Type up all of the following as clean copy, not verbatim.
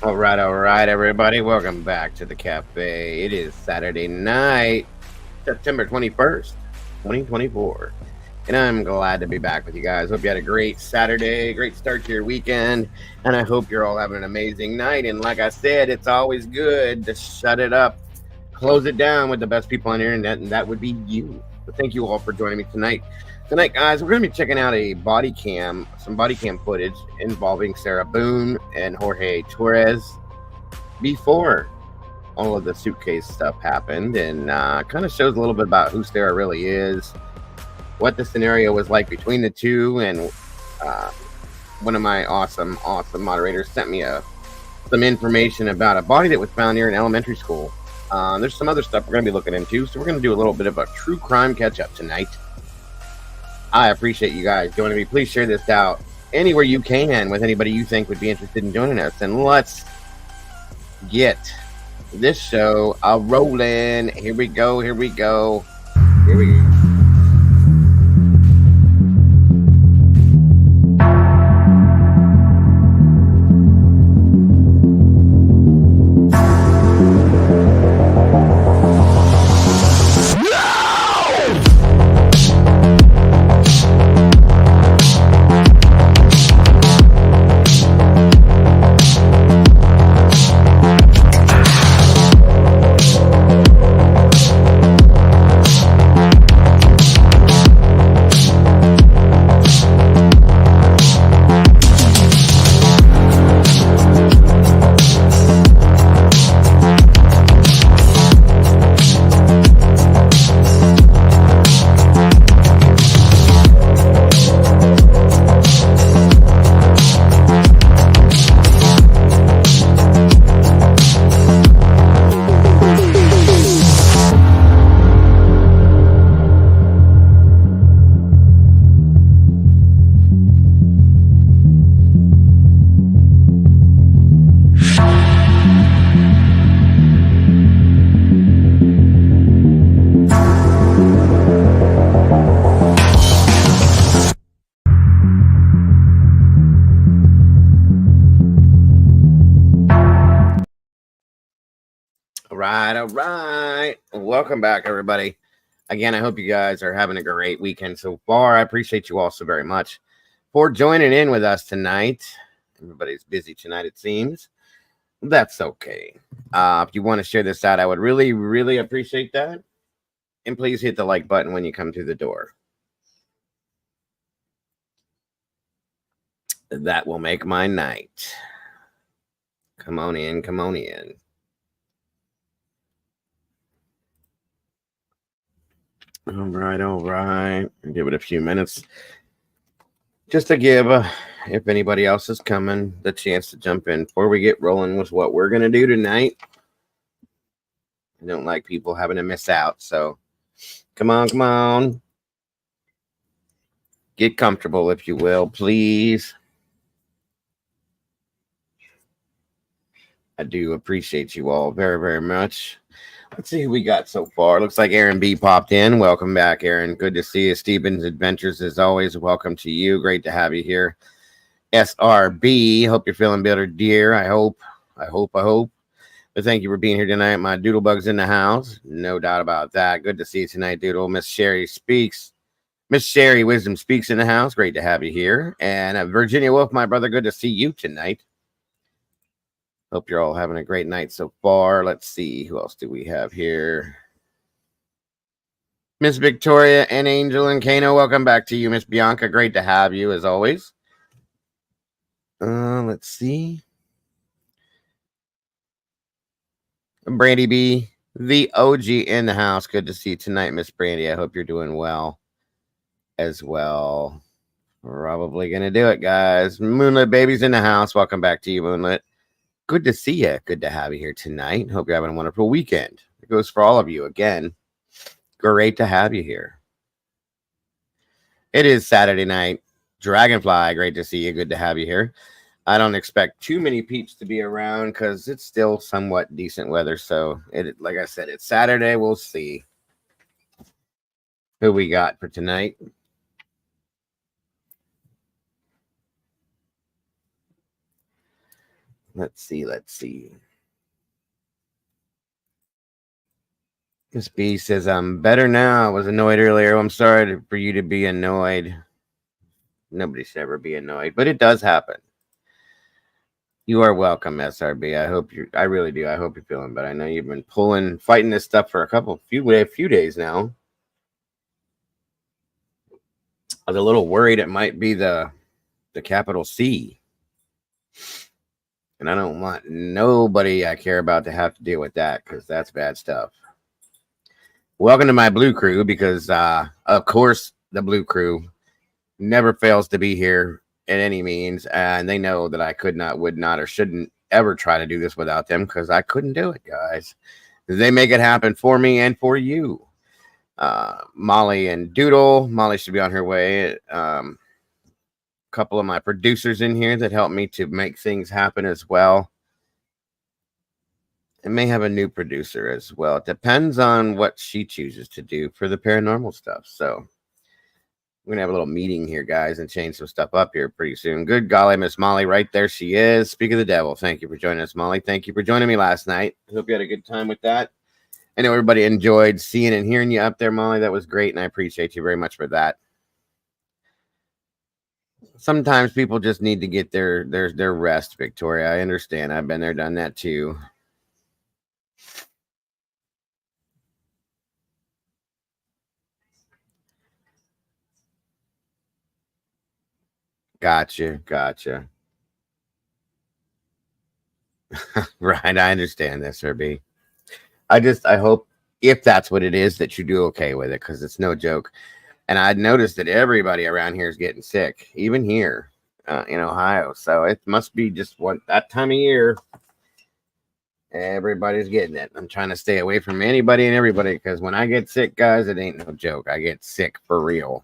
All right, everybody. Welcome back to the cafe. It is Saturday night, September 21st, 2024. And I'm glad to be back with you guys. Hope you had a great Saturday, great start to your weekend. And I hope you're all having an amazing night. And like I said, it's always good to shut it up, close it down with the best people on the internet, and that would be you. But thank you all for joining me tonight. Tonight, guys, we're going to be checking out some body cam footage involving Sarah Boone and Jorge Torres before all of the suitcase stuff happened, and kind of shows a little bit about who Sarah really is, what the scenario was like between the two, and uh, one of my awesome moderators sent me some information about a body that was found near an elementary school. There's some other stuff we're going to be looking into, so we're going to do a little bit of a true crime catch-up tonight. I appreciate you guys joining me. Please share this out anywhere you can with anybody you think would be interested in joining us. And let's get this show rolling. Here we go. All right. Welcome back, everybody. Again, I hope you guys are having a great weekend so far. I appreciate you all so very much for joining in with us tonight. Everybody's busy tonight, it seems. That's okay. If you want to share this out, I would really appreciate that. And please hit the like button when you come through the door. That will make my night. Come on in. All right. Give it a few minutes just to give, if anybody else is coming, the chance to jump in before we get rolling with what we're going to do tonight. I don't like people having to miss out. So come on. Get comfortable, if you will, please. I do appreciate you all very much. Let's see who we got so far. Looks like Aaron B popped in. Welcome back, Aaron. Good to see you. Steven's Adventures, as always. Welcome to you. Great to have you here. SRB. Hope you're feeling better, dear. I hope. But thank you for being here tonight. My Doodlebug's in the house. No doubt about that. Good to see you tonight, Doodle. Miss Sherry Speaks. Miss Sherry Wisdom Speaks in the house. Great to have you here. And Virginia Wolf, my brother. Good to see you tonight. Hope you're all having a great night so far. Let's see. Who else do we have here? Miss Victoria and Angel and Kano. Welcome back to you, Miss Bianca. Great to have you, as always. Let's see. Brandy B, the OG in the house. Good to see you tonight, Miss Brandy. I hope you're doing well as well. Probably going to do it, guys. Moonlit Baby's in the house. Welcome back to you, Moonlit. Good to see you. Good to have you here tonight. Hope you're having a wonderful weekend. It goes for all of you again. Great to have you here. It is Saturday night. Dragonfly, great to see you. Good to have you here. I don't expect too many peeps to be around because it's still somewhat decent weather. So, like I said, it's Saturday. We'll see who we got for tonight. Let's see. Miss B says, I'm better now. I was annoyed earlier. I'm sorry for you to be annoyed. Nobody should ever be annoyed, but it does happen. You are welcome, SRB. I really do. I hope you're feeling better. I know you've been fighting this stuff for a few days now. I was a little worried it might be the capital C. And I don't want nobody I care about to have to deal with that because that's bad stuff. Welcome to my blue crew because, of course, the blue crew never fails to be here at any means. And they know that I could not, would not, or shouldn't ever try to do this without them because I couldn't do it, guys. They make it happen for me and for you. Molly and Doodle. Molly should be on her way. Couple of my producers in here that help me to make things happen as well. I may have a new producer as well. It depends on what she chooses to do for the paranormal stuff. So we're gonna have a little meeting here, guys, and change some stuff up here pretty soon. Good golly, Miss Molly, right there she is. Speak of the devil. Thank you for joining us, Molly. Thank you for joining me last night. I hope you had a good time with that. I know everybody enjoyed seeing and hearing you up there, Molly. That was great, and I appreciate you very much for that. Sometimes people just need to get their rest, Victoria. I understand. I've been there, done that too. Gotcha. Right, I understand this, Sir B. I hope if that's what it is that you do okay with it, because it's no joke. And I noticed that everybody around here is getting sick, even here in Ohio. So it must be just that time of year. Everybody's getting it. I'm trying to stay away from anybody and everybody because when I get sick, guys, it ain't no joke. I get sick for real.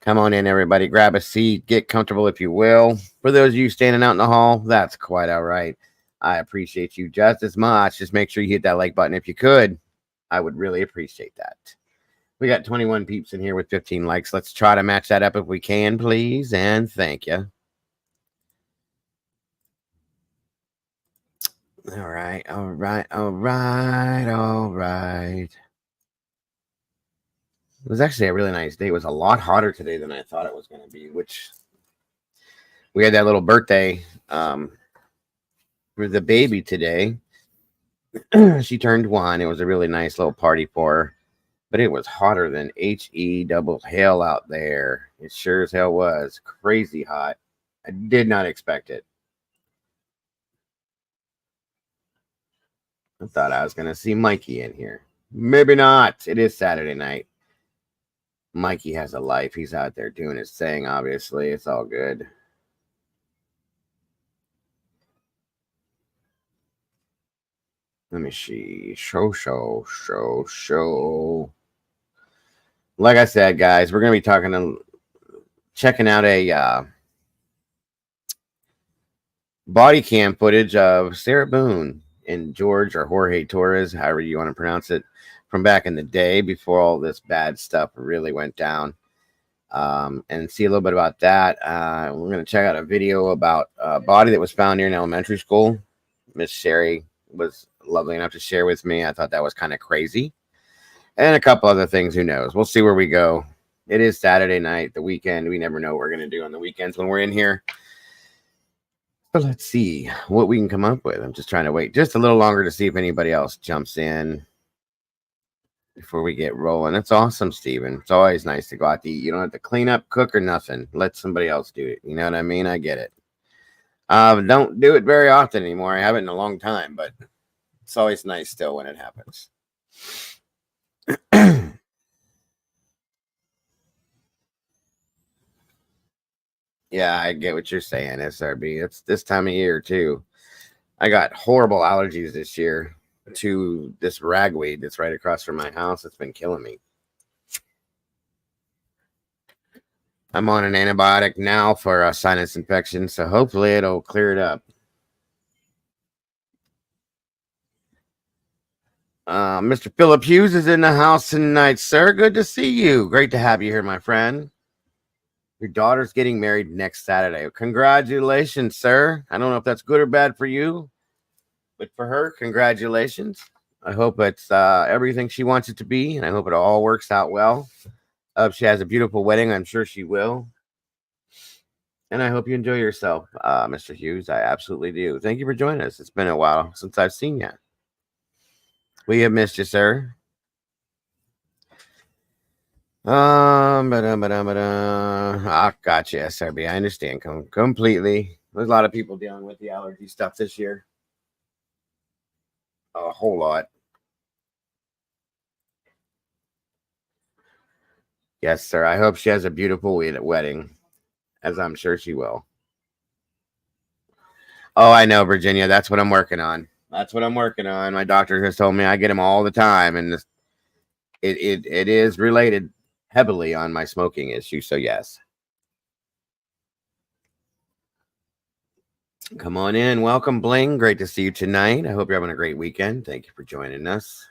Come on in, everybody. Grab a seat. Get comfortable if you will. For those of you standing out in the hall, that's quite all right. I appreciate you just as much. Just make sure you hit that like button if you could. I would really appreciate that. We got 21 peeps in here with 15 likes. Let's try to match that up if we can, please. And thank you. All right. It was actually a really nice day. It was a lot hotter today than I thought it was going to be, which we had that little birthday for the baby today. She turned 1. It was a really nice little party for her, but it was hotter than HE double hell out there. It sure as hell was crazy hot. I did not expect it. I thought I was going to see Mikey in here. Maybe not. It is Saturday night. Mikey has a life. He's out there doing his thing, obviously. It's all good. Let me see. Show. Like I said, guys, we're going to be checking out a body cam footage of Sarah Boone and George or Jorge Torres, however you want to pronounce it, from back in the day before all this bad stuff really went down. And see a little bit about that. We're going to check out a video about a body that was found here in elementary school. Miss Sherry was lovely enough to share with me. I thought that was kind of crazy. And a couple other things. Who knows? We'll see where we go. It is Saturday night, the weekend. We never know what we're going to do on the weekends when we're in here. So let's see what we can come up with. I'm just trying to wait just a little longer to see if anybody else jumps in before we get rolling. That's awesome, Steven. It's always nice to go out to eat. You don't have to clean up, cook, or nothing. Let somebody else do it. You know what I mean? I get it. Don't do it very often anymore. I haven't in a long time, but it's always nice still when it happens. Yeah, I get what you're saying, SRB. It's this time of year, too. I got horrible allergies this year to this ragweed that's right across from my house. It's been killing me. I'm on an antibiotic now for a sinus infection, so hopefully it'll clear it up. Mr. Philip Hughes is in the house tonight, sir. Good to see you. Great to have you here, my friend. Your daughter's getting married next Saturday. Congratulations, sir. I don't know if that's good or bad for you, but for her, congratulations. I hope it's everything she wants it to be, and I hope it all works out well. I hope she has a beautiful wedding. I'm sure she will. And I hope you enjoy yourself, Mr. Hughes. I absolutely do. Thank you for joining us. It's been a while since I've seen you. We have missed you, sir. I gotcha, SRB. I understand completely. There's a lot of people dealing with the allergy stuff this year. A whole lot. Yes, sir. I hope she has a beautiful wedding, as I'm sure she will. Oh, I know, Virginia. That's what I'm working on. That's what I'm working on. My doctor has told me I get them all the time, and it is related heavily on my smoking issue. So yes, come on in. Welcome, Bling. Great to see you tonight. I hope you're having a great weekend. Thank you for joining us.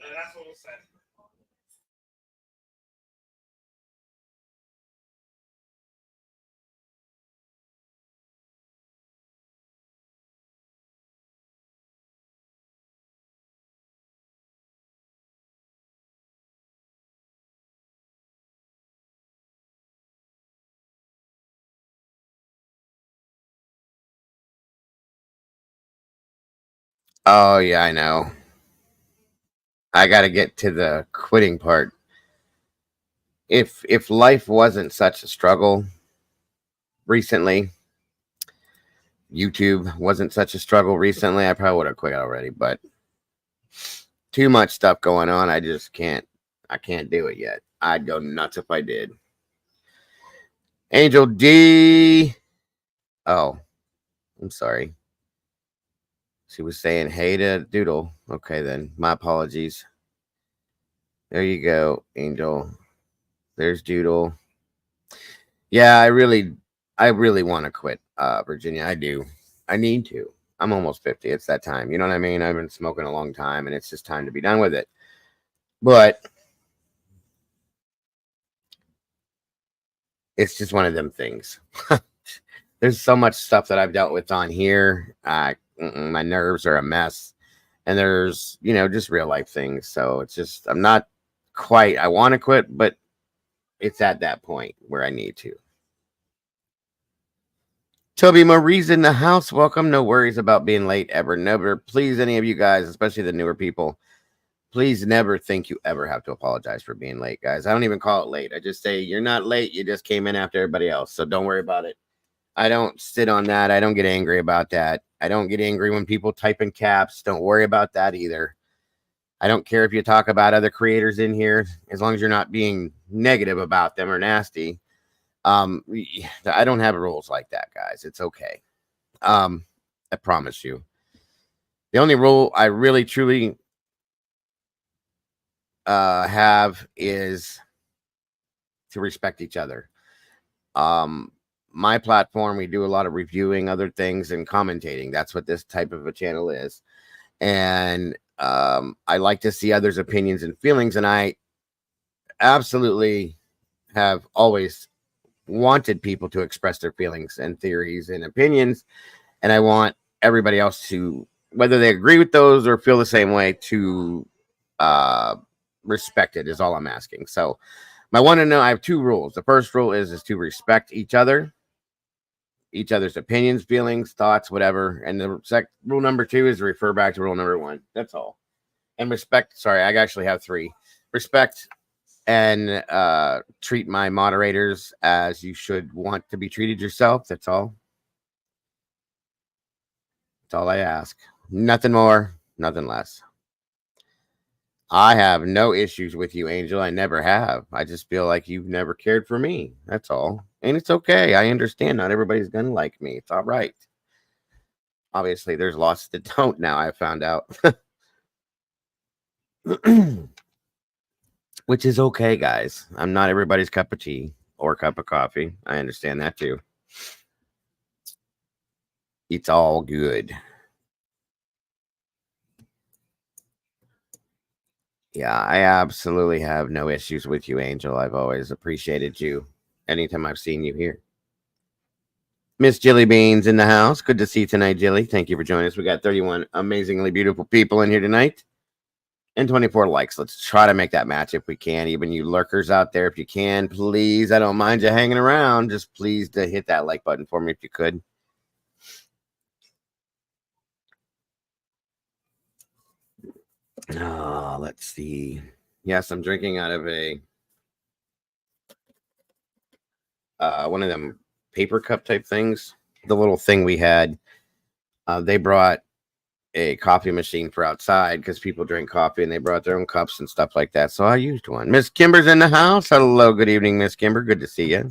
That's what we'll say. Oh yeah, I know. I got to get to the quitting part. If life wasn't such a struggle recently, YouTube wasn't such a struggle recently, I probably would have quit already. But too much stuff going on. I just can't. I can't do it yet. I'd go nuts if I did. Angel D. Oh, I'm sorry. She was saying hey to Doodle. Okay, then. My apologies. There you go, Angel. There's Doodle. Yeah, I really want to quit, Virginia. I do. I need to. I'm almost 50. It's that time. You know what I mean? I've been smoking a long time, and it's just time to be done with it. But it's just one of them things. There's so much stuff that I've dealt with on here. My nerves are a mess, and there's just real life things. So it's just I'm not quite. I want to quit, but it's at that point where I need to. Toby Marie's in the house. Welcome. No worries about being late ever. Never. Please, any of you guys, especially the newer people, please never think you ever have to apologize for being late, guys. I don't even call it late. I just say you're not late. You just came in after everybody else. So don't worry about it. I don't sit on that. I don't get angry about that. I don't get angry when people type in caps. Don't worry about that either. I don't care if you talk about other creators in here, as long as you're not being negative about them or nasty. I don't have rules like that, guys. It's okay. I promise you. The only rule I really truly have is to respect each other. My platform, we do a lot of reviewing other things and commentating. That's what this type of a channel is. And I like to see others' opinions and feelings. And I absolutely have always wanted people to express their feelings and theories and opinions. And I want everybody else to, whether they agree with those or feel the same way, to respect it is all I'm asking. So I want to know, I have two rules. The first rule is to respect each other's opinions, feelings, thoughts, whatever. And the rule number two is to refer back to rule number one. That's all. And respect. Sorry, I actually have three. Respect and treat my moderators as you should want to be treated yourself. That's all. That's all I ask. Nothing more, nothing less. I have no issues with you, Angel. I never have. I just feel like you've never cared for me. That's all. And it's okay. I understand not everybody's going to like me. It's all right. Obviously, there's lots that don't now, I found out. Which is okay, guys. I'm not everybody's cup of tea or cup of coffee. I understand that too. It's all good. Yeah, I absolutely have no issues with you, Angel. I've always appreciated you anytime I've seen you here. Miss Jilly Beans in the house. Good to see you tonight, Jilly. Thank you for joining us. We got 31 amazingly beautiful people in here tonight and 24 likes. Let's try to make that match if we can. Even you lurkers out there, if you can, please. I don't mind you hanging around. Just please to hit that like button for me if you could. Oh, let's see. Yes, I'm drinking out of a one of them paper cup type things. The little thing we had, they brought a coffee machine for outside because people drink coffee and they brought their own cups and stuff like that. So I used one. Miss Kimber's in the house. Hello, good evening, Miss Kimber. Good to see you.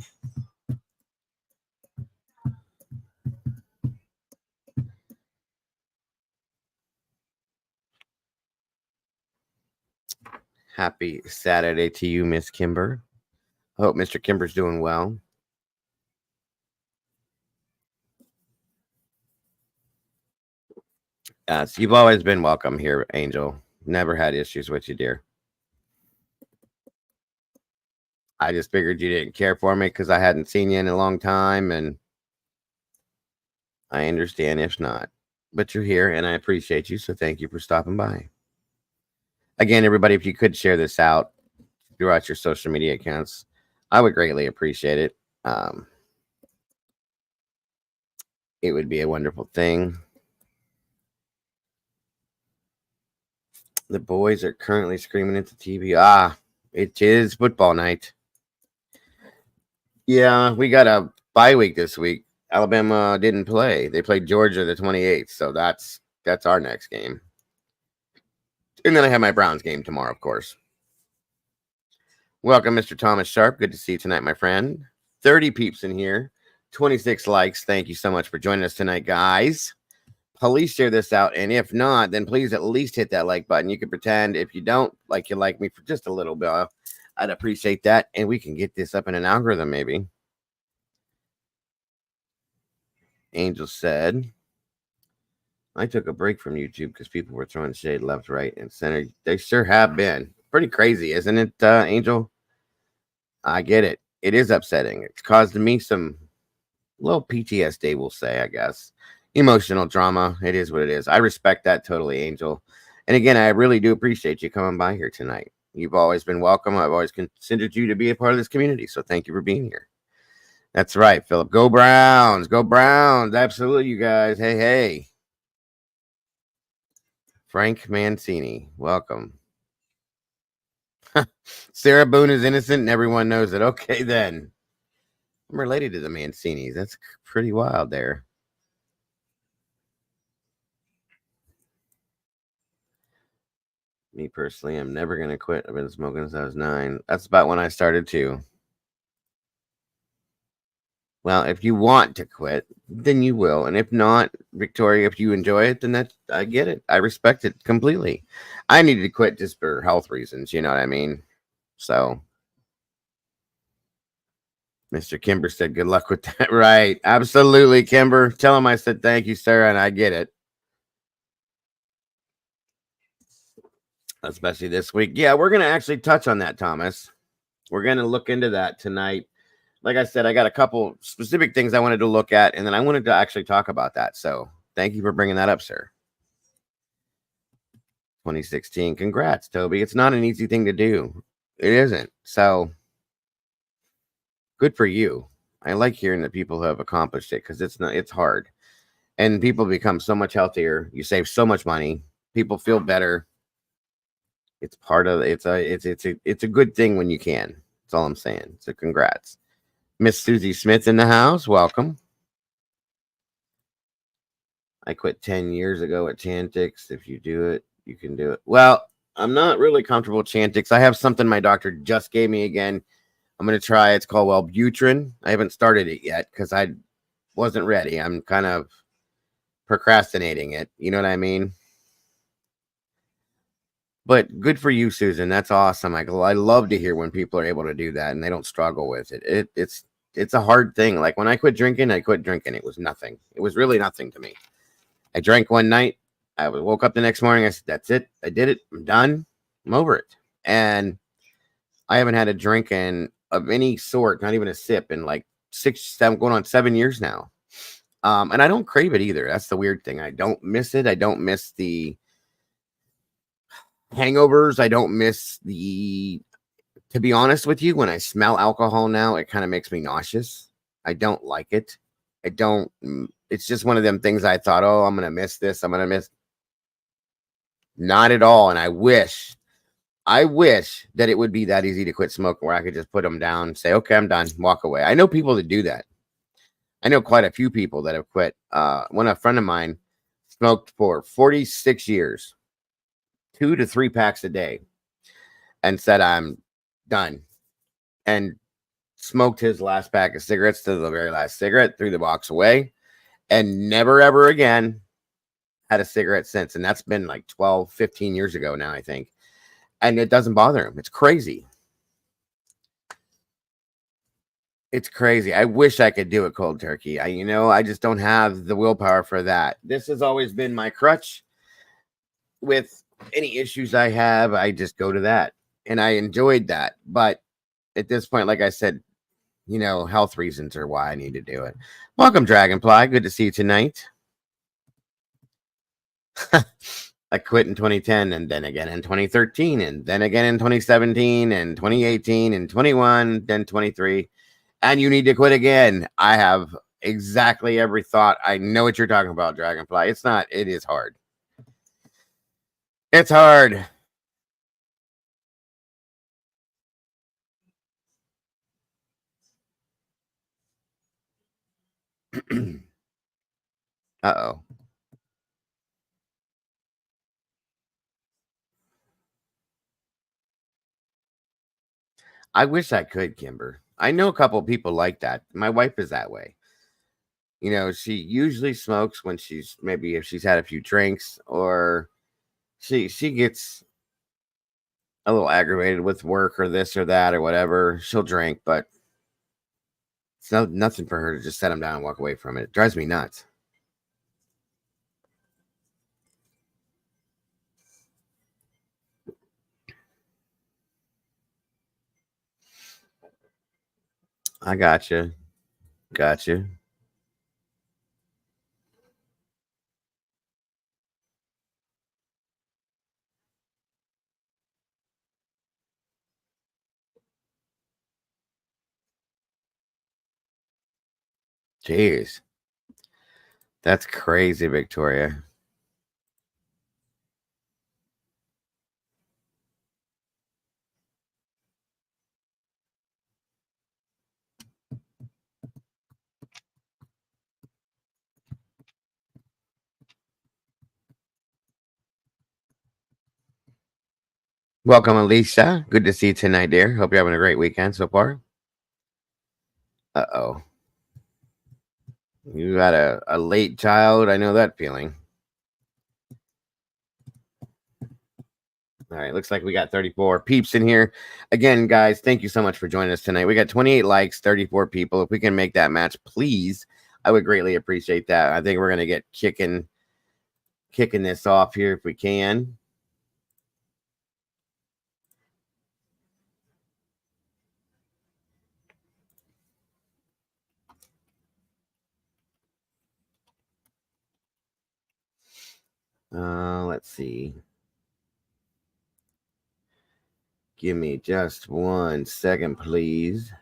Happy Saturday to you, Miss Kimber. I hope Mr. Kimber's doing well. So you've always been welcome here, Angel. Never had issues with you, dear. I just figured you didn't care for me because I hadn't seen you in a long time, and I understand if not. But you're here, and I appreciate you, so thank you for stopping by. Again, everybody, if you could share this out throughout your social media accounts, I would greatly appreciate it. It would be a wonderful thing. The boys are currently screaming at the TV. Ah, it is football night. Yeah, we got a bye week this week. Alabama didn't play. They played Georgia the 28th, so that's our next game. And then I have my Browns game tomorrow, of course. Welcome, Mr. Thomas Sharp. Good to see you tonight, my friend. 30 peeps in here. 26 likes. Thank you so much for joining us tonight, guys. Please share this out. And if not, then please at least hit that like button. You can pretend if you don't like you like me for just a little bit. I'd appreciate that. And we can get this up in an algorithm, maybe. Angel said, I took a break from YouTube because people were throwing shade left, right, and center. They sure have been. Pretty crazy, isn't it, Angel? I get it. It is upsetting. It's caused me some little PTSD, we'll say, I guess. Emotional drama. It is what it is. I respect that totally, Angel. And again, I really do appreciate you coming by here tonight. You've always been welcome. I've always considered you to be a part of this community. So thank you for being here. That's right, Philip. Go Browns. Go Browns. Absolutely, you guys. Hey, hey. Frank Mancini. Welcome. Sarah Boone is innocent and everyone knows it. Okay, then. I'm related to the Mancinis. That's pretty wild there. Me personally, I'm never going to quit. I've been smoking since I was 9. That's about when I started too. Well, if you want to quit, then you will. And if not, Victoria, if you enjoy it, then that's, I get it. I respect it completely. I needed to quit just for health reasons. You know what I mean? So, Mr. Kimber said, good luck with that. Right. Absolutely, Kimber. Tell him I said thank you, sir. And I get it. Especially this week. Yeah, we're going to actually touch on that, Thomas. We're going to look into that tonight. Like I said, I got a couple specific things I wanted to look at, and then I wanted to actually talk about that. So thank you for bringing that up, sir. 2016. Congrats, Toby. It's not an easy thing to do. It isn't. So good for you. I like hearing that people have accomplished it because it's hard. And people become so much healthier. You save so much money. People feel better. It's part of it's a good thing when you can. That's all I'm saying. So congrats. Miss Susie Smith in the house. Welcome. I quit 10 years ago at Chantix. If you do it, you can do it. Well, I'm not really comfortable with Chantix. I have something my doctor just gave me again. I'm going to try. It's called Wellbutrin. I haven't started it yet because I wasn't ready. I'm kind of procrastinating it. You know what I mean? But good for you, Susan. That's awesome. I love to hear when people are able to do that and they don't struggle with it. It's a hard thing. Like when I quit drinking, It was nothing. It was really nothing to me. I drank one night. I woke up the next morning. I said, that's it. I did it. I'm done. I'm over it. And I haven't had a drink of any sort, not even a sip, in like 6, 7, going on 7 years now. And I don't crave it either. That's the weird thing. I don't miss it. I don't miss the hangovers. I don't miss the, to be honest with you, when I smell alcohol now, it kind of makes me nauseous. I don't like it. I don't, it's just one of them things I thought, oh, I'm going to miss this. I'm going to miss, not at all. And I wish that it would be that easy to quit smoking where I could just put them down, say, okay, I'm done, walk away. I know people that do that. I know quite a few people that have quit. One a friend of mine smoked for 46 years, 2 to 3 packs a day, and said, I'm done. And smoked his last pack of cigarettes to the very last cigarette, threw the box away, and never, ever again had a cigarette since. And that's been like 12, 15 years ago now, I think. And it doesn't bother him. It's crazy. It's crazy. I wish I could do it cold turkey. I just don't have the willpower for that. This has always been my crutch. With any issues I have, I just go to that. And I enjoyed that. But at this point, like I said, health reasons are why I need to do it. Welcome, Dragonfly. Good to see you tonight. I quit in 2010 and then again in 2013 and then again in 2017 and 2018 and 21, then 23. And you need to quit again. I have exactly every thought. I know what you're talking about, Dragonfly. It is hard. It's hard. Uh-oh. I wish I could, Kimber. I know a couple of people like that. My wife is that way. She usually smokes when maybe if she's had a few drinks, or she gets a little aggravated with work or this or that or whatever. She'll drink, but it's nothing for her to just set him down and walk away from it. It drives me nuts. I gotcha. Gotcha. Jeez. That's crazy, Victoria. Welcome, Alicia. Good to see you tonight, dear. Hope you're having a great weekend so far. Uh-oh. You got a late child. I know that feeling. All right, looks like we got 34 peeps in here. Again, guys, thank you so much for joining us tonight. We got 28 likes, 34 people. If we can make that match, please, I would greatly appreciate that. I think we're going to get kicking this off here if we can. Let's see. Give me just 1 second, please.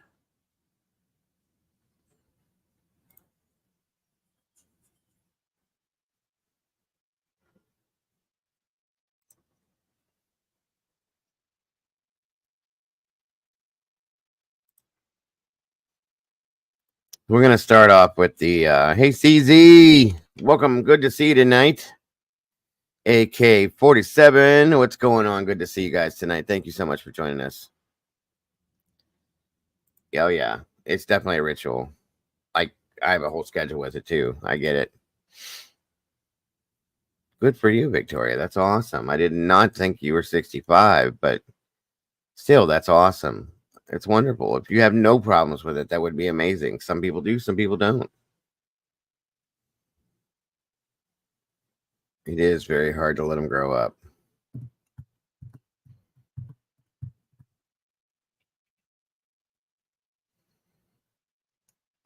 We're going to start off with the hey, CZ. Welcome. Good to see you tonight. AK-47. What's going on? Good to see you guys tonight. Thank you so much for joining us. Oh, yeah. It's definitely a ritual. Like, I have a whole schedule with it, too. I get it. Good for you, Victoria. That's awesome. I did not think you were 65, but still, that's awesome. It's wonderful. If you have no problems with it, that would be amazing. Some people do, some people don't. It is very hard to let them grow up.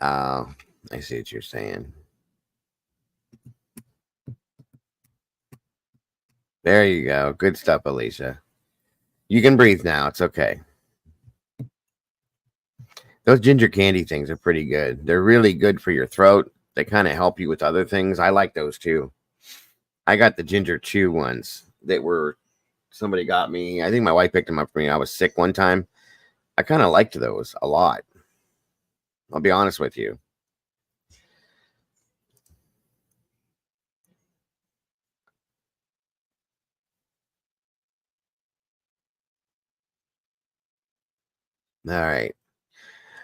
I see what you're saying. There you go. Good stuff, Alicia. You can breathe now. It's okay. Those ginger candy things are pretty good. They're really good for your throat. They kind of help you with other things. I like those too. I got the ginger chew ones that were somebody got me. I think my wife picked them up for me. I was sick one time. I kind of liked those a lot. I'll be honest with you. All right.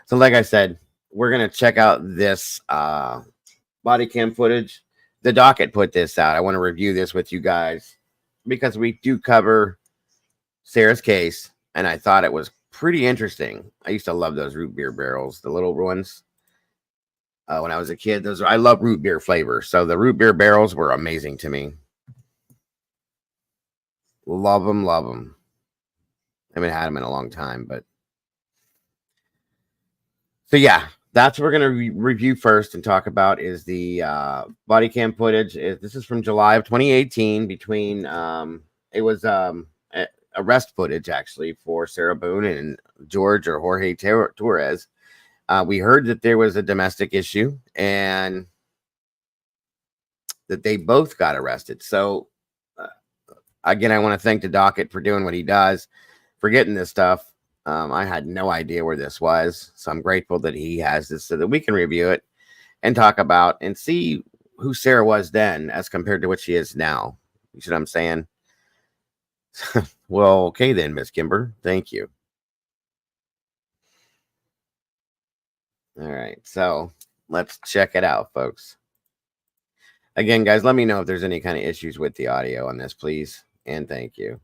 So, like I said, we're gonna check out this body cam footage. The docket put this out. I want to review this with you guys because we do cover Sarah's case, and I thought it was pretty interesting. I used to love those root beer barrels, the little ones. When I was a kid, I love root beer flavor, so the root beer barrels were amazing to me. Love them, love them. I haven't had them in a long time, but so yeah, that's what we're gonna review first and talk about is the body cam footage. This is from July of 2018. Between it was arrest footage actually for Sarah Boone and George or Jorge Torres. We heard that there was a domestic issue and that they both got arrested. So again, I want to thank the docket for doing what he does, for getting this stuff. I had no idea where this was, so I'm grateful that he has this so that we can review it and talk about and see who Sarah was then as compared to what she is now. You see what I'm saying? Well, okay then, Miss Kimber. Thank you. All right, so let's check it out, folks. Again, guys, let me know if there's any kind of issues with the audio on this, please, and thank you.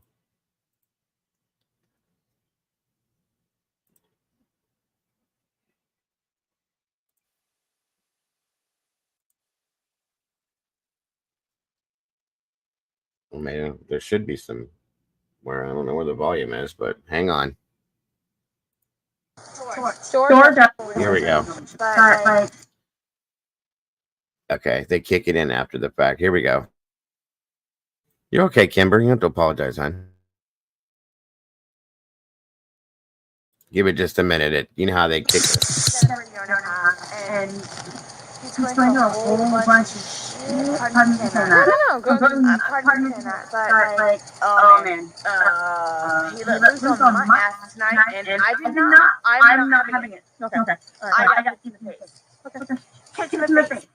Well, maybe there should be some where I don't know where the volume is, but hang on. George. Here we go. Okay, they kick it in after the fact. Here we go. You're okay, Kimber. You don't have to apologize, hon. Give it just a minute. You know how they kick it. And he's going to a whole bunch of shit. Pardon me saying that. No, pardon me saying that. But like, oh man, he let loose on my ass tonight, and I'm not having it. Okay. I got to see the face. Okay. Kiss in the face.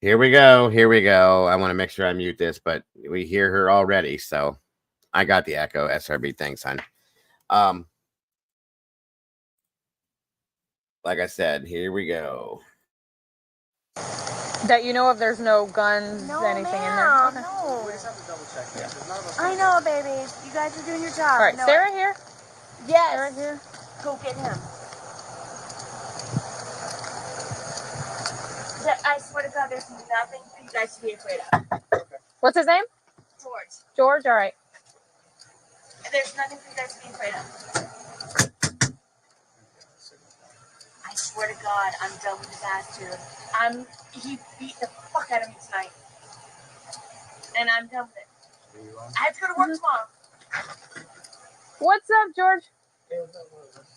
Here we go. I want to make sure I mute this, but we hear her already, so I got the echo. SRB, thanks, hon. Like I said, here we go. That you know of, there's no guns, anything in there? Okay. No. We just have to double check. Yeah. I know, baby. You guys are doing your job. All right, Sarah here? Yes. Sarah here? Go get him. I swear to God, there's nothing for you guys to be afraid of. Okay. What's his name? George, all right. There's nothing for you guys to be afraid of. I swear to God, I'm done with his attitude. He beat the fuck out of me tonight. And I'm done with it. I have to go to work tomorrow. What's up, George?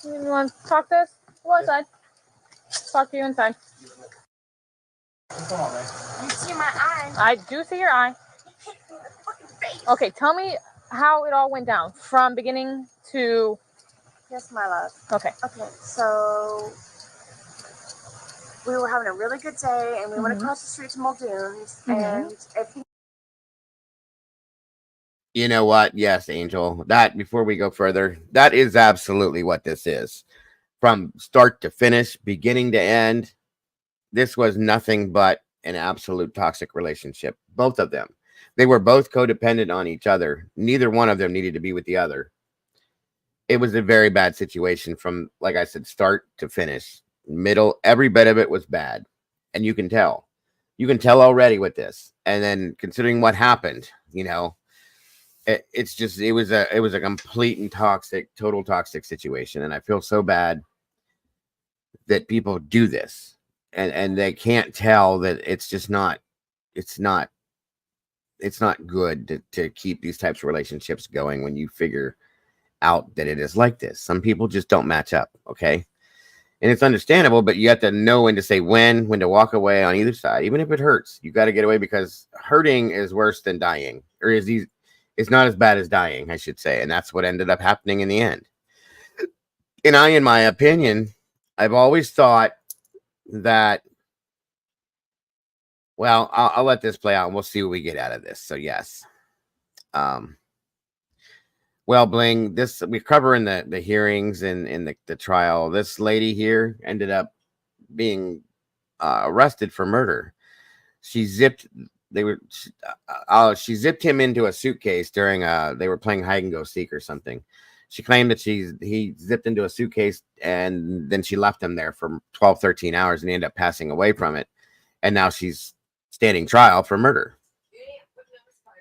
You want to talk to us? Go outside. Talk to you inside. You see my eye? I do see your eye. He kicked me in the fucking face. Okay, tell me how it all went down from beginning to. Yes, my love. Okay. Okay, so we were having a really good day, and we went across the street to Muldoon's, and everything. You know what? Yes, Angel. That before we go further, that is absolutely what this is. From start to finish, beginning to end, this was nothing but an absolute toxic relationship. Both of them. They were both codependent on each other. Neither one of them needed to be with the other. It was a very bad situation from, like I said, start to finish. Middle, every bit of it was bad. And you can tell. You can tell already with this. And then considering what happened, you know, it was a complete and total toxic situation. And I feel so bad that people do this, and they can't tell that it's just not, it's not, it's not good to keep these types of relationships going when you figure out that it is like this. Some people just don't match up, okay? And it's understandable, but you have to know when to say when to walk away on either side. Even if it hurts, you got to get away, because hurting is worse than dying, or it's not as bad as dying, I should say. And that's what ended up happening in the end. And in my opinion, I've always thought that, well, I'll let this play out and we'll see what we get out of this. So yes. Well, Bling, this we're covering the hearings and in the trial. This lady here ended up being arrested for murder. She zipped she zipped him into a suitcase during they were playing hide and go seek or something. She claimed that he zipped into a suitcase, and then she left him there for 12, 13 hours, and he ended up passing away from it. And now she's standing trial for murder.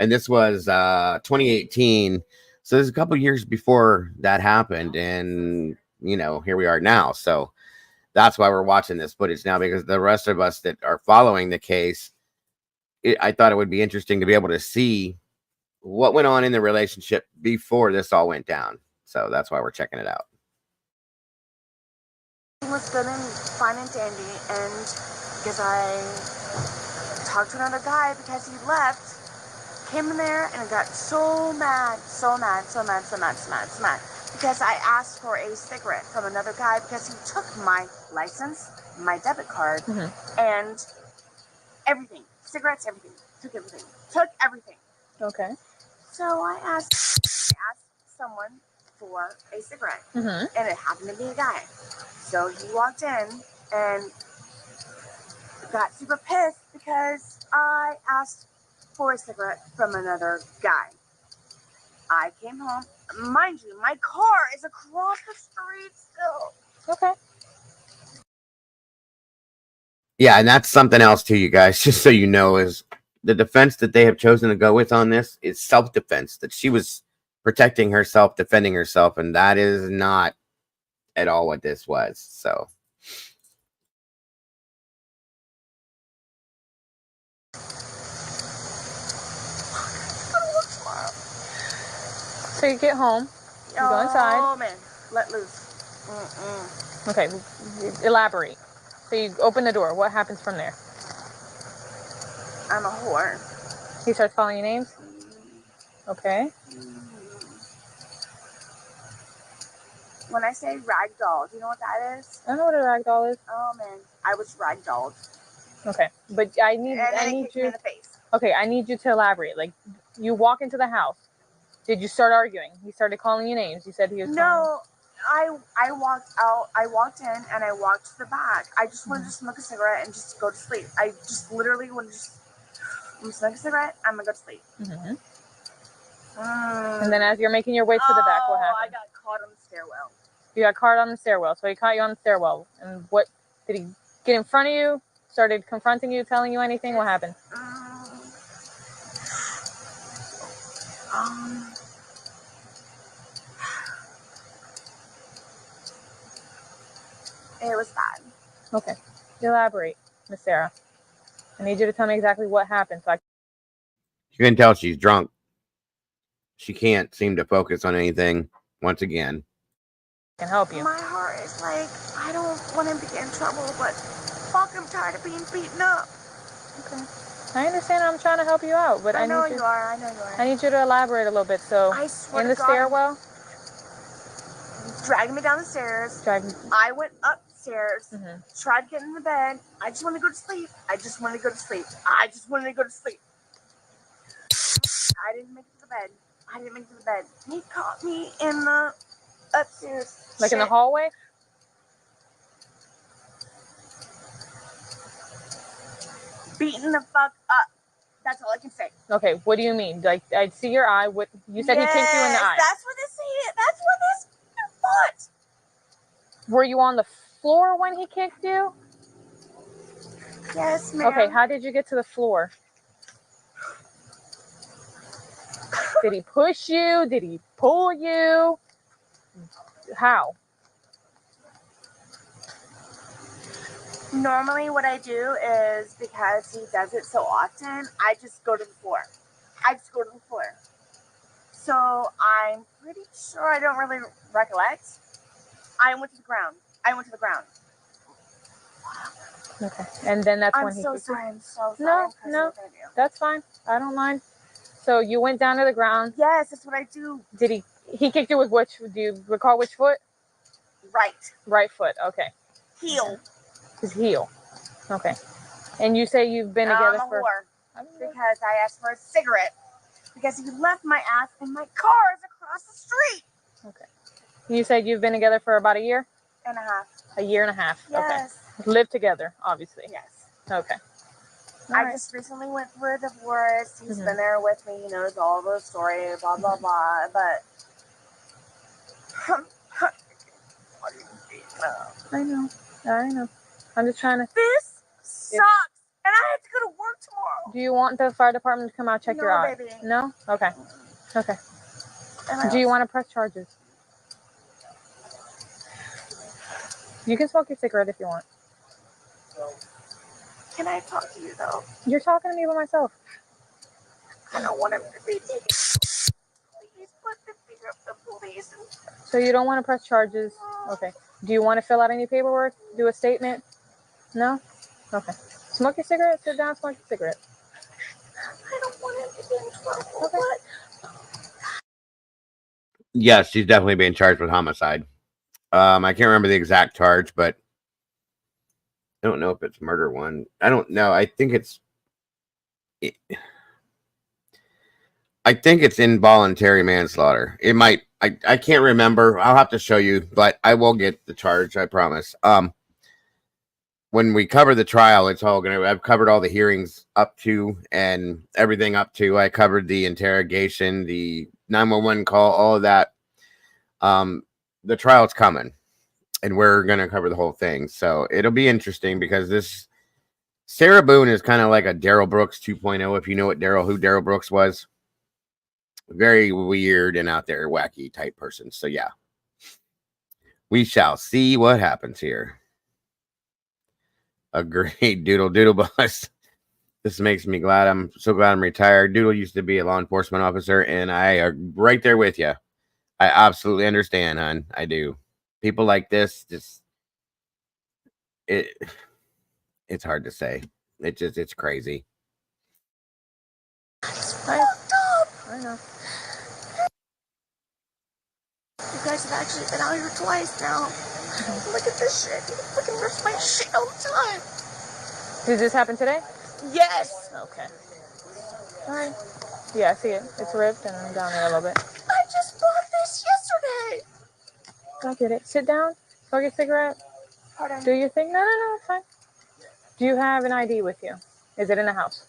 And this was 2018. So there's a couple years before that happened, and here we are now. So that's why we're watching this footage now, because the rest of us that are following the case, I thought it would be interesting to be able to see what went on in the relationship before this all went down. So that's why we're checking it out. It was good and fine and dandy, and because I talked to another guy because he left. Came in there and I got so mad because I asked for a cigarette from another guy because he took my license, my debit card, and everything. Cigarettes, everything. Took everything. Okay. So I asked someone for a cigarette, and it happened to be a guy. So he walked in and got super pissed because I asked for a cigarette from another guy. I came home. Mind you, my car is across the street still. Okay. Yeah, and that's something else too, you guys, just so you know, is the defense that they have chosen to go with on this is self-defense, that she was protecting herself, defending herself, and that is not at all what this was. So So you get home, you go inside. Oh man, let loose. Okay, elaborate. So you open the door. What happens from there? I'm a whore. He starts calling you names? Okay. When I say ragdoll, do you know what that is? I know what a ragdoll is. Oh man, I was ragdolled. Okay, but I need you. In the face. Okay, I need you to elaborate. Like, you walk into the house. Did you start arguing? He started calling you names. You said he was. No, I walked out. I walked in and I walked to the back. I just wanted to smoke a cigarette and just go to sleep. I just literally wanted to smoke a cigarette. I'm gonna go to sleep. And then as you're making your way to the back, what happened? I got caught on the stairwell. You got caught on the stairwell. So he caught you on the stairwell. And what did he get in front of you? Started confronting you, telling you anything? What happened? It was bad. Okay. Elaborate, Miss Sarah. I need you to tell me exactly what happened. So you can tell she's drunk. She can't seem to focus on anything once again. I can help you. My heart is like, I don't want to be in trouble, but fuck, I'm tired of being beaten up. Okay. I understand. I'm trying to help you out, but I know you are. I need you to elaborate a little bit. So, I swear in the stairwell, dragged me down the stairs. I went upstairs, tried to get in the bed. I just want to go to sleep. I didn't make it to the bed. He caught me in the upstairs. Like in the hallway? Beating the fuck up. That's all I can say. Okay, what do you mean? Like, I see your eye. What you said? He kicked you in the eye. That's what this foot. Were you on the floor when he kicked you? Yes, ma'am. Okay, how did you get to the floor? Did he push you? Did he pull you? How? Normally what I do is, because he does it so often, I just go to the floor. So I'm pretty sure, I don't really recollect. I went to the ground. Okay. And then that's I'm when he... so sorry. No, that's fine. I don't mind. So you went down to the ground. Yes, that's what I do. Did he kicked you with which, do you recall which foot? Right foot, okay. Heel. His heel. Okay. And you say you've been together I'm a for... whore. Because I asked for a cigarette. Because he left my ass in my car across the street. Okay. You said you've been together for about a year? And a half. A year and a half. Yes. Okay. Live together, obviously. Yes. Okay. I just recently went through a divorce. He's been there with me. He knows all the story, blah, blah, blah. But... I know. I'm just trying to... This sucks. And I have to go to work tomorrow. Do you want the fire department to come out check your eye? Baby. No? Okay. Okay. Do you want to press charges? You can smoke your cigarette if you want. Can I talk to you, though? You're talking to me by myself. I don't want him to be taken. Please put the finger up the police. So you don't want to press charges? Okay. Do you want to fill out any paperwork? Do a statement? No? Okay. Smoke your cigarette. Sit down, smoke your cigarette. I don't want him to be in trouble. Okay. What? Yes, she's definitely being charged with homicide. I can't remember the exact charge, but I don't know if it's murder one. I don't know. I think it's involuntary manslaughter. It might. I can't remember. I'll have to show you, but I will get the charge. I promise. When we cover the trial, it's all gonna. I've covered all the hearings up to and everything up to. I covered the interrogation, the 911 call, all of that. The trial's coming, and we're gonna cover the whole thing. So it'll be interesting because this Sarah Boone is kind of like a Daryl Brooks 2.0. If you know who Daryl Brooks was, very weird and out there, wacky type person. So yeah, we shall see what happens here. A great doodle bus. This makes me glad. I'm so glad I'm retired. Doodle used to be a law enforcement officer, and I are right there with you. I absolutely understand, hon. I do. People like this, it's hard to say. It's crazy. I know. You guys have actually been out here twice now. Look at this shit. You fucking rip my shit all the time. Did this happen today? Yes. Okay. All right. Yeah, I see it. It's ripped and I'm down there a little bit. I just bought this yesterday. I get it. Sit down. Smoke your cigarette. Pardon? Do your thing. No, it's fine. Do you have an ID with you? Is it in the house?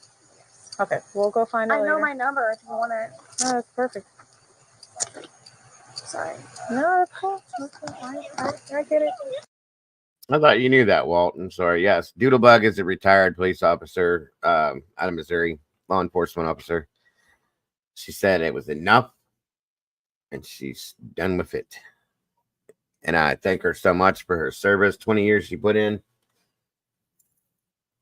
Okay, we'll go find it later. I know my number if you want it. Oh, that's perfect. Sorry. No, that's cool. I get it. I thought you knew that, Walt. I'm sorry. Yes, Doodlebug is a retired police officer out of Missouri, law enforcement officer. She said it was enough, and she's done with it. And I thank her so much for her service, 20 years she put in.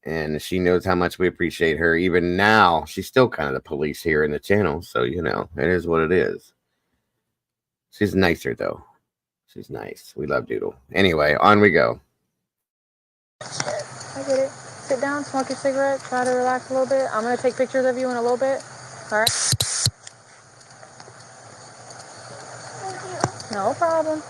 And she knows how much we appreciate her. Even now, she's still kind of the police here in the channel. So, you know, it is what it is. She's nicer, though. She's nice. We love Doodle. Anyway, on we go. I get it. Sit down, smoke your cigarette, try to relax a little bit. I'm going to take pictures of you in a little bit. All right? Thank you. No problem.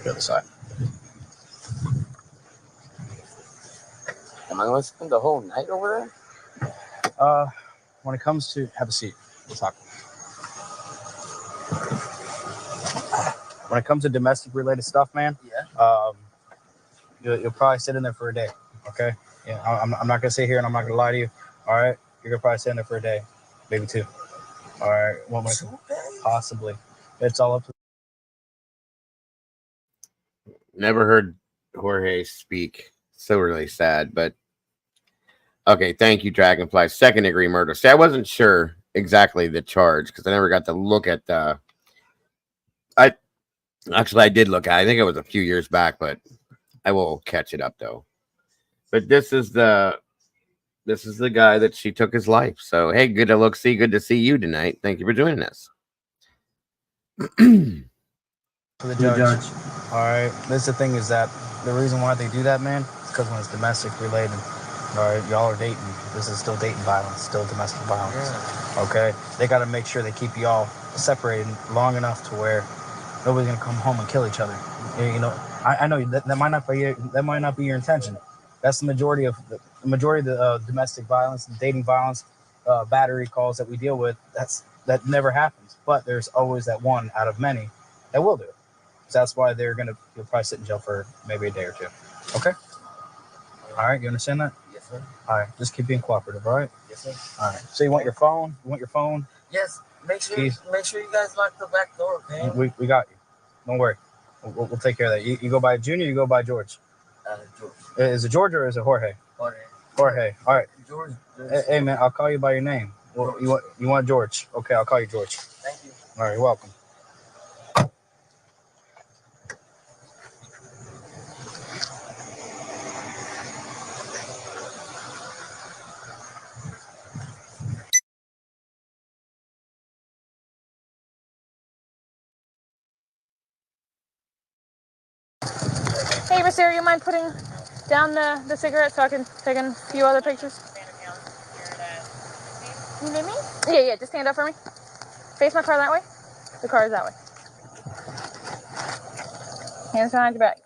The other side. Am I going to spend the whole night over there? When it comes to, have a seat. We'll talk. When it comes to domestic related stuff, man, yeah. You'll probably sit in there for a day. Okay. Yeah, I'm not gonna sit here and I'm not gonna lie to you. All right, you're gonna probably stay in there for a day, maybe 2. All right, one more, possibly. It's all up to. Never heard Jorge speak. So really sad, but okay. Thank you, Dragonfly. Second degree murder. See, I wasn't sure exactly the charge because I never got to look at the. I I did look at. I think it was a few years back, but I will catch it up though. But this is the guy that she took his life. So hey, good to look. See, good to see you tonight. Thank you for joining us. For the judge. All right. This the thing is that the reason why they do that, man, is because when it's domestic related. All right, y'all are dating. This is still dating violence, still domestic violence. Yeah. Okay, they got to make sure they keep y'all separated long enough to where nobody's gonna come home and kill each other. You know, I know that might not be your intention. That's the majority of the domestic violence, dating violence, battery calls that we deal with. That never happens. But there's always that one out of many that will do it. So that's why you'll probably sit in jail for maybe a day or 2. Okay. All right, you understand that? Yes, sir. All right, just keep being cooperative. All right. Yes, sir. All right. So you want your phone? You want your phone? Yes. Make sure you guys lock the back door, man. We got you. Don't worry. We'll take care of that. You go by Junior. You go by George. George. Is it George or is it Jorge? Jorge. Jorge. All right. George. Hey man, I'll call you by your name. Well, you want George? Okay, I'll call you George. Thank you. All right, you're welcome. Hey, Mister, you mind putting down the cigarette so I can take a few other pictures? You need me? Yeah, just stand up for me. Face my car that way. The car is that way. Hands behind your back.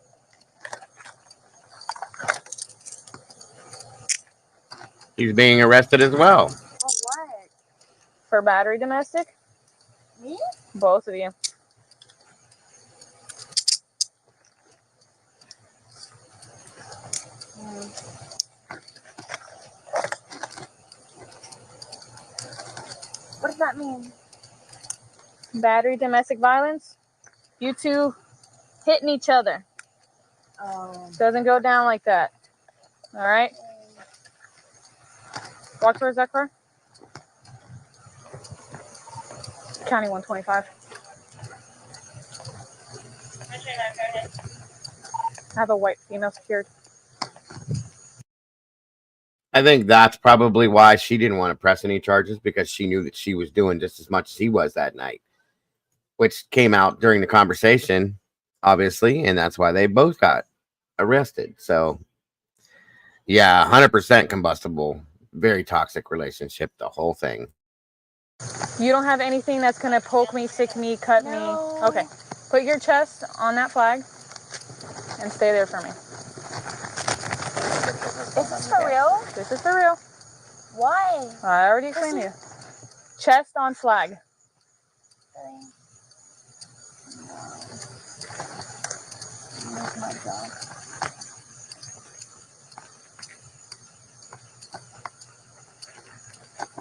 He's being arrested as well. For what? For battery domestic. Me? Both of you. What does that mean? Battery domestic violence. You two hitting each other. Doesn't go down like that. All right. Walk towards that car. County 125. I have a white female secured. I think that's probably why she didn't want to press any charges because she knew that she was doing just as much as he was that night, which came out during the conversation, obviously, and that's why they both got arrested. So, yeah, 100% combustible, very toxic relationship, the whole thing. You don't have anything that's gonna poke me, stick me, cut me. Okay. Put your chest on that flag and stay there for me. Is this for real? This is for real. Why? I already explained to you. Chest on flag. Where's my job?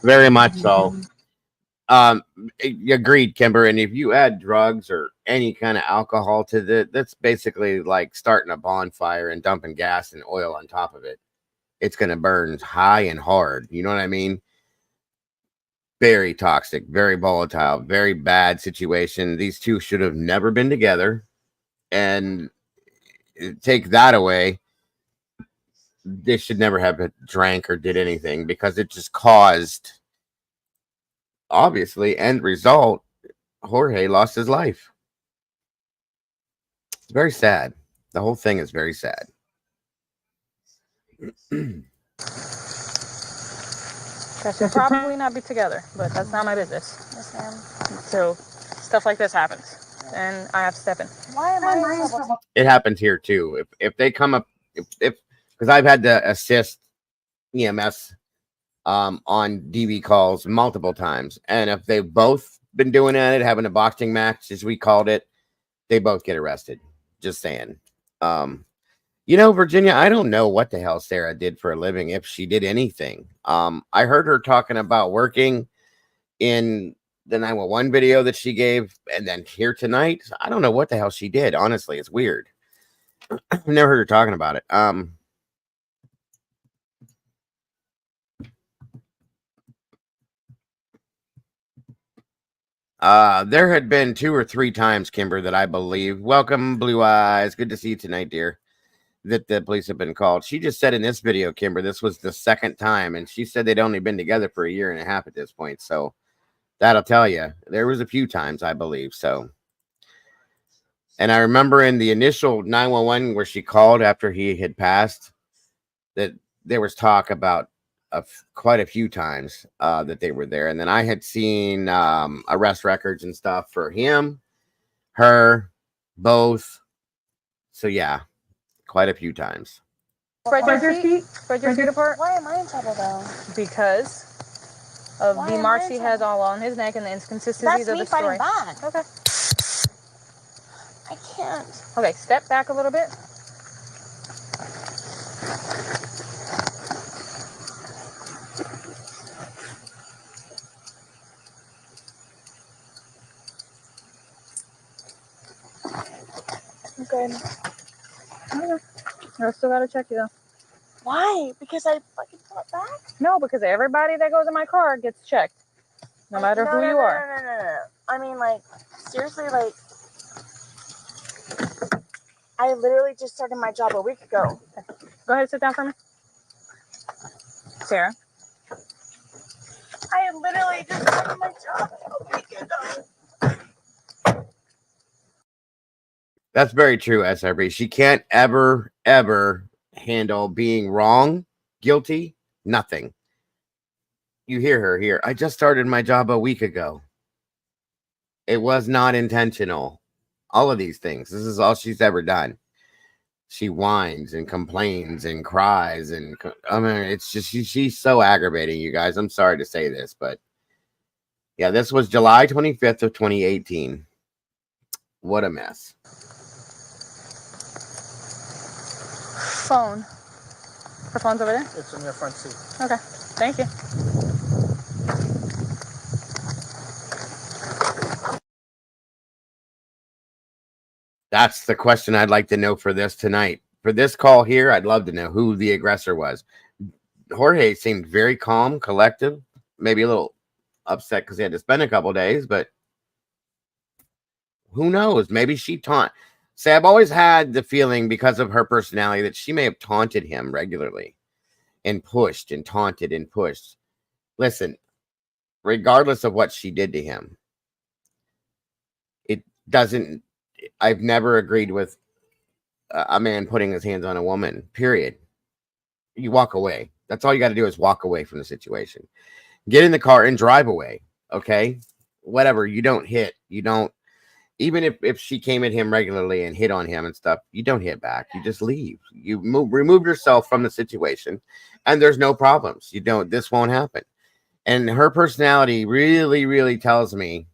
Very much so. Agreed, Kimber. And if you add drugs or any kind of alcohol to that's basically like starting a bonfire and dumping gas and oil on top of it. It's going to burn high and hard. You know what I mean? Very toxic, very volatile, very bad situation. These two should have never been together. And take that away, they should never have drank or did anything because it just caused, obviously, end result, Jorge lost his life. It's very sad. The whole thing is very sad. That should probably not be together, but that's not my business. Yes, ma'am. So stuff like this happens, and I have to step in. Why am I in trouble? It happens here too. If they come up, if because I've had to assist EMS on DV calls multiple times, and if they've both been doing it, having a boxing match as we called it, they both get arrested. Just saying. You know, Virginia, I don't know what the hell Sarah did for a living, if she did anything. I heard her talking about working in the 911 video that she gave, and then here tonight. I don't know what the hell she did. Honestly, it's weird. I've never heard her talking about it. There had been 2 or 3 times, Kimber, that I believe. Welcome, Blue Eyes. Good to see you tonight, dear. That the police have been called. She just said in this video, Kimber, this was the 2nd time, and she said they'd only been together for a year and a half at this point. So that'll tell you. There was a few times, I believe. So, and I remember in the initial 911 where she called after he had passed, that there was talk about quite a few times that they were there. And then I had seen arrest records and stuff for him, her, both. So yeah, quite a few times. Spread your feet. Spread your feet apart. Why am I in trouble though? Because of the marks he has all on his neck and the inconsistencies of the story. Back. Okay. I can't. Okay, step back a little bit. Okay. I still gotta check you though. Why? Because I fucking fought back? No, because everybody that goes in my car gets checked. No matter who you are. No. I mean, like, seriously, like, I literally just started my job a week ago. Okay. Go ahead and sit down for me. Sarah. I literally just started my job a week ago. That's very true, SRB. She can't ever handle being wrong, guilty, nothing. You hear her here. I just started my job a week ago. It was not intentional. All of these things. This is all she's ever done. She whines and complains and cries. And I mean, it's just, she's so aggravating, you guys. I'm sorry to say this, but yeah, this was July 25th of 2018. What a mess. Phone. Her phone's over there? It's in your front seat. Okay. Thank you. That's the question I'd like to know for this tonight. For this call here, I'd love to know who the aggressor was. Jorge seemed very calm, collective, maybe a little upset because he had to spend a couple days, but who knows? Maybe she taunt. See, I've always had the feeling because of her personality that she may have taunted him regularly and pushed and taunted and pushed. Listen, regardless of what she did to him, it doesn't, I've never agreed with a man putting his hands on a woman, period. You walk away. That's all you got to do is walk away from the situation. Get in the car and drive away. Okay? Whatever. You don't hit. You don't, even if she came at him regularly and hit on him and stuff, you don't hit back. You just leave. You remove yourself from the situation and there's no problems. You don't, this won't happen. And her personality really tells me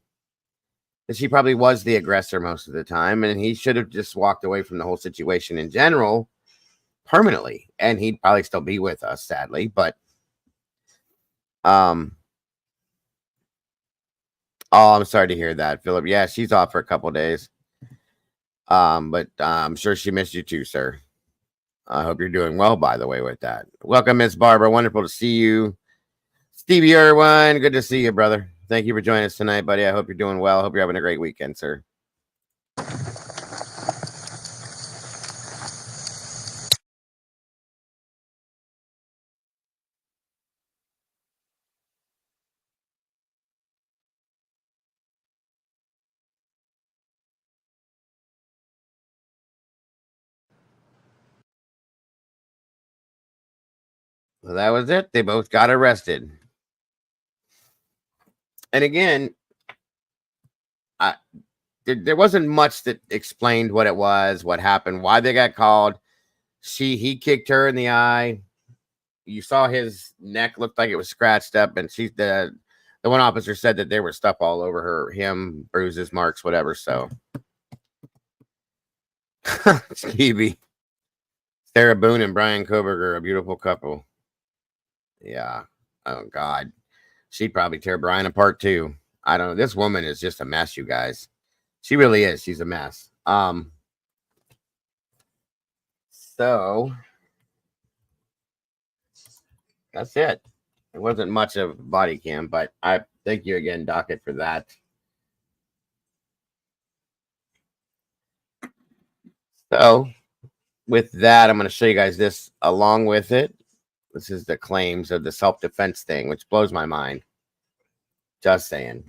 that she probably was the aggressor most of the time, and he should have just walked away from the whole situation in general permanently, and he'd probably still be with us, sadly. But oh, I'm sorry to hear that, Philip. Yeah, she's off for a couple days. But I'm sure she missed you too, sir. I hope you're doing well, by the way, with that. Welcome, Miss Barbara. Wonderful to see you. Stevie Irwin, good to see you, brother. Thank you for joining us tonight, buddy. I hope you're doing well. I hope you're having a great weekend, sir. Well, that was it. They both got arrested. And again, there wasn't much that explained what it was, what happened, why they got called. He kicked her in the eye. You saw his neck looked like it was scratched up, and the one officer said that there was stuff all over him, bruises, marks, whatever. So Stevie Sarah Boone and Brian Koberger, a beautiful couple. Yeah. Oh God, she'd probably tear Brian apart too. I don't know. This woman is just a mess, you guys. She really is. She's a mess. So that's it. It wasn't much of body cam, but I thank you again, Docket, for that. So with that, I'm going to show you guys this along with it. This is the claims of the self-defense thing, which blows my mind. Just saying.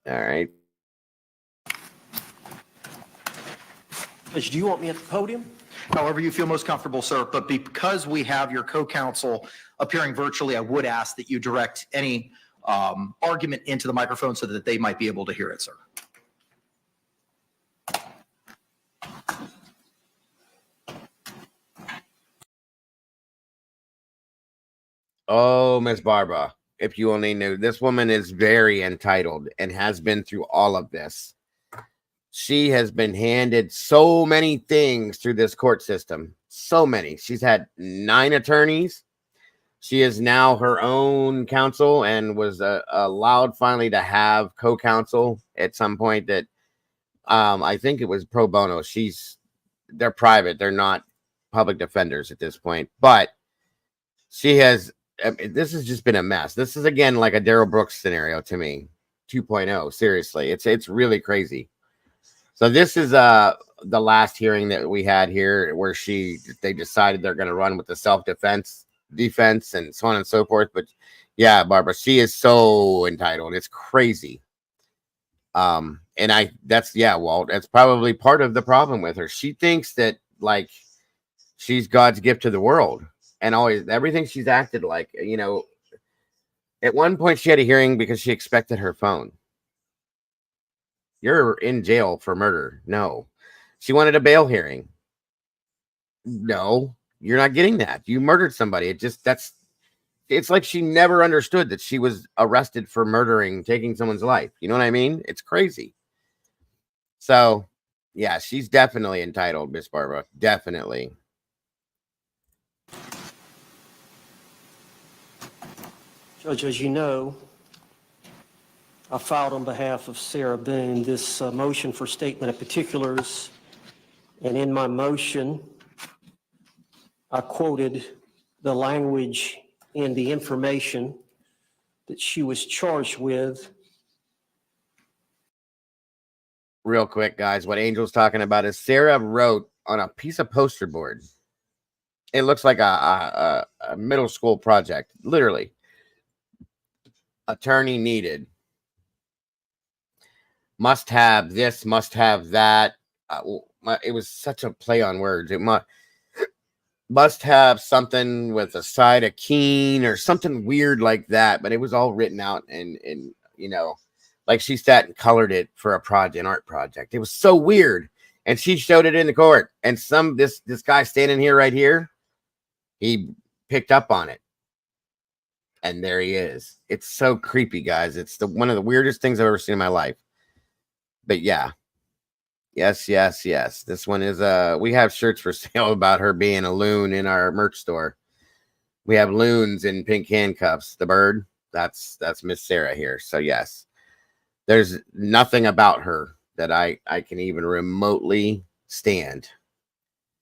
All right. Judge, do you want me at the podium? However you feel most comfortable, sir. But because we have your co-counsel appearing virtually, I would ask that you direct any argument into the microphone so that they might be able to hear it, sir. Oh, Miss Barbara, if you only knew, this woman is very entitled and has been through all of this. She has been handed so many things through this court system. So many. She's had 9 attorneys. She is now her own counsel and was allowed finally to have co-counsel at some point that I think it was pro bono. They're private. They're not public defenders at this point. But she has, this has just been a mess. This is, again, like a Darrell Brooks scenario to me. 2.0. Seriously. It's really crazy. So this is the last hearing that we had here where they decided they're going to run with the self-defense and so on and so forth. But yeah, Barbara, she is so entitled. It's crazy. And Walt, that's probably part of the problem with her. She thinks that like she's God's gift to the world and always everything she's acted like, at one point she had a hearing because she expected her phone. You're in jail for murder. No. She wanted a bail hearing. No, you're not getting that. You murdered somebody. It's like she never understood that she was arrested for taking someone's life. You know what I mean? It's crazy. So, yeah, she's definitely entitled, Miss Barbara. Definitely. Judge, as you know, I filed on behalf of Sarah Boone this motion for statement of particulars, and in my motion, I quoted the language in the information that she was charged with. Real quick, guys, what Angel's talking about is Sarah wrote on a piece of poster board. It looks like a middle school project, literally. Attorney needed. Must have this, must have that. It was such a play on words. It must have something with a side of keen or something weird like that. But it was all written out and like she sat and colored it for an art project. It was so weird. And she showed it in the court. And this guy standing here right here, he picked up on it. And there he is. It's so creepy, guys. It's one of the weirdest things I've ever seen in my life. But yeah, yes. This one is we have shirts for sale about her being a loon in our merch store. We have loons in pink handcuffs. The bird, that's Miss Sarah here. So yes, there's nothing about her that I can even remotely stand.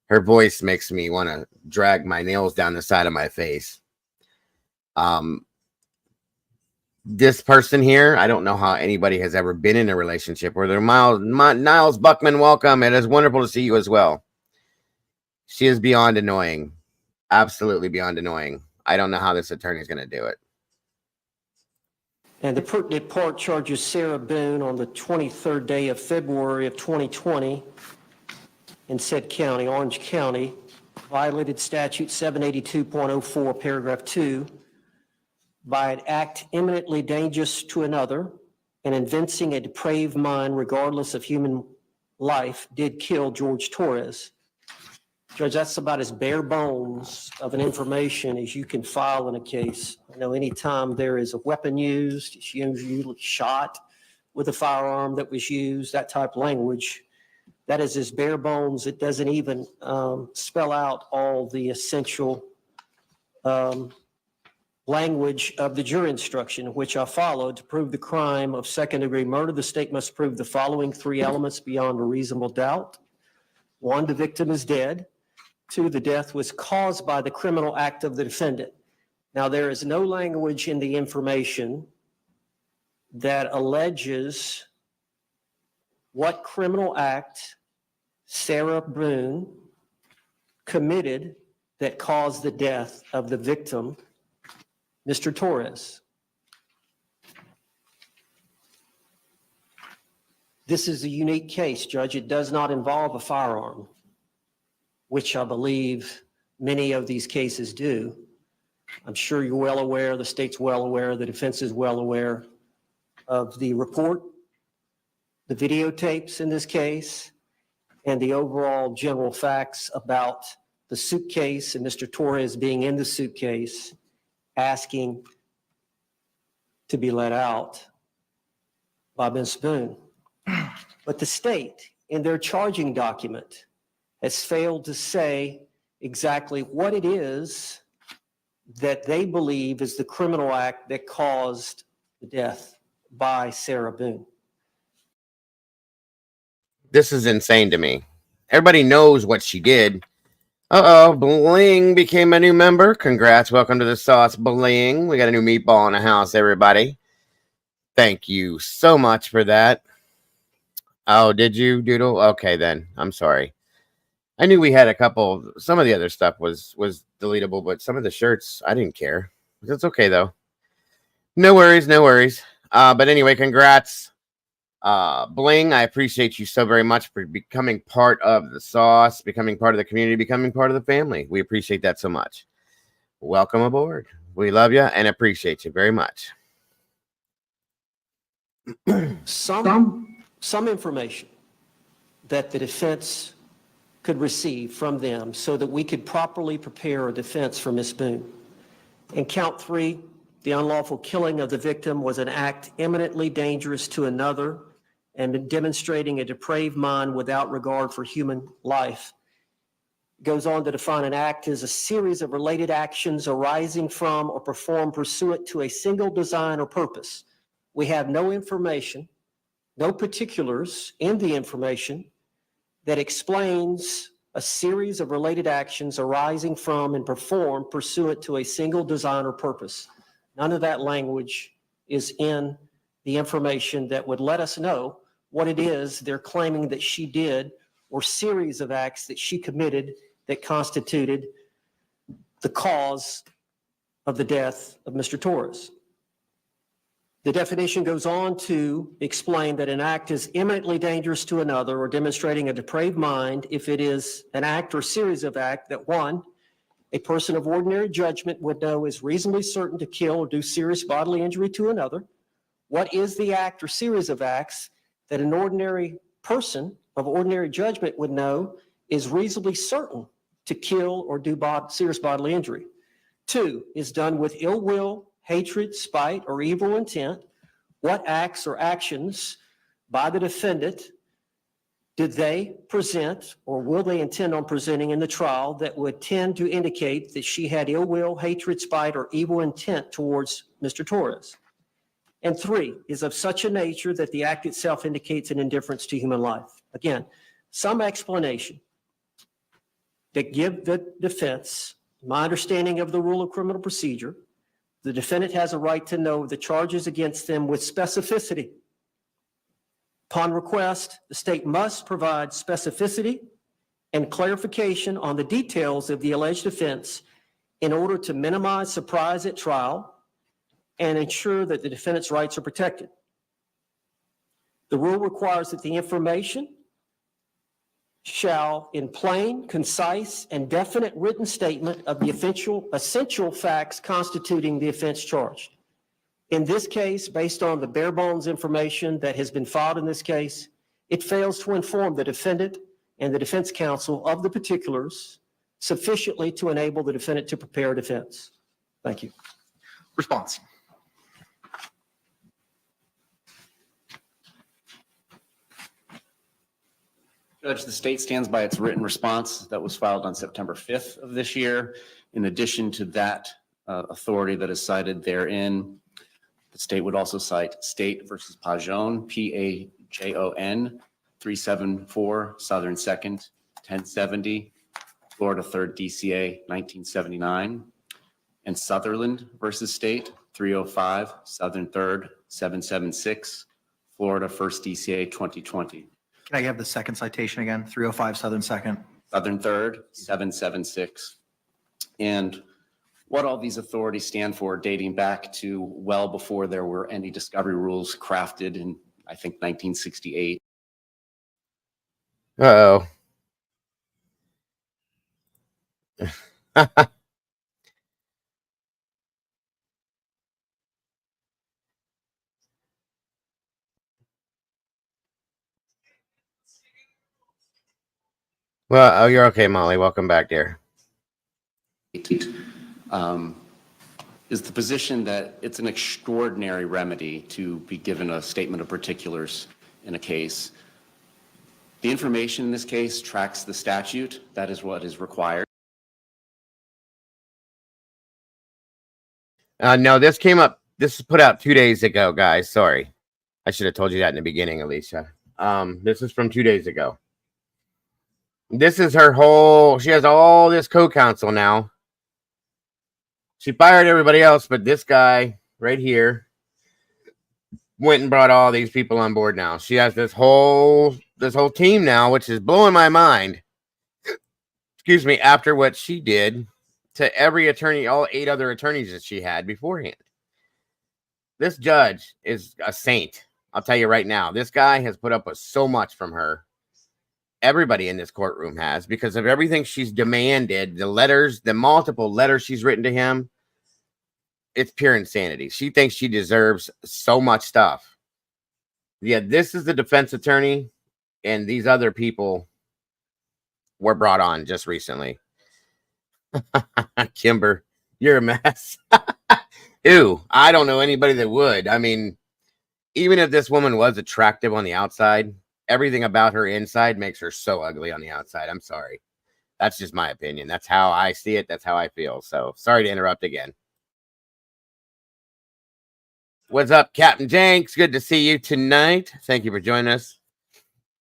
Her voice makes me want to drag my nails down the side of my face. This person here, I don't know how anybody has ever been in a relationship with her. Niles Buckman, welcome. It is wonderful to see you as well. She is beyond annoying. Absolutely beyond annoying. I don't know how this attorney is going to do it. And the pertinent part charges Sarah Boone on the 23rd day of February of 2020 in said county, Orange County, violated statute 782.04, paragraph 2, by an act eminently dangerous to another and evincing a depraved mind regardless of human life, did kill George Torres. Judge, that's about as bare bones of an information as you can file in a case. I know anytime there is a weapon used, it's usually shot with a firearm that was used, that type of language. That is as bare bones. It doesn't even spell out all the essential language of the jury instruction, which I followed. To prove the crime of second-degree murder, the state must prove the following three elements beyond a reasonable doubt. One, the victim is dead. Two, the death was caused by the criminal act of the defendant. Now, there is no language in the information that alleges what criminal act Sarah Boone committed that caused the death of the victim, Mr. Torres. This is a unique case, Judge. It does not involve a firearm, which I believe many of these cases do. I'm sure you're well aware, the state's well aware, the defense is well aware of the report, the videotapes in this case, and the overall general facts about the suitcase and Mr. Torres being in the suitcase asking to be let out by Ms. Boone. But the state, in their charging document, has failed to say exactly what it is that they believe is the criminal act that caused the death by Sarah Boone. This is insane to me. Everybody knows what she did. Uh-oh, Bling became a new member. Congrats. Welcome to the sauce, Bling. We got a new meatball in the house, everybody. Thank you so much for that. Oh, did you, Doodle? Okay, then. I'm sorry. I knew we had a couple. Some of the other stuff was deletable, but some of the shirts, I didn't care. It's okay, though. No worries, no worries. But anyway, congrats. Bling, I appreciate you so very much for becoming part of the sauce, becoming part of the community, becoming part of the family. We appreciate that so much. Welcome aboard. We love you and appreciate you very much. Some information that the defense could receive from them so that we could properly prepare a defense for Ms. Boone. In count 3, the unlawful killing of the victim was an act eminently dangerous to another and demonstrating a depraved mind without regard for human life. It goes on to define an act as a series of related actions arising from or performed pursuant to a single design or purpose. We have no information, no particulars in the information that explains a series of related actions arising from and performed pursuant to a single design or purpose. None of that language is in the information that would let us know what it is they're claiming that she did or series of acts that she committed that constituted the cause of the death of Mr. Torres. The definition goes on to explain that an act is eminently dangerous to another or demonstrating a depraved mind if it is an act or series of acts that, one, a person of ordinary judgment would know is reasonably certain to kill or do serious bodily injury to another. What is the act or series of acts that an ordinary person of ordinary judgment would know is reasonably certain to kill or do serious bodily injury? 2, is done with ill will, hatred, spite, or evil intent. What acts or actions by the defendant did they present or will they intend on presenting in the trial that would tend to indicate that she had ill will, hatred, spite, or evil intent towards Mr. Torres? And 3, is of such a nature that the act itself indicates an indifference to human life. Again, some explanation that give the defense, my understanding of the rule of criminal procedure, the defendant has a right to know the charges against them with specificity. Upon request, the state must provide specificity and clarification on the details of the alleged offense in order to minimize surprise at trial and ensure that the defendant's rights are protected. The rule requires that the information shall, in plain, concise, and definite written statement of the essential facts constituting the offense charged. In this case, based on the bare bones information that has been filed in this case, it fails to inform the defendant and the defense counsel of the particulars sufficiently to enable the defendant to prepare a defense. Thank you. Response. Judge, the state stands by its written response that was filed on September 5th of this year. In addition to that authority that is cited therein, the state would also cite State versus Pajon, Pajon, 374 Southern 2nd, 1070, Florida 3rd DCA, 1979, and Sutherland versus State, 305 Southern 3rd, 776, Florida 1st DCA, 2020. Can I have the second citation again? 305 Southern 2nd. Southern 3rd, 776. And what all these authorities stand for, dating back to well before there were any discovery rules crafted in, I think, 1968. Uh-oh. Well, oh, you're okay, Molly. Welcome back, dear. Is the position that it's an extraordinary remedy to be given a statement of particulars in a case. The information in this case tracks the statute. That is what is required. No, this came up. This was put out 2 days ago, guys. Sorry. I should have told you that in the beginning, Alicia. This is from 2 days ago. This is her whole, she has all this co-counsel now. She fired everybody else, but this guy right here went and brought all these people on board now. She has this whole team now, which is blowing my mind. Excuse me, after what she did to every attorney, all 8 other attorneys that she had beforehand. This judge is a saint. I'll tell you right now, this guy has put up with so much from her. Everybody in this courtroom has, because of everything she's demanded, the letters, the multiple letters she's written to him. It's pure insanity. She thinks she deserves so much stuff. Yeah, this is the defense attorney, and these other people were brought on just recently. Kimber, you're a mess. Ew, I don't know anybody that would. I mean, even if this woman was attractive on the outside, everything about her inside makes her so ugly on the outside. I'm sorry. That's just my opinion. That's how I see it. That's how I feel. So sorry to interrupt again. What's up, Captain Jenks? Good to see you tonight. Thank you for joining us.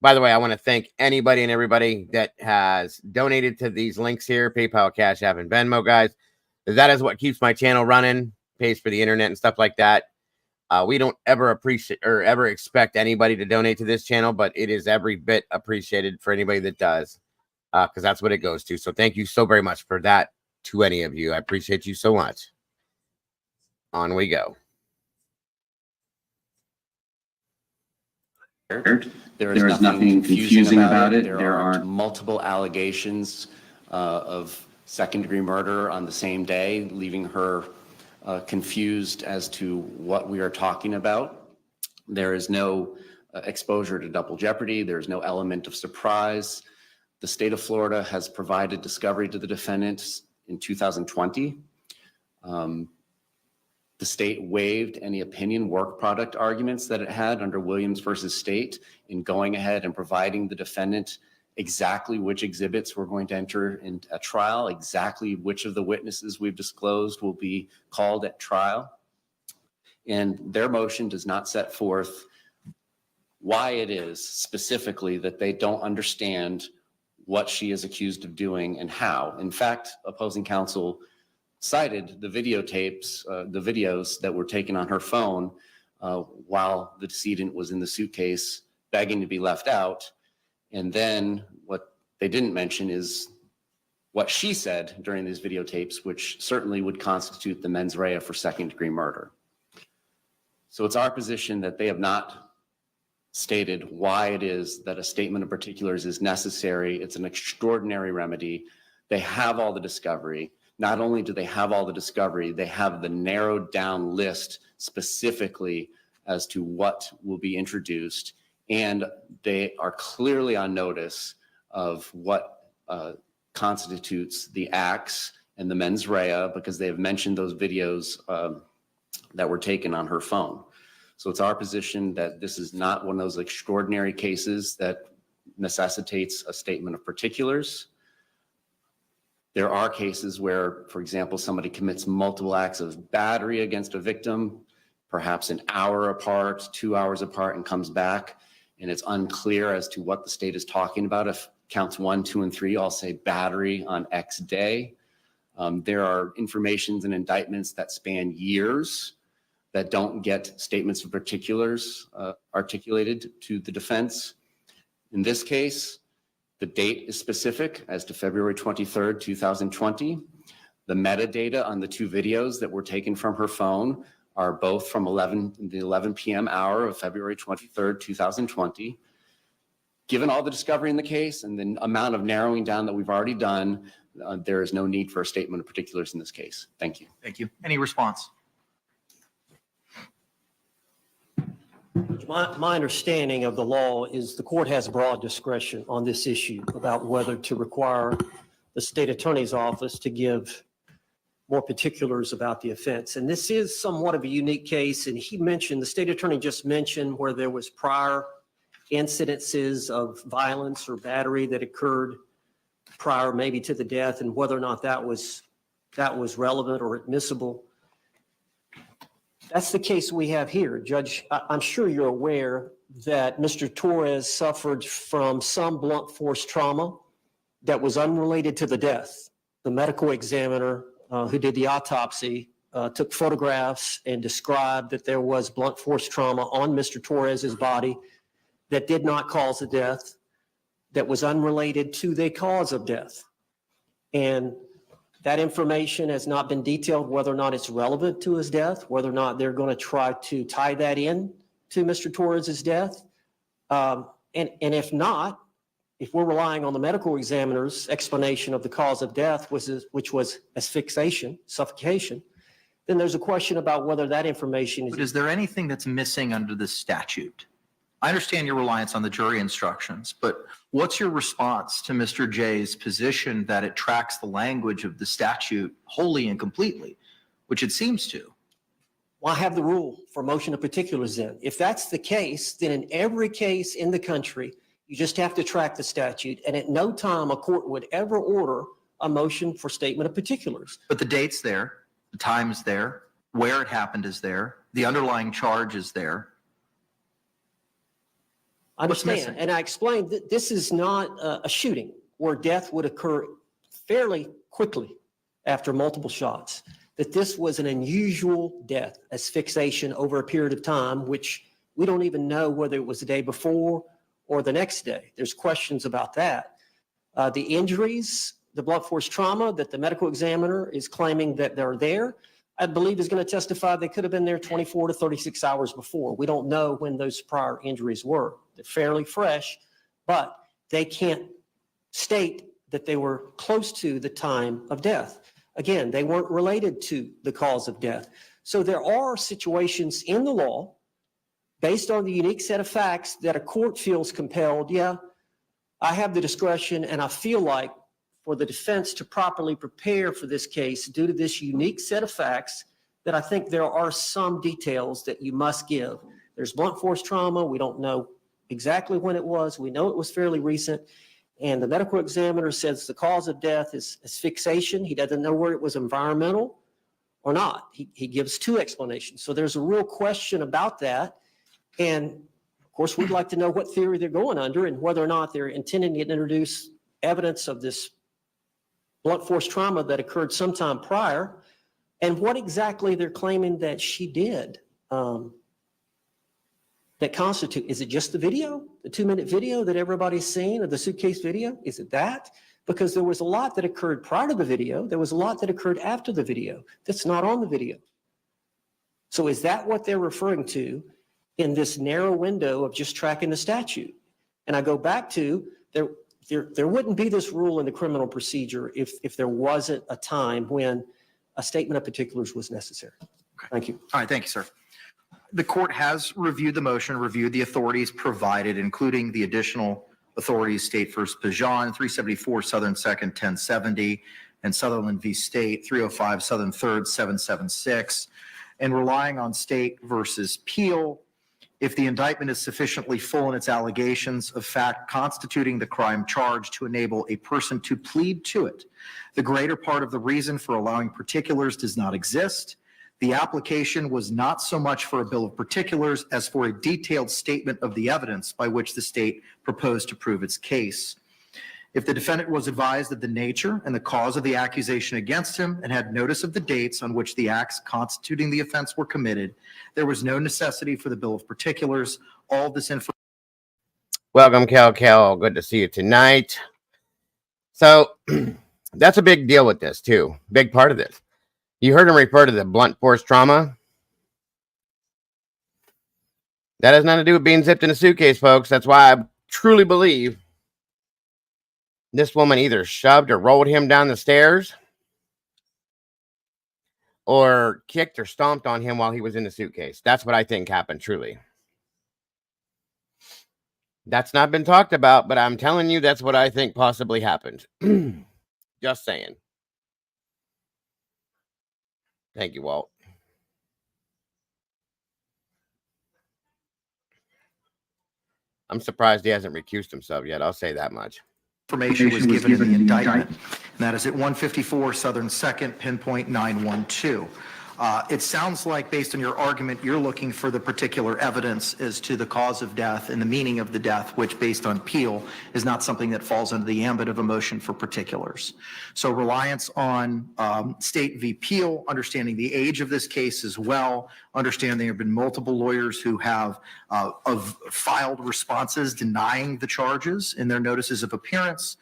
By the way, I want to thank anybody and everybody that has donated to these links here, PayPal, Cash App, and Venmo, guys. That is what keeps my channel running, pays for the internet and stuff like that. We don't ever appreciate or ever expect anybody to donate to this channel, but it is every bit appreciated for anybody that does, because that's what it goes to. So thank you so very much for that to any of you. I appreciate you so much. On we go. There is nothing confusing about it. There are multiple allegations of second-degree murder on the same day, leaving her confused as to what we are talking about. There is no exposure to double jeopardy. There's no element of surprise. The state of Florida has provided discovery to the defendants in 2020. The state waived any opinion work product arguments that it had under Williams versus State in going ahead and providing the defendant exactly which exhibits we're going to enter in a trial, exactly which of the witnesses we've disclosed will be called at trial. And their motion does not set forth why it is specifically that they don't understand what she is accused of doing and how. In fact, opposing counsel cited the videotapes, the videos that were taken on her phone while the decedent was in the suitcase begging to be left out. And then what they didn't mention is what she said during these videotapes, which certainly would constitute the mens rea for second-degree murder. So it's our position that they have not stated why it is that a statement of particulars is necessary. It's an extraordinary remedy. They have all the discovery. Not only do they have all the discovery, they have the narrowed down list specifically as to what will be introduced. And they are clearly on notice of what constitutes the acts and the mens rea, because they have mentioned those videos that were taken on her phone. So it's our position that this is not one of those extraordinary cases that necessitates a statement of particulars. There are cases where, for example, somebody commits multiple acts of battery against a victim, perhaps an hour apart, 2 hours apart, and comes back, and it's unclear as to what the state is talking about. If counts 1, 2, and 3 all say battery on X day, there are informations and indictments that span years that don't get statements of particulars articulated to the defense. In this case, the date is specific as to February 23rd, 2020. The metadata on the 2 videos that were taken from her phone are both from the 11 p.m. hour of February 23rd, 2020. Given all the discovery in the case and the amount of narrowing down that we've already done, there is no need for a statement of particulars in this case. Thank you. Thank you. Any response? My understanding of the law is the court has broad discretion on this issue about whether to require the state attorney's office to give more particulars about the offense. And this is somewhat of a unique case. And the state attorney just mentioned where there was prior incidences of violence or battery that occurred prior maybe to the death, and whether or not that was relevant or admissible. That's the case we have here. Judge, I'm sure you're aware that Mr. Torres suffered from some blunt force trauma that was unrelated to the death. The medical examiner who did the autopsy took photographs and described that there was blunt force trauma on Mr. Torres's body that did not cause the death, that was unrelated to the cause of death. And that information has not been detailed, whether or not it's relevant to his death, whether or not they're going to try to tie that in to Mr. Torres's death. And if not, if we're relying on the medical examiner's explanation of the cause of death, which was asphyxiation, suffocation, then there's a question about whether that information is. But is there anything that's missing under the statute? I understand your reliance on the jury instructions, but what's your response to Mr. J's position that it tracks the language of the statute wholly and completely, which it seems to? Well, I have the rule for motion of particulars then. If that's the case, then in every case in the country, you just have to track the statute, and at no time a court would ever order a motion for statement of particulars. But the date's there, the time's there, where it happened is there, the underlying charge is there. I understand, and I explained that this is not a shooting where death would occur fairly quickly after multiple shots, that this was an unusual death, asphyxiation over a period of time, which we don't even know whether it was the day before or the next day. There's questions about that. The injuries, the blunt force trauma that the medical examiner is claiming that they're there, I believe is going to testify they could have been there 24 to 36 hours before. We don't know when those prior injuries were. They're fairly fresh, but they can't state that they were close to the time of death. Again, they weren't related to the cause of death. So there are situations in the law based on the unique set of facts that a court feels compelled, yeah, I have the discretion and I feel like for the defense to properly prepare for this case due to this unique set of facts that I think there are some details that you must give. There's blunt force trauma. We don't know exactly when it was. We know it was fairly recent. And the medical examiner says the cause of death is asphyxiation. He doesn't know whether it was environmental or not. He gives 2 explanations. So there's a real question about that. And of course, we'd like to know what theory they're going under and whether or not they're intending to introduce evidence of this blunt force trauma that occurred sometime prior, and what exactly they're claiming that she did that constitute. Is it just the video, the 2-minute video that everybody's seen, or the suitcase video? Is it that? Because there was a lot that occurred prior to the video. There was a lot that occurred after the video that's not on the video. So is that what they're referring to in this narrow window of just tracking the statute? And I go back to there wouldn't be this rule in the criminal procedure if there wasn't a time when a statement of particulars was necessary. Okay. Thank you. All right, thank you, sir. The court has reviewed the motion, reviewed the authorities provided, including the additional authorities, State v. Pajan, 374 Southern 2nd, 1070, and Sutherland v. State, 305 Southern 3rd, 776, and relying on State v. Peel if the indictment is sufficiently full in its allegations of fact constituting the crime charged to enable a person to plead to it, the greater part of the reason for allowing particulars does not exist. The application was not so much for a bill of particulars as for a detailed statement of the evidence by which the state proposed to prove its case. If the defendant was advised of the nature and the cause of the accusation against him and had notice of the dates on which the acts constituting the offense were committed, there was no necessity for the bill of particulars. All this information. Welcome, Kel. Good to see you tonight. So that's a big deal with this, too. Big part of this. You heard him refer to the blunt force trauma. That has nothing to do with being zipped in a suitcase, folks. That's why I truly believe this woman either shoved or rolled him down the stairs or kicked or stomped on him while he was in the suitcase. That's what I think happened, truly. That's not been talked about, but I'm telling you, that's what I think possibly happened. Just saying. Thank you, Walt. I'm surprised he hasn't recused himself yet. I'll say that much. Information was given in the indictment, and that is at 154 Southern 2nd, pinpoint 912. It sounds like, based on your argument, you're looking for the particular evidence as to the cause of death and the meaning of the death, which, based on Peel, is not something that falls under the ambit of a motion for particulars. So reliance on State v. Peel, understanding the age of this case as well, understanding there have been multiple lawyers who have filed responses denying the charges in their notices of appearance,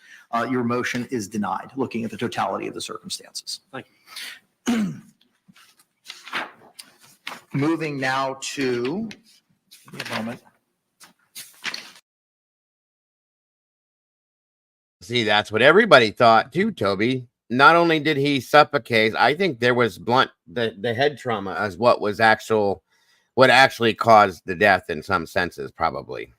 your motion is denied, looking at the totality of the circumstances. Thank you. Moving now to, give me a moment. See, that's what everybody thought too, Toby. Not only did he suffocate, I think there was the head trauma as what actually caused the death in some senses, probably.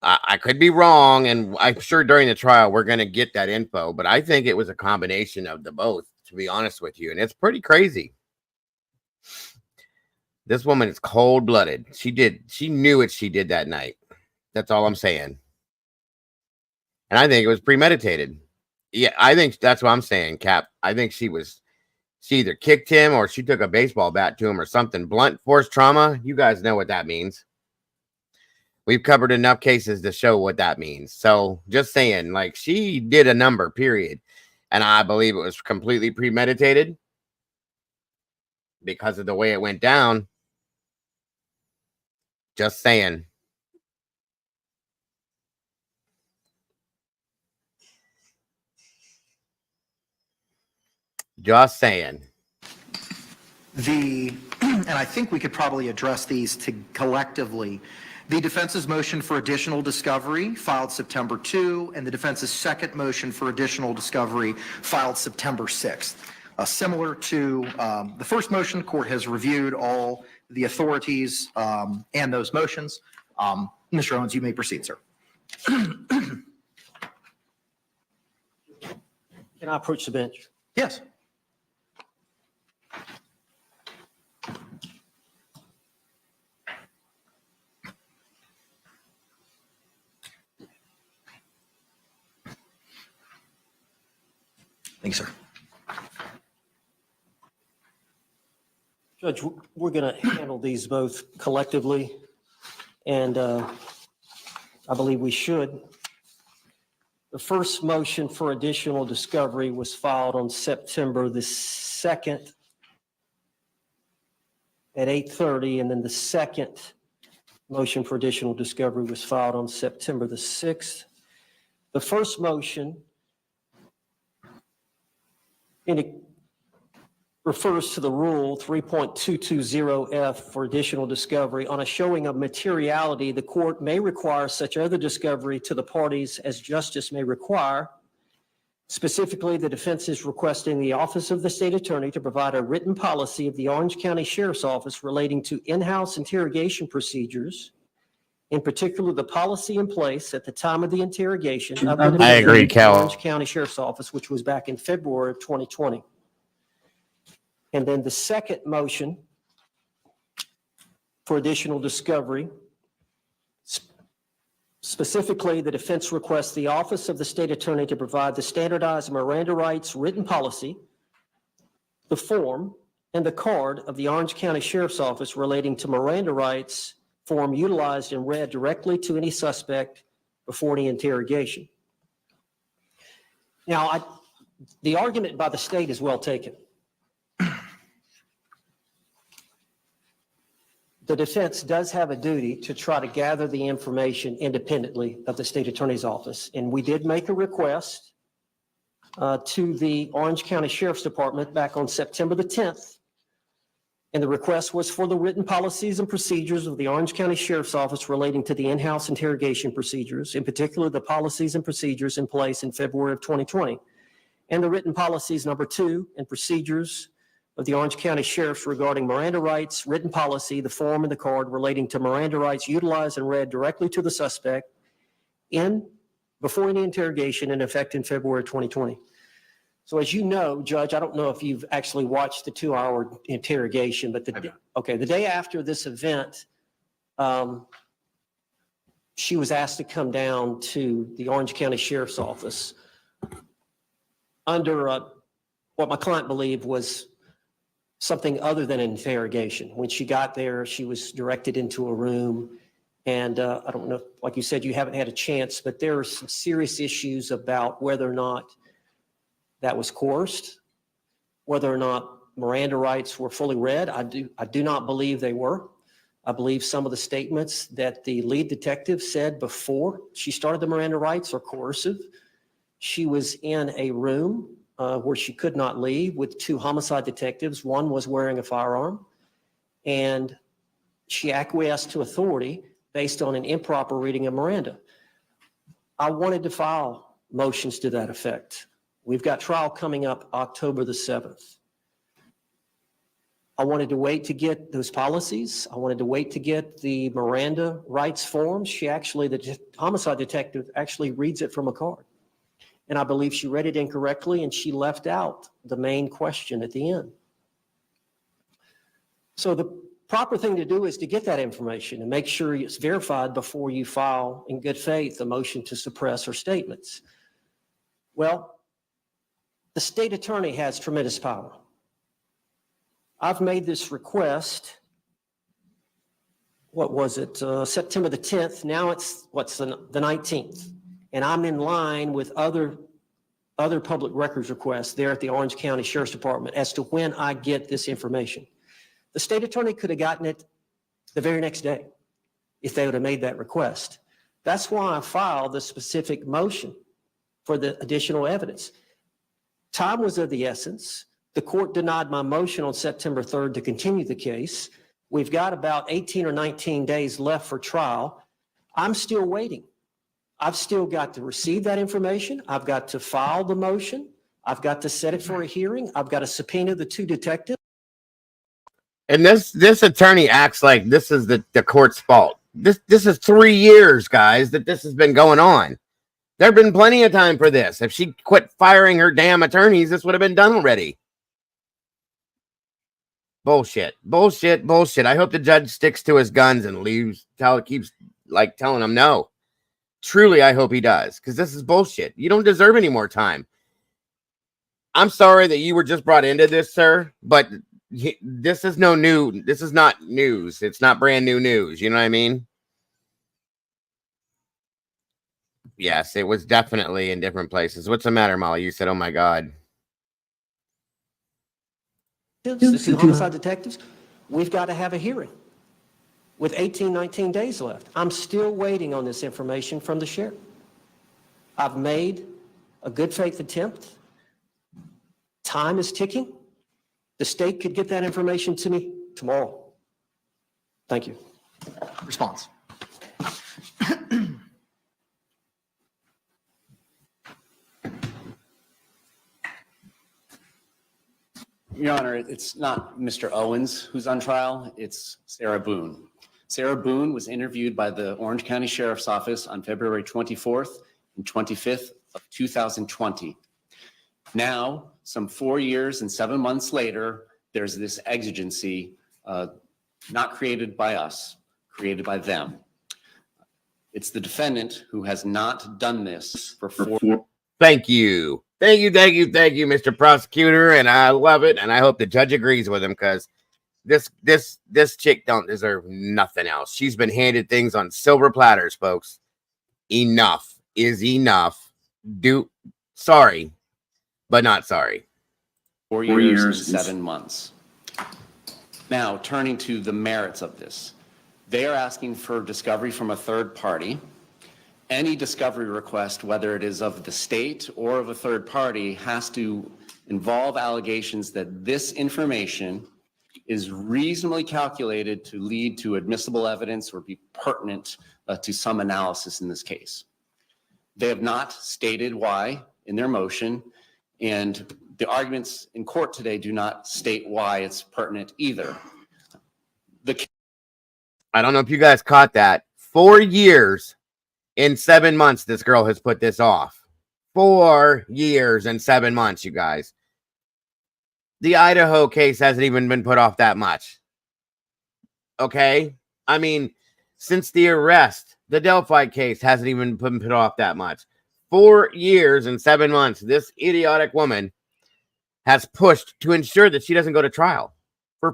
I could be wrong, and I'm sure during the trial we're going to get that info, but I think it was a combination of the both, to be honest with you, and it's pretty crazy. This woman is cold-blooded. She knew what she did that night. That's all I'm saying. And I think it was premeditated. Yeah, I think that's what I'm saying, Cap. I think she either kicked him or she took a baseball bat to him or something. Blunt force trauma, you guys know what that means. We've covered enough cases to show what that means. So just saying, like, she did a number, period. And I believe it was completely premeditated because of the way it went down. Just saying. Just saying. And I think we could probably address these collectively. The defense's motion for additional discovery filed September 2, and the defense's second motion for additional discovery filed September 6th. Similar to the first motion, the court has reviewed all the authorities and those motions. Mr. Owens, you may proceed, sir. Can I approach the bench? Yes. Thank you, sir. Judge, we're going to handle these both collectively, and I believe we should. The first motion for additional discovery was filed on September the 2nd at 8:30, and then the second motion for additional discovery was filed on September the 6th. The first motion refers to the rule 3.220F for additional discovery. On a showing of materiality, the court may require such other discovery to the parties as justice may require. Specifically, the defense is requesting the Office of the State Attorney to provide a written policy of the Orange County Sheriff's Office relating to in-house interrogation procedures, in particular, the policy in place at the time of the interrogation of the I agree, Cal. Orange County Sheriff's Office, which was back in February of 2020. And then the second motion for additional discovery. Specifically, the defense requests the Office of the State Attorney to provide the standardized Miranda rights written policy, the form, and the card of the Orange County Sheriff's Office relating to Miranda rights form utilized and read directly to any suspect before any interrogation. Now, the argument by the state is well taken. The defense does have a duty to try to gather the information independently of the state attorney's office. And we did make a request to the Orange County Sheriff's Department back on September the 10th. And the request was for the written policies and procedures of the Orange County Sheriff's Office relating to the in-house interrogation procedures, in particular the policies and procedures in place in February of 2020. And the written policies number 2 and procedures of the Orange County Sheriff's regarding Miranda rights, written policy, the form and the card relating to Miranda rights utilized and read directly to the suspect before any interrogation in effect in February 2020. So as you know, Judge, I don't know if you've actually watched the 2-hour interrogation, but the day after this event, she was asked to come down to the Orange County Sheriff's Office under what my client believed was something other than an interrogation. When she got there, she was directed into a room. And I don't know, like you said, you haven't had a chance, but there are some serious issues about whether or not that was coerced, whether or not Miranda rights were fully read. I do not believe they were. I believe some of the statements that the lead detective said before she started the Miranda rights are coercive. She was in a room where she could not leave with 2 homicide detectives. One was wearing a firearm, and she acquiesced to authority based on an improper reading of Miranda. I wanted to file motions to that effect. We've got trial coming up October the 7th. I wanted to wait to get those policies. I wanted to wait to get the Miranda rights forms. The homicide detective actually reads it from a card. And I believe she read it incorrectly and she left out the main question at the end. So the proper thing to do is to get that information and make sure it's verified before you file in good faith a motion to suppress her statements. Well, the state attorney has tremendous power. I've made this request, September the 10th. Now it's, the 19th. And I'm in line with other public records requests there at the Orange County Sheriff's Department as to when I get this information. The state attorney could have gotten it the very next day if they would have made that request. That's why I filed the specific motion for the additional evidence. Time was of the essence. The court denied my motion on September 3rd to continue the case. We've got about 18 or 19 days left for trial. I'm still waiting. I've still got to receive that information. I've got to file the motion. I've got to set it for a hearing. I've got to subpoena the 2 detectives. And this attorney acts like this is the court's fault. This is 3 years, guys, that this has been going on. There have been plenty of time for this. If she quit firing her damn attorneys, this would have been done already. Bullshit. Bullshit. Bullshit. I hope the judge sticks to his guns and keeps telling him no. Truly, I hope he does, because this is bullshit. You don't deserve any more time. I'm sorry that you were just brought into this, sir, but this is this is not news. It's not brand new news. You know what I mean? Yes, it was definitely in different places. What's the matter, Molly? You said, oh my God. The 2 homicide detectives, we've got to have a hearing with 18, 19 days left. I'm still waiting on this information from the sheriff. I've made a good faith attempt. Time is ticking. The state could get that information to me tomorrow. Thank you. Response. Your Honor, it's not Mr. Owens who's on trial, it's Sarah Boone. Sarah Boone was interviewed by the Orange County Sheriff's Office on February 24th and 25th of 2020. Now, some 4 years and 7 months later, there's this exigency not created by us, created by them. It's the defendant who has not done this for 4 years. Thank you. Thank you, Mr. Prosecutor. And I love it. And I hope the judge agrees with him, because this chick don't deserve nothing else. She's been handed things on silver platters, folks. Enough is enough. Sorry, but not sorry. 4 years and 7 months. Now, turning to the merits of this. They are asking for discovery from a third party. Any discovery request, whether it is of the state or of a third party, has to involve allegations that this information is reasonably calculated to lead to admissible evidence or be pertinent to some analysis in this case. They have not stated why in their motion, and the arguments in court today do not state why it's pertinent either. I don't know if you guys caught that. 4 years and 7 months this girl has put this off. 4 years and 7 months, you guys. The Idaho case hasn't even been put off that much. Okay? I mean, since the arrest, the Delphi case hasn't even been put off that much. 4 years and 7 months, this idiotic woman has pushed to ensure that she doesn't go to trial.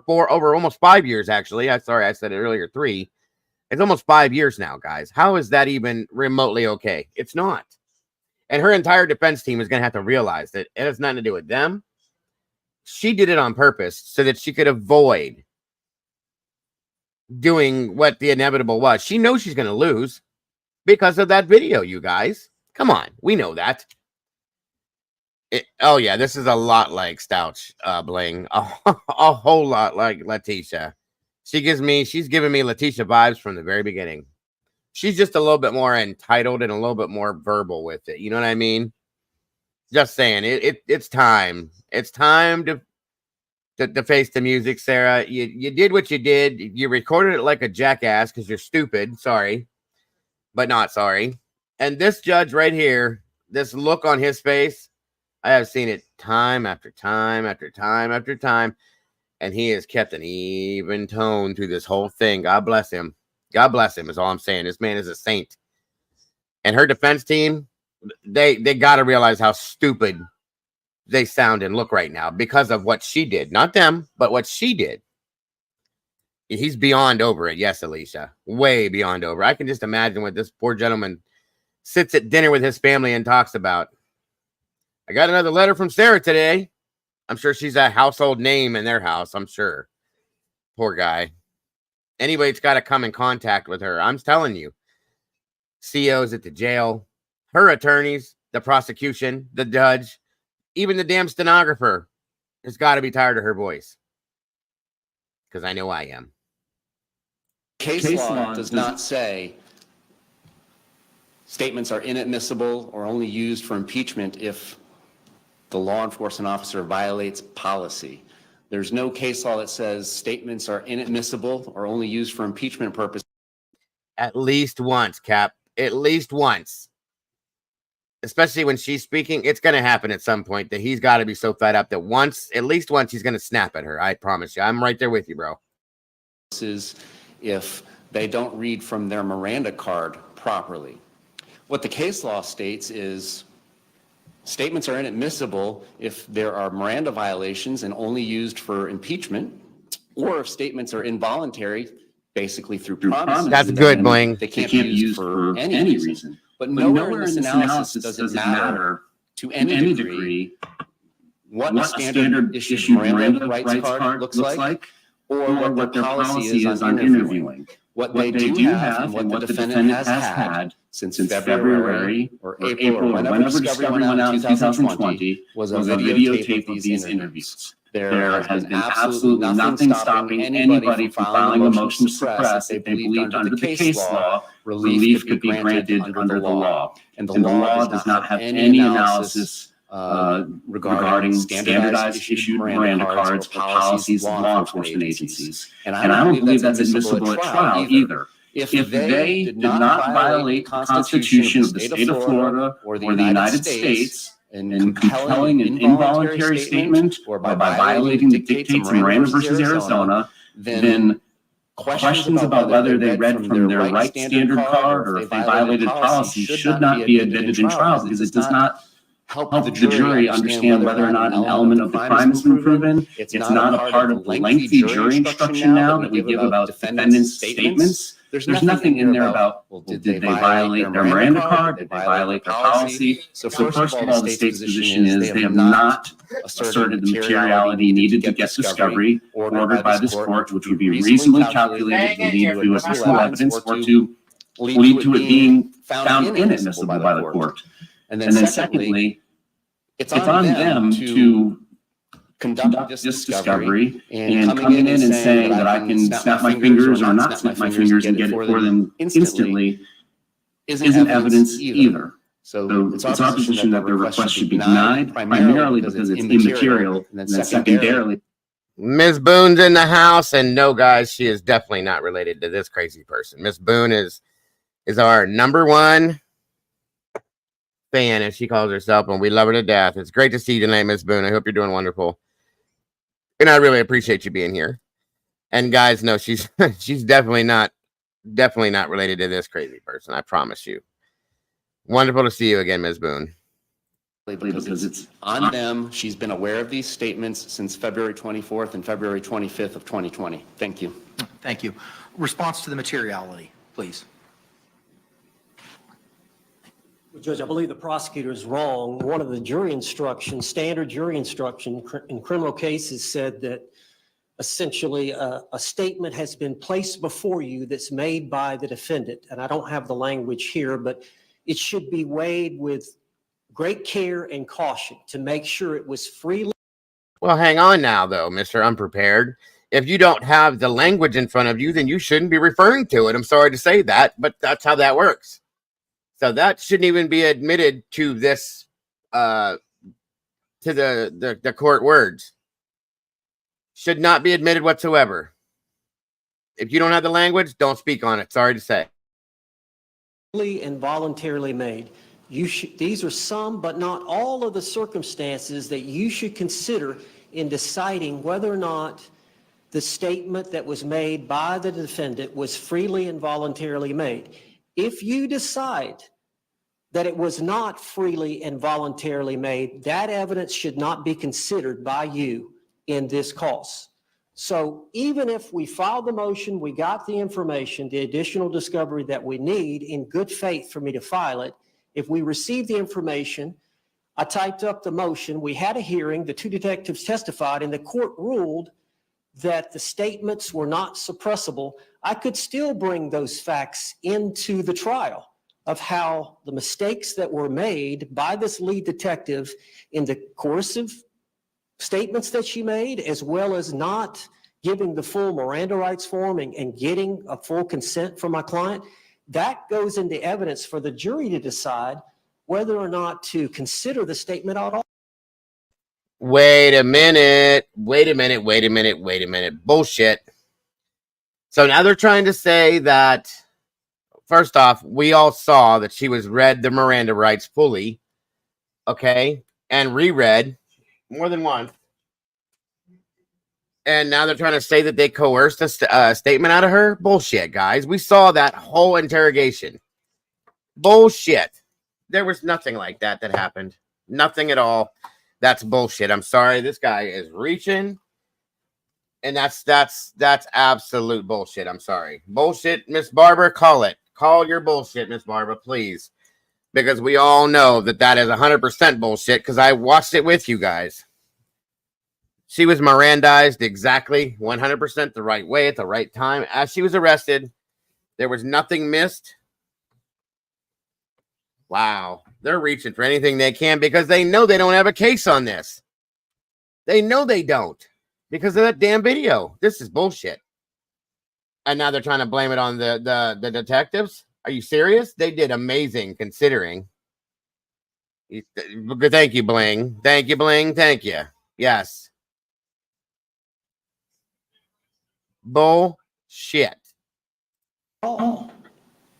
For over almost 5 years, actually. Sorry, I said it earlier, 3. It's almost 5 years now, guys. How is that even remotely okay? It's not. And her entire defense team is going to have to realize that it has nothing to do with them. She did it on purpose so that she could avoid doing what the inevitable was. She knows she's going to lose because of that video, you guys. Come on. We know that. Oh, yeah, this is a lot like Stouch Bling. A whole lot like Letitia. She's giving me Letitia vibes from the very beginning. She's just a little bit more entitled and a little bit more verbal with it. You know what I mean? Just saying, it's time. It's time to face the music, Sarah. You did what you did. You recorded it like a jackass because you're stupid. Sorry, but not sorry. And this judge right here, this look on his face, I have seen it time after time after time after time. And he has kept an even tone through this whole thing. God bless him. God bless him is all I'm saying. This man is a saint. And her defense team, they got to realize how stupid they sound and look right now because of what she did. Not them, but what she did. He's beyond over it. Yes, Alicia. Way beyond over. I can just imagine what this poor gentleman sits at dinner with his family and talks about. I got another letter from Sarah today. I'm sure she's a household name in their house. I'm sure. Poor guy. Anybody's got to come in contact with her. I'm telling you. COs at the jail, her attorneys, the prosecution, the judge, even the damn stenographer has got to be tired of her voice. Because I know I am. Case law does not say statements are inadmissible or only used for impeachment if the law enforcement officer violates policy. There's no case law that says statements are inadmissible or only used for impeachment purposes. At least once, Cap. At least once. Especially when she's speaking, it's going to happen at some point that he's got to be so fed up that at least once, he's going to snap at her. I promise you. I'm right there with you, bro. This is if they don't read from their Miranda card properly. What the case law states is statements are inadmissible if there are Miranda violations and only used for impeachment, or if statements are involuntary, basically through promise. That's good, Bling. They can't be used for any reason. But nowhere in this analysis does it matter to any degree what a standard issued Miranda rights card looks like, or what their policy is on interviewing. What they do have and what the defendant has had since February or April or whenever discovery went out in 2020 was a videotape of these interviews. There has been absolutely nothing stopping anybody from filing a motion to suppress if they believed under the case law relief could be granted under the law. And the law does not have any analysis regarding standardized issued Miranda cards or policies of law enforcement agencies. And I don't believe that's admissible at trial either. If they did not violate the Constitution of the state of Florida or the United States in compelling an involuntary statement or by violating the dictates of Miranda versus Arizona, then questions about whether they read from their right standard card or if they violated policy should not be admitted in trial because it does not help the jury understand whether or not an element of the crime has been proven. It's not a part of the lengthy jury instruction now that we give about defendants' statements. There's nothing in there about, well, did they violate their Miranda card? Did they violate their policy? So first of all, the state's position is they have not asserted the materiality needed to get discovery ordered by this court, which would be reasonably calculated to lead to admissible evidence or to lead to it being found inadmissible by the court. And then secondly, it's on them to conduct this discovery and coming in and saying that I can snap my fingers or not snap my fingers and get it for them instantly isn't evidence either. So it's our position that their request should be denied primarily because it's immaterial and then secondarily. Ms. Boone's in the house, and no, guys, she is definitely not related to this crazy person. Ms. Boone is our #1 fan, as she calls herself, and we love her to death. It's great to see you tonight, Ms. Boone. I hope you're doing wonderful. And I really appreciate you being here. And guys, no, she's definitely not related to this crazy person. I promise you. Wonderful to see you again, Ms. Boone. Because it's on them. She's been aware of these statements since February 24th and February 25th of 2020. Thank you. Thank you. Response to the materiality, please. Judge, I believe the prosecutor is wrong. One of the jury instructions, standard jury instruction in criminal cases said that essentially a statement has been placed before you that's made by the defendant. And I don't have the language here, but it should be weighed with great care and caution to make sure it was freely. Well, hang on now, though, Mr. Unprepared. If you don't have the language in front of you, then you shouldn't be referring to it. I'm sorry to say that, but that's how that works. So that shouldn't even be admitted to this, to the court words. Should not be admitted whatsoever. If you don't have the language, don't speak on it. Sorry to say. And voluntarily made. These are some, but not all of the circumstances that you should consider in deciding whether or not the statement that was made by the defendant was freely and voluntarily made. If you decide that it was not freely and voluntarily made, that evidence should not be considered by you in this cause. So even if we filed the motion, we got the information, the additional discovery that we need in good faith for me to file it, if we received the information, I typed up the motion, we had a hearing, the 2 detectives testified, and the court ruled that the statements were not suppressible, I could still bring those facts into the trial of how the mistakes that were made by this lead detective in the coercive statements that she made, as well as not giving the full Miranda rights form and getting a full consent from my client, that goes into evidence for the jury to decide whether or not to consider the statement at all. Wait a minute. Bullshit. So now they're trying to say that, first off, we all saw that she was read the Miranda rights fully, okay, and reread more than once. And now they're trying to say that they coerced a statement out of her? Bullshit, guys. We saw that whole interrogation. Bullshit. There was nothing like that happened. Nothing at all. That's bullshit. I'm sorry. This guy is reaching. And that's absolute bullshit. I'm sorry. Bullshit, Miss Barbara, call it. Call your bullshit, Miss Barbara, please. Because we all know that is 100% bullshit because I watched it with you guys. She was Mirandized exactly 100% the right way at the right time. As she was arrested, there was nothing missed. Wow. They're reaching for anything they can because they know they don't have a case on this. They know they don't because of that damn video. This is bullshit. And now they're trying to blame it on the detectives. Are you serious? They did amazing considering. Thank you, Bling. Thank you, Bling. Thank you. Yes. Bullshit. Oh,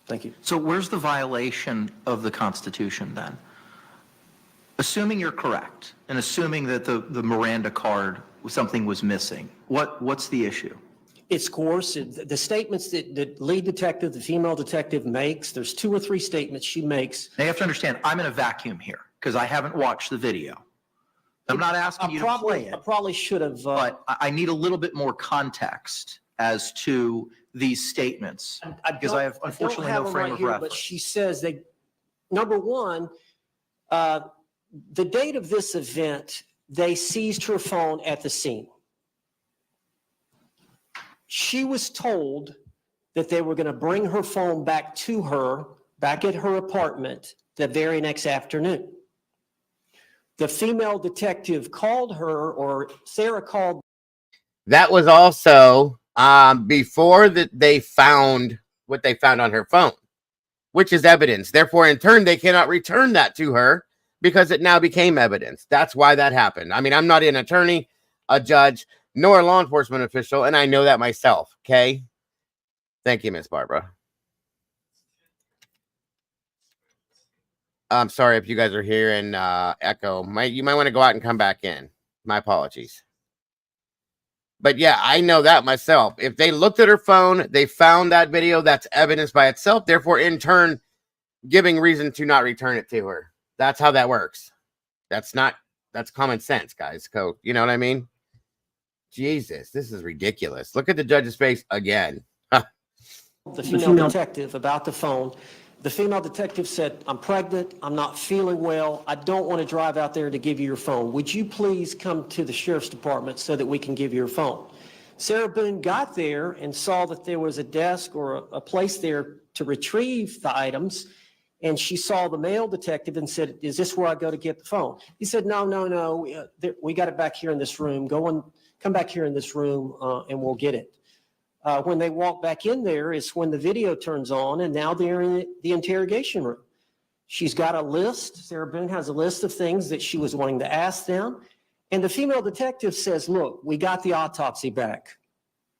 thank you. So where's the violation of the Constitution then? Assuming you're correct and assuming that the Miranda card, something was missing, what's the issue? It's coarse. The statements that the lead detective, the female detective makes, there's 2 or 3 statements she makes. Now you have to understand, I'm in a vacuum here because I haven't watched the video. I'm not asking you to play I it, probably should have. but I need a little bit more context as to these statements because I have unfortunately no frame of reference. But she says they, number one, the date of this event, they seized her phone at the scene. She was told that they were going to bring her phone back to her, back at her apartment the very next afternoon. The female detective called her, or Sarah called. That was also before that they found what they found on her phone, which is evidence. Therefore, in turn, they cannot return that to her because it now became evidence. That's why that happened. I mean, I'm not an attorney, a judge, nor a law enforcement official, and I know that myself, okay? Thank you, Miss Barbara. I'm sorry if you guys are hearing echo. You might want to go out and come back in. My apologies. But yeah, I know that myself. If they looked at her phone, they found that video, that's evidence by itself, therefore, in turn, giving reason to not return it to her. That's how that works. That's common sense, guys. You know what I mean? Jesus, this is ridiculous. Look at the judge's face again. The female detective about the phone. The female detective said, I'm pregnant. I'm not feeling well. I don't want to drive out there to give you your phone. Would you please come to the sheriff's department so that we can give you your phone? Sarah Boone got there and saw that there was a desk or a place there to retrieve the items. And she saw the male detective and said, is this where I go to get the phone? He said, no. We got it back here in this room. Come back here in this room and we'll get it. When they walk back in there is when the video turns on, and now they're in the interrogation room. She's got a list. Sarah Boone has a list of things that she was wanting to ask them. And the female detective says, look, we got the autopsy back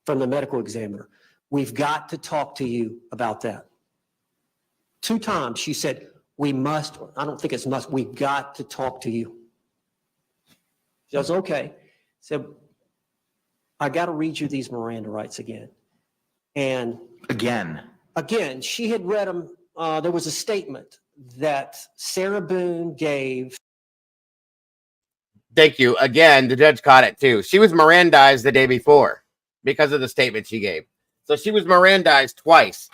from the medical examiner. We've got to talk to you about that. 2 times she said, we must, I don't think it's must, we've got to talk to you. She goes, okay. So I got to read you these Miranda rights again. And again, she had read them. There was a statement that Sarah Boone gave. Thank you. Again, the judge caught it too. She was Mirandized the day before because of the statement she gave. So she was Mirandized twice,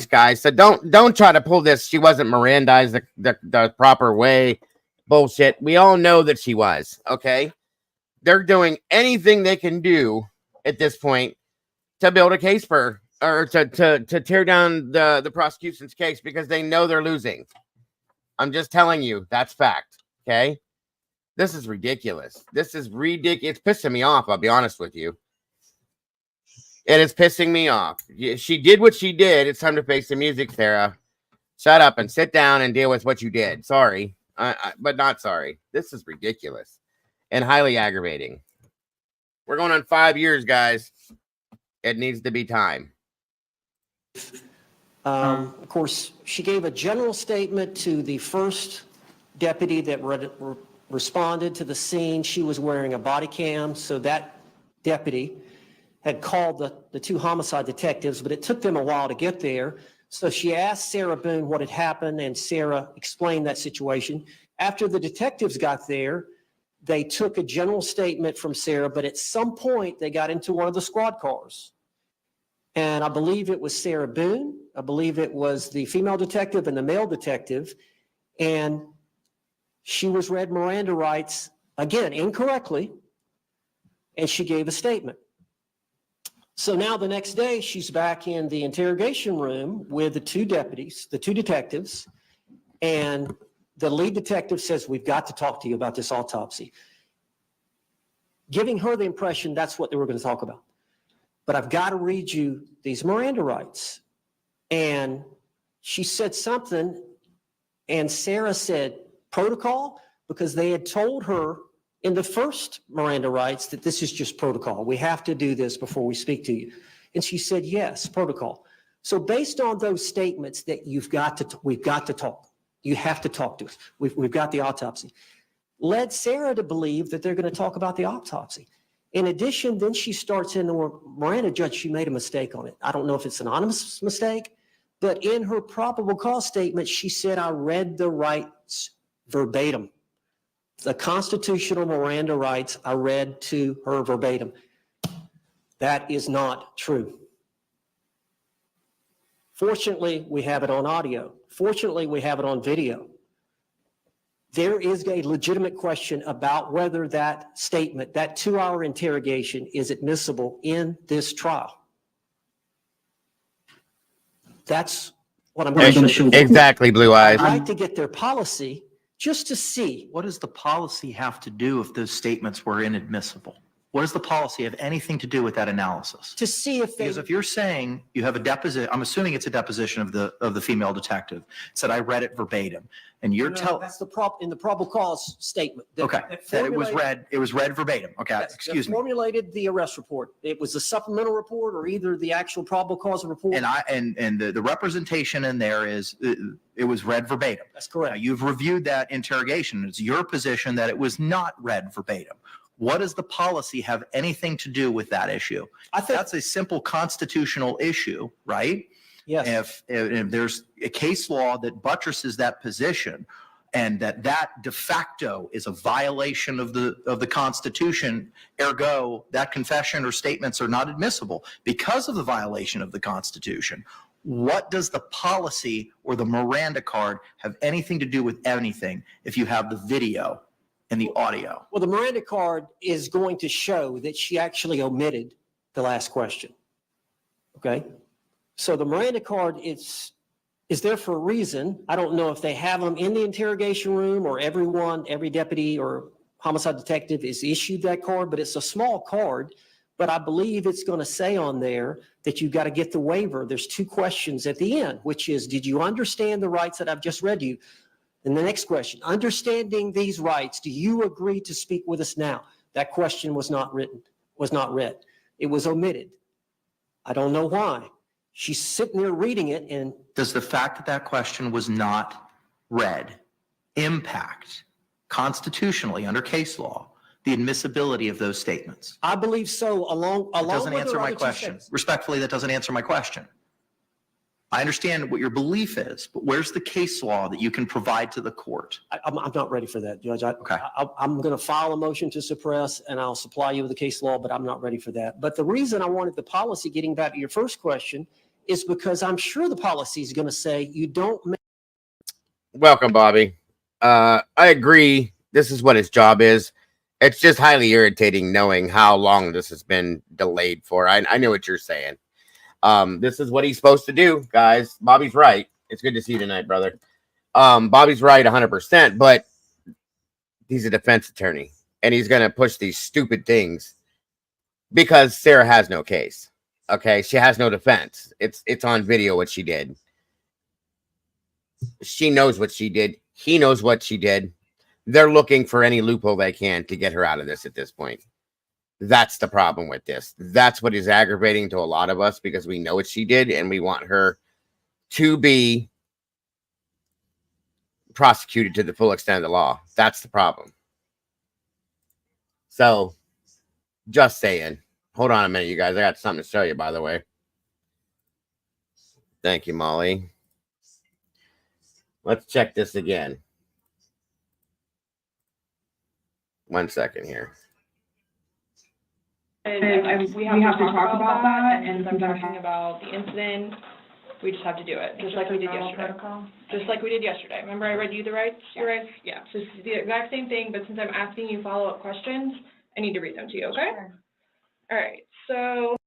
guys. So don't try to pull this. She wasn't Mirandized the proper way. Bullshit. We all know that she was. Okay. They're doing anything they can do at this point to build a case for her, or to tear down the prosecution's case because they know they're losing. I'm just telling you, that's fact. Okay. This is ridiculous. This is ridiculous. It's pissing me off. I'll be honest with you. It is pissing me off. She did what she did. It's time to face the music, Sarah. Shut up and sit down and deal with what you did. Sorry, but not sorry. This is ridiculous and highly aggravating. We're going on 5 years, guys. It needs to be time. Of course, she gave a general statement to the first deputy that responded to the scene. She was wearing a body cam, so that deputy had called the 2 homicide detectives, but it took them a while to get there. So she asked Sarah Boone what had happened, and Sarah explained that situation. After the detectives got there, they took a general statement from Sarah, but at some point they got into one of the squad cars. And I believe it was Sarah Boone. I believe it was the female detective and the male detective. And she was read Miranda rights, again, incorrectly, and she gave a statement. So now the next day, she's back in the interrogation room with the 2 deputies, the 2 detectives, and the lead detective says, we've got to talk to you about this autopsy. Giving her the impression that's what they were going to talk about. But I've got to read you these Miranda rights. And she said something, and Sarah said, protocol? Because they had told her in the first Miranda rights that this is just protocol. We have to do this before we speak to you. And she said, yes, protocol. So based on those statements that we've got to talk. You have to talk to us. We've got the autopsy. Led Sarah to believe that they're going to talk about the autopsy. In addition, then she starts in the Miranda, judge, she made a mistake on it. I don't know if it's an honest mistake, but in her probable cause statement, she said, I read the rights verbatim. The constitutional Miranda rights, I read to her verbatim. That is not true. Fortunately, we have it on audio. Fortunately, we have it on video. There is a legitimate question about whether that statement, that 2-hour interrogation, is admissible in this trial. That's what I'm going to show you. Exactly, Blue Eyes. I'd like to get their policy just to see. What does the policy have to do if those statements were inadmissible? What does the policy have anything to do with that analysis? To see if they. Because if you're saying you have a deposition, I'm assuming it's a deposition of the female detective, said I read it verbatim, and you're telling. That's in the probable cause statement. Okay, that it was read verbatim. Okay, excuse me. Formulated the arrest report. It was the supplemental report or either the actual probable cause report. And the representation in there is it was read verbatim. That's correct. Now, you've reviewed that interrogation. It's your position that it was not read verbatim. What does the policy have anything to do with that issue? I think that's a simple constitutional issue, right? Yes. If there's a case law that buttresses that position and that de facto is a violation of the Constitution, ergo that confession or statements are not admissible because of the violation of the Constitution, what does the policy or the Miranda card have anything to do with anything if you have the video and the audio? Well, the Miranda card is going to show that she actually omitted the last question. Okay? So the Miranda card is there for a reason. I don't know if they have them in the interrogation room or every deputy or homicide detective is issued that card, but it's a small card. But I believe it's going to say on there that you've got to get the waiver. There's 2 questions at the end, which is, did you understand the rights that I've just read to you? And the next question, understanding these rights, do you agree to speak with us now? That question was not read. It was omitted. I don't know why. She's sitting there reading it and. Does the fact that question was not read impact constitutionally under case law the admissibility of those statements? I believe so. Along doesn't with answer my question. Respectfully, that doesn't answer my question. I understand what your belief is, but where's the case law that you can provide to the court? I'm not ready for that, Judge. Okay. I'm going to file a motion to suppress and I'll supply you with the case law, but I'm not ready for that. But the reason I wanted the policy, getting back to your first question, is because I'm sure the policy is going to say you don't make. Welcome, Bobby. I agree. This is what his job is. It's just highly irritating knowing how long this has been delayed for. I know what you're saying. This is what he's supposed to do, guys. Bobby's right. It's good to see you tonight, brother. Bobby's right 100%, but he's a defense attorney and he's going to push these stupid things because Sarah has no case. Okay. She has no defense. It's on video what she did. She knows what she did. He knows what she did. They're looking for any loophole they can to get her out of this at this point. That's the problem with this. That's what is aggravating to a lot of us because we know what she did and we want her to be prosecuted to the full extent of the law. That's the problem. So, just saying. Hold on a minute, you guys. I got something to show you, by the way. Thank you, Molly. Let's check this again. 1 second here. And we have to talk about that, and I'm talking about the incident, we just have to do it, just like we did yesterday. Just like we did yesterday. Remember I read you the rights, your rights? Yeah, so it's the exact same thing, but since I'm asking you follow-up questions, I need to read them to you, okay? Sure. All right, so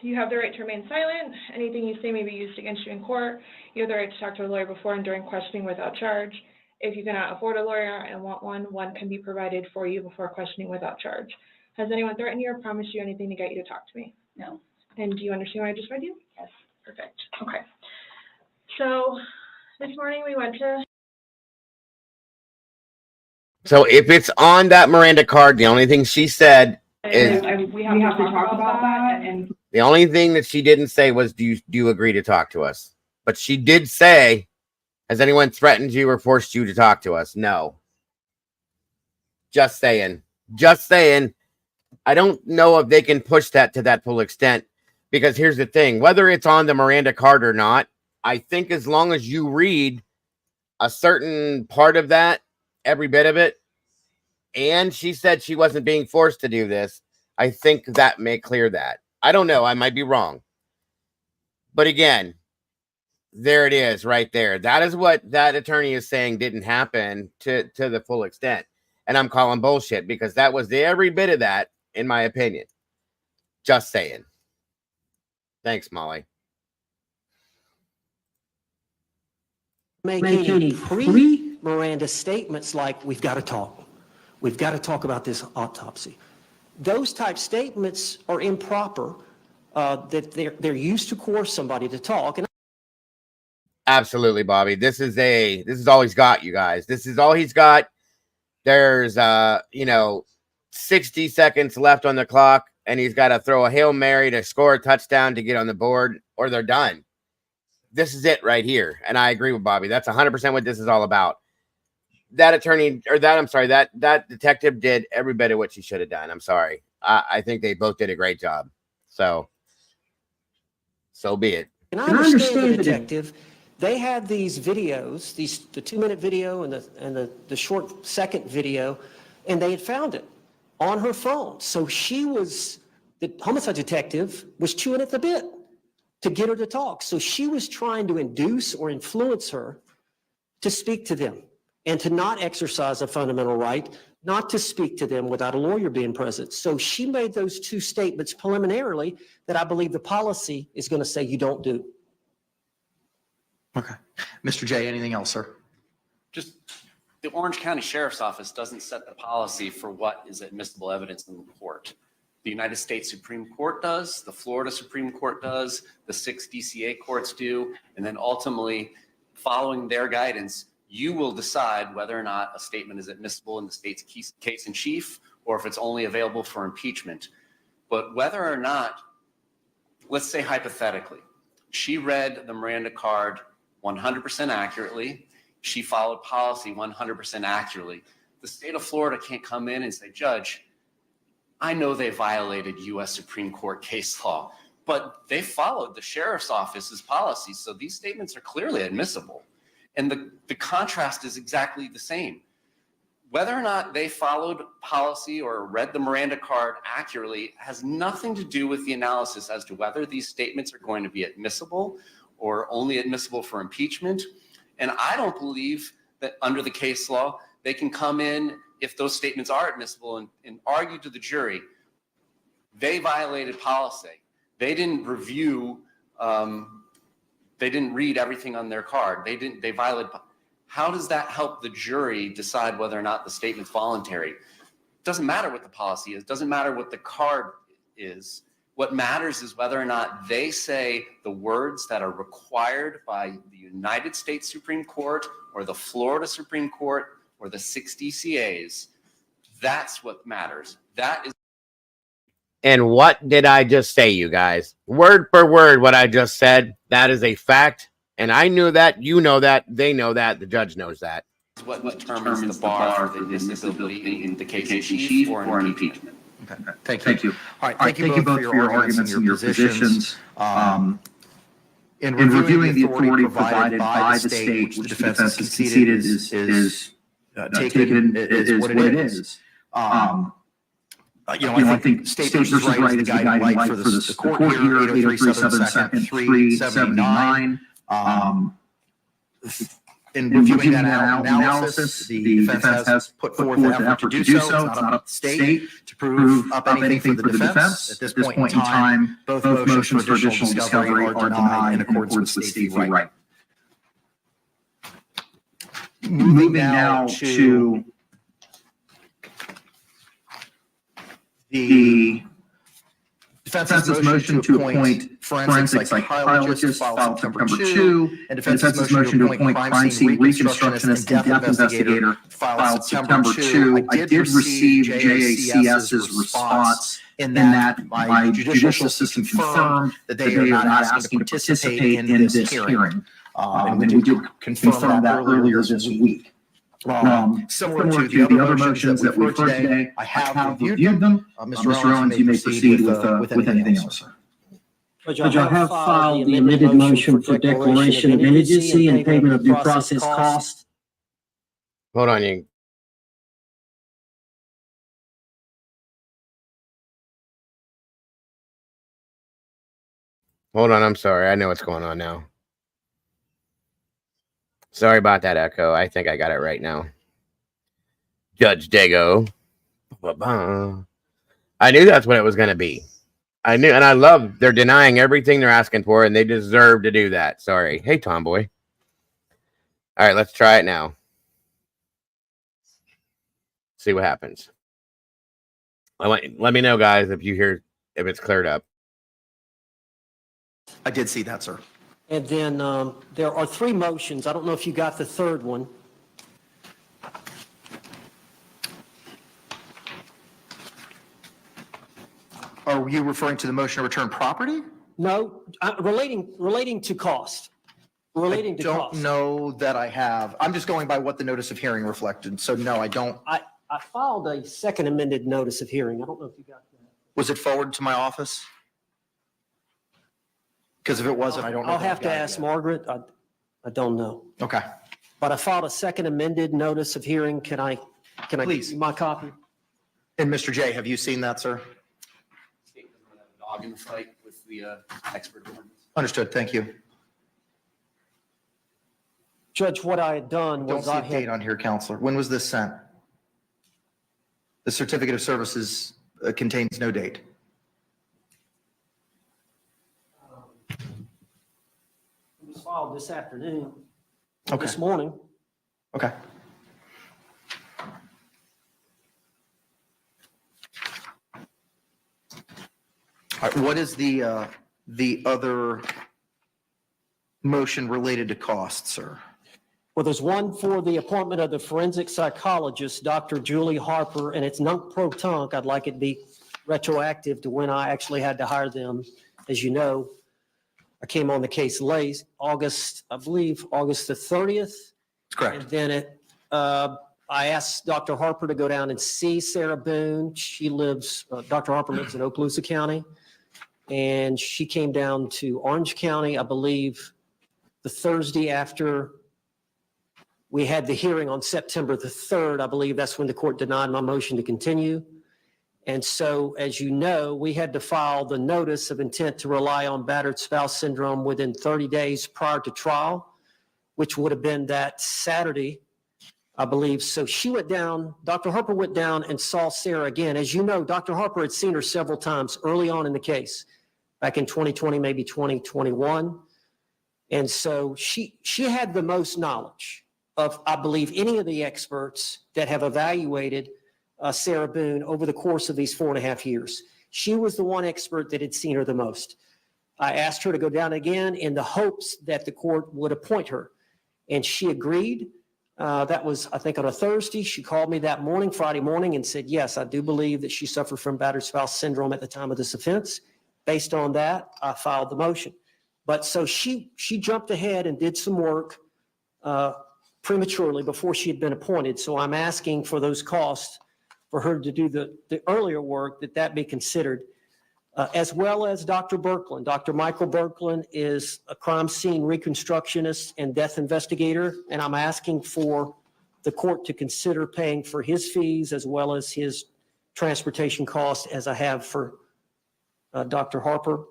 you have the right to remain silent. Anything you say may be used against you in court. You have the right to talk to a lawyer before and during questioning without charge. If you cannot afford a lawyer and want one can be provided for you before questioning without charge. Has anyone threatened you or promised you anything to get you to talk to me? No. And do you understand what I just read you? Yes. Perfect. Okay. So this morning we went to. So if it's on that Miranda card, the only thing she said is we have to talk about that. And the only thing that she didn't say was, do you agree to talk to us? But she did say, has anyone threatened you or forced you to talk to us? No. Just saying. Just saying. I don't know if they can push that to that full extent, because here's the thing, whether it's on the Miranda card or not, I think as long as you read a certain part of that, every bit of it, and she said she wasn't being forced to do this, I think that may clear that. I don't know. I might be wrong. But again, there it is right there. That is what that attorney is saying didn't happen to the full extent. And I'm calling bullshit, because that was every bit of that, in my opinion. Just saying. Thanks, Molly. Make any pre-Miranda statements like, we've got to talk. We've got to talk about this autopsy. Those type statements are improper, that they're used to coerce somebody to talk. And Absolutely, Bobby. This is all he's got, you guys. This is all he's got. There's 60 seconds left on the clock, and he's got to throw a Hail Mary to score a touchdown to get on the board, or they're done. This is it right here. And I agree with Bobby. That's 100% what this is all about. That attorney, or that detective did every bit of what she should have done. I'm sorry. I think they both did a great job. So be it. And I understand the detective. They had these videos, the 2-minute video and the short second video, and they had found it on her phone. So the homicide detective was chewing at the bit to get her to talk. So she was trying to induce or influence her to speak to them and to not exercise a fundamental right, not to speak to them without a lawyer being present. So she made those 2 statements preliminarily that I believe the policy is going to say you don't do. Okay. Mr. J, anything else, sir? Just the Orange County Sheriff's Office doesn't set the policy for what is admissible evidence in court. The United States Supreme Court does, the Florida Supreme Court does, the 6 DCA courts do, and then ultimately, following their guidance, you will decide whether or not a statement is admissible in the state's case in chief, or if it's only available for impeachment. But whether or not, let's say hypothetically, she read the Miranda card 100% accurately, she followed policy 100% accurately. The state of Florida can't come in and say, Judge, I know they violated U.S. Supreme Court case law, but they followed the sheriff's office's policies, so these statements are clearly admissible. And the contrast is exactly the same. Whether or not they followed policy or read the Miranda card accurately has nothing to do with the analysis as to whether these statements are going to be admissible or only admissible for impeachment. And I don't believe that under the case law, they can come in if those statements are admissible and argue to the jury, they violated policy. They didn't review, they didn't read everything on their card. They violated. How does that help the jury decide whether or not the statement's voluntary? It doesn't matter what the policy is. It doesn't matter what the card is. What matters is whether or not they say the words that are required by the United States Supreme Court or the Florida Supreme Court or the 6 DCAs. That's what matters. That is. And what did I just say, you guys? Word for word, what I just said. That is a fact. And I knew that. You know that. They know that. The judge knows that. What determines the bar for the admissibility in the case in chief or an impeachment. Okay. Thank you. All right. Thank you both for your arguments and your positions. In reviewing the authority provided by the state, which the defense has conceded is taken is what it is. I think State versus Right is the guiding light for the court here, 803 Southern 2nd, 379. In reviewing that analysis, the defense has put forth an effort to do so. It's not up to the state to prove up anything for the defense. At this point in time, both motions for additional discovery are denied in accordance with state v. Right. Moving now to the defense's motion to appoint forensic psychologists filed September 2, and defense's motion to appoint crime scene reconstructionist and death investigator filed September 2. I did receive JACS's response in that my judicial system confirmed that they are not asking to participate in this hearing. And we did confirm that earlier this week. Similar to the other motions that we've heard today, I have reviewed them. Mr. Owens, you may proceed with anything else, sir. Judge, I have filed the amended motion for declaration of indigency and payment of due process cost. Hold on, you. Hold on, I'm sorry. I know what's going on now. Sorry about that echo. I think I got it right now. Judge Dago. I knew that's what it was going to be. I knew, and I love they're denying everything they're asking for, and they deserve to do that. Sorry. Hey, Tomboy. All right, let's try it now. See what happens. Let me know, guys, if you hear if it's cleared up. I did see that, sir. And then there are three motions. I don't know if you got the third one. Are you referring to the motion to return property? No, relating to cost. Relating to cost. I don't know that I have. I'm just going by what the notice of hearing reflected. So no, I don't. I filed a second amended notice of hearing. I don't know if you got that. Was it forwarded to my office? Because if it wasn't, I don't know. I'll have to ask Margaret. I don't know. Okay. But I filed a second amended notice of hearing. Can I Please. give you my copy? And Mr. J, have you seen that, sir? Dog in the fight with the expert. Understood. Thank you. Judge, what I had done Don't was see I a date had, on here, Counselor. When was this sent? The certificate of services contains no date. it was filed this afternoon, Okay. this morning. Okay. All right, what is the other motion related to cost, sir? Well, there's one for the appointment of the forensic psychologist, Dr. Julie Harper, and it's nunc-pro-tunc. I'd like it to be retroactive to when I actually had to hire them. As you know, I came on the case late, August, I believe, August the 30th. That's correct. And then I asked Dr. Harper to go down and see Sarah Boone. Dr. Harper lives in Okaloosa County. And she came down to Orange County, I believe, the Thursday after we had the hearing on September the 3rd. I believe that's when the court denied my motion to continue. And so, as you know, we had to file the notice of intent to rely on battered spouse syndrome within 30 days prior to trial, which would have been that Saturday, I believe. So she went down, Dr. Harper went down and saw Sarah again. As you know, Dr. Harper had seen her several times early on in the case, back in 2020, maybe 2021. And so she had the most knowledge of, I believe, any of the experts that have evaluated Sarah Boone over the course of these 4.5 years. She was the one expert that had seen her the most. I asked her to go down again in the hopes that the court would appoint her. And she agreed. That was, I think, on a Thursday. She called me that morning, Friday morning, and said, yes, I do believe that she suffered from battered spouse syndrome at the time of this offense. Based on that, I filed the motion. But so she jumped ahead and did some work prematurely before she had been appointed. So I'm asking for those costs for her to do the earlier work, that be considered, as well as Dr. Berkland. Dr. Michael Berkland is a crime scene reconstructionist and death investigator, and I'm asking for the court to consider paying for his fees as well as his transportation costs, as I have for Dr. Harper,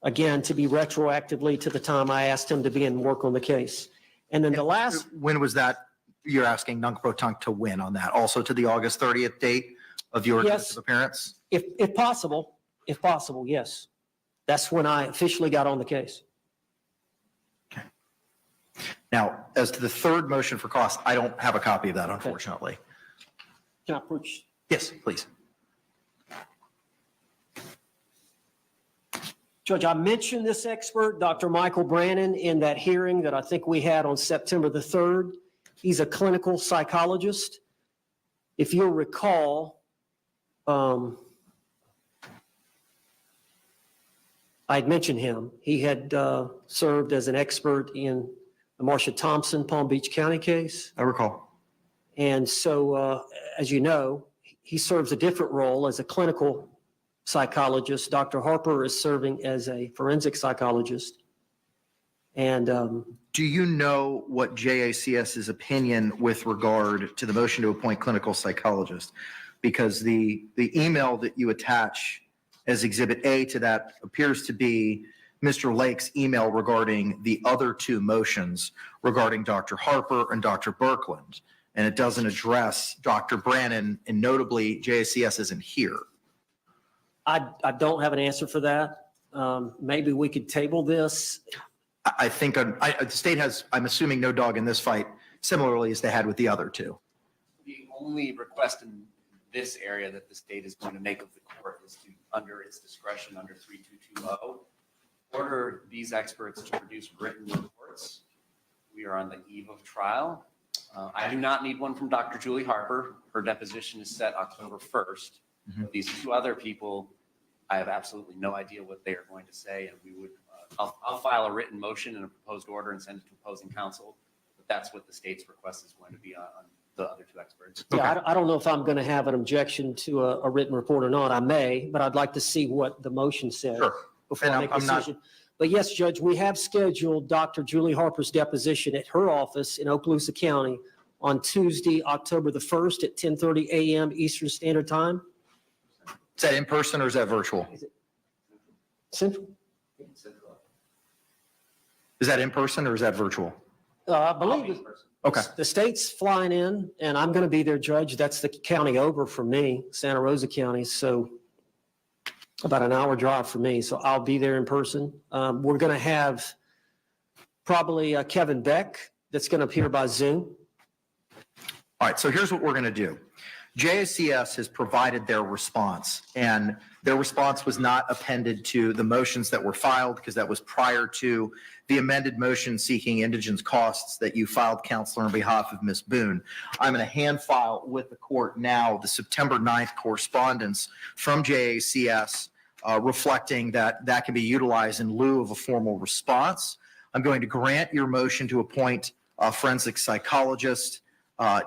again, to be retroactively to the time I asked him to begin work on the case. And then the last... When was that? You're asking nunc-pro-tunc to win on that, also to the August 30th date of your Yes. appearance? If possible, yes. That's when I officially got on the case. Okay. Now, as to the third motion for cost, I don't have a copy of that, unfortunately. Can I approach? Yes, please. Judge, I mentioned this expert, Dr. Michael Brannon, in that hearing that I think we had on September the 3rd. He's a clinical psychologist. If you'll recall, I'd mentioned him. He had served as an expert in the Marsha Thompson Palm Beach County case. I recall. And so, as you know, he serves a different role as a clinical psychologist. Dr. Harper is serving as a forensic psychologist. And Do you know what JACS's opinion with regard to the motion to appoint clinical psychologist? Because the email that you attach as Exhibit A to that appears to be Mr. Lake's email regarding the other two motions regarding Dr. Harper and Dr. Birkeland. And it doesn't address Dr. Brannon, and notably JACS isn't here. I don't have an answer for that. Maybe we could table this. I think the state has, I'm assuming, no dog in this fight, similarly as they had with the other two. The only request in this area that the state is going to make of the court is to, under its discretion, under 3220, order these experts to produce written reports. We are on the eve of trial. I do not need one from Dr. Julie Harper. Her deposition is set October 1st. These two other people, I have absolutely no idea what they are going to say, and we would, I'll file a written motion and a proposed order and send it to opposing counsel, but that's what the state's request is going to be on the other two experts. Yeah, I don't know if I'm going to have an objection to a written report or not. I may, but I'd like to see what the motion says before I make a decision. But yes, Judge, we have scheduled Dr. Julie Harper's deposition at her office in Okaloosa County on Tuesday, October the 1st at 10:30 a.m. Eastern Standard Time. Is that in person or is that virtual? Central? Is that in person or is that virtual? I believe Okay. the state's flying in, and I'm going to be there, Judge. That's the county over from me, Santa Rosa County. So about an hour drive for me. So I'll be there in person. We're going to have probably Kevin Beck that's going to appear by Zoom. All right, so here's what we're going to do. JACS has provided their response, and their response was not appended to the motions that were filed because that was prior to the amended motion seeking indigence costs that you filed, Counselor, on behalf of Ms. Boone. I'm going to hand file with the court now the September 9th correspondence from JACS reflecting that that can be utilized in lieu of a formal response. I'm going to grant your motion to appoint a forensic psychologist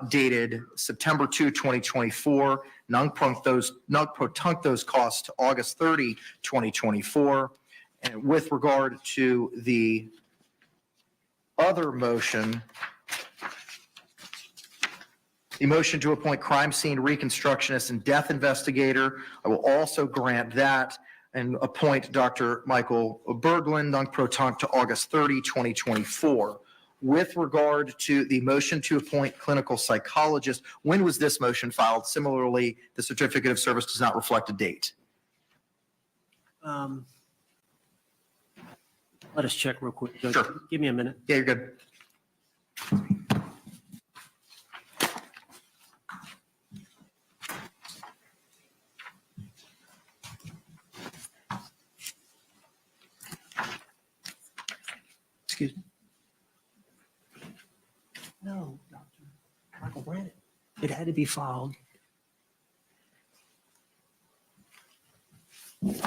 dated September 2, 2024, non-protunct those costs to August 30, 2024. And with regard to the other motion, the motion to appoint crime scene reconstructionist and death investigator, I will also grant that and appoint Dr. Michael Berglund, non-protunct, to August 30, 2024. With regard to the motion to appoint clinical psychologist, when was this motion filed? Similarly, the certificate of service does not reflect a date. Let us check real quick, Judge. Sure. Give me a minute. Yeah, you're good. Excuse me. No, Dr. Michael Brannon. It had to be filed. Michael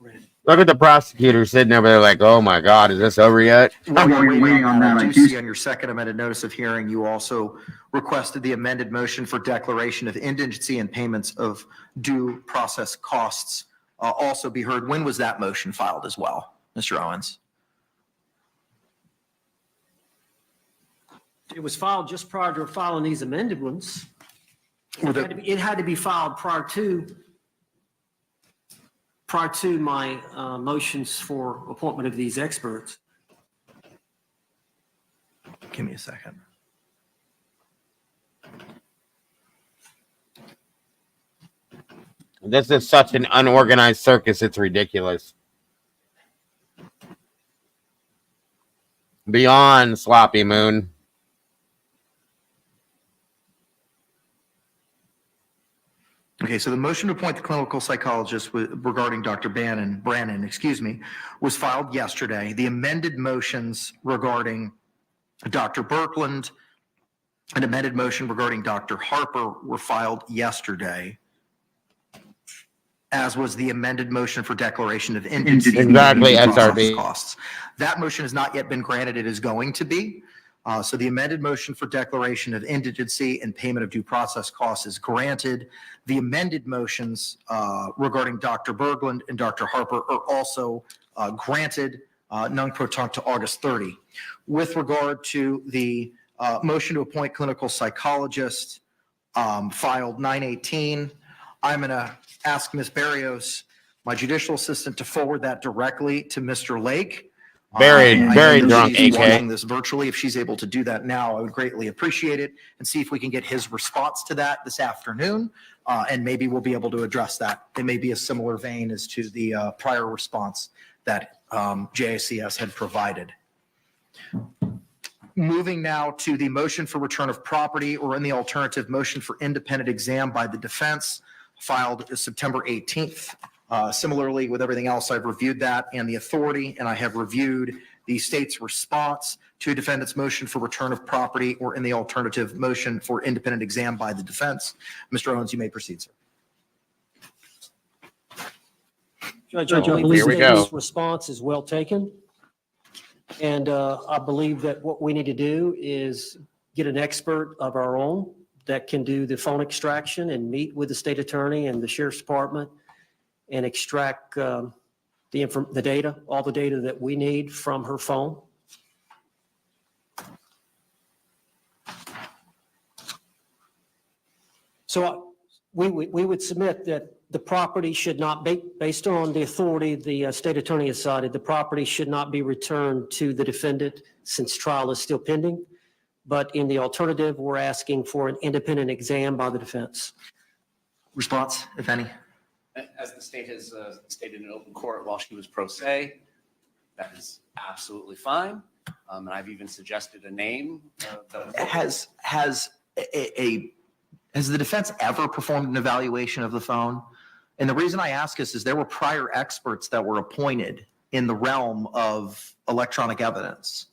Brannon. Look at the prosecutor sitting over there like, oh my God, is this over yet? While you're waiting on that, I do see on your second amended notice of hearing, you also requested the amended motion for declaration of indigency and payments of due process costs also be heard. When was that motion filed as well, Mr. Owens? It was filed just prior to filing these amended ones. It had to be filed prior to my motions for appointment of these experts. Give me a second. This is such an unorganized circus, it's ridiculous. Beyond sloppy, Moon. Okay, so the motion to appoint the clinical psychologist regarding Dr. Brannon, was filed yesterday. The amended motions regarding Dr. Birkeland, an amended motion regarding Dr. Harper were filed yesterday, as was the amended motion for declaration of indigency. Exactly, SRB. Costs. That motion has not yet been granted. It is going to be. So the amended motion for declaration of indigency and payment of due process costs is granted. The amended motions regarding Dr. Berglund and Dr. Harper are also granted non-protunct to August 30. With regard to the motion to appoint clinical psychologist filed 9/18, I'm going to ask Ms. Barrios, my judicial assistant, to forward that directly to Mr. Lake. Very I know drunk, she's AK. watching this virtually. If she's able to do that now, I would greatly appreciate it, and see if we can get his response to that this afternoon, and maybe we'll be able to address that. It may be a similar vein as to the prior response that JICS had provided. Moving now to the motion for return of property, or in the alternative, motion for independent exam by the defense, filed September 18th. Similarly, with everything else, I've reviewed that and the authority, and I have reviewed the state's response to defendant's motion for return of property, or in the alternative, motion for independent exam by the defense. Mr. Owens, you may proceed, sir. Judge, I believe Here we the go. state's response is well taken. And I believe that what we need to do is get an expert of our own that can do the phone extraction and meet with the state attorney and the sheriff's department and extract the data, all the data that we need from her phone. So we would submit that the property should not be, based on the authority the state attorney has cited, the property should not be returned to the defendant since trial is still pending. But in the alternative, we're asking for an independent exam by the defense. Response, if any? As the state has stated in open court while she was pro se, that is absolutely fine. And I've even suggested a name. Has the defense ever performed an evaluation of the phone? And the reason I ask is there were prior experts that were appointed in the realm of electronic evidence.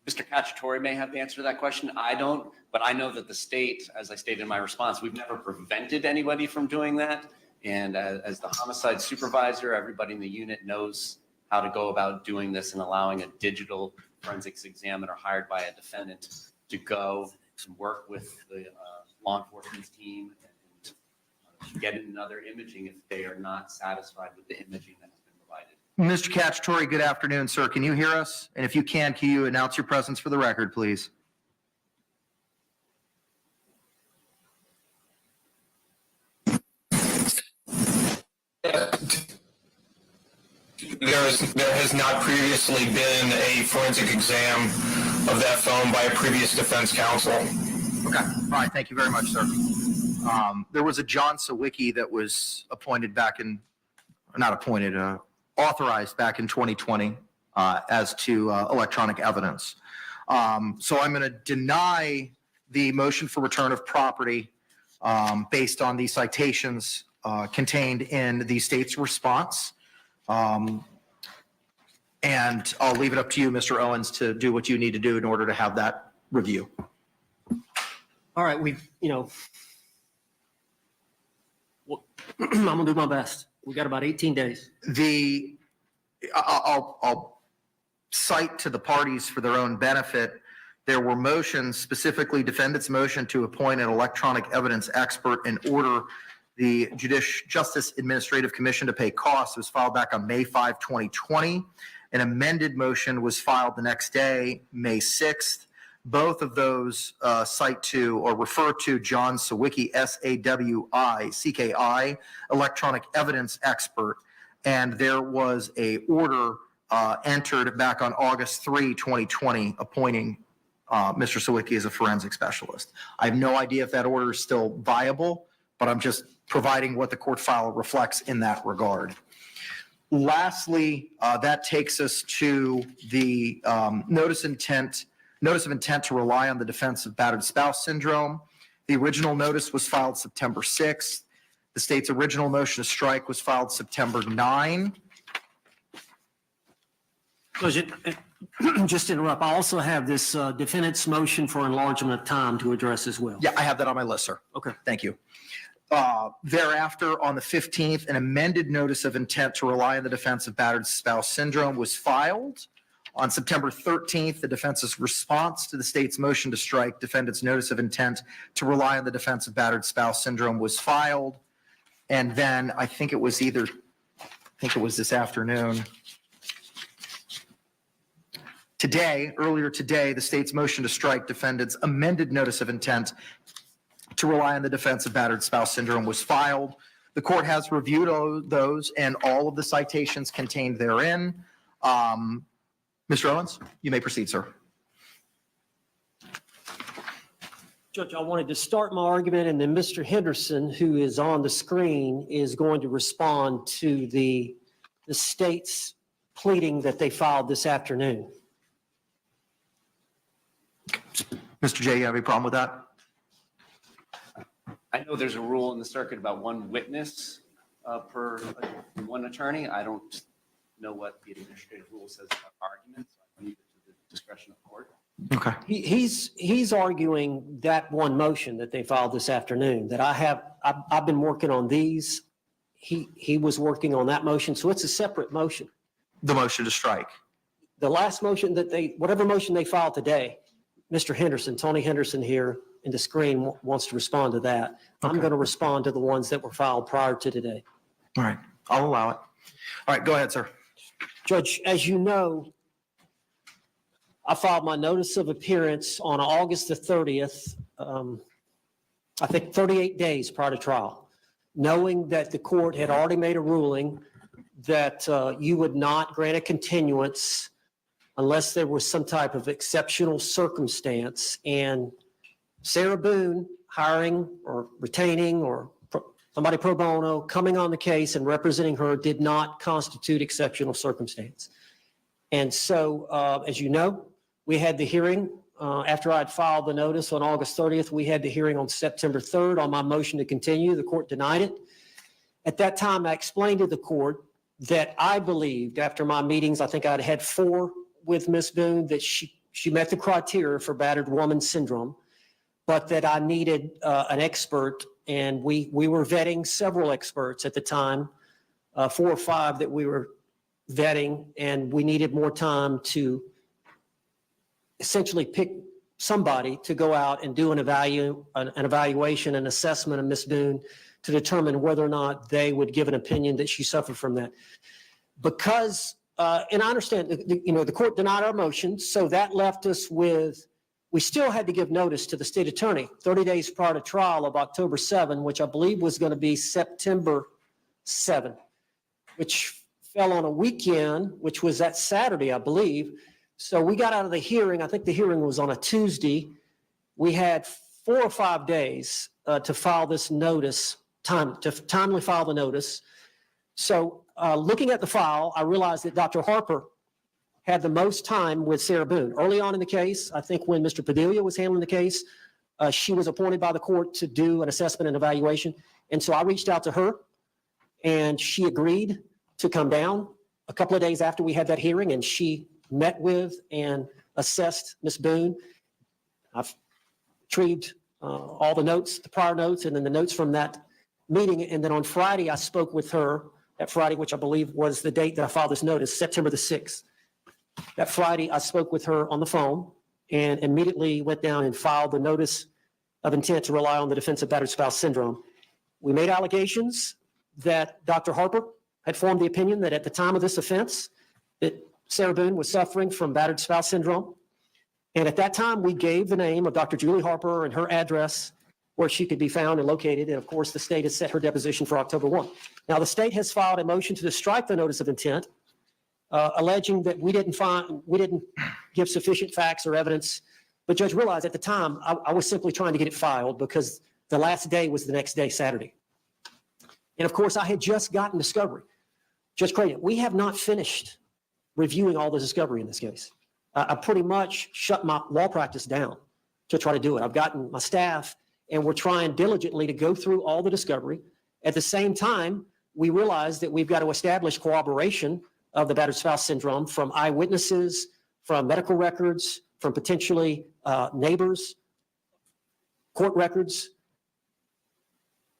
Mr. Cacciatore may have the answer to that question. I don't, but I know that the state, as I stated in my response, we've never prevented anybody from doing that. And as the homicide supervisor, everybody in the unit knows how to go about doing this and allowing a digital forensics examiner hired by a defendant to go and work with the law enforcement team and get another imaging if they are not satisfied with the imaging that has been provided. Mr. Cacciatore, good afternoon, sir. Can you hear us? And if you can you announce your presence for the record, please? There has not previously been a forensic exam of that phone by a previous defense counsel. Okay, all right, thank you very much, sir. There was a John Sawicki that was appointed back in, not appointed, authorized back in 2020 as to electronic evidence. So I'm going to deny the motion for return of property based on the citations contained in the state's response. And I'll leave it up to you, Mr. Owens, to do what you need to do in order to have that review. All right, I'm gonna do my best. We got about 18 days. I'll cite to the parties for their own benefit. There were motions, specifically defendant's motion to appoint an electronic evidence expert and order the Justice Administrative Commission to pay costs. It was filed back on May 5, 2020. An amended motion was filed the next day, May 6th. Both of those cite to or refer to John Sawicki, S-A-W-I-C-K-I, electronic evidence expert. And there was a order entered back on August 3, 2020, appointing Mr. Sawicki as a forensic specialist. I have no idea if that order is still viable, but I'm just providing what the court file reflects in that regard. Lastly, that takes us to the notice of intent to rely on the defense of battered spouse syndrome. The original notice was filed September 6th. The state's original motion to strike was filed September 9. Just to interrupt, I also have this defendant's motion for enlargement of time to address as well. Yeah, I have that on my list, sir. Okay. Thank you. Thereafter, on the 15th, an amended notice of intent to rely on the defense of battered spouse syndrome was filed. On September 13th, the defense's response to the state's motion to strike defendant's notice of intent to rely on the defense of battered spouse syndrome was filed. And then I think it was this afternoon. Earlier today, the state's motion to strike defendant's amended notice of intent to rely on the defense of battered spouse syndrome was filed. The court has reviewed those and all of the citations contained therein. Mr. Owens, you may proceed, sir. Judge, I wanted to start my argument, and then Mr. Henderson, who is on the screen, is going to respond to the state's pleading that they filed this afternoon. Mr. J, you have any problem with that? I know there's a rule in the circuit about one witness per one attorney. I don't know what the administrative rule says about arguments. I leave it to the discretion of the court. Okay. He's arguing that one motion that they filed this afternoon that I've been working on these. He was working on that motion, so it's a separate motion. The motion to strike. The last motion whatever motion they filed today, Mr. Henderson, Tony Henderson here in the screen wants to respond to that. Okay. I'm going to respond to the ones that were filed prior to today. All right, I'll allow it. All right, go ahead, sir. Judge, as you know, I filed my notice of appearance on August the 30th, I think 38 days prior to trial, knowing that the court had already made a ruling that you would not grant a continuance unless there was some type of exceptional circumstance. And Sarah Boone hiring or retaining or somebody pro bono coming on the case and representing her did not constitute exceptional circumstance. And so, as you know, we had the hearing after I'd filed the notice on August 30th. We had the hearing on September 3rd on my motion to continue. The court denied it. At that time, I explained to the court that I believed after my meetings, I think I'd had 4 with Ms. Boone, that she met the criteria for battered woman syndrome, but that I needed an expert. And we were vetting several experts at the time, 4 or 5 that we were vetting, and we needed more time to essentially pick somebody to go out and do an evaluation, an assessment of Ms. Boone to determine whether or not they would give an opinion that she suffered from that. Because, and I understand, the court denied our motion, so that left us with, we still had to give notice to the state attorney 30 days prior to trial of October 7, which I believe was going to be September 7, which fell on a weekend, which was that Saturday, I believe. So we got out of the hearing. I think the hearing was on a Tuesday. We had 4 or 5 days to file this notice, timely file the notice. So looking at the file, I realized that Dr. Harper had the most time with Sarah Boone. Early on in the case, I think when Mr. Padilla was handling the case, she was appointed by the court to do an assessment and evaluation. And so I reached out to her, and she agreed to come down a couple of days after we had that hearing, and she met with and assessed Ms. Boone. I've retrieved all the notes, the prior notes, and then the notes from that meeting. And then on Friday, I spoke with her, that Friday, which I believe was the date that I filed this notice, September the 6th. That Friday, I spoke with her on the phone and immediately went down and filed the notice of intent to rely on the defense of battered spouse syndrome. We made allegations that Dr. Harper had formed the opinion that at the time of this offense, that Sarah Boone was suffering from battered spouse syndrome. And at that time, we gave the name of Dr. Julie Harper and her address where she could be found and located. And of course, the state has set her deposition for October 1. Now, the state has filed a motion to strike the notice of intent, alleging that we didn't give sufficient facts or evidence. But Judge realized at the time, I was simply trying to get it filed because the last day was the next day, Saturday. And of course, I had just gotten discovery. Judge Creighton, we have not finished reviewing all the discovery in this case. I pretty much shut my law practice down to try to do it. I've gotten my staff, and we're trying diligently to go through all the discovery. At the same time, we realize that we've got to establish corroboration of the battered spouse syndrome from eyewitnesses, from medical records, from potentially neighbors, court records,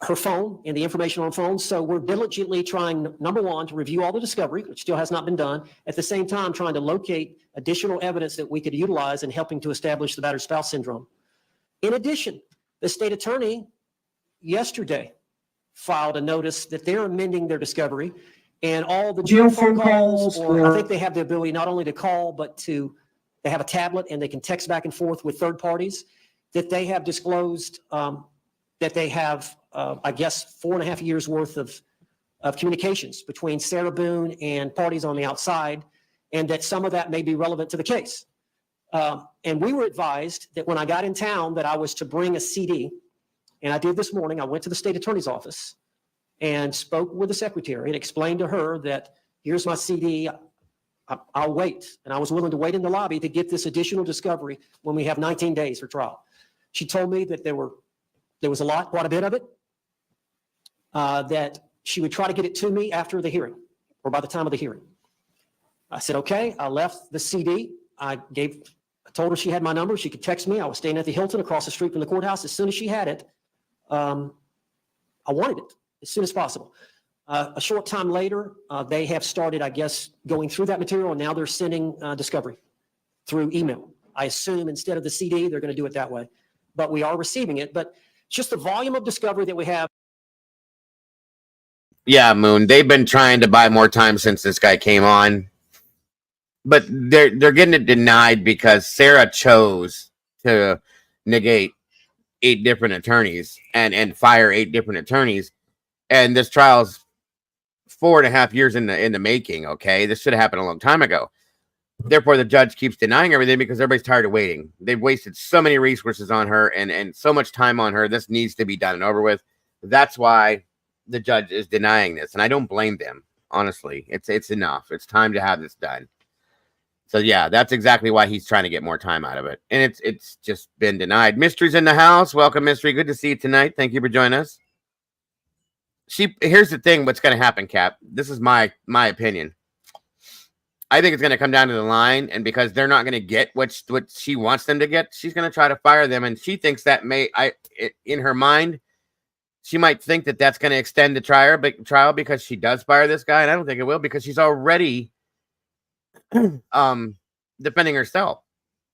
her phone and the information on her phone. So we're diligently trying, number one, to review all the discovery, which still has not been done. At the same time, trying to locate additional evidence that we could utilize in helping to establish the battered spouse syndrome. In addition, the state attorney yesterday filed a notice that they're amending their discovery, and all the jail phone calls, or I think they have the ability not only to call, but they have a tablet and they can text back and forth with third parties, that they have disclosed that they have, I guess, 4.5 years worth of communications between Sarah Boone and parties on the outside, and that some of that may be relevant to the case. And we were advised that when I got in town that I was to bring a CD, and I did this morning. I went to the state attorney's office and spoke with the secretary and explained to her that here's my CD. I'll wait. And I was willing to wait in the lobby to get this additional discovery when we have 19 days for trial. She told me that there was quite a bit of it, that she would try to get it to me after the hearing or by the time of the hearing. I said, okay. I left the CD. I told her she had my number. She could text me. I was staying at the Hilton across the street from the courthouse. As soon as she had it, I wanted it as soon as possible. A short time later, they have started, I guess, going through that material, and now they're sending discovery through email. I assume instead of the CD, they're going to do it that way. But we are receiving it. But just the volume of discovery that we have. Yeah, Moon. They've been trying to buy more time since this guy came on, but they're getting it denied because Sarah chose to negate 8 different attorneys and fire 8 different attorneys, and this trial's 4.5 years in the making. Okay, this should have happened a long time ago. Therefore, the judge keeps denying everything because everybody's tired of waiting. They've wasted so many resources on her and so much time on her. This needs to be done and over with. That's why the judge is denying this, and I don't blame them. Honestly, it's enough. It's time to have this done. So yeah, that's exactly why he's trying to get more time out of it, and it's just been denied. Mystery's in the house. Welcome, Mystery. Good to see you tonight. Thank you for joining us. Here's the thing. What's going to happen, Cap? This is my opinion. I think it's going to come down to the line, and because they're not going to get what she wants them to get, she's going to try to fire them, and she thinks that in her mind, she might think that that's going to extend the trial because she does fire this guy, and I don't think it will because she's already defending herself.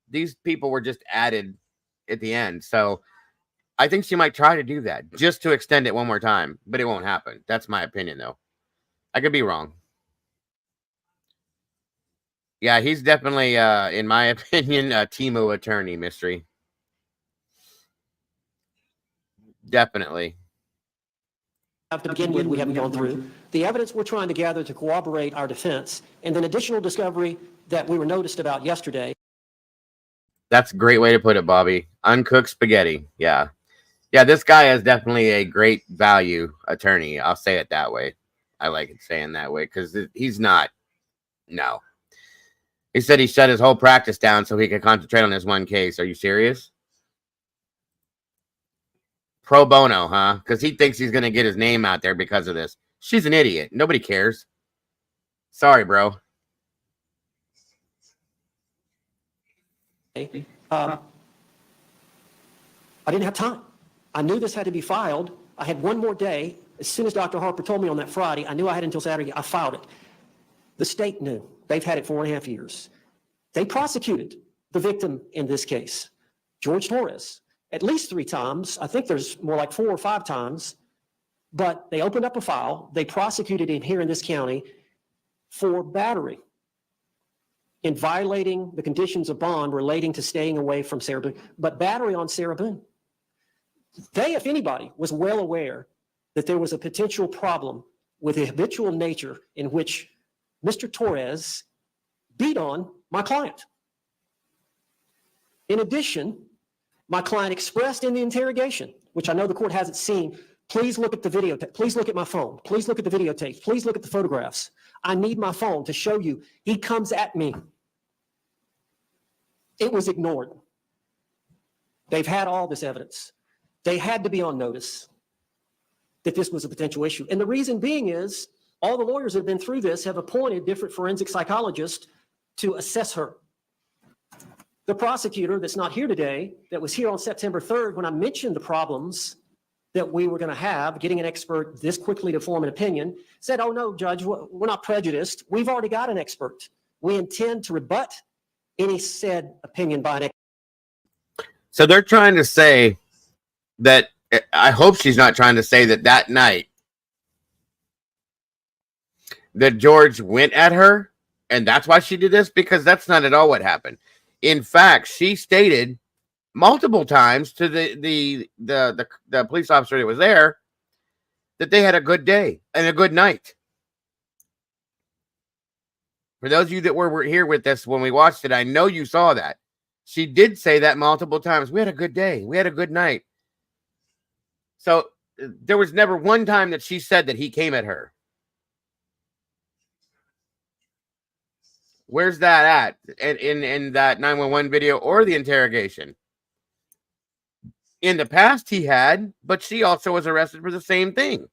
These people were just added at the end, so I think she might try to do that just to extend it one more time, but it won't happen. That's my opinion, though. I could be wrong. Yeah, he's definitely, in my opinion, a Timo attorney, Mystery. Definitely. To begin with, we haven't gone through the evidence we're trying to gather to corroborate our defense, and then additional discovery that we were noticed about yesterday. That's a great way to put it, Bobby. Uncooked spaghetti. Yeah. Yeah, this guy is definitely a great value attorney. I'll say it that way. I like it saying that way because he's not. No. He said he shut his whole practice down so he could concentrate on this one case. Are you serious? Pro bono, huh? Because he thinks he's going to get his name out there because of this. She's an idiot. Nobody cares. Sorry, bro. I didn't have time. I knew this had to be filed. I had one more day. As soon as Dr. Harper told me on that Friday, I knew I had until Saturday. I filed it. The state knew. They've had it 4.5 years. They prosecuted the victim in this case, George Torres, at least 3 times. I think there's more like 4 or 5 times. But they opened up a file. They prosecuted him here in this county for battery in violating the conditions of bond relating to staying away from Sarah Boone, but battery on Sarah Boone. They, if anybody, was well aware that there was a potential problem with the habitual nature in which Mr. Torres beat on my client. In addition, my client expressed in the interrogation, which I know the court hasn't seen, please look at the video. Please look at my phone. Please look at the videotapes. Please look at the photographs. I need my phone to show you. He comes at me. It was ignored. They've had all this evidence. They had to be on notice that this was a potential issue. And the reason being is all the lawyers that have been through this have appointed different forensic psychologists to assess her. The prosecutor that's not here today, that was here on September 3rd, when I mentioned the problems that we were going to have, getting an expert this quickly to form an opinion, said, oh, no, Judge, we're not prejudiced. We've already got an expert. We intend to rebut any said opinion by an expert. So they're trying to say that, I hope she's not trying to say that that night that George went at her and that's why she did this, because that's not at all what happened. In fact, she stated multiple times to the police officer that was there that they had a good day and a good night. For those of you that were here with us when we watched it, I know you saw that. She did say that multiple times. We had a good day. We had a good night. So there was never one time that she said that he came at her. Where's that at in that 911 video or the interrogation? In the past, he had, but she also was arrested for the same thing.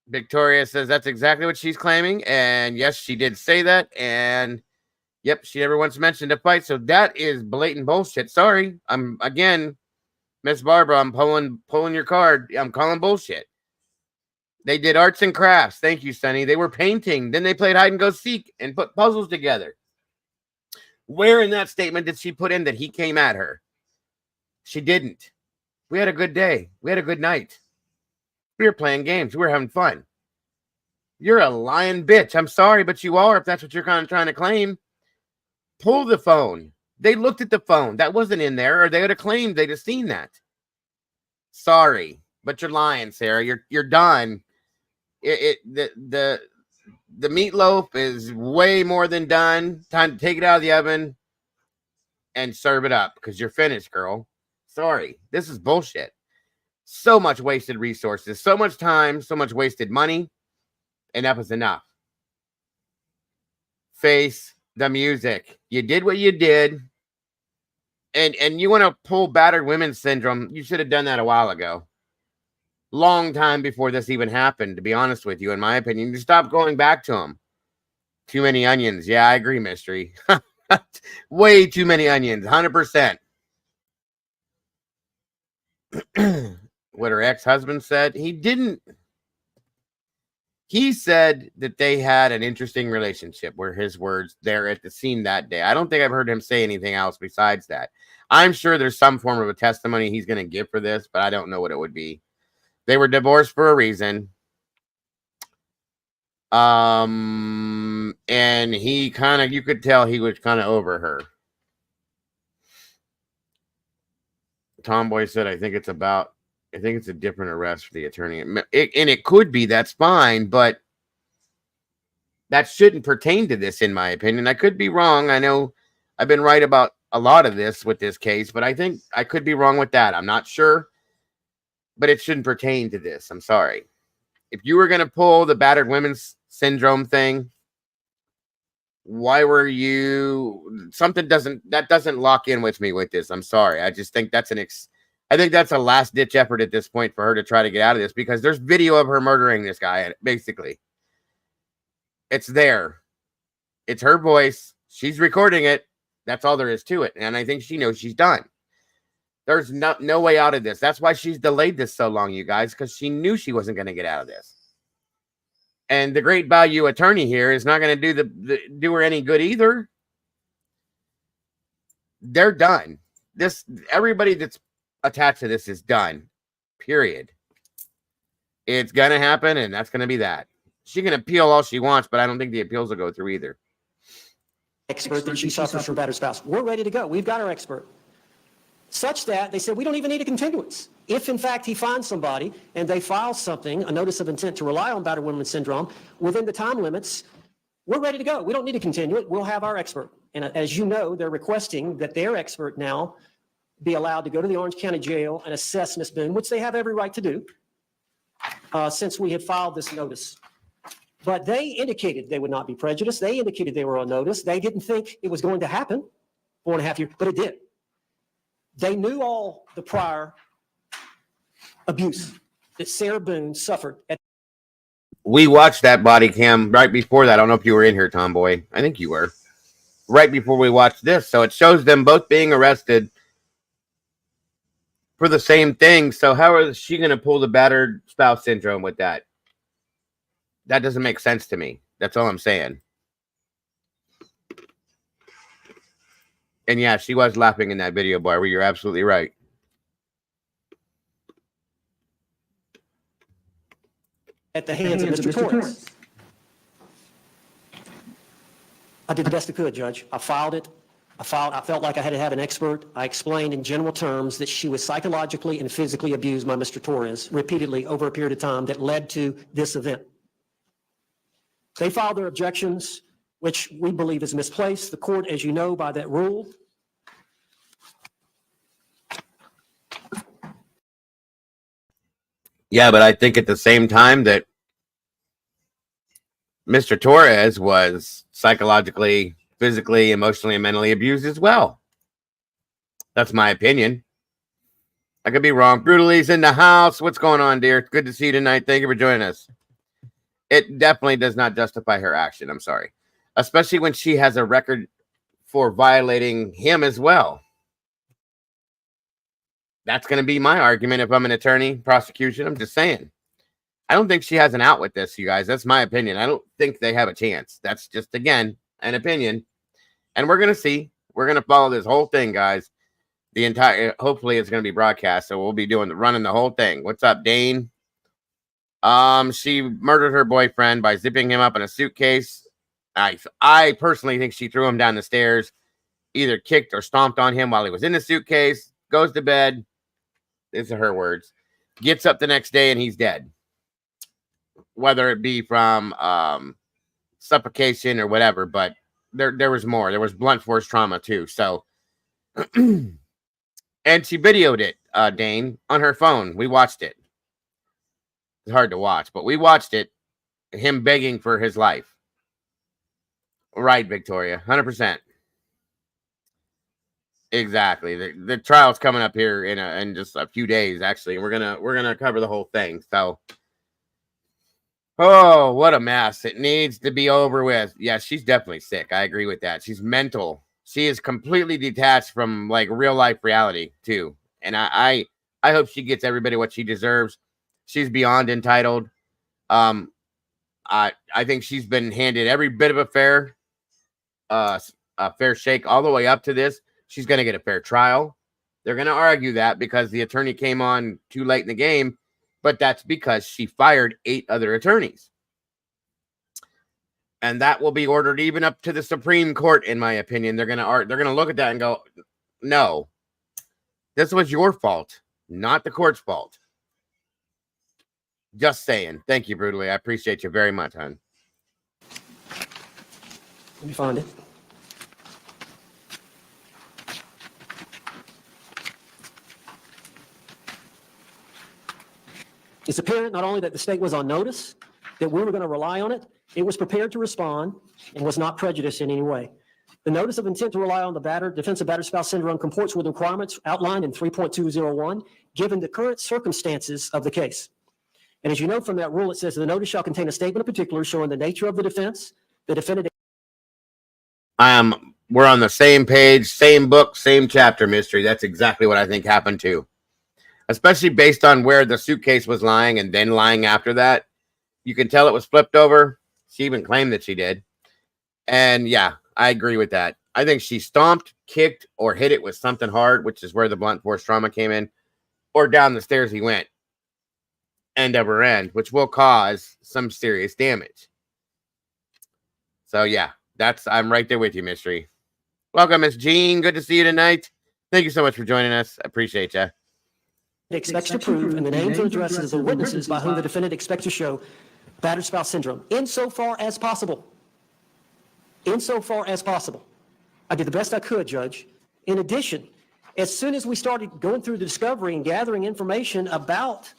Victoria says that's exactly what she's claiming. And yes, she did say that. And yep, she never once mentioned a fight. So that is blatant bullshit. Sorry. I'm, again, Miss Barbara, I'm pulling your card. I'm calling bullshit. They did arts and crafts. Thank you, Sonny. They were painting. Then they played hide and go seek and put puzzles together. Where in that statement did she put in that he came at her? She didn't. We had a good day. We had a good night. We were playing games. We were having fun. You're a lying bitch. I'm sorry, but you are, if that's what you're kind of trying to claim. Pull the phone. They looked at the phone. That wasn't in there, or they would have claimed they'd have seen that. Sorry, but you're lying, Sarah. You're done. The meatloaf is way more than done. Time to take it out of the oven and serve it up because you're finished, girl. Sorry. This is bullshit. So much wasted resources, so much time, so much wasted money. Enough is enough. Face the music. You did what you did. And you want to pull battered women syndrome. You should have done that a while ago. Long time before this even happened, to be honest with you, in my opinion. You stop going back to them. Too many onions. Yeah, I agree, Mystery. Way too many onions. 100%. What her ex-husband said. He didn't. He said that they had an interesting relationship, were his words there at the scene that day. I don't think I've heard him say anything else besides that. I'm sure there's some form of a testimony he's going to give for this, but I don't know what it would be. They were divorced for a reason. And he kind of, you could tell he was kind of over her. Tomboy said, I think it's a different arrest for the attorney. And it could be, that's fine, but that shouldn't pertain to this, in my opinion. I could be wrong. I know I've been right about a lot of this with this case, but I think I could be wrong with that. I'm not sure, but it shouldn't pertain to this. I'm sorry. If you were going to pull the battered women's syndrome thing, why were you, that doesn't lock in with me with this. I'm sorry. I just think that's I think that's a last ditch effort at this point for her to try to get out of this, because there's video of her murdering this guy. Basically, it's there. It's her voice. She's recording it. That's all there is to it. And I think she knows she's done. There's no way out of this. That's why she's delayed this so long, you guys, because she knew she wasn't going to get out of this. And the great value attorney here is not going to do her any good either. They're done. Everybody that's attached to this is done. Period. It's going to happen, and that's going to be that. She can appeal all she wants, but I don't think the appeals will go through either. Expert that she suffers from battered spouse. We're ready to go. We've got our expert. Such that they said we don't even need a continuance. If, in fact, he finds somebody and they file something, a notice of intent to rely on battered women syndrome, within the time limits, we're ready to go. We don't need to continue it. We'll have our expert. And as you know, they're requesting that their expert now be allowed to go to the Orange County Jail and assess Ms. Boone, which they have every right to do, since we have filed this notice. But they indicated they would not be prejudiced. They indicated they were on notice. They didn't think it was going to happen 4.5 years, but it did. They knew all the prior abuse that Sarah Boone suffered. We watched that body cam right before that. I don't know if you were in here, Tomboy. I think you were. Right before we watched this. So it shows them both being arrested for the same thing. So how is she going to pull the battered spouse syndrome with that? That doesn't make sense to me. That's all I'm saying. And yeah, she was laughing in that video, Barbara. You're absolutely right. At the hands of Mr. Torres. I did the best I could, Judge. I filed it. I felt like I had to have an expert. I explained in general terms that she was psychologically and physically abused by Mr. Torres repeatedly over a period of time that led to this event. They filed their objections, which we believe is misplaced. The court, as you know, by that rule, Yeah, but I think at the same time that Mr. Torres was psychologically, physically, emotionally, and mentally abused as well. That's my opinion. I could be wrong. Brutali's in the house. What's going on, dear? Good to see you tonight. Thank you for joining us. It definitely does not justify her action. I'm sorry. Especially when she has a record for violating him as well. That's going to be my argument if I'm an attorney, prosecution. I'm just saying. I don't think she has an out with this, you guys. That's my opinion. I don't think they have a chance. That's just, again, an opinion. And we're going to see. We're going to follow this whole thing, guys. The entire, hopefully it's going to be broadcast. So we'll be running the whole thing. What's up, Dane? She murdered her boyfriend by zipping him up in a suitcase. I personally think she threw him down the stairs, either kicked or stomped on him while he was in the suitcase, goes to bed. These are her words. Gets up the next day and he's dead. Whether it be from suffocation or whatever, but there was more. There was blunt force trauma too. So, and she videoed it, Dane, on her phone. We watched it. It's hard to watch, but we watched it. Him begging for his life. Right, Victoria, 100%. Exactly. The trial's coming up here in just a few days. Actually, we're gonna cover the whole thing. So. Oh, what a mess. It needs to be over with. Yeah, she's definitely sick. I agree with that. She's mental. She is completely detached from like real life reality too. And I hope she gets everybody what she deserves. She's beyond entitled. I think she's been handed every bit of a fair shake all the way up to this. She's going to get a fair trial. They're going to argue that because the attorney came on too late in the game. But that's because she fired 8 other attorneys. And that will be ordered even up to the Supreme Court, in my opinion. They're gonna look at that and go, no, this was your fault, not the court's fault. Just saying. Thank you, Brutally. I appreciate you very much, hon. Let me find it. It's apparent not only that the state was on notice, that we were going to rely on it, it was prepared to respond and was not prejudiced in any way. The notice of intent to rely on the defense of battered spouse syndrome comports with requirements outlined in 3.201, given the current circumstances of the case. And as you know from that rule, it says the notice shall contain a statement of particulars showing the nature of the defense, the defendant. We're on the same page, same book, same chapter, Mystery. That's exactly what I think happened too. Especially based on where the suitcase was lying and then lying after that. You can tell it was flipped over. She even claimed that she did. And yeah, I agree with that. I think she stomped, kicked, or hit it with something hard, which is where the blunt force trauma came in, or down the stairs he went. End over end, which will cause some serious damage. So yeah, I'm right there with you, Mystery. Welcome, Miss Jean. Good to see you tonight. Thank you so much for joining us. I appreciate you. Expects to prove and the names and addresses of the witnesses by whom the defendant expects to show battered spouse syndrome, insofar as possible. Insofar as possible. I did the best I could, Judge. In addition, as soon as we started going through the discovery and gathering information about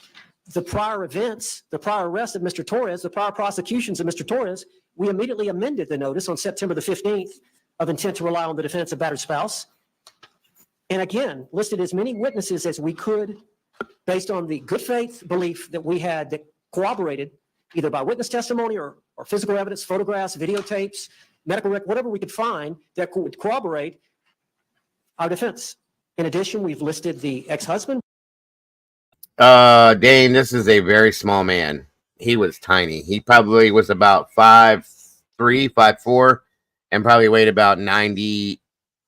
the prior events, the prior arrest of Mr. Torres, the prior prosecutions of Mr. Torres, we immediately amended the notice on September the 15th of intent to rely on the defense of battered spouse. And again, listed as many witnesses as we could based on the good faith belief that we had that corroborated either by witness testimony or physical evidence, photographs, videotapes, medical record, whatever we could find that would corroborate our defense. In addition, we've listed the ex-husband. Dane, this is a very small man. He was tiny. He probably was about 5'3", 5'4", and probably weighed about 90,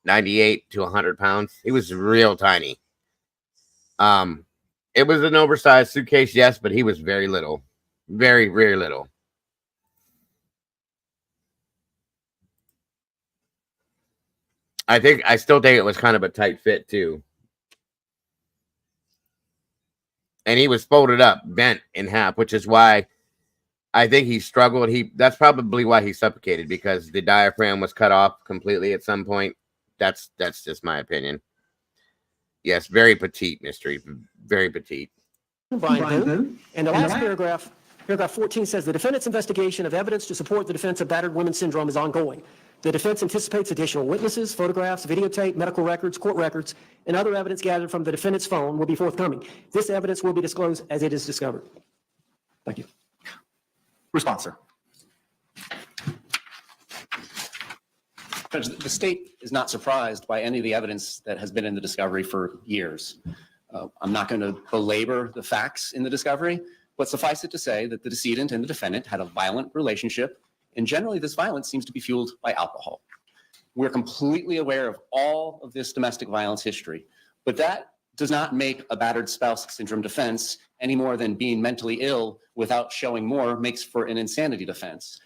98 to 100 pounds. He was real tiny. It was an oversized suitcase, yes, but he was very little. Very, very little. I still think it was kind of a tight fit, too. And he was folded up, bent in half, which is why I think he struggled. That's probably why he suffocated, because the diaphragm was cut off completely at some point. That's just my opinion. Yes, very petite mystery, very petite. Brian Boone. And the last paragraph, paragraph 14 says the defendant's investigation of evidence to support the defense of battered women syndrome is ongoing. The defense anticipates additional witnesses, photographs, videotape, medical records, court records, and other evidence gathered from the defendant's phone will be forthcoming. This evidence will be disclosed as it is discovered. Thank you. Response, sir. Judge, the state is not surprised by any of the evidence that has been in the discovery for years. I'm not going to belabor the facts in the discovery, but suffice it to say that the decedent and the defendant had a violent relationship, and generally this violence seems to be fueled by alcohol. We're completely aware of all of this domestic violence history, but that does not make a battered spouse syndrome defense any more than being mentally ill without showing more makes for an insanity defense.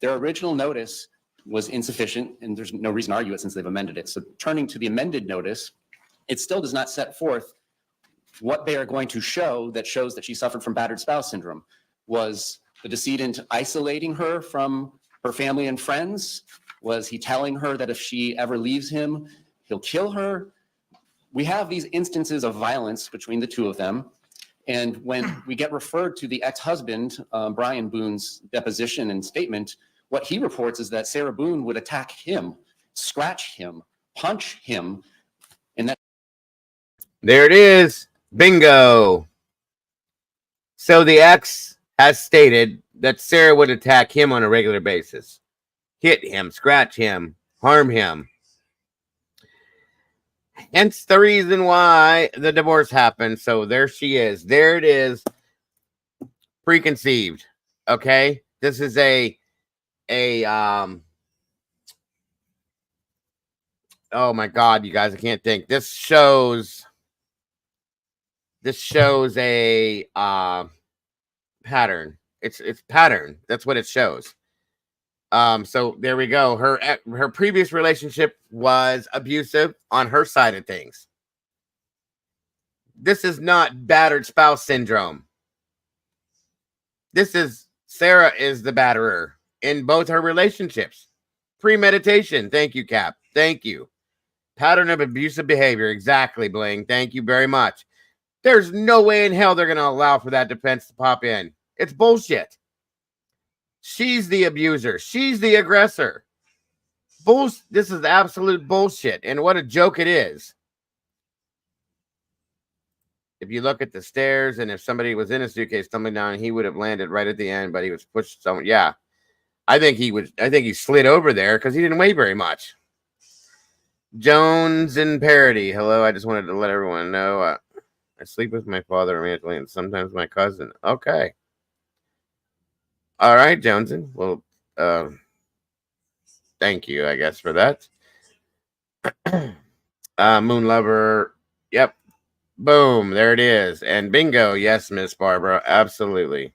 Their original notice was insufficient, and there's no reason to argue it since they've amended it. So turning to the amended notice, it still does not set forth what they are going to show that shows that she suffered from battered spouse syndrome. Was the decedent isolating her from her family and friends? Was he telling her that if she ever leaves him, he'll kill her? We have these instances of violence between the two of them. And when we get referred to the ex-husband, Brian Boone's deposition and statement, what he reports is that Sarah Boone would attack him, scratch him, punch him, and that. There it is. Bingo. So the ex has stated that Sarah would attack him on a regular basis, hit him, scratch him, harm him. Hence the reason why the divorce happened. So there she is. There it is. Preconceived. Okay. This is oh my God, you guys, I can't think. This shows a pattern. It's pattern. That's what it shows. So there we go. Her previous relationship was abusive on her side of things. This is not battered spouse syndrome. This is Sarah is the batterer in both her relationships. Premeditation. Thank you, Cap. Thank you. Pattern of abusive behavior. Exactly, Bling. Thank you very much. There's no way in hell they're going to allow for that defense to pop in. It's bullshit. She's the abuser. She's the aggressor. This is absolute bullshit. And what a joke it is. If you look at the stairs, and if somebody was in a suitcase tumbling down, he would have landed right at the end, but he was pushed somewhere. Yeah. I think he slid over there because he didn't weigh very much. Jones and Parody. Hello. I just wanted to let everyone know I sleep with my father romantically and sometimes my cousin. Okay. All right, Joneson. Well, thank you, I guess, for that. Moon Lover. Yep. Boom. There it is. And bingo. Yes, Miss Barbara. Absolutely.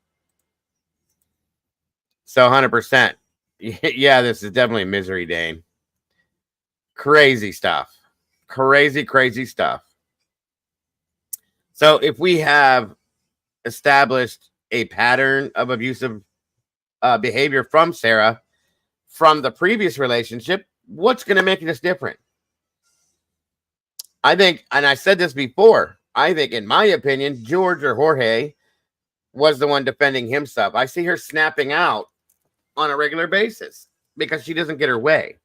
So 100%. Yeah, this is definitely misery, Dane. Crazy stuff. Crazy, crazy stuff. So if we have established a pattern of abusive behavior from Sarah from the previous relationship, what's going to make this different? I think, and I said this before, I think, in my opinion, George or Jorge was the one defending himself. I see her snapping out on a regular basis because she doesn't get her way,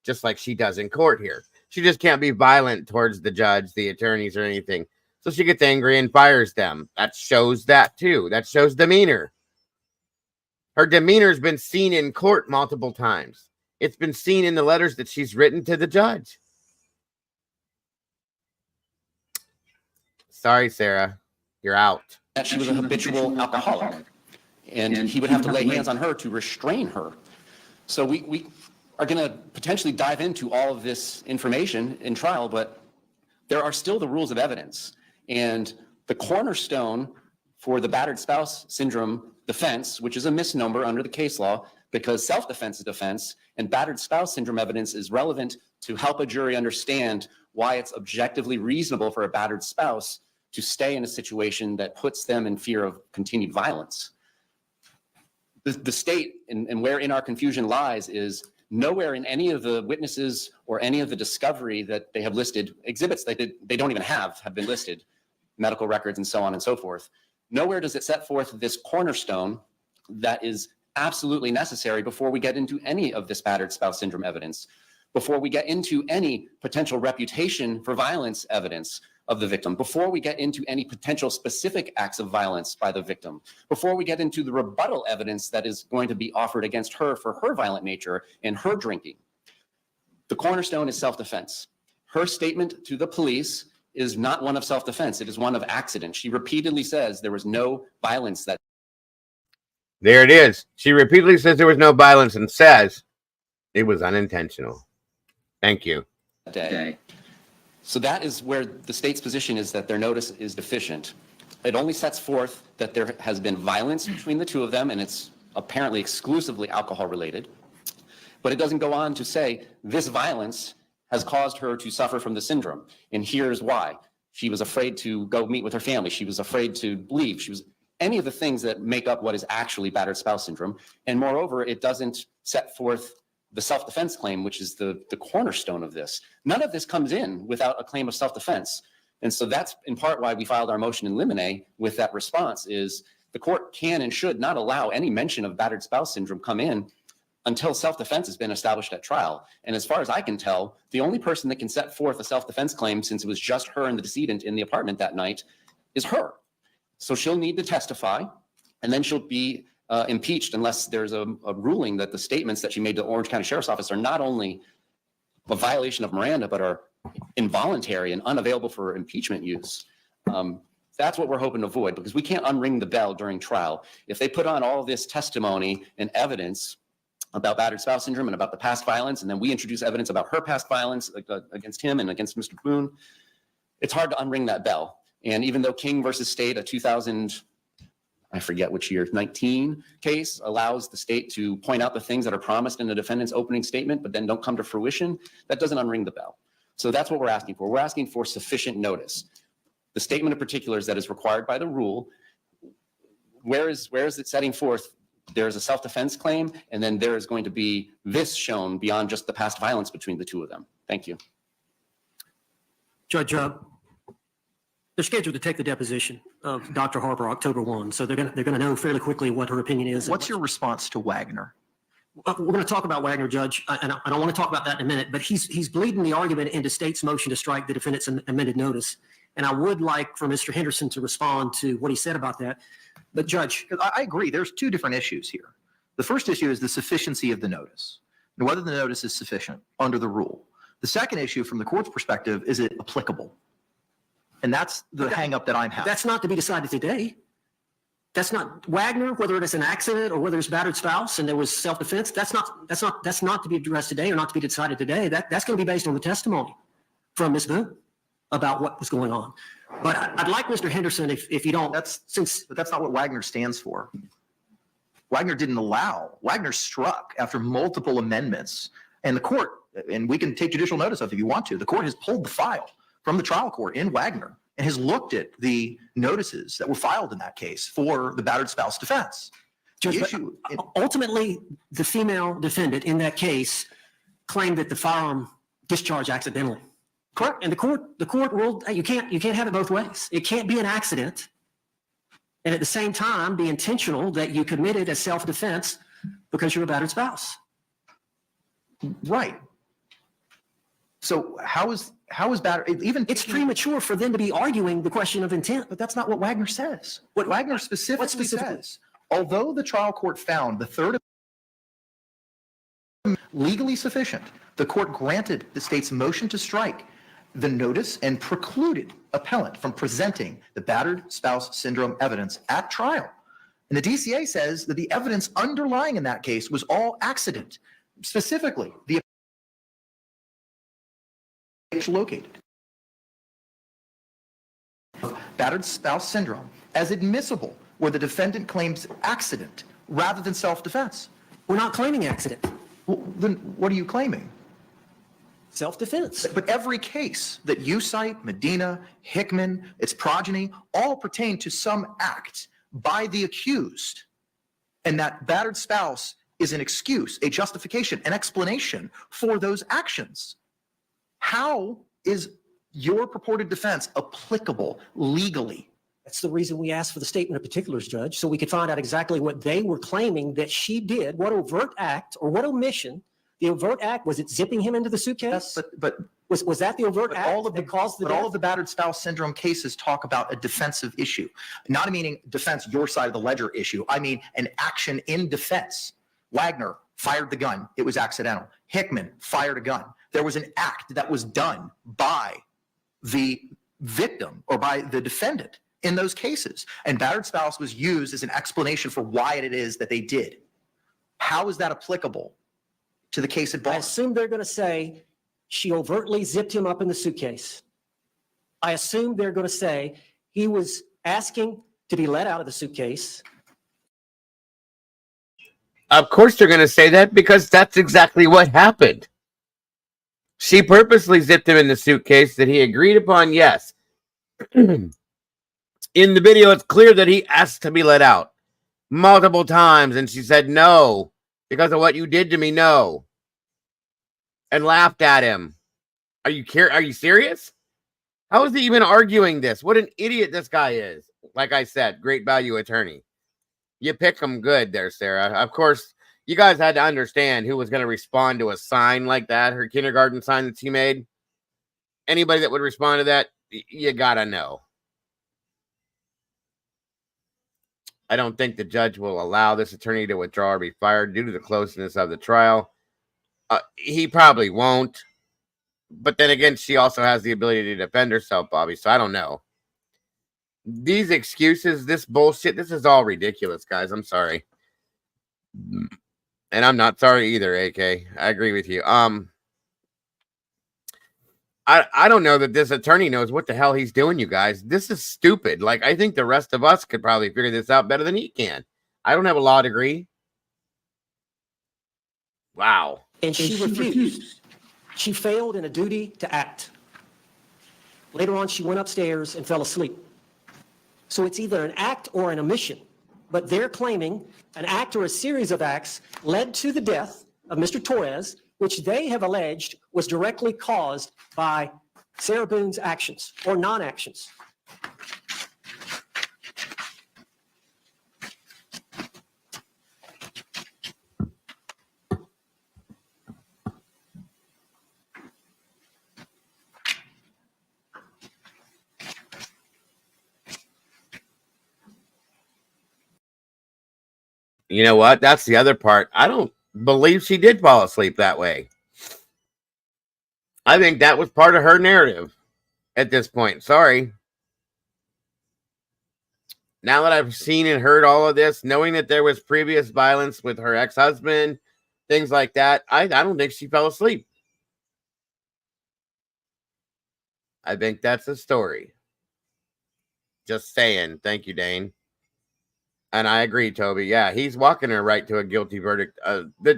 just like she does in court here. She just can't be violent towards the judge, the attorneys, or anything. So she gets angry and fires them. That shows that too. That shows demeanor. Her demeanor has been seen in court multiple times. It's been seen in the letters that she's written to the judge. Sorry, Sarah. You're out. that she was a habitual alcoholic. And he would have to lay hands on her to restrain her. So we are going to potentially dive into all of this information in trial, but there are still the rules of evidence. And the cornerstone for the battered spouse syndrome defense, which is a misnomer under the case law, because self-defense is defense, and battered spouse syndrome evidence is relevant to help a jury understand why it's objectively reasonable for a battered spouse to stay in a situation that puts them in fear of continued violence. The state and wherein our confusion lies is nowhere in any of the witnesses or any of the discovery that they have listed, exhibits that they don't even have been listed, medical records and so on and so forth. Nowhere does it set forth this cornerstone that is absolutely necessary before we get into any of this battered spouse syndrome evidence, before we get into any potential reputation for violence evidence of the victim, before we get into any potential specific acts of violence by the victim, before we get into the rebuttal evidence that is going to be offered against her for her violent nature and her drinking. The cornerstone is self-defense. Her statement to the police is not one of self-defense. It is one of accident. She repeatedly says there was no violence that. There it is. She repeatedly says there was no violence and says it was unintentional. Thank you. Day. So that is where the state's position is, that their notice is deficient. It only sets forth that there has been violence between the two of them, and it's apparently exclusively alcohol related. But it doesn't go on to say this violence has caused her to suffer from the syndrome. And here's why. She was afraid to go meet with her family. She was afraid to leave. She was any of the things that make up what is actually battered spouse syndrome. And moreover, it doesn't set forth the self-defense claim, which is the cornerstone of this. None of this comes in without a claim of self-defense. And so that's in part why we filed our motion in limine with that response, is the court can and should not allow any mention of battered spouse syndrome come in until self-defense has been established at trial. And as far as I can tell, the only person that can set forth a self-defense claim, since it was just her and the decedent in the apartment that night, is her. So she'll need to testify, and then she'll be impeached unless there's a ruling that the statements that she made to the Orange County Sheriff's Office are not only a violation of Miranda, but are involuntary and unavailable for impeachment use. That's what we're hoping to avoid, because we can't unring the bell during trial. If they put on all this testimony and evidence about battered spouse syndrome and about the past violence, and then we introduce evidence about her past violence against him and against Mr. Boone, it's hard to unring that bell. And even though King versus State, a 2000, I forget which year, 19 case, allows the state to point out the things that are promised in the defendant's opening statement, but then don't come to fruition, that doesn't unring the bell. So that's what we're asking for. We're asking for sufficient notice. The statement of particulars that is required by the rule, where is it setting forth there's a self-defense claim, and then there is going to be this shown beyond just the past violence between the two of them. Thank you. Judge, they're scheduled to take the deposition of Dr. Harper October 1, so they're going to know fairly quickly what her opinion is. What's your response to Wagner? We're going to talk about Wagner, Judge, and I don't want to talk about that in a minute, but he's bleeding the argument into state's motion to strike the defendant's amended notice. And I would like for Mr. Henderson to respond to what he said about that. But Judge, I agree. There's two different issues here. The first issue is the sufficiency of the notice, and whether the notice is sufficient under the rule. The second issue from the court's perspective, is it applicable? And that's the hang up that I'm having. that's not to be decided today. That's not Wagner, whether it is an accident or whether it's battered spouse and there was self-defense. That's not to be addressed today or not to be decided today. That's going to be based on the testimony from Ms. Boone about what was going on. But I'd like Mr. Henderson, if you don't, But that's not what Wagner stands for. Wagner didn't allow. Wagner struck after multiple amendments, and the court, and we can take judicial notice of it if you want to, the court has pulled the file from the trial court in Wagner and has looked at the notices that were filed in that case for the battered spouse defense. Judge, ultimately, the female defendant in that case claimed that the firearm discharged accidentally. Correct. And the court ruled, hey, you can't have it both ways. It can't be an accident and at the same time be intentional that you committed as self-defense because you're a battered spouse. Right. So how is battered? It's premature for them to be arguing the question of intent. But that's not what Wagner says. What Wagner specifically says, although the trial court found the third legally sufficient, the court granted the state's motion to strike the notice and precluded appellant from presenting the battered spouse syndrome evidence at trial. And the DCA says that the evidence underlying in that case was all accident. Specifically, the located battered spouse syndrome as admissible where the defendant claims accident rather than self-defense. We're not claiming accident. Well, then what are you claiming? Self-defense. But every case that you cite, Medina, Hickman, its progeny, all pertain to some act by the accused. And that battered spouse is an excuse, a justification, an explanation for those actions. How is your purported defense applicable legally? That's the reason we asked for the statement of particulars, Judge, so we could find out exactly what they were claiming that she did, what overt act or what omission. The overt act, was it zipping him into the suitcase? But Was that the overt act that caused the death? all of the battered spouse syndrome cases talk about a defensive issue. Not meaning defense, your side of the ledger issue. I mean an action in defense. Wagner fired the gun. It was accidental. Hickman fired a gun. There was an act that was done by the victim or by the defendant in those cases. And battered spouse was used as an explanation for why it is that they did. How is that applicable to the case at bar? I assume they're going to say she overtly zipped him up in the suitcase. I assume they're going to say he was asking to be let out of the suitcase. Of course they're going to say that because that's exactly what happened. She purposely zipped him in the suitcase that he agreed upon, yes. In the video, it's clear that he asked to be let out multiple times, and she said no. Because of what you did to me, no. And laughed at him. Are you serious? How is he even arguing this? What an idiot this guy is. Like I said, great value attorney. You pick him good there, Sarah. Of course, you guys had to understand who was going to respond to a sign like that, her kindergarten sign that she made. Anybody that would respond to that, you got to know. I don't think the judge will allow this attorney to withdraw or be fired due to the closeness of the trial. He probably won't. But then again, she also has the ability to defend herself, Bobby. So I don't know. These excuses, this bullshit, this is all ridiculous, guys. I'm sorry. And I'm not sorry either, AK. I agree with you. I don't know that this attorney knows what the hell he's doing, you guys. This is stupid. Like, I think the rest of us could probably figure this out better than he can. I don't have a law degree. Wow. And she refused. She failed in a duty to act. Later on, she went upstairs and fell asleep. So it's either an act or an omission. But they're claiming an act or a series of acts led to the death of Mr. Torres, which they have alleged was directly caused by Sarah Boone's actions or non-actions. You know what? That's the other part. I don't believe she did fall asleep that way. I think that was part of her narrative at this point. Sorry. Now that I've seen and heard all of this, knowing that there was previous violence with her ex-husband, things like that, I don't think she fell asleep. I think that's the story. Just saying. Thank you, Dane. And I agree, Toby. Yeah, he's walking her right to a guilty verdict.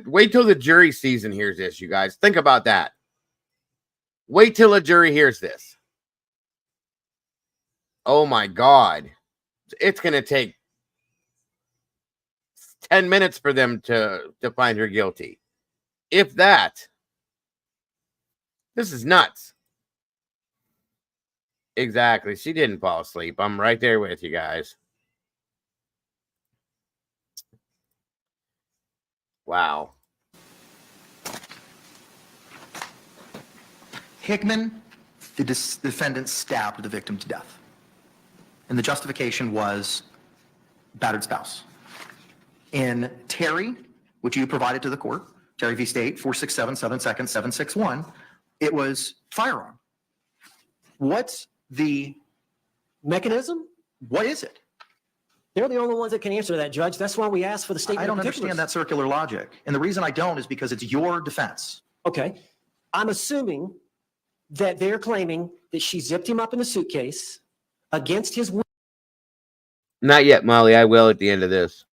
Wait till the jury sees and hears this, you guys. Think about that. Wait till a jury hears this. Oh, my God. It's going to take 10 minutes for them to find her guilty. If that. This is nuts. Exactly. She didn't fall asleep. I'm right there with you guys. Wow. Hickman, the defendant, stabbed the victim to death. And the justification was battered spouse. In Terry, which you provided to the court, Terry v. State, 467, 7 seconds, 761, it was firearm. What's the Mechanism? what is it? They're the only ones that can answer that, Judge. That's why we asked for the statement I don't of understand particulars. that circular logic. And the reason I don't is because it's your defense. Okay. I'm assuming that they're claiming that she zipped him up in the suitcase against his Not yet, Molly. I will at the end of this.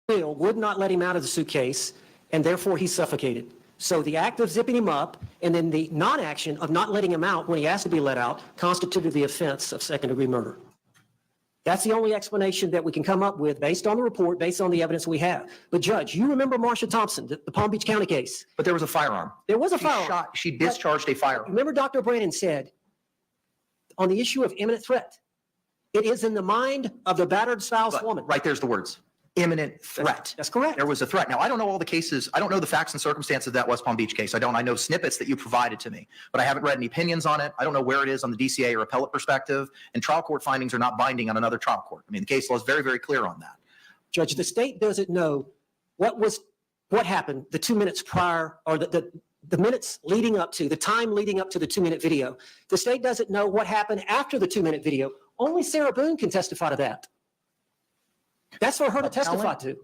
will, would not let him out of the suitcase, and therefore he suffocated. So the act of zipping him up and then the non-action of not letting him out when he asked to be let out constituted the offense of second-degree murder. That's the only explanation that we can come up with based on the report, based on the evidence we have. But Judge, you remember Marsha Thompson, the Palm Beach County case? But there was a firearm. There was a firearm. She discharged a firearm. Remember Dr. Brandon said on the issue of imminent threat, it is in the mind of the battered spouse But woman. right there's the words. Imminent threat. That's correct. There was a threat. Now, I don't know all the cases. I don't know the facts and circumstances of that West Palm Beach case. I know snippets that you provided to me, but I haven't read any opinions on it. I don't know where it is on the DCA or appellate perspective, and trial court findings are not binding on another trial court. I mean, the case law is very, very clear on that. Judge, the state doesn't know what happened the 2 minutes prior, or the minutes leading up to, the time leading up to the 2-minute video. The state doesn't know what happened after the 2-minute video. Only Sarah Boone can testify to that. That's for her to testify to.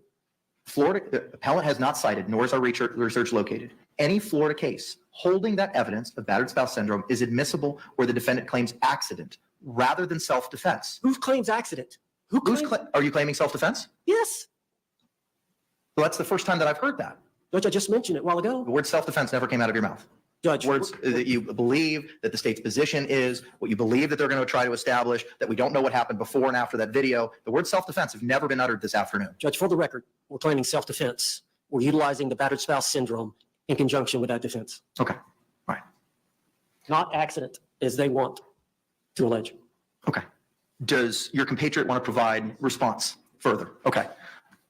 Florida, the appellant has not cited, nor is our research located, any Florida case holding that evidence of battered spouse syndrome is admissible where the defendant claims accident rather than self-defense. Who claims accident? Are you claiming self-defense? Yes. Well, that's the first time that I've heard that. Judge, I just mentioned it a while ago. The word self-defense never came out of your mouth. Judge, Words that you believe that the state's position is, what you believe that they're going to try to establish, that we don't know what happened before and after that video. The word self-defense have never been uttered this afternoon. Judge, for the record, we're claiming self-defense. We're utilizing the battered spouse syndrome in conjunction with that defense. Okay. Right. Not accident, as they want to allege. Okay. Does your compatriot want to provide response further? Okay.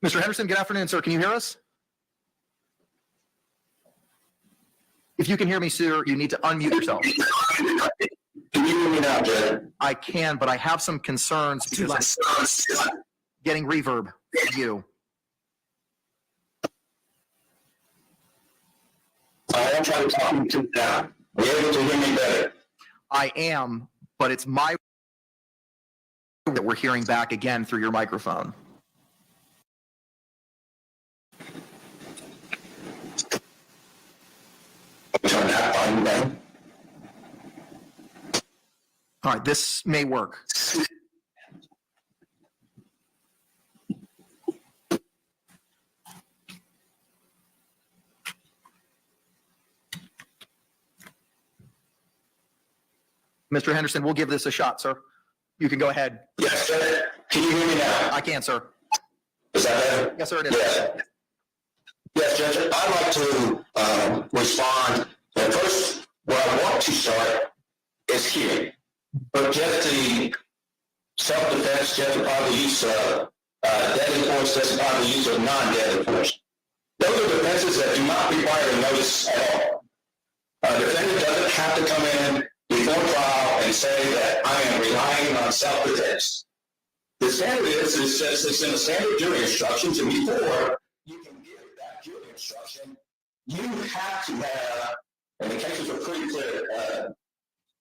Mr. Henderson, good afternoon, sir. Can you hear us? If you can hear me, sir, you need to unmute yourself. Can you hear me now, Judge? I can, but I have some concerns because I'm getting reverb from you. I am trying to talk you to now. Are you able to hear me better? I am, but it's my that we're hearing back again through your microphone. Turn that volume down. All right, this may work. Mr. Henderson, we'll give this a shot, sir. You can go ahead. Yes, Judge. Can you hear me now? I can, sir. Is that better? Yes, sir, it is. Yes. Yes, Judge. I'd like to respond. But first, where I want to start is here. But just the self-defense, justified the use of deadly force, justified the use of non-deadly force. Those are defenses that do not require a notice at all. A defendant doesn't have to come in before trial and say that I am relying on self-defense. The standard is it's in the standard jury instructions, and before you can give that jury instruction, you have to have, and the cases are pretty clear,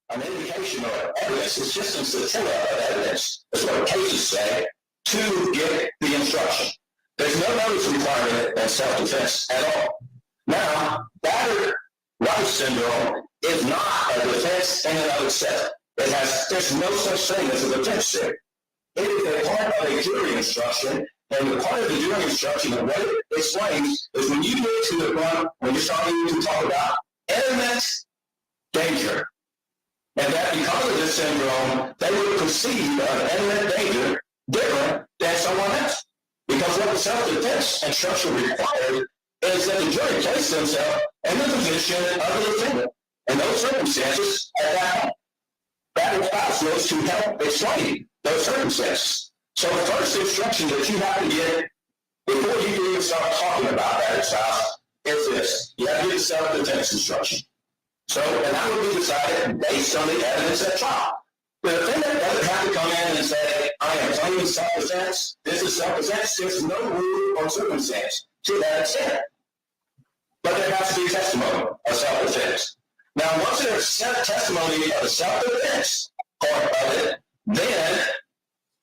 an indication or evidence, it's just a scintilla of evidence, is what cases say, to get the instruction. There's no notice requirement in self-defense at all. Now, battered wife syndrome is not a defense in and of itself. There's no such thing as a defense there. It is a part of a jury instruction, and the part of the jury instruction, the way it explains, is when you get to the front, when you're starting to talk about imminent danger, and that because of this syndrome, they would perceive an imminent danger different than someone else. Because what the self-defense instruction required is that the jury place themselves in the position of the defendant. In those circumstances, at that point, that spouse knows to help explain those circumstances. So the first instruction that you have to get before you can even start talking about that spouse is this. You have to get the self-defense instruction. So, and that would be decided based on the evidence at trial. The defendant doesn't have to come in and say, I am claiming self-defense, this is self-defense, there's no rule or circumstance to that extent. But there has to be testimony of self-defense. Now, once there's testimony of the self-defense part of it, then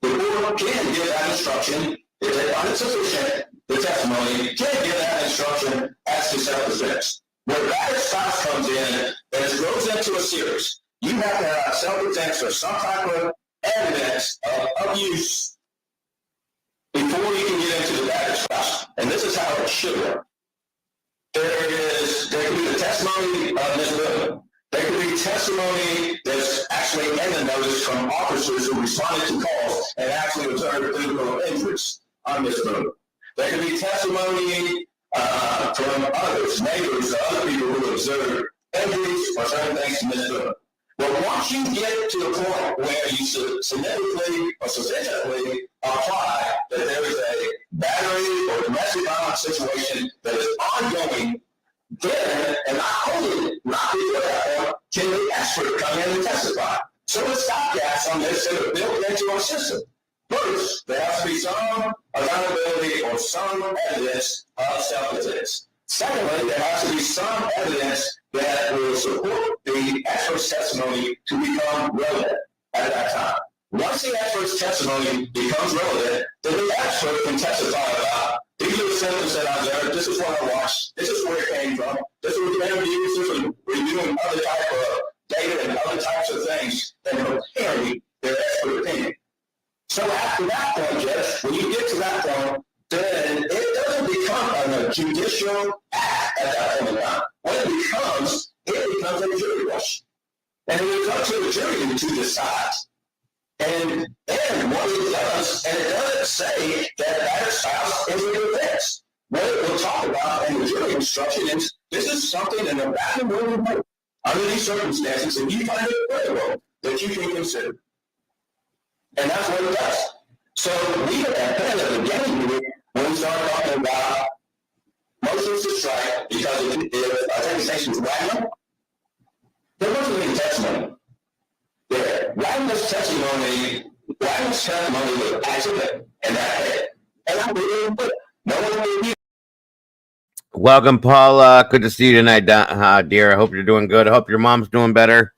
the court can give that instruction. If they find it sufficient, the testimony can give that instruction as to self-defense. Where battered spouse comes in and it goes into a series, you have to have self-defense or some type of evidence of abuse before you can get into the battered spouse. And this is how it should work. There can be the testimony of Ms. Boone. There can be testimony that's actually in the notice from officers who responded to calls and actually observed physical injuries on Ms. Boone. There can be testimony from others, neighbors, or other people who observed injuries or certain things to Ms. Boone. But once you get to the point where you significantly or sufficiently apply that there is a battery or domestic violence situation that is ongoing, then, and not before that point, can the expert come in and testify? So the stopgaps on this that are built into our system. First, there has to be some accountability or some evidence of self-defense. Secondly, there has to be some evidence that will support the expert's testimony to become relevant at that time. Once the expert's testimony becomes relevant, then the expert can testify about these are the symptoms that I observed, this is what I watched, this is where it came from, this was reviewing other type of data and other types of things that will carry their expert opinion. So after that point, Judge, when you get to that point, then it doesn't become a judicial act at that point in time. What it becomes a jury question. And it will come to the jury to decide. And what it does, and it doesn't say that that spouse is a defense. What it will talk about in the jury instruction is this is something in the back of the room under these circumstances, if you find it critical, that you can consider. And that's what it does. So we at the beginning, when we start talking about motions to strike, because if I think the sanctions Wagner, there wasn't any testimony there. Wagner's testimony was accident, and that hit. And I really put no one will be. Welcome, Paula. Good to see you tonight, dear. I hope you're doing good. I hope your mom's doing better.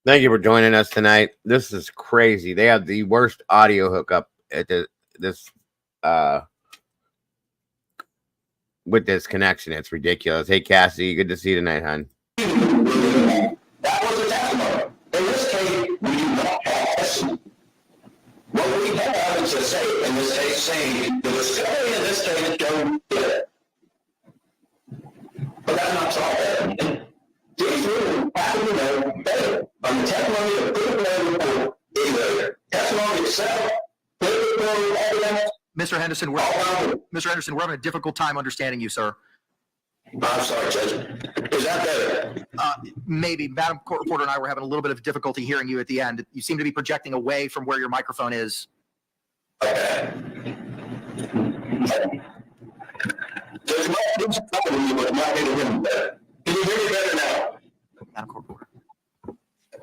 Thank you for joining us tonight. This is crazy. They have the worst audio hookup at with this connection. It's ridiculous. Hey, Cassie, good to see you tonight, hon. That was the testimony. In this case, we do not have testimony. What we have is to say, in this case, saying the discovery in this case don't get it. But that's not all. These women happen to know better on the testimony of critical report, either testimony itself, critical evidence. Mr. Henderson, we're having a difficult time understanding you, sir. I'm sorry, Judge. Is that better? Maybe. Madam Court Reporter and I were having a little bit of difficulty hearing you at the end. You seem to be projecting away from where your microphone is. Okay. Judge, can you hear me better now? Madam Court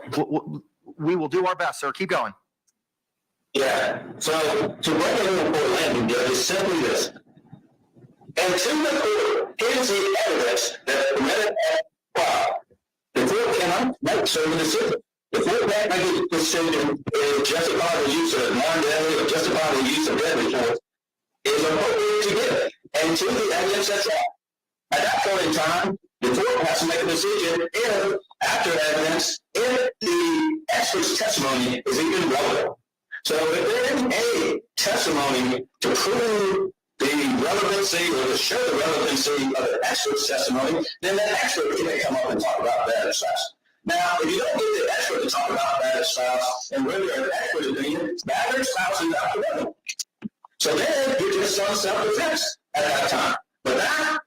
Reporter. We will do our best, sir. Keep going. Yeah. So to bring it in for landing, Judge, is simply this. Until the court gives the evidence that permitted at trial, the court cannot make certain decisions. The court can't make a decision to justify the use of non-deadly or justify the use of deadly force is appropriate to give until the evidence at trial. At that point in time, the court has to make a decision if, after evidence, if the expert's testimony is even relevant. So if there is a testimony to prove the relevancy or to show the relevancy of the expert's testimony, then that expert can come up and talk about that spouse. Now, if you don't get the expert to talk about that spouse and render an expert opinion, that spouse is out the window. So then you're just on self-defense at that time. But that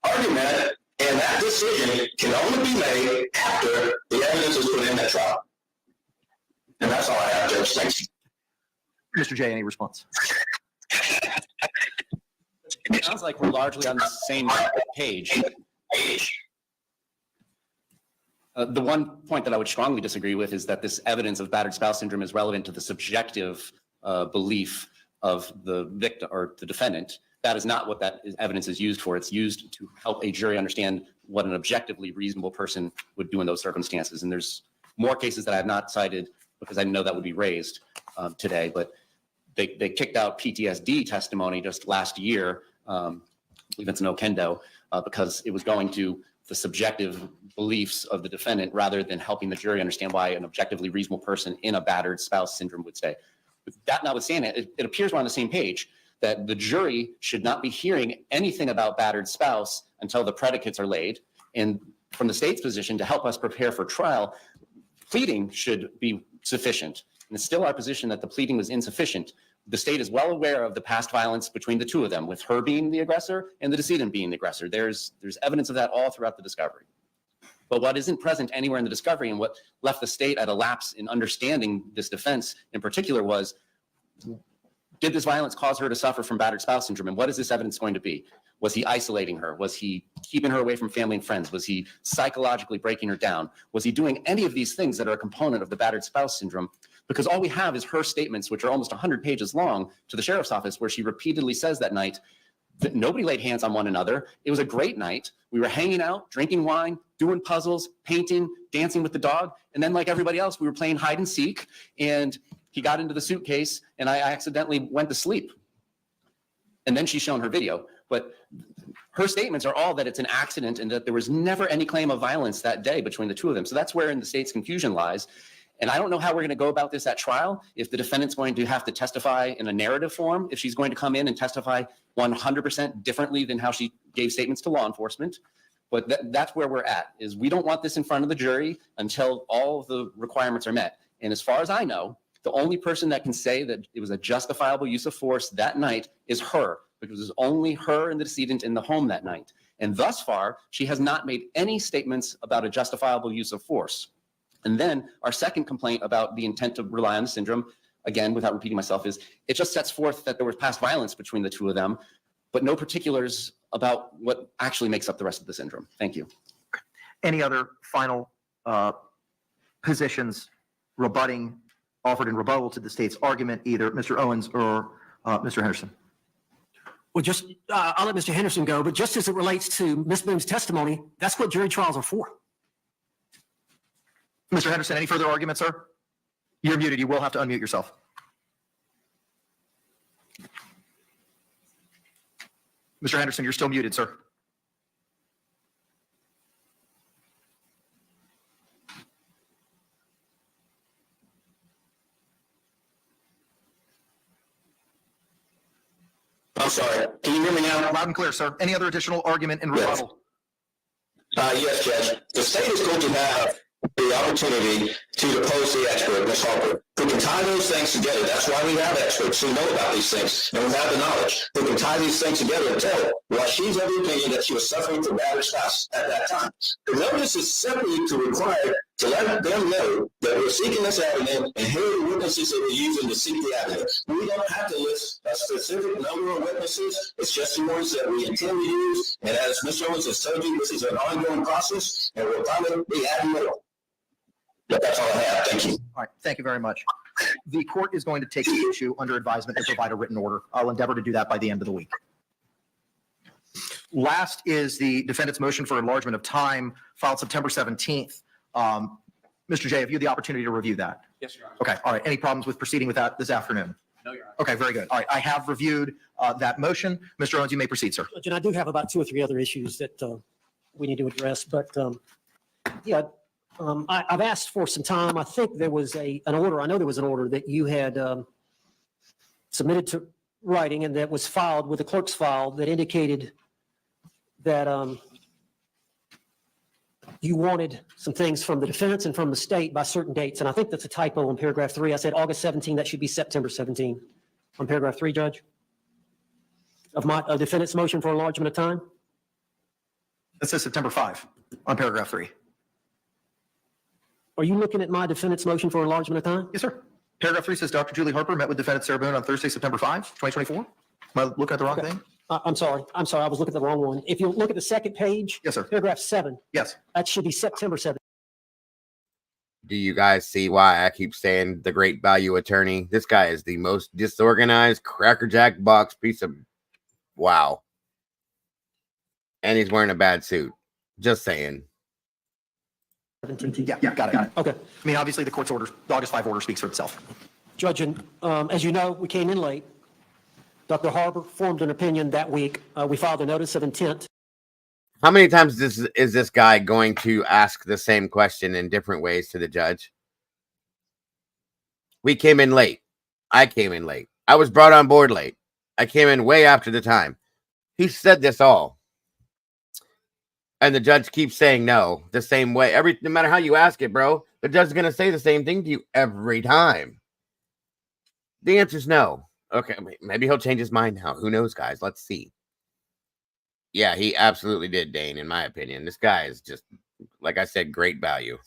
argument and that decision can only be made after the evidence is put in that trial. And that's all I have, Judge. Thank you. Mr. J, any response? It sounds like we're largely on the same page. The one point that I would strongly disagree with is that this evidence of battered spouse syndrome is relevant to the subjective belief of the victim or the defendant. That is not what that evidence is used for. It's used to help a jury understand what an objectively reasonable person would do in those circumstances. And there's more cases that I have not cited because I know that would be raised today, but they kicked out PTSD testimony just last year. I believe it's an Okendo, because it was going to the subjective beliefs of the defendant rather than helping the jury understand why an objectively reasonable person in a battered spouse syndrome would say. With that notwithstanding, it appears we're on the same page that the jury should not be hearing anything about battered spouse until the predicates are laid. And from the state's position, to help us prepare for trial, pleading should be sufficient. And it's still our position that the pleading was insufficient. The state is well aware of the past violence between the two of them, with her being the aggressor and the decedent being the aggressor. There's evidence of that all throughout the discovery. But what isn't present anywhere in the discovery, and what left the state at a lapse in understanding this defense in particular, was, did this violence cause her to suffer from battered spouse syndrome? And what is this evidence going to be? Was he isolating her? Was he keeping her away from family and friends? Was he psychologically breaking her down? Was he doing any of these things that are a component of the battered spouse syndrome? Because all we have is her statements, which are almost 100 pages long, to the sheriff's office, where she repeatedly says that night that nobody laid hands on one another. It was a great night. We were hanging out, drinking wine, doing puzzles, painting, dancing with the dog. And then, like everybody else, we were playing hide and seek. And he got into the suitcase and I accidentally went to sleep. And then she's shown her video. But her statements are all that it's an accident and that there was never any claim of violence that day between the two of them. So that's where in the state's confusion lies. And I don't know how we're going to go about this at trial, if the defendant's going to have to testify in a narrative form, if she's going to come in and testify 100% differently than how she gave statements to law enforcement. But that's where we're at, is we don't want this in front of the jury until all of the requirements are met. And as far as I know, the only person that can say that it was a justifiable use of force that night is her, because it was only her and the decedent in the home that night. And thus far, she has not made any statements about a justifiable use of force. And then our second complaint about the intent to rely on the syndrome, again, without repeating myself, is it just sets forth that there was past violence between the two of them, but no particulars about what actually makes up the rest of the syndrome. Thank you. Any other final positions offered in rebuttal to the state's argument, either Mr. Owens or Mr. Henderson? Well, I'll let Mr. Henderson go, but just as it relates to Ms. Boone's testimony, that's what jury trials are for. Mr. Henderson, any further arguments, sir? You're muted. You will have to unmute yourself. Mr. Henderson, you're still muted, sir. I'm sorry. Can you hear me now? Loud and clear, sir. Any other additional argument in rebuttal? Yes, Judge. The state is going to have the opportunity to depose the expert, Ms. Harper, who can tie those things together. That's why we have experts who know about these things and who have the knowledge, who can tie these things together and tell why she's of the opinion that she was suffering from battered spouse at that time. The notice is simply to require to let them know that we're seeking this evidence and here are the witnesses that we're using to seek the evidence. We don't have to list a specific number of witnesses. It's just the ones that we intend to use. And as Mr. Owens has told you, this is an ongoing process and we'll probably be adding more. But that's all I have. Thank you. All right. Thank you very much. The court is going to take the issue under advisement and provide a written order. I'll endeavor to do that by the end of the week. Last is the defendant's motion for enlargement of time filed September 17th. Mr. J, have you had the opportunity to review that? Yes, Your Honor. Okay. All right. Any problems with proceeding with that this afternoon? No, Your Honor. Okay. Very good. All right. I have reviewed that motion. Mr. Owens, you may proceed, sir. And I do have about 2 or 3 other issues that we need to address, but I've asked for some time. I think there was an order. I know there was an order that you had submitted to writing and that was filed with the clerk's file that indicated that you wanted some things from the defense and from the state by certain dates. And I think that's a typo on paragraph 3. I said August 17. That should be September 17 on paragraph 3, Judge, of my defendant's motion for enlargement of time. That says September 5 on paragraph 3. Are you looking at my defendant's motion for enlargement of time? Yes, sir. Paragraph 3 says Dr. Julie Harper met with defendant Sarah Boone on Thursday, September 5, 2024. Am I looking at the wrong thing? I'm sorry. I was looking at the wrong one. If you look at the second page. Yes, sir. Paragraph 7. Yes. That should be September 7. Do you guys see why I keep saying the great value attorney? This guy is the most disorganized, crackerjack box piece of wow. And he's wearing a bad suit. Just saying. Yeah, got it. Okay. I mean, obviously, the court's order, the August 5 order speaks for itself. Judge, and as you know, we came in late. Dr. Harper formed an opinion that week. We filed a notice of intent. How many times is this guy going to ask the same question in different ways to the judge? We came in late. I came in late. I was brought on board late. I came in way after the time. He said this all. And the judge keeps saying no the same way. No matter how you ask it, bro, the judge is going to say the same thing to you every time. The answer is no. Okay, maybe he'll change his mind now. Who knows, guys? Let's see. Yeah, he absolutely did, Dane, in my opinion. This guy is just, like I said, great value.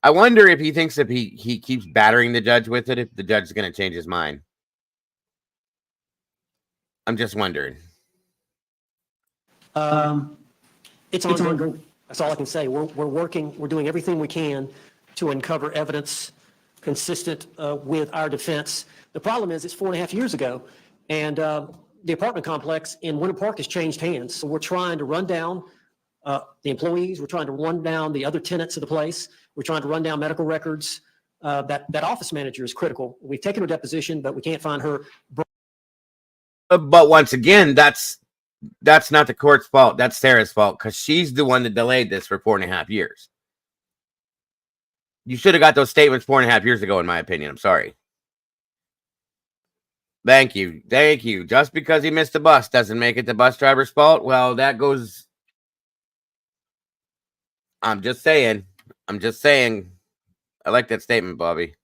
I wonder if he thinks if he keeps battering the judge with it, if the judge is going to change his mind. I'm just wondering. It's ongoing. That's all I can say. We're working, we're doing everything we can to uncover evidence consistent with our defense. The problem is it's 4.5 years ago, and the apartment complex in Winter Park has changed hands. So we're trying to run down the employees. We're trying to run down the other tenants of the place. We're trying to run down medical records. That office manager is critical. We've taken her deposition, but we can't find her. But once again, that's not the court's fault. That's Sarah's fault, because she's the one that delayed this for 4.5 years. You should have got those statements 4.5 years ago, in my opinion. I'm sorry. Thank you. Thank you. Just because he missed the bus doesn't make it the bus driver's fault. Well, that goes. I'm just saying. I like that statement, Bobby.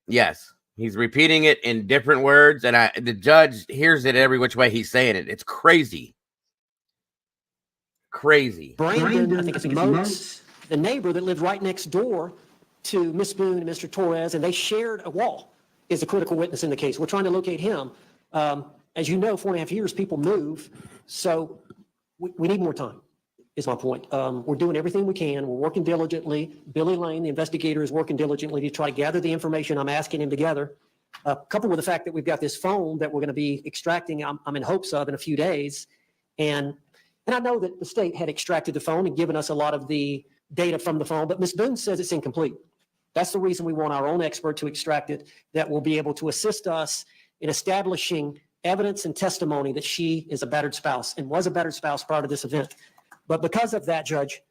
Yes. He's repeating it in different words, and the judge hears it every which way he's saying it. It's crazy. Crazy. Brandon, I think it's Moats, the neighbor that lived right next door to Miss Boone and Mr. Torres, and they shared a wall, is a critical witness in the case. We're trying to locate him. As you know, 4.5 years, people move, so we need more time, is my point. We're doing everything we can. We're working diligently. Billy Lane, the investigator, is working diligently to try to gather the information I'm asking him to gather. Coupled with the fact that we've got this phone that we're going to be extracting, I'm in hopes of in a few days. And I know that the state had extracted the phone and given us a lot of the data from the phone, but Ms. Boone says it's incomplete. That's the reason we want our own expert to extract it, that will be able to assist us in establishing evidence and testimony that she is a battered spouse and was a battered spouse prior to this event. But because of that, Judge,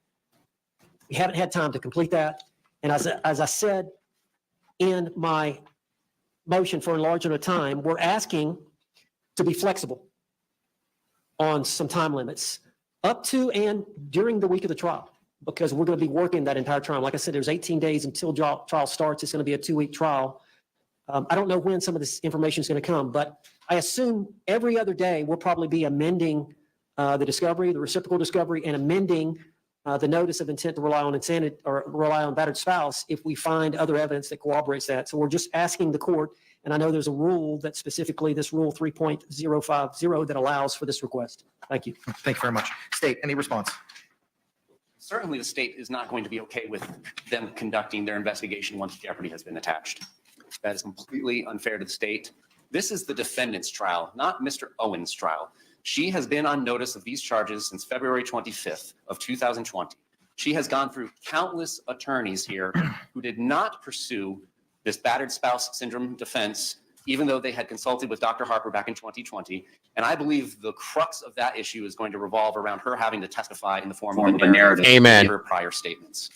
we haven't had time to complete that. And as I said in my motion for enlargement of time, we're asking to be flexible on some time limits up to and during the week of the trial, because we're going to be working that entire trial. Like I said, there's 18 days until trial starts. It's going to be a 2-week trial. I don't know when some of this information is going to come, but I assume every other day we'll probably be amending the discovery, the reciprocal discovery, and amending the notice of intent to rely on insanity or rely on battered spouse if we find other evidence that corroborates that. So we're just asking the court, and I know there's a rule that specifically this rule 3.050 that allows for this request. Thank you. Thank you very much. State, any response? Certainly the state is not going to be okay with them conducting their investigation once jeopardy has been attached. That is completely unfair to the state. This is the defendant's trial, not Mr. Owen's trial. She has been on notice of these charges since February 25th of 2020. She has gone through countless attorneys here who did not pursue this battered spouse syndrome defense, even though they had consulted with Dr. Harper back in 2020. And I believe the crux of that issue is going to revolve around her having to testify in the form of a narrative. Amen. Her prior statements.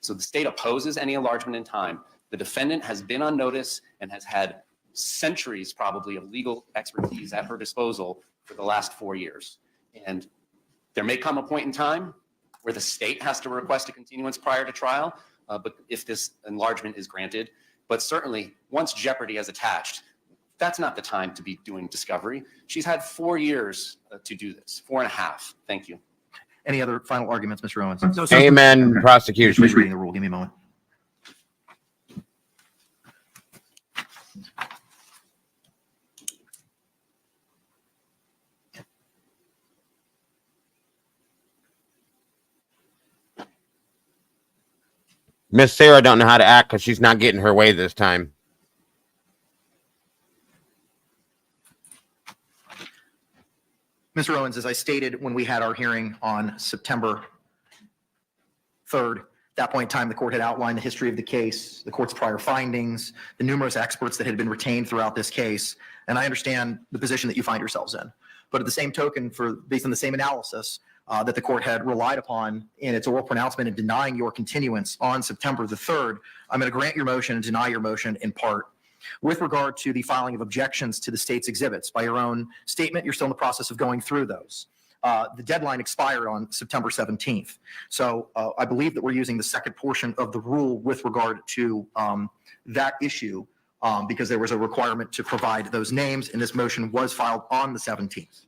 So the state opposes any enlargement in time. The defendant has been on notice and has had centuries probably of legal expertise at her disposal for the last 4 years. And there may come a point in time where the state has to request a continuance prior to trial, but if this enlargement is granted. But certainly, once jeopardy has attached, that's not the time to be doing discovery. She's had 4 years to do this, 4.5. Thank you. Any other final arguments, Mr. Owens? No, amen. Okay. Prosecution. Just reading the rule. Give me a moment. Miss Sarah don't know how to act because she's not getting her way this time. Mr. Owens, as I stated when we had our hearing on September 3rd, at that point in time, the court had outlined the history of the case, the court's prior findings, the numerous experts that had been retained throughout this case, and I understand the position that you find yourselves in. But at the same token, based on the same analysis that the court had relied upon in its oral pronouncement in denying your continuance on September the 3rd, I'm going to grant your motion and deny your motion in part. With regard to the filing of objections to the state's exhibits, by your own statement, you're still in the process of going through those. The deadline expired on September 17th. So I believe that we're using the second portion of the rule with regard to that issue because there was a requirement to provide those names, and this motion was filed on the 17th.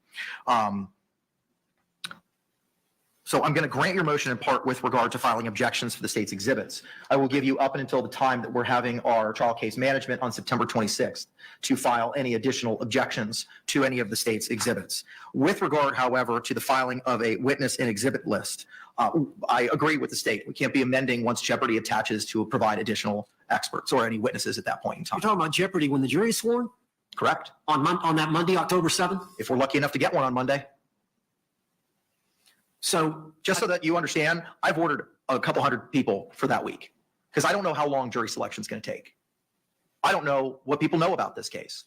So I'm going to grant your motion in part with regard to filing objections to the state's exhibits. I will give you up until the time that we're having our trial case management on September 26th to file any additional objections to any of the state's exhibits. With regard, however, to the filing of a witness and exhibit list, I agree with the state. We can't be amending once jeopardy attaches to provide additional experts or any witnesses at that point in time. You're talking about jeopardy when the jury is sworn? Correct. On that Monday, October 7th? If we're lucky enough to get one on Monday. So just so that you understand, I've ordered a couple hundred people for that week because I don't know how long jury selection is going to take. I don't know what people know about this case.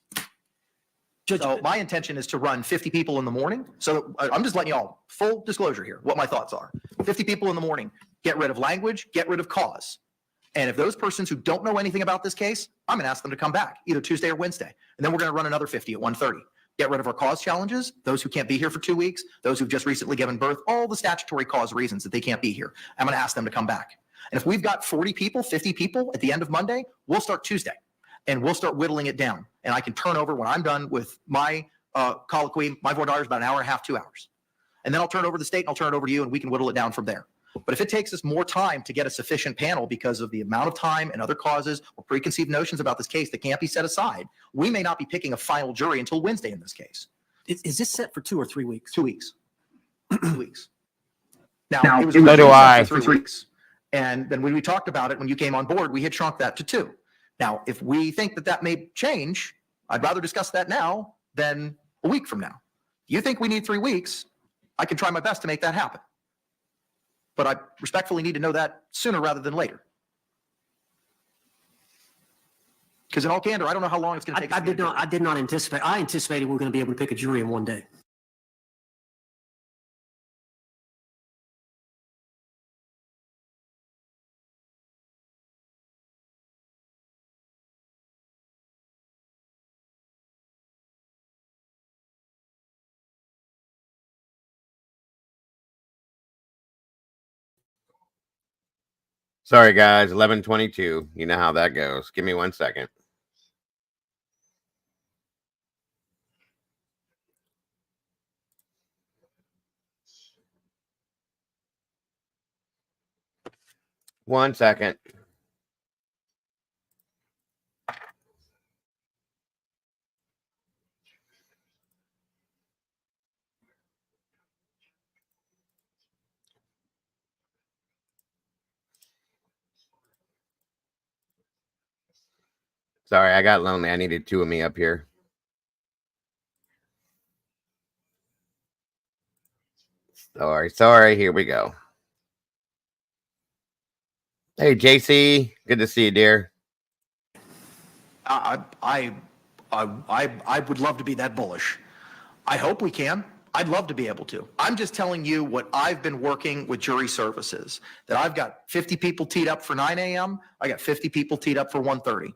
So my intention is to run 50 people in the morning. So I'm just letting you all, full disclosure here, what my thoughts are. 50 people in the morning, get rid of language, get rid of cause. And if those persons who don't know anything about this case, I'm going to ask them to come back either Tuesday or Wednesday. And then we're going to run another 50 at 1:30. Get rid of our cause challenges, those who can't be here for 2 weeks, those who've just recently given birth, all the statutory cause reasons that they can't be here. I'm going to ask them to come back. And if we've got 40 people, 50 people at the end of Monday, we'll start Tuesday and we'll start whittling it down. And I can turn over when I'm done with my colloquy, my voir dire is about an hour and a half, 2 hours. And then I'll turn it over to the state and I'll turn it over to you and we can whittle it down from there. But if it takes us more time to get a sufficient panel because of the amount of time and other causes or preconceived notions about this case that can't be set aside, we may not be picking a final jury until Wednesday in this case. is this set for 2 or 3 weeks? 2 weeks. 2 weeks. Now it was so do I. for 3 weeks. And then when we talked about it, when you came on board, we had shrunk that to 2. Now, if we think that that may change, I'd rather discuss that now than a week from now. If you think we need 3 weeks, I can try my best to make that happen. But I respectfully need to know that sooner rather than later. Because in all candor, I don't know how long it's going to take. I did not anticipate. I anticipated we were going to be able to pick a jury in one day. Sorry, guys. 11:22. You know how that goes. Give me 1 second. One second. Sorry, I got lonely. I needed 2 of me up here. Sorry. Here we go. Hey, JC. Good to see you, dear. I would love to be that bullish. I hope we can. I'd love to be able to. I'm just telling you what I've been working with jury services, that I've got 50 people teed up for 9 a.m. I got 50 people teed up for 1:30.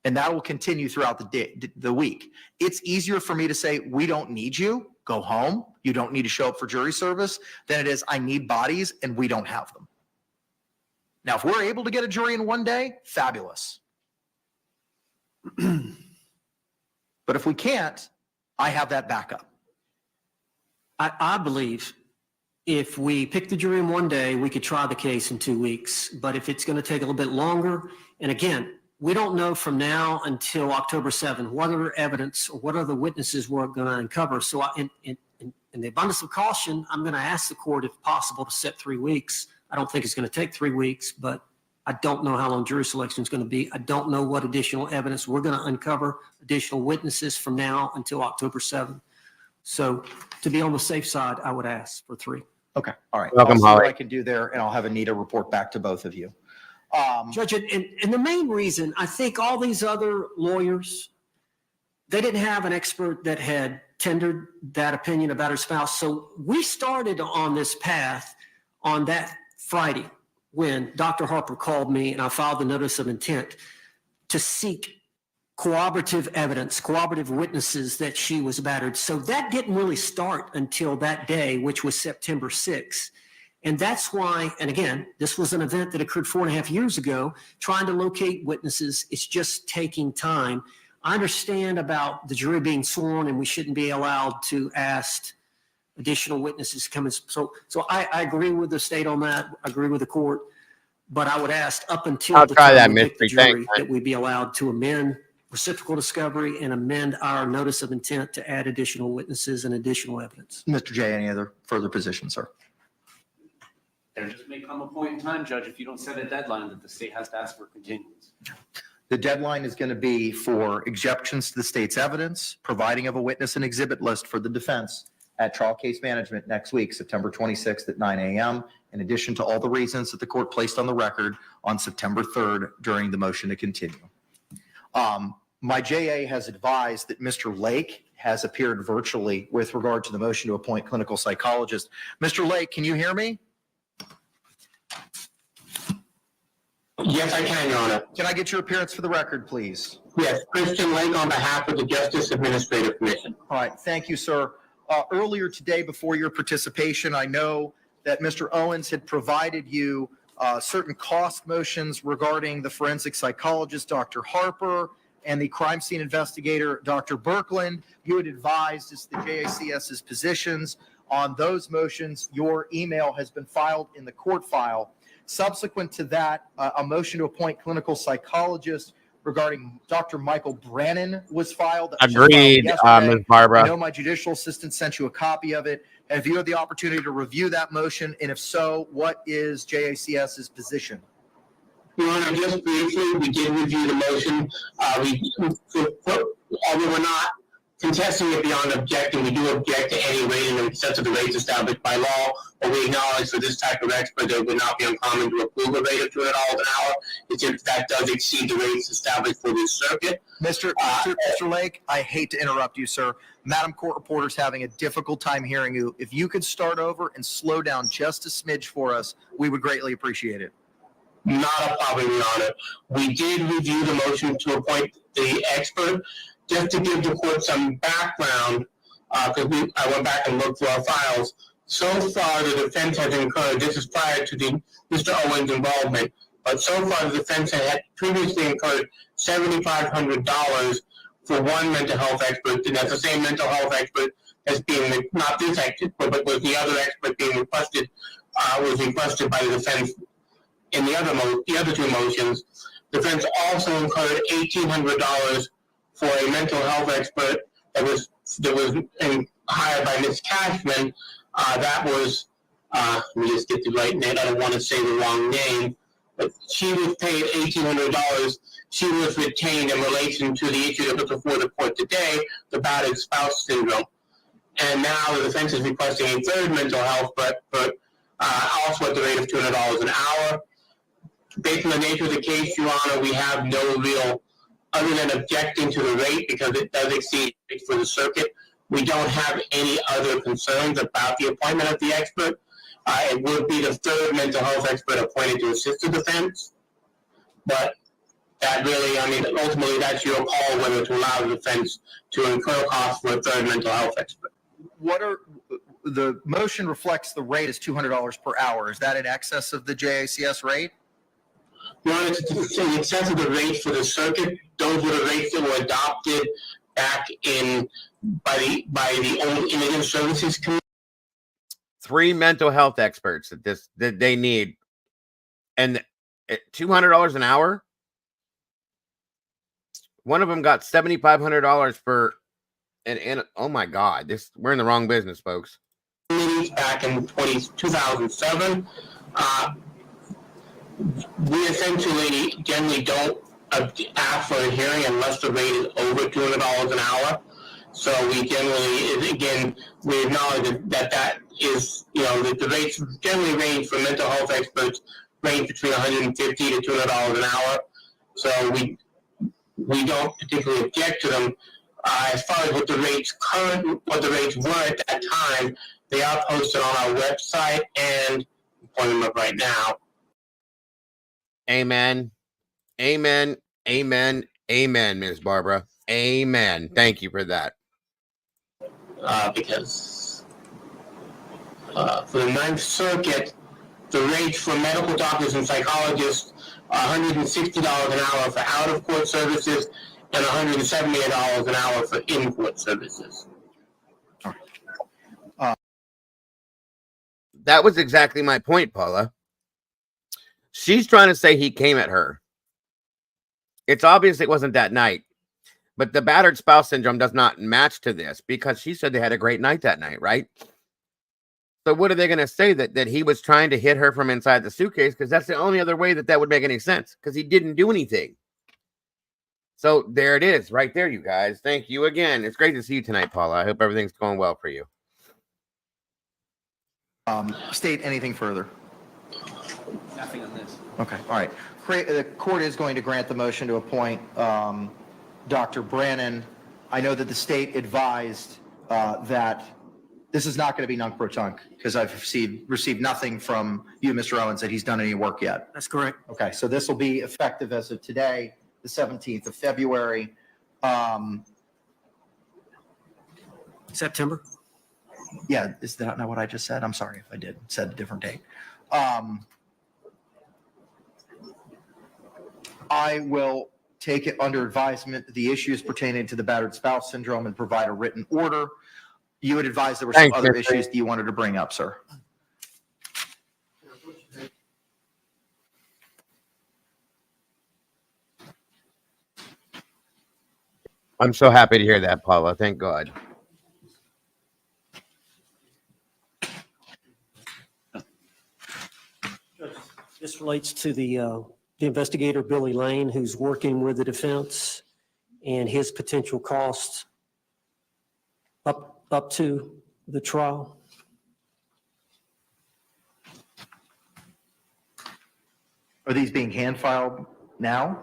And that will continue throughout the week. It's easier for me to say, we don't need you, go home, you don't need to show up for jury service, than it is, I need bodies and we don't have them. Now, if we're able to get a jury in one day, fabulous. But if we can't, I have that backup. I believe if we pick the jury in one day, we could try the case in 2 weeks. But if it's going to take a little bit longer, and again, we don't know from now until October 7th what other evidence or what other witnesses we're going to uncover. So in the abundance of caution, I'm going to ask the court, if possible, to set 3 weeks. I don't think it's going to take 3 weeks, but I don't know how long jury selection is going to be. I don't know what additional evidence we're going to uncover, additional witnesses from now until October 7th. So to be on the safe side, I would ask for 3. Okay, all right. Welcome, I'll see what Holly. I can do there, and I'll have Anita report back to both of you. Judge, and the main reason, I think all these other lawyers, they didn't have an expert that had tendered that opinion about her spouse. So we started on this path on that Friday when Dr. Harper called me and I filed the notice of intent to seek corroborative evidence, corroborative witnesses that she was battered. So that didn't really start until that day, which was September 6th. And that's why, and again, this was an event that occurred 4.5 years ago, trying to locate witnesses. It's just taking time. I understand about the jury being sworn and we shouldn't be allowed to ask additional witnesses to come in. So I agree with the state on that. I agree with the court. But I would ask up until I'll the try time that, we pick the mystery. jury Thanks, that we be allowed to amend reciprocal discovery and amend our notice of intent to add additional witnesses and additional evidence. Mr. J, any other further positions, sir? There just may come a point in time, Judge, if you don't set a deadline, that the state has to ask for continuance. The deadline is going to be for objections to the state's evidence, providing of a witness and exhibit list for the defense at trial case management next week, September 26th at 9 a.m., in addition to all the reasons that the court placed on the record on September 3rd during the motion to continue. My JA has advised that Mr. Lake has appeared virtually with regard to the motion to appoint clinical psychologist. Mr. Lake, can you hear me? Yes, I can, Your Honor. Can I get your appearance for the record, please? Yes, Christian Lake on behalf of the Justice Administrative Commission. All right, thank you, sir. Earlier today, before your participation, I know that Mr. Owens had provided you certain cost motions regarding the forensic psychologist, Dr. Harper, and the crime scene investigator, Dr. Birkland. You had advised as the JACS's positions on those motions. Your email has been filed in the court file. Subsequent to that, a motion to appoint clinical psychologist regarding Dr. Michael Brannon was filed. Agreed, Ms. Barbara. I know my judicial assistant sent you a copy of it. Have you had the opportunity to review that motion? And if so, what is JACS's position? Your Honor, just briefly, we did review the motion. Although we're not contesting it beyond objecting, we do object to any rating in excess of the rates established by law, but we acknowledge for this type of expert that it would not be uncommon to approve a rate of $200 an hour. It's if that does exceed the rates established for this circuit. Mr. Lake, I hate to interrupt you, sir. Madam Court Reporter's having a difficult time hearing you. If you could start over and slow down just a smidge for us, we would greatly appreciate it. Not a problem, Your Honor. We did review the motion to appoint the expert. Just to give the court some background, because I went back and looked through our files. So far, the defense has incurred, this is prior to Mr. Owens' involvement, but so far the defense had previously incurred $7,500 for one mental health expert, and that's the same mental health expert as being, not this expert, but was the other expert being requested, was requested by the defense in the other two motions. The defense also incurred $1,800 for a mental health expert that was hired by Ms. Cashman. That was, let me just get the right name. I don't want to say the wrong name, but she was paid $1,800. She was retained in relation to the issue that was before the court today, the battered spouse syndrome. And now the defense is requesting a third mental health, but also at the rate of $200 an hour. Based on the nature of the case, Your Honor, we have no real, other than objecting to the rate because it does exceed for the circuit. We don't have any other concerns about the appointment of the expert. It would be the third mental health expert appointed to assist the defense. But that really, I mean, ultimately that's your call whether to allow the defense to incur costs for a third mental health expert. The motion reflects the rate is $200 per hour. Is that in excess of the JACS rate? Your Honor, it's in excess of the rates for the circuit. Those were the rates that were adopted back in by the old Immigrant Services Committee. 3 mental health experts that they need, and $200 an hour. One of them got $7,500 for, and oh my God, we're in the wrong business, folks. Back in 2007. We essentially generally don't ask for a hearing unless the rate is over $200 an hour. So we generally, again, we acknowledge that is, that the rates generally range for mental health experts range between $150 to $200 an hour. So we don't particularly object to them. As far as what the rates were at that time, they are posted on our website, and I'm pulling them up right now. Amen. Amen. Amen. Amen, Ms. Barbara. Amen. Thank you for that. Because for the Ninth Circuit, the rates for medical doctors and psychologists are $160 an hour for out-of-court services and $178 an hour for in-court services. That was exactly my point, Paula. She's trying to say he came at her. It's obvious it wasn't that night. But the battered spouse syndrome does not match to this because she said they had a great night that night, right? So what are they going to say? That he was trying to hit her from inside the suitcase? Because that's the only other way that would make any sense, because he didn't do anything. So there it is right there, you guys. Thank you again. It's great to see you tonight, Paula. I hope everything's going well for you. State anything further? Nothing on this. Okay, all right. The court is going to grant the motion to appoint Dr. Brannon. I know that the state advised that this is not going to be nunc-pro-tunc, because I've received nothing from you, Mr. Owens, that he's done any work yet. That's correct. Okay, so this will be effective as of today, the 17th of February. September. Yeah, is that not what I just said? I'm sorry if I said a different date. I will take it under advisement the issues pertaining to the battered spouse syndrome and provide a written order. You had advised there were some other issues that you wanted to bring up, sir. I'm so happy to hear that, Paula. Thank God. This relates to the investigator, Billy Lane, who's working with the defense, and his potential costs up to the trial. Are these being hand filed now?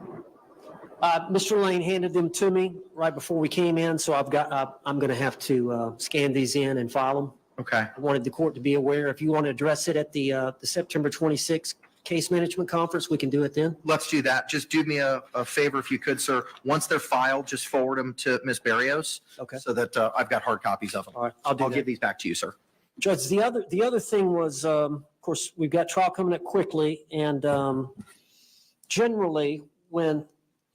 Mr. Lane handed them to me right before we came in, so I'm going to have to scan these in and file them. Okay. I wanted the court to be aware. If you want to address it at the September 26th case management conference, we can do it then. Let's do that. Just do me a favor if you could, sir. Once they're filed, just forward them to Ms. Barrios. Okay. So that I've got hard copies of them. All right, I'll give these back to you, sir. Judge, the other thing was, of course, we've got trial coming up quickly, and generally, when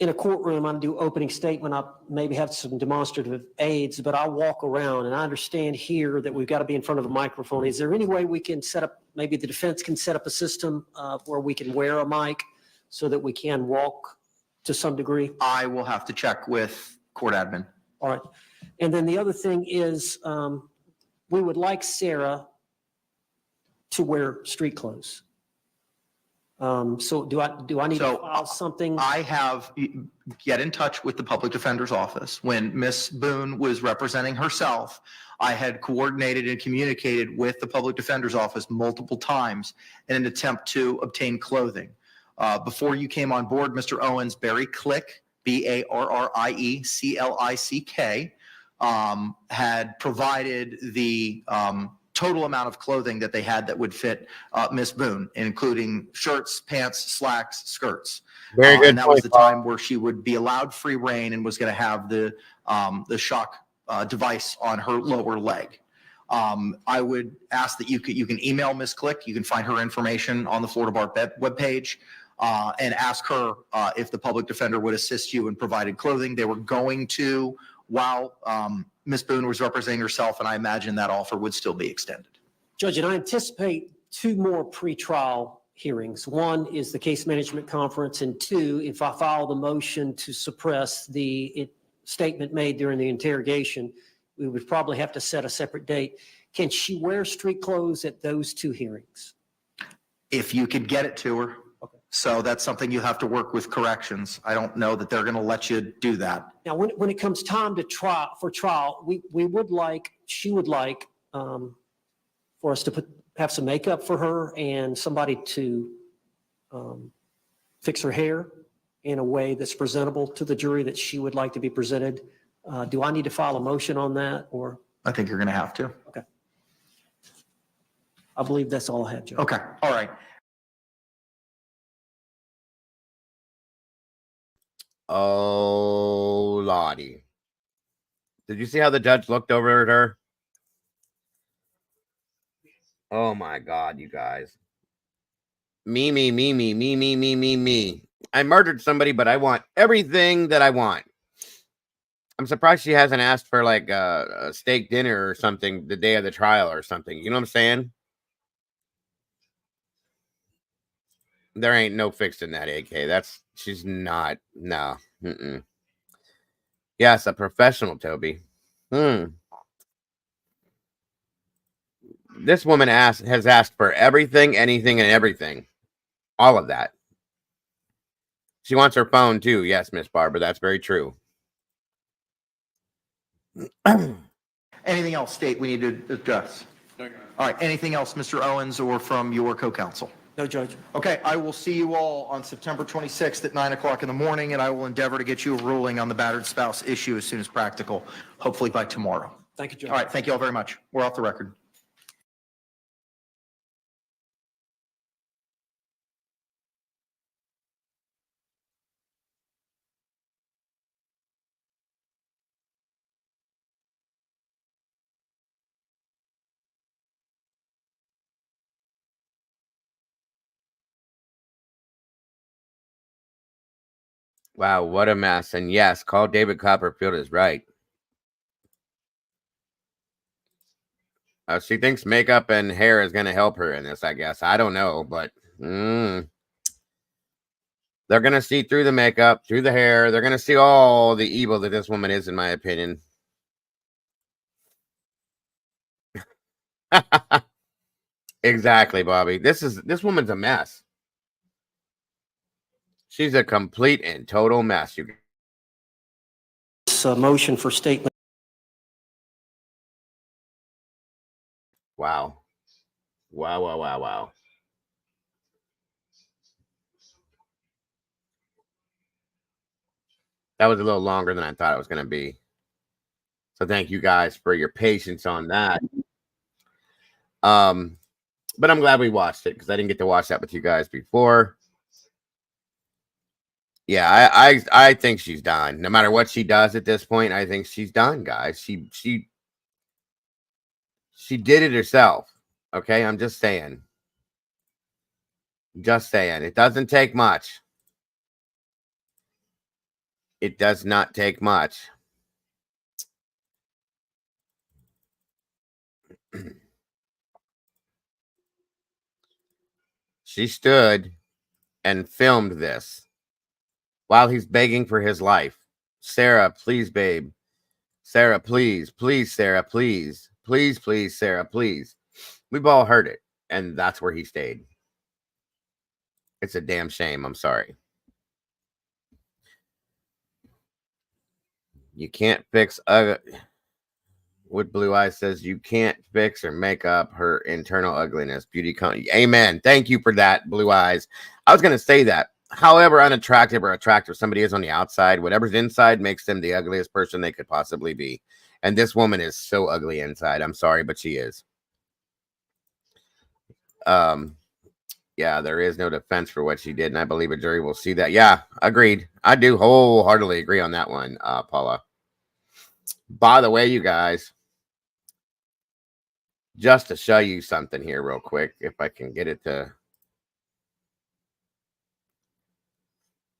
in a courtroom, I do opening statement, I maybe have some demonstrative aids, but I walk around, and I understand here that we've got to be in front of a microphone. Is there any way we can set up, maybe the defense can set up a system where we can wear a mic so that we can walk to some degree? I will have to check with court admin. All right. And then the other thing is, we would like Sarah to wear street clothes. So do I need to file something? I have, get in touch with the public defender's office. When Miss Boone was representing herself, I had coordinated and communicated with the public defender's office multiple times in an attempt to obtain clothing. Before you came on board, Mr. Owens, Barry Click, BARRIECLICK, had provided the total amount of clothing that they had that would fit Miss Boone, including shirts, pants, slacks, skirts. Very good. And that was the time where she would be allowed free reign and was going to have the shock device on her lower leg. I would ask that you can email Miss Click. You can find her information on the Florida Bar webpage, and ask her if the public defender would assist you in providing clothing. They were going to, while Ms. Boone was representing herself, and I imagine that offer would still be extended. Judge, and I anticipate 2 more pretrial hearings. 1 is the case management conference, and 2, if I file the motion to suppress the statement made during the interrogation, we would probably have to set a separate date. Can she wear street clothes at those 2 hearings? If you could get it to her. Okay. So that's something you have to work with corrections. I don't know that they're going to let you do that. Now, when it comes time to trial, we would like, she would like for us to have some makeup for her and somebody to fix her hair in a way that's presentable to the jury that she would like to be presented. Do I need to file a motion on that, or? I think you're going to have to. Okay. I believe that's all I have, Judge. Okay, all right. Oh, Lottie. Did you see how the judge looked over at her? Oh my God, you guys. Me. I murdered somebody, but I want everything that I want. I'm surprised she hasn't asked for like a steak dinner or something the day of the trial or something. You know what I'm saying? There ain't no fixing that, AK. She's not. No. Yes, a professional, Toby. This woman has asked for everything, anything, and everything. All of that. She wants her phone too. Yes, Miss Barbara, that's very true. Anything else, State, we need to address? All right, anything else, Mr. Owens, or from your co-counsel? No, Judge. Okay, I will see you all on September 26th at 9 o'clock in the morning, and I will endeavor to get you a ruling on the battered spouse issue as soon as practical, hopefully by tomorrow. Thank you, Judge. All right, thank you all very much. We're off the record. Wow, what a mess. And yes, call David Copperfield is right. She thinks makeup and hair is going to help her in this, I guess. I don't know, but they're going to see through the makeup, through the hair. They're going to see all the evil that this woman is, in my opinion. Exactly, Bobby. This woman's a mess. She's a complete and total mess. This motion for statement. Wow. Wow. That was a little longer than I thought it was going to be. So thank you guys for your patience on that. But I'm glad we watched it because I didn't get to watch that with you guys before. Yeah, I think she's done. No matter what she does at this point, I think she's done, guys. She did it herself. Okay, I'm just saying. Just saying. It doesn't take much. It does not take much. She stood and filmed this while he's begging for his life. Sarah, please, babe. Sarah, please. Please, Sarah, please. Please, Sarah, please. We've all heard it, and that's where he stayed. It's a damn shame. I'm sorry. You can't fix Wood Blue Eyes says you can't fix or make up her internal ugliness. Amen. Thank you for that, Blue Eyes. I was going to say that. However unattractive or attractive somebody is on the outside, whatever's inside makes them the ugliest person they could possibly be. And this woman is so ugly inside. I'm sorry, but she is. Yeah, there is no defense for what she did, and I believe a jury will see that. Yeah, agreed. I do wholeheartedly agree on that one, Paula. By the way, you guys, just to show you something here real quick, if I can get it to...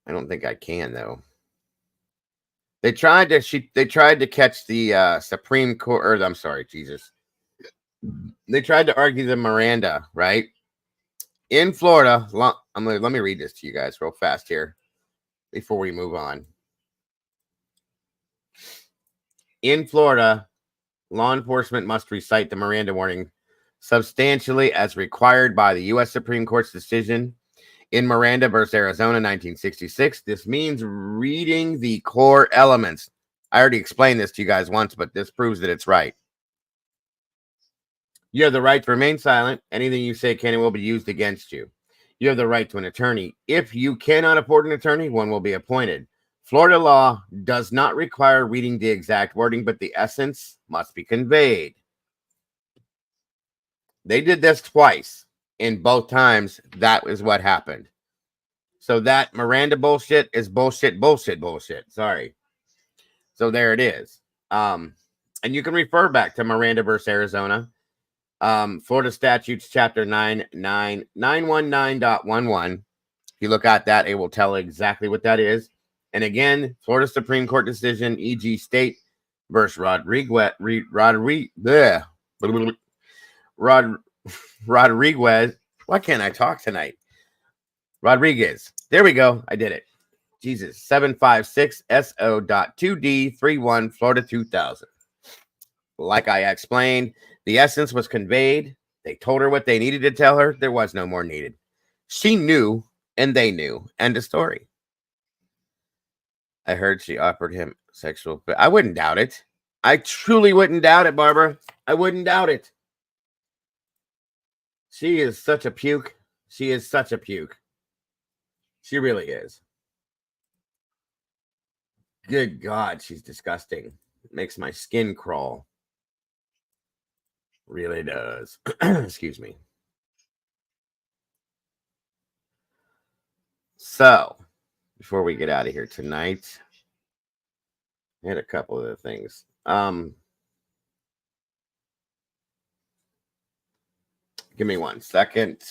I don't think I can, though. They tried to catch the Supreme Court, or I'm sorry, Jesus. They tried to argue the Miranda, right? In Florida, let me read this to you guys real fast here before we move on. In Florida, law enforcement must recite the Miranda warning substantially as required by the U.S. Supreme Court's decision In Miranda versus Arizona, 1966, this means reading the core elements. I already explained this to you guys once, but this proves that it's right. You have the right to remain silent. Anything you say can and will be used against you. You have the right to an attorney. If you cannot afford an attorney, one will be appointed. Florida law does not require reading the exact wording, but the essence must be conveyed. They did this twice. In both times, that is what happened. So that Miranda bullshit is bullshit. Sorry. So there it is. And you can refer back to Miranda versus Arizona. Florida Statutes, Chapter 919.11. If you look at that, it will tell exactly what that is. And again, Florida Supreme Court decision, e.g. State versus Rodriguez. Why can't I talk tonight? Rodriguez. There we go. I did it. Jesus. 756 SO.2D31 Florida 2000. Like I explained, the essence was conveyed. They told her what they needed to tell her. There was no more needed. She knew, and they knew. End of story. I heard she offered him sexual. But I wouldn't doubt it. I truly wouldn't doubt it, Barbara. I wouldn't doubt it. She is such a puke. She is such a puke. She really is. Good God, she's disgusting. It makes my skin crawl. Really does. Excuse me. So, before we get out of here tonight, I had a couple of things. Give me 1 second.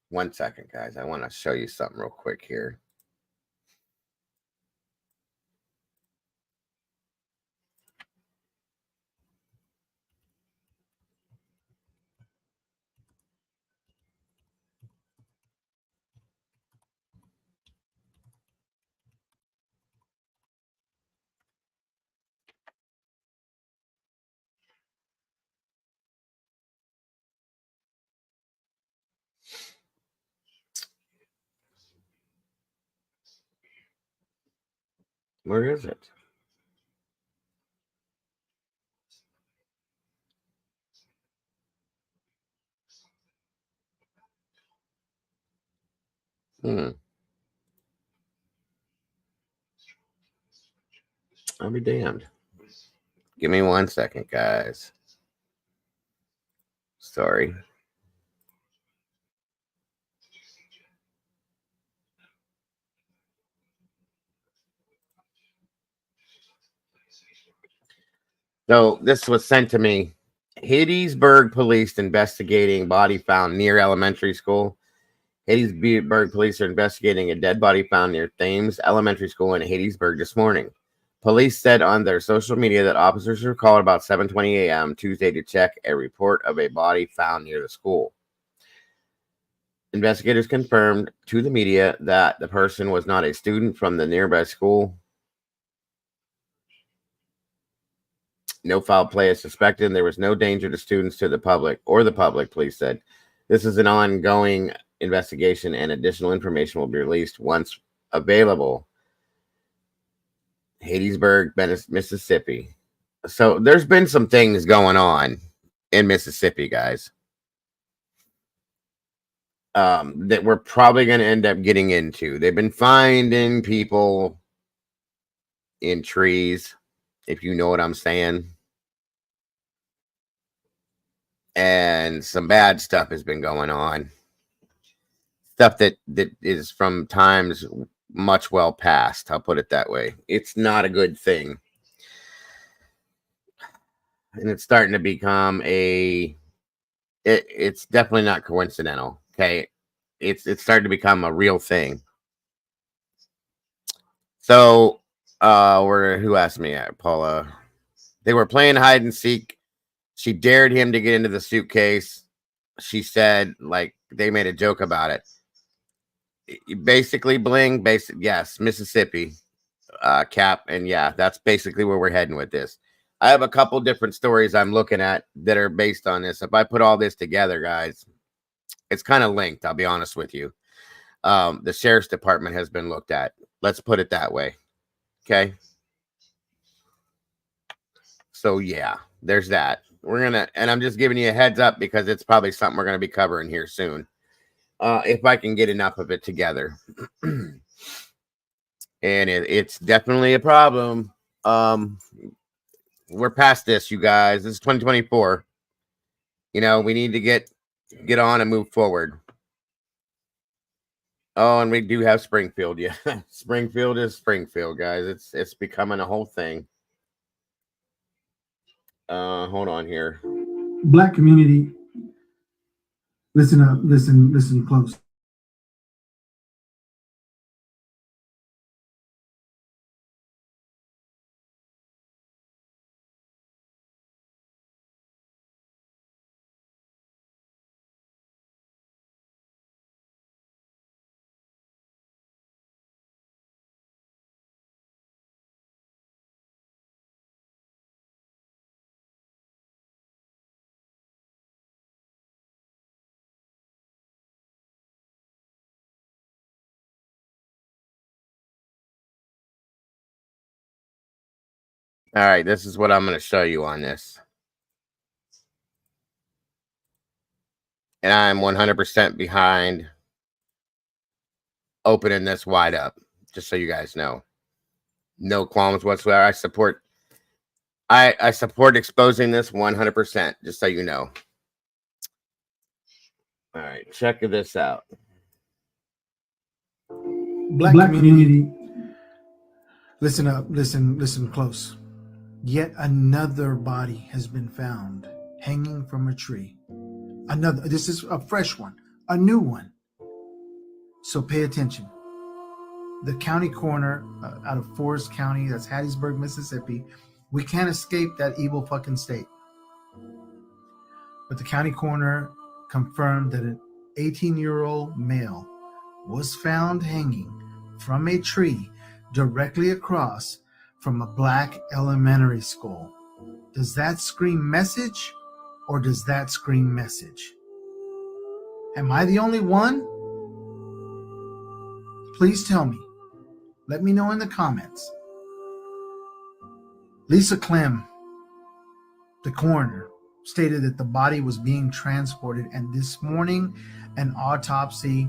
One second, guys. I want to show you something real quick here. Where is it? I'll be damned. Give me 1 second, guys. Sorry. So this was sent to me. Hattiesburg police investigating body found near elementary school. Hattiesburg police are investigating a dead body found near Thames Elementary School in Hattiesburg this morning. Police said on their social media that officers were called about 7:20 a.m. Tuesday to check a report of a body found near the school. Investigators confirmed to the media that the person was not a student from the nearby school. No foul play is suspected, and there was no danger to students, to the public, police said. This is an ongoing investigation, and additional information will be released once available. Hattiesburg, Mississippi. So there's been some things going on in Mississippi, guys, that we're probably going to end up getting into. They've been finding people in trees, if you know what I'm saying. And some bad stuff has been going on. Stuff that is from times much well past. I'll put it that way. It's not a good thing. And it's starting to become it's definitely not coincidental. Okay. It's starting to become a real thing. So, who asked me? Paula. They were playing hide and seek. She dared him to get into the suitcase. She said, like, they made a joke about it. Basically, bling, yes, Mississippi. Cap. And yeah, that's basically where we're heading with this. I have a couple different stories I'm looking at that are based on this. If I put all this together, guys, it's kind of linked. I'll be honest with you. The sheriff's department has been looked at. Let's put it that way. Okay. So yeah, there's that. And I'm just giving you a heads up because it's probably something we're gonna be covering here soon. If I can get enough of it together. And it's definitely a problem. We're past this, you guys. This is 2024. You know, we need to get on and move forward. Oh, and we do have Springfield. Yeah, Springfield is Springfield, guys. It's becoming a whole thing. Hold on here. Black community, listen up, listen close. All right, this is what I'm going to show you on this. And I'm 100% behind opening this wide up, just so you guys know. No qualms whatsoever. I support exposing this 100%, just so you know. All right, check this out. Black community, listen up, listen close. Yet another body has been found hanging from a tree. This is a fresh one, a new one. So pay attention. The county coroner out of Forest County, that's Hattiesburg, Mississippi. We can't escape that evil fucking state. But the county coroner confirmed that an 18-year-old male was found hanging from a tree directly across from a black elementary school. Does that scream message, or does that scream message? Am I the only one? Please tell me. Let me know in the comments. Lisa Clem, the coroner, stated that the body was being transported, and this morning an autopsy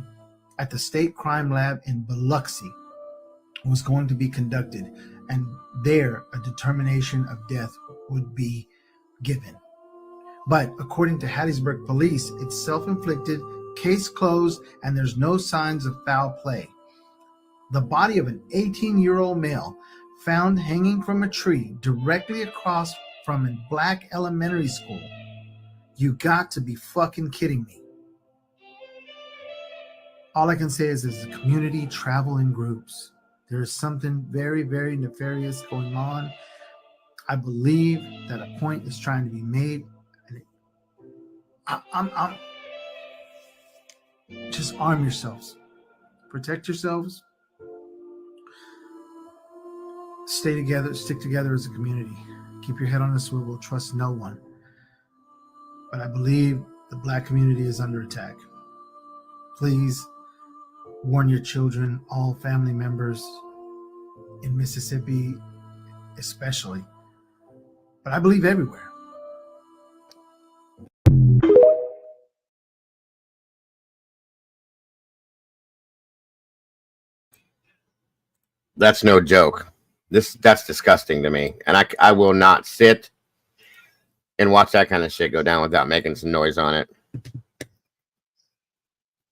at the state crime lab in Biloxi was going to be conducted, and there a determination of death would be given. But according to Hattiesburg police, it's self-inflicted, case closed, and there's no signs of foul play. The body of an 18-year-old male found hanging from a tree directly across from a black elementary school. You got to be fucking kidding me. All I can say is the community travel in groups. There is something very, very nefarious going on. I believe that a point is trying to be made. I'm just arm yourselves. Protect yourselves. Stay together, stick together as a community. Keep your head on a swivel, trust no one. But I believe the black community is under attack. Please warn your children, all family members in Mississippi especially. But I believe everywhere. That's no joke. That's disgusting to me. And I will not sit and watch that kind of shit go down without making some noise on it.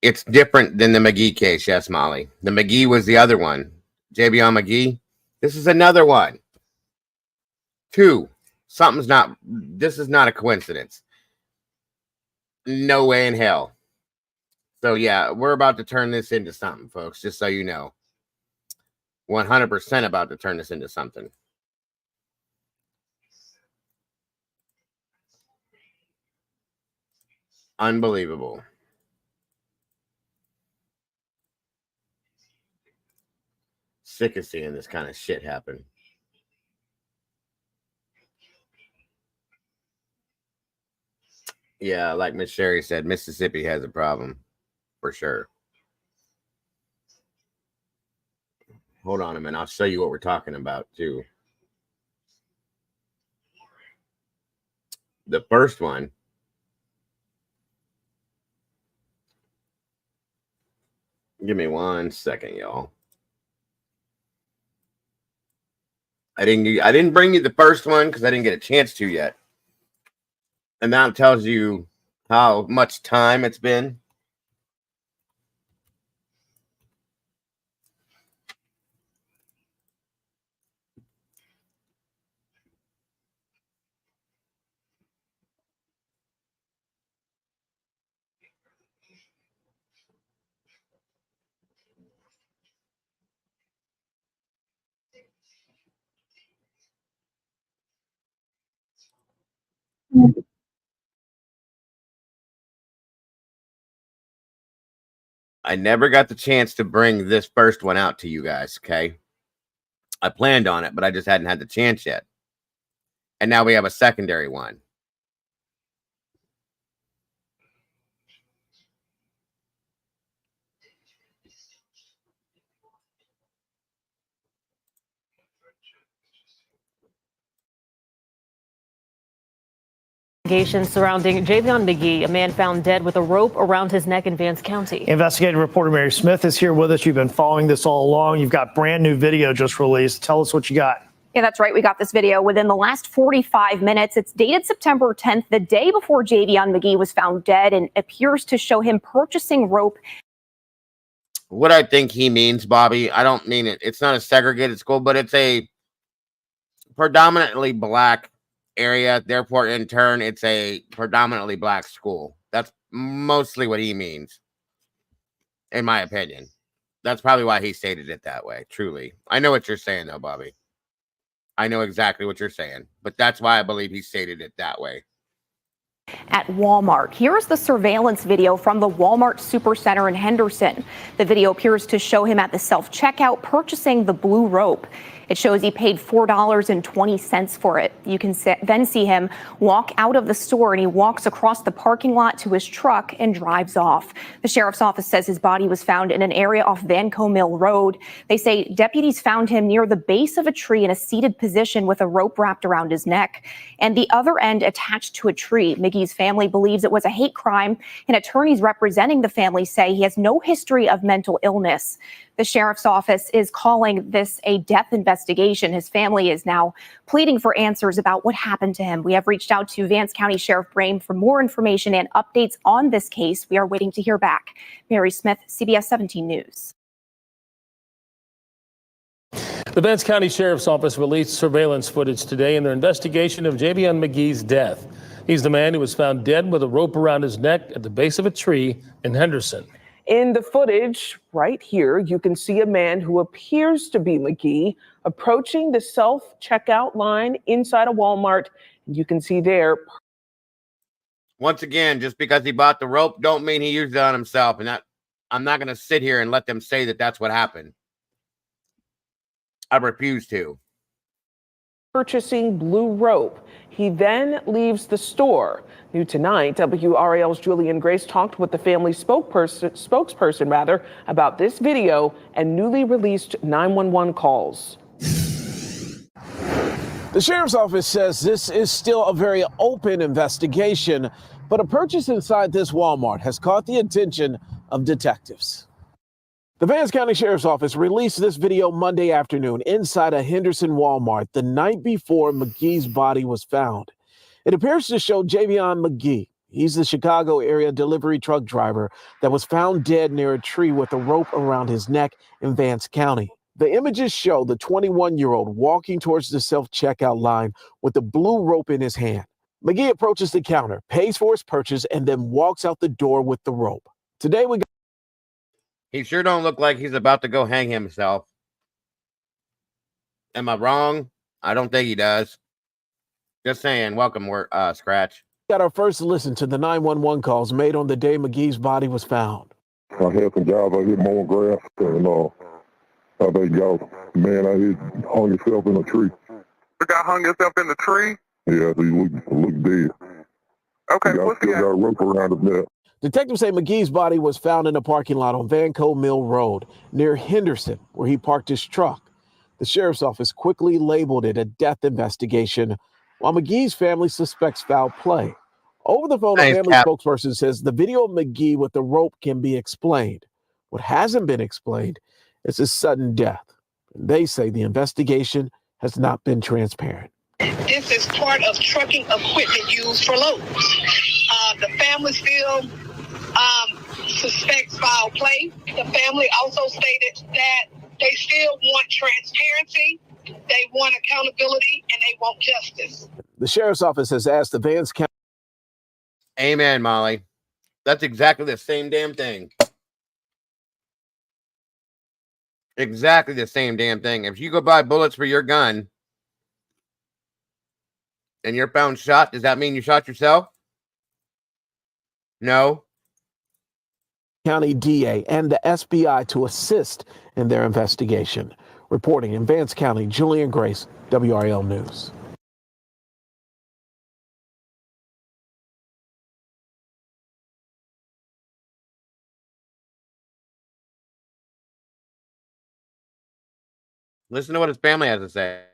It's different than the McGee case, yes, Molly. The McGee was the other one. JBL McGee. This is another one. Two. This is not a coincidence. No way in hell. So yeah, we're about to turn this into something, folks, just so you know. 100% about to turn this into something. Unbelievable. Sick of seeing this kind of shit happen. Yeah, like Miss Sherry said, Mississippi has a problem for sure. Hold on a minute. I'll show you what we're talking about too. The first one. Give me 1 second, y'all. I didn't bring you the first one because I didn't get a chance to yet. And that tells you how much time it's been. I never got the chance to bring this first one out to you guys, okay? I planned on it, but I just hadn't had the chance yet. And now we have a secondary one. Surrounding Javion McGee, a man found dead with a rope around his neck in Vance County. Investigative reporter Mary Smith is here with us. You've been following this all along. You've got brand new video just released. Tell us what you got. Yeah, that's right. We got this video within the last 45 minutes. It's dated September 10th, the day before Javion McGee was found dead, and appears to show him purchasing rope. What I think he means, Bobby, I don't mean it. It's not a segregated school, but it's a predominantly black area. Therefore, in turn, it's a predominantly black school. That's mostly what he means, in my opinion. That's probably why he stated it that way, truly. I know what you're saying, though, Bobby. I know exactly what you're saying, but that's why I believe he stated it that way. At Walmart. Here is the surveillance video from the Walmart Supercenter in Henderson. The video appears to show him at the self-checkout purchasing the blue rope. It shows he paid $4.20 for it. You can then see him walk out of the store, and he walks across the parking lot to his truck and drives off. The sheriff's office says his body was found in an area off Vanco Mill Road. They say deputies found him near the base of a tree in a seated position with a rope wrapped around his neck and the other end attached to a tree. McGee's family believes it was a hate crime, and attorneys representing the family say he has no history of mental illness. The sheriff's office is calling this a death investigation. His family is now pleading for answers about what happened to him. We have reached out to Vance County Sheriff Brame for more information and updates on this case. We are waiting to hear back. Mary Smith, CBS 17 News. The Vance County Sheriff's Office released surveillance footage today in their investigation of Javion McGee's death. He's the man who was found dead with a rope around his neck at the base of a tree in Henderson. In the footage right here, you can see a man who appears to be McGee approaching the self-checkout line inside a Walmart. You can see there. Once again, just because he bought the rope don't mean he used it on himself. And I'm not going to sit here and let them say that that's what happened. I refuse to. Purchasing blue rope. He then leaves the store. New tonight, WRAL's Julian Grace talked with the family spokesperson about this video and newly released 911 calls. The sheriff's office says this is still a very open investigation, but a purchase inside this Walmart has caught the attention of detectives. The Vance County Sheriff's Office released this video Monday afternoon inside a Henderson Walmart the night before McGee's body was found. It appears to show Javion McGee. He's the Chicago area delivery truck driver that was found dead near a tree with a rope around his neck in Vance County. The images show the 21-year-old walking towards the self-checkout line with the blue rope in his hand. McGee approaches the counter, pays for his purchase, and then walks out the door with the rope. Today we got... He sure don't look like he's about to go hang himself. Am I wrong? I don't think he does. Just saying. Welcome, Scratch. Got our first listen to the 911 calls made on the day McGee's body was found. I had some guys out here mowing grass, and I think y'all, man, I hit hung himself in a tree. The guy hung himself in the tree? Yeah, he looked dead. Okay, still got a rope around his neck. Detectives say McGee's body was found in a parking lot on Vanco Mill Road near Henderson, where he parked his truck. The sheriff's office quickly labeled it a death investigation, while McGee's family suspects foul play. Over the phone, a family spokesperson says the video of McGee with the rope can be explained. What hasn't been explained is his sudden death. They say the investigation has not been transparent. This is part of trucking equipment used for loads. The family still suspects foul play. The family also stated that they still want transparency, they want accountability, and they want justice. The sheriff's office has asked the Vance County. Amen, Molly. That's exactly the same damn thing. Exactly the same damn thing. If you go buy bullets for your gun and you're found shot, does that mean you shot yourself? No. County DA and the SBI to assist in their investigation. Reporting in Vance County, Julian Grace, WRL News. Listen to what his family has to say.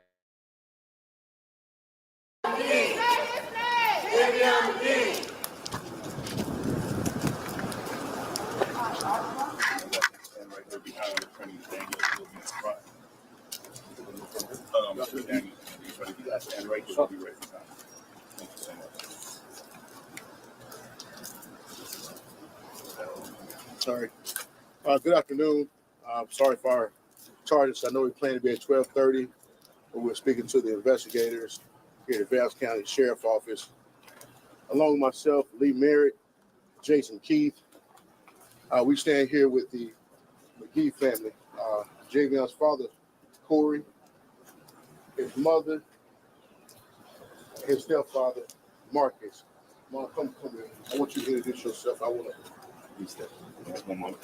Sorry. Good afternoon. Sorry for our charges. I know we planned to be at 12:30, but we're speaking to the investigators here at the Vance County Sheriff's Office. Along with myself, Lee Merritt, Jason Keith. We stand here with the McGee family. Javion's father, Corey, his mother, his stepfather, Marcus. Mom, come in. I want you to introduce yourself. I want to. One moment.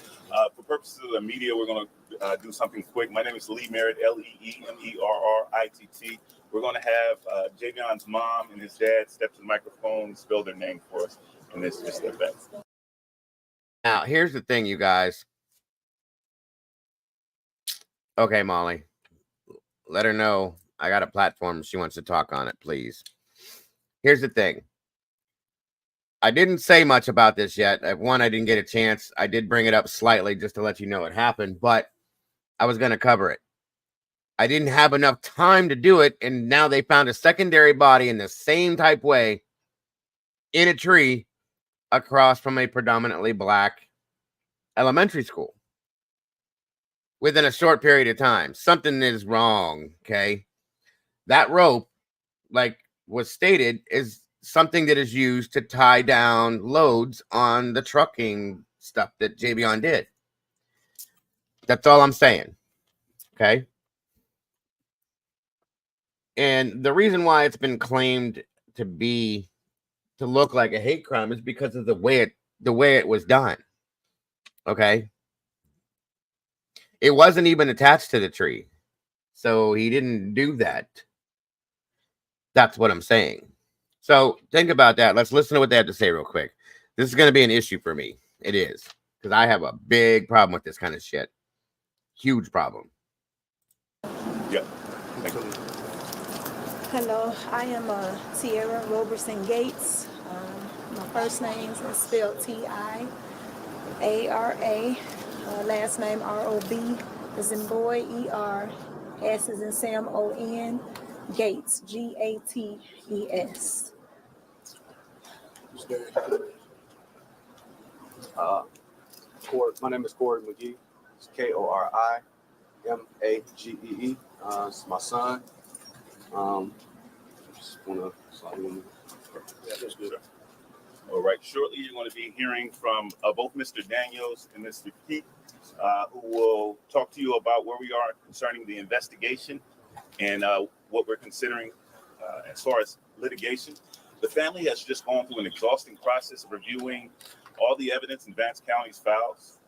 For purposes of the media, we're going to do something quick. My name is Lee Merritt, Leemerritt. We're going to have Javion's mom and his dad step to the microphone and spell their name for us, and this is their best. Now, here's the thing, you guys. Okay, Molly. Let her know I got a platform. She wants to talk on it, please. Here's the thing. I didn't say much about this yet. One, I didn't get a chance. I did bring it up slightly just to let you know what happened, but I was going to cover it. I didn't have enough time to do it, and now they found a secondary body in the same type way in a tree across from a predominantly black elementary school within a short period of time. Something is wrong, okay? That rope, like was stated, is something that is used to tie down loads on the trucking stuff that Javion did. That's all I'm saying. Okay. And the reason why it's been claimed to look like a hate crime is because of the way it was done. Okay. It wasn't even attached to the tree. So he didn't do that. That's what I'm saying. So think about that. Let's listen to what they have to say real quick. This is going to be an issue for me. It is. Because I have a big problem with this kind of shit. Huge problem. Yeah. Hello, I am Tierra Roberson Gates. My first name is spelled Tiara. Last name Rob, as in boy, ER, S as in Sam, ON, Gates, GATES. My name is Corey McGee. It's KORIMAGEE. It's my son. Just want to slide in. Yeah, that's good. All right. Shortly, you're going to be hearing from both Mr. Daniels and Mr. Keith, who will talk to you about where we are concerning the investigation and what we're considering as far as litigation. The family has just gone through an exhausting process of reviewing all the evidence in Vance County's files,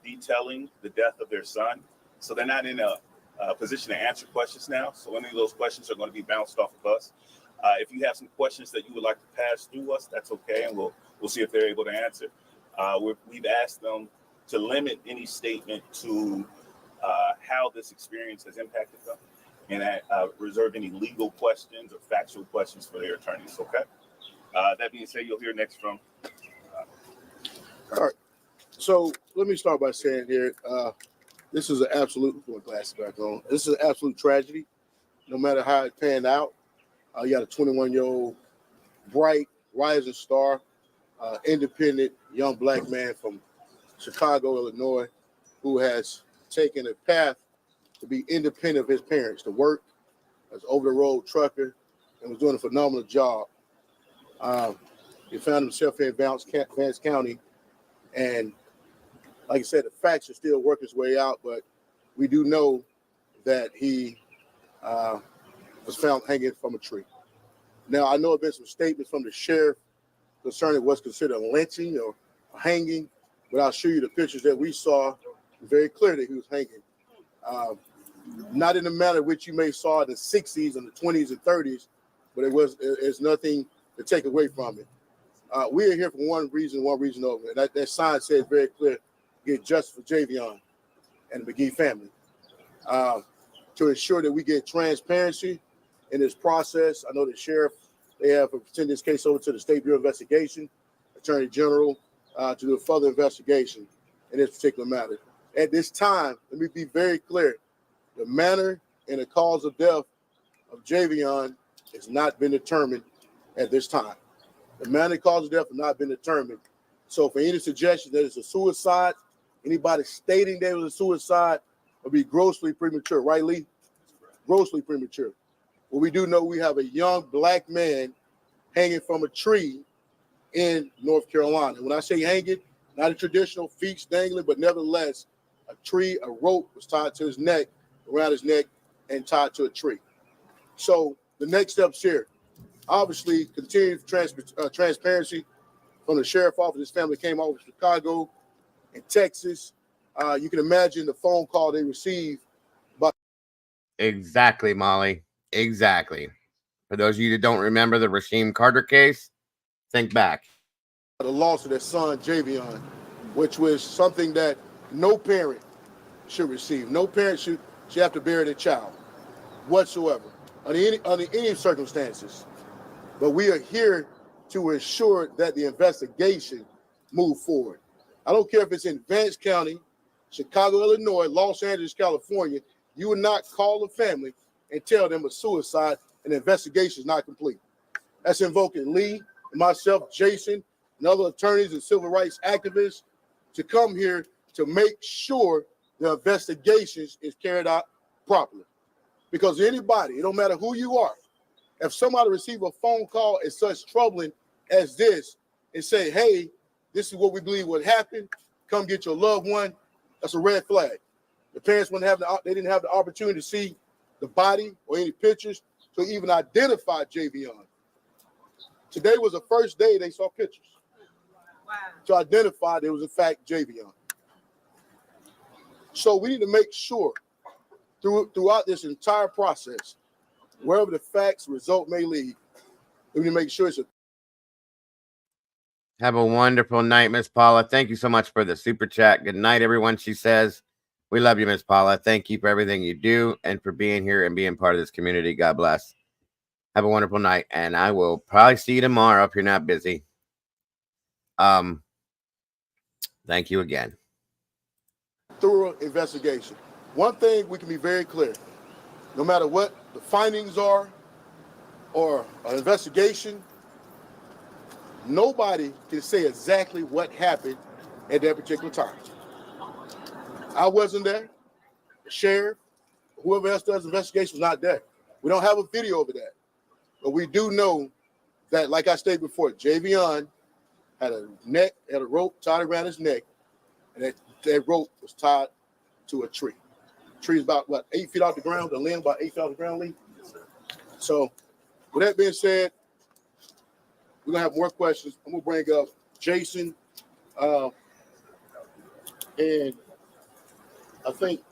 detailing the death of their son, So they're not in a position to answer questions now. So any of those questions are going to be bounced off of us. If you have some questions that you would like to pass through us, that's okay, and we'll see if they're able to answer. We've asked them to limit any statement to how this experience has impacted them, and reserve any legal questions or factual questions for their attorneys. Okay. That being said, you'll hear next from. All right. So let me start by saying here, this is an absolute. Put my glasses back on. This is an absolute tragedy. No matter how it panned out, you got a 21-year-old, bright, rising star, independent young black man from Chicago, Illinois, who has taken a path to be independent of his parents, to work as over-the-road trucker, and was doing a phenomenal job. He found himself in Vance County, and like I said, the facts are still working his way out, but we do know that he was found hanging from a tree. Now, I know there have been some statements from the sheriff concerning what's considered a lynching or a hanging, but I'll show you the pictures that we saw. Very clear that he was hanging. Not in the manner which you may saw in the 60s and the 20s and 30s, but it's nothing to take away from it. We are here for one reason only, and that sign says very clear, get justice for Javion and the McGee family. To ensure that we get transparency in this process, I know the sheriff, they have sent this case over to the State Bureau of Investigation, Attorney General, to do a further investigation in this particular matter. At this time, let me be very clear, the manner and the cause of death of Javion has not been determined at this time. The manner and cause of death has not been determined. So for any suggestion that it's a suicide, anybody stating that it was a suicide would be grossly premature, right, Lee? Grossly premature. Well, we do know we have a young black man hanging from a tree in North Carolina. When I say hanging, not a traditional feet dangling, but nevertheless, a tree, a rope was tied to his neck, around his neck, and tied to a tree. So the next steps here, obviously, continued transparency from the sheriff office. His family came over from Chicago and Texas. You can imagine the phone call they received. Exactly, Molly. Exactly. For those of you that don't remember the Rasheem Carter case, think back. The loss of their son, Javion, which was something that no parent should receive. No parent should have to bury their child whatsoever, under any circumstances. But we are here to ensure that the investigation move forward. I don't care if it's in Vance County, Chicago, Illinois, Los Angeles, California, you will not call the family and tell them a suicide and the investigation is not complete. That's invoking Lee, myself, Jason, and other attorneys and civil rights activists to come here to make sure the investigations is carried out properly. Because anybody, it don't matter who you are, if somebody receive a phone call as such troubling as this and say, hey, this is what we believe would happen, come get your loved one, that's a red flag. The parents they didn't have the opportunity to see the body or any pictures to even identify Javion. Today was the first day they saw pictures to identify there was in fact Javion. So we need to make sure throughout this entire process, wherever the facts result may lead, we need to make sure it's a. Have a wonderful night, Miss Paula. Thank you so much for the super chat. Good night, everyone, she says. We love you, Miss Paula. Thank you for everything you do and for being here and being part of this community. God bless. Have a wonderful night, and I will probably see you tomorrow if you're not busy. Thank you again. Thorough investigation. One thing we can be very clear, no matter what the findings are or an investigation, nobody can say exactly what happened at that particular time. I wasn't there. The sheriff, whoever else does the investigation was not there. We don't have a video of that. But we do know that, like I stated before, Javion had a rope tied around his neck, and that rope was tied to a tree. The tree is about, 8 feet off the ground, the limb about 8 feet off the ground, Lee? So, with that being said, we're going to have more questions. I'm going to bring up Jason, and I think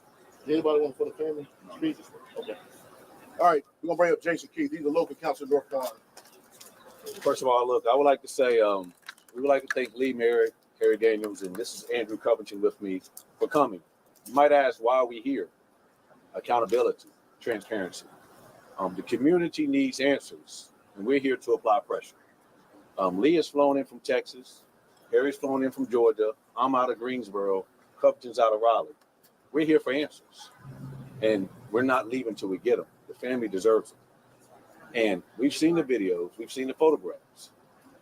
Anybody want for the family? Speak? Okay. All right, we're gonna bring up Jason Keith. He's a local council in North Carolina. First of all, look, I would like to say we would like to thank Lee Merritt, Harry Daniels, and this is Andrew Covington with me for coming. You might ask, why are we here? Accountability, transparency. The community needs answers, and we're here to apply pressure. Lee is flown in from Texas. Harry's flown in from Georgia. I'm out of Greensboro. Covington's out of Raleigh. We're here for answers, and we're not leaving till we get them. The family deserves them. And we've seen the videos, we've seen the photographs,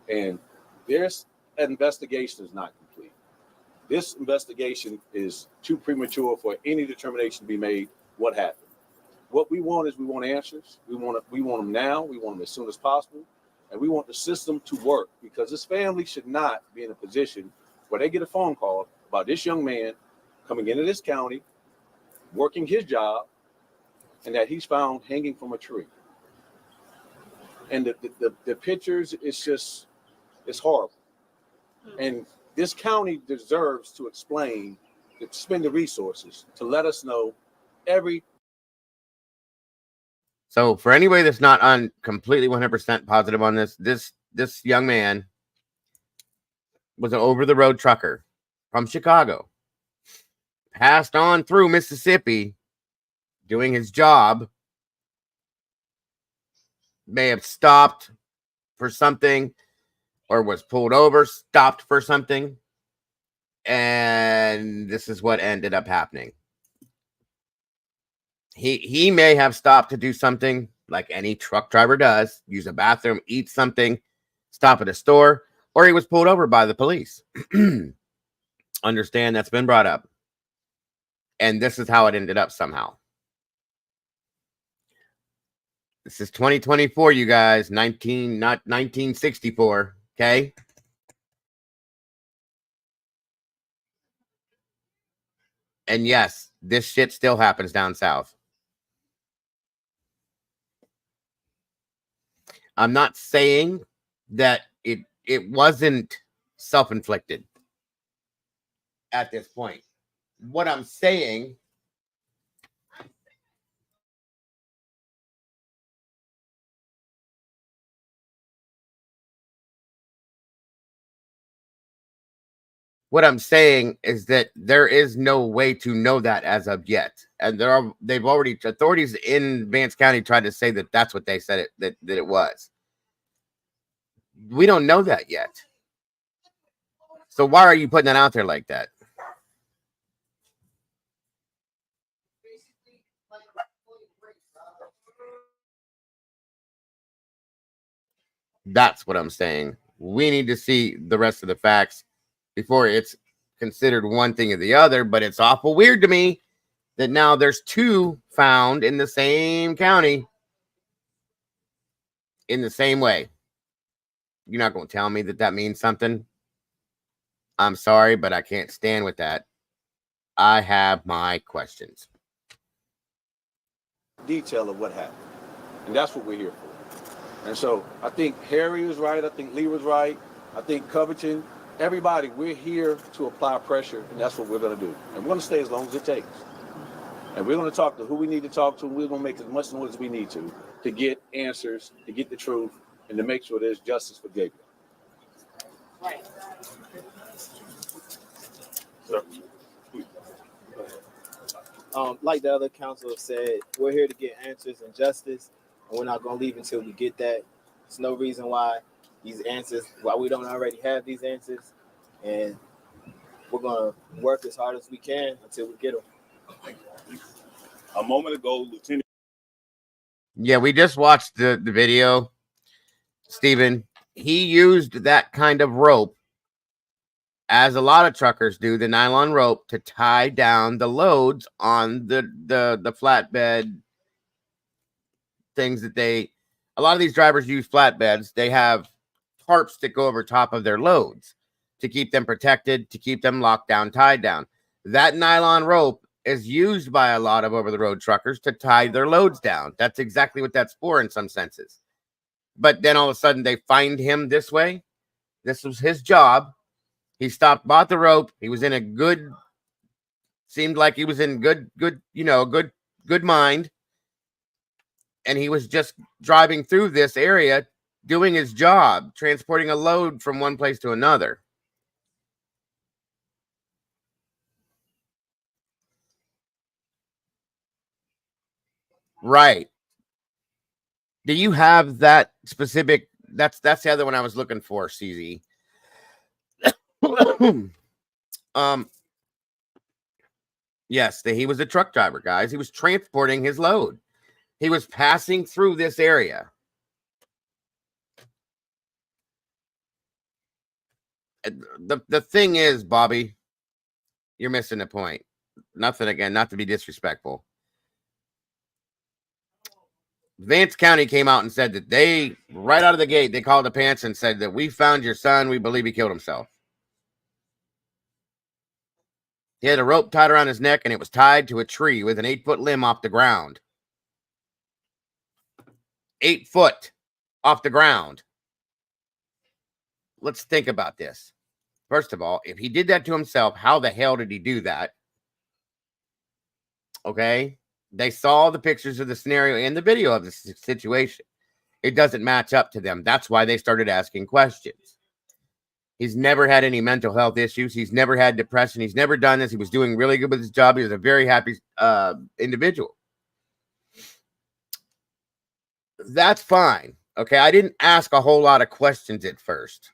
and this investigation is not complete. This investigation is too premature for any determination to be made what happened. What we want is we want answers. We want them now. We want them as soon as possible. And we want the system to work, because this family should not be in a position where they get a phone call about this young man coming into this county, working his job, and that he's found hanging from a tree. And the pictures, it's horrible. And this county deserves to explain, to spend the resources to let us know every. So for anybody that's not on completely 100% positive on this young man was an over-the-road trucker from Chicago, passed on through Mississippi doing his job, may have stopped for something or was pulled over, stopped for something, and this is what ended up happening. He may have stopped to do something like any truck driver does, use a bathroom, eat something, stop at a store, or he was pulled over by the police. Understand that's been brought up. And this is how it ended up somehow. This is 2024, you guys, not 1964, okay? And yes, this shit still happens down south. I'm not saying that it wasn't self-inflicted at this point. What I'm saying is that there is no way to know that as of yet. And authorities in Vance County tried to say that that's what they said that it was. We don't know that yet. So why are you putting that out there like that? That's what I'm saying. We need to see the rest of the facts before it's considered one thing or the other. But it's awful weird to me that now there's two found in the same county in the same way. You're not going to tell me that that means something? I'm sorry, but I can't stand with that. I have my questions. Detail of what happened. And that's what we're here for. And so I think Harry was right. I think Lee was right. I think Covington, everybody, we're here to apply pressure, and that's what we're going to do. And we're going to stay as long as it takes. And we're going to talk to who we need to talk to, and we're going to make as much noise as we need to get answers, to get the truth, and to make sure there's justice for Gabriel. Right. Like the other council have said, we're here to get answers and justice, and we're not going to leave until we get that. There's no reason why we don't already have these answers, and we're going to work as hard as we can until we get them. A moment ago, Lieutenant. Yeah, we just watched the video, Stephen. He used that kind of rope, as a lot of truckers do, the nylon rope, to tie down the loads on the flatbed things that a lot of these drivers use flatbeds. They have tarps that go over top of their loads to keep them protected, to keep them locked down, tied down. That nylon rope is used by a lot of over-the-road truckers to tie their loads down. That's exactly what that's for in some senses. But then all of a sudden they find him this way. This was his job. He stopped, bought the rope. He was in a good Seemed like he was in good mind. And he was just driving through this area, doing his job, transporting a load from one place to another. Right. Do you have that specific? That's the other one I was looking for, CZ. Yes, he was a truck driver, guys. He was transporting his load. He was passing through this area. The thing is, Bobby, you're missing the point. Nothing, again, not to be disrespectful. Vance County came out and said that they, right out of the gate, they called the pants and said that we found your son. We believe he killed himself. He had a rope tied around his neck, and it was tied to a tree with an 8-foot limb off the ground. 8 foot off the ground. Let's think about this. First of all, if he did that to himself, how the hell did he do that? Okay. They saw the pictures of the scenario and the video of the situation. It doesn't match up to them. That's why they started asking questions. He's never had any mental health issues. He's never had depression. He's never done this. He was doing really good with his job. He was a very happy individual. That's fine. Okay. I didn't ask a whole lot of questions at first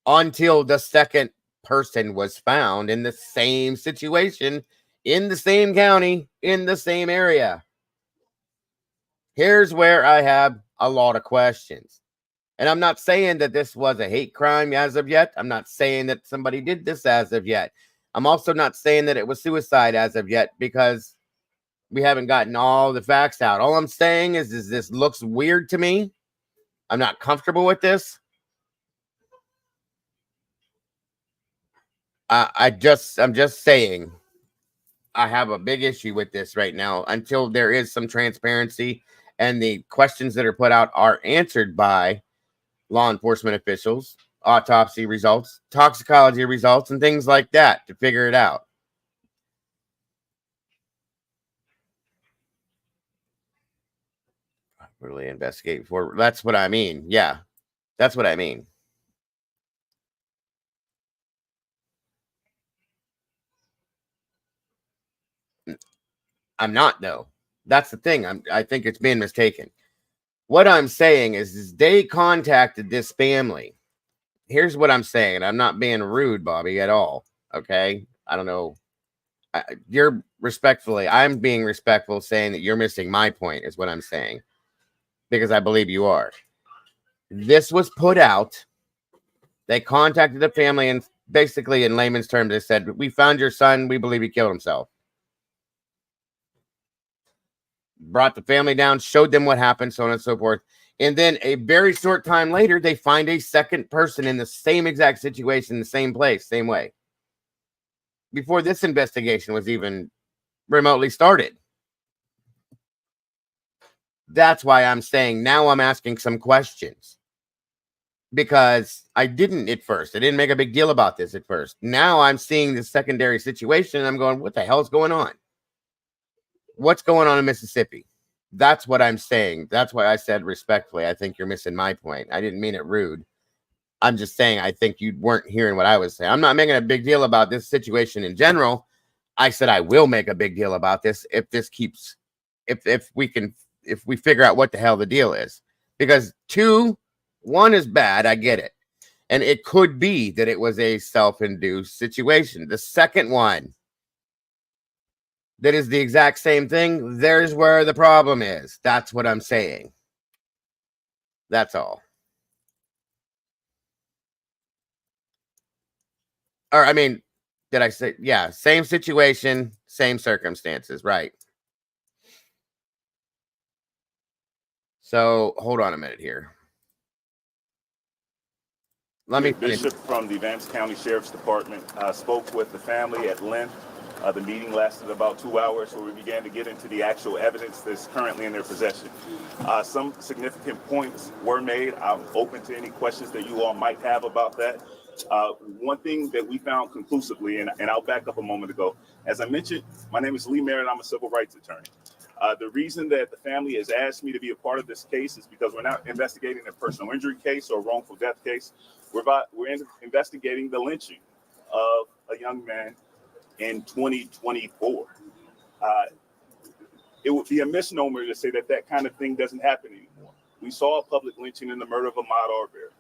until the second person was found in the same situation, in the same county, in the same area. Here's where I have a lot of questions. And I'm not saying that this was a hate crime as of yet. I'm not saying that somebody did this as of yet. I'm also not saying that it was suicide as of yet, because we haven't gotten all the facts out. All I'm saying is this looks weird to me. I'm not comfortable with this. I'm just saying I have a big issue with this right now until there is some transparency and the questions that are put out are answered by law enforcement officials, autopsy results, toxicology results, and things like that to figure it out. Really investigate for. That's what I mean. Yeah, that's what I mean. I'm not, though. That's the thing. I think it's being mistaken. What I'm saying is they contacted this family. Here's what I'm saying. I'm not being rude, Bobby, at all. Okay. I don't know. You're respectfully. I'm being respectful, saying that you're missing my point is what I'm saying, because I believe you are. This was put out. They contacted the family, and basically in layman's terms, they said, we found your son. We believe he killed himself. Brought the family down, showed them what happened, so on and so forth. And then a very short time later, they find a second person in the same exact situation, the same place, same way. Before this investigation was even remotely started. That's why I'm saying now I'm asking some questions. Because I didn't at first. I didn't make a big deal about this at first. Now I'm seeing the secondary situation, and I'm going, what the hell's going on? What's going on in Mississippi? That's what I'm saying. That's why I said respectfully, I think you're missing my point. I didn't mean it rude. I'm just saying I think you weren't hearing what I was saying. I'm not making a big deal about this situation in general. I said I will make a big deal about this if this keeps, if we figure out what the hell the deal is. Because 1 is bad, I get it. And it could be that it was a self-induced situation. The second one, that is the exact same thing, there's where the problem is. That's what I'm saying. That's all. Or, I mean, did I say, yeah, same situation, same circumstances, right? So, hold on a minute here. Let me Bishop from the Vance County Sheriff's Department spoke with the family at length. The meeting lasted about 2 hours, where we began to get into the actual evidence that's currently in their possession. Some significant points were made. I'm open to any questions that you all might have about that. One thing that we found conclusively, and I'll back up a moment ago, as I mentioned, my name is Lee Merritt. I'm a civil rights attorney. The reason that the family has asked me to be a part of this case is because we're not investigating a personal injury case or wrongful death case. We're investigating the lynching of a young man in 2024. It would be a misnomer to say that that kind of thing doesn't happen anymore. We saw a public lynching in the murder of Ahmaud Arbery.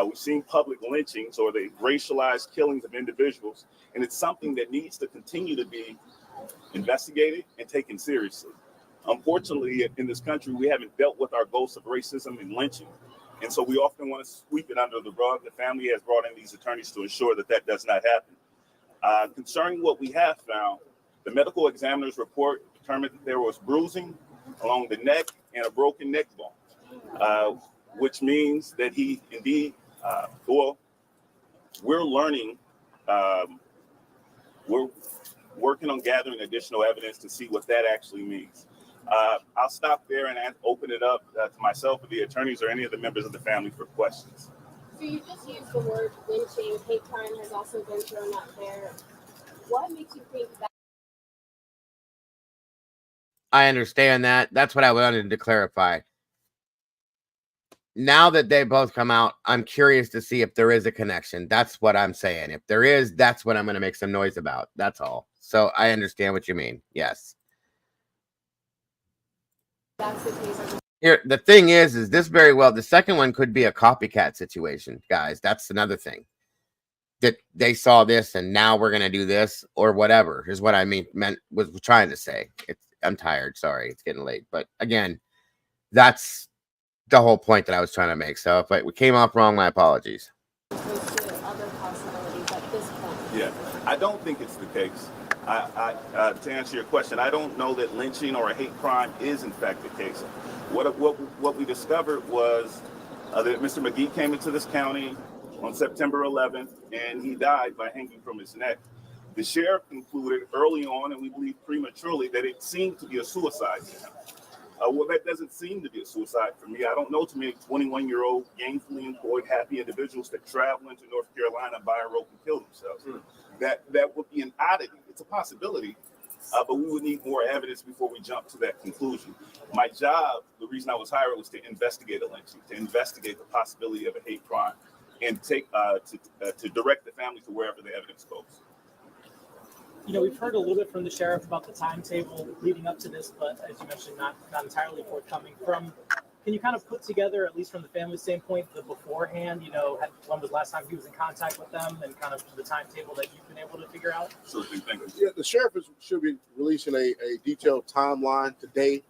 We've seen public lynchings or the racialized killings of individuals, and it's something that needs to continue to be investigated and taken seriously. Unfortunately, in this country, we haven't dealt with our ghosts of racism and lynching, and so we often want to sweep it under the rug. The family has brought in these attorneys to ensure that that does not happen. Concerning what we have found, the medical examiner's report determined that there was bruising along the neck and a broken neck bone, which means that he indeed, we're learning, we're working on gathering additional evidence to see what that actually means. I'll stop there and open it up to myself or the attorneys or any of the members of the family for questions. So you just used the word lynching. Hate crime has also been thrown out there. What makes you think that? I understand that. That's what I wanted to clarify. Now that they both come out, I'm curious to see if there is a connection. That's what I'm saying. If there is, that's what I'm going to make some noise about. That's all. So I understand what you mean. Yes. That's the case. Here, the thing is this very well, the second one could be a copycat situation, guys. That's another thing. That they saw this and now we're going to do this or whatever is what I was trying to say. I'm tired. Sorry. It's getting late. But again, that's the whole point that I was trying to make. So if we came off wrong, my apologies. Other possibilities at this point. Yeah, I don't think it's the case. To answer your question, I don't know that lynching or a hate crime is in fact the case. What we discovered was that Mr. McGee came into this county on September 11th, and he died by hanging from his neck. The sheriff concluded early on, and we believe prematurely, that it seemed to be a suicide to him. Well, that doesn't seem to be a suicide for me. I don't know too many 21-year-old gainfully employed, happy individuals that travel into North Carolina, buy a rope, and kill themselves. That would be an oddity. It's a possibility, but we would need more evidence before we jump to that conclusion. My job, the reason I was hired, was to investigate a lynching, to investigate the possibility of a hate crime, and take to direct the family to wherever the evidence goes. You know, we've heard a little bit from the sheriff about the timetable leading up to this, but as you mentioned, not entirely forthcoming. Can you kind of put together, at least from the family standpoint, the beforehand, when was the last time he was in contact with them and kind of the timetable that you've been able to figure out? Sure thing, thank you. Yeah, the sheriff should be releasing a detailed timeline today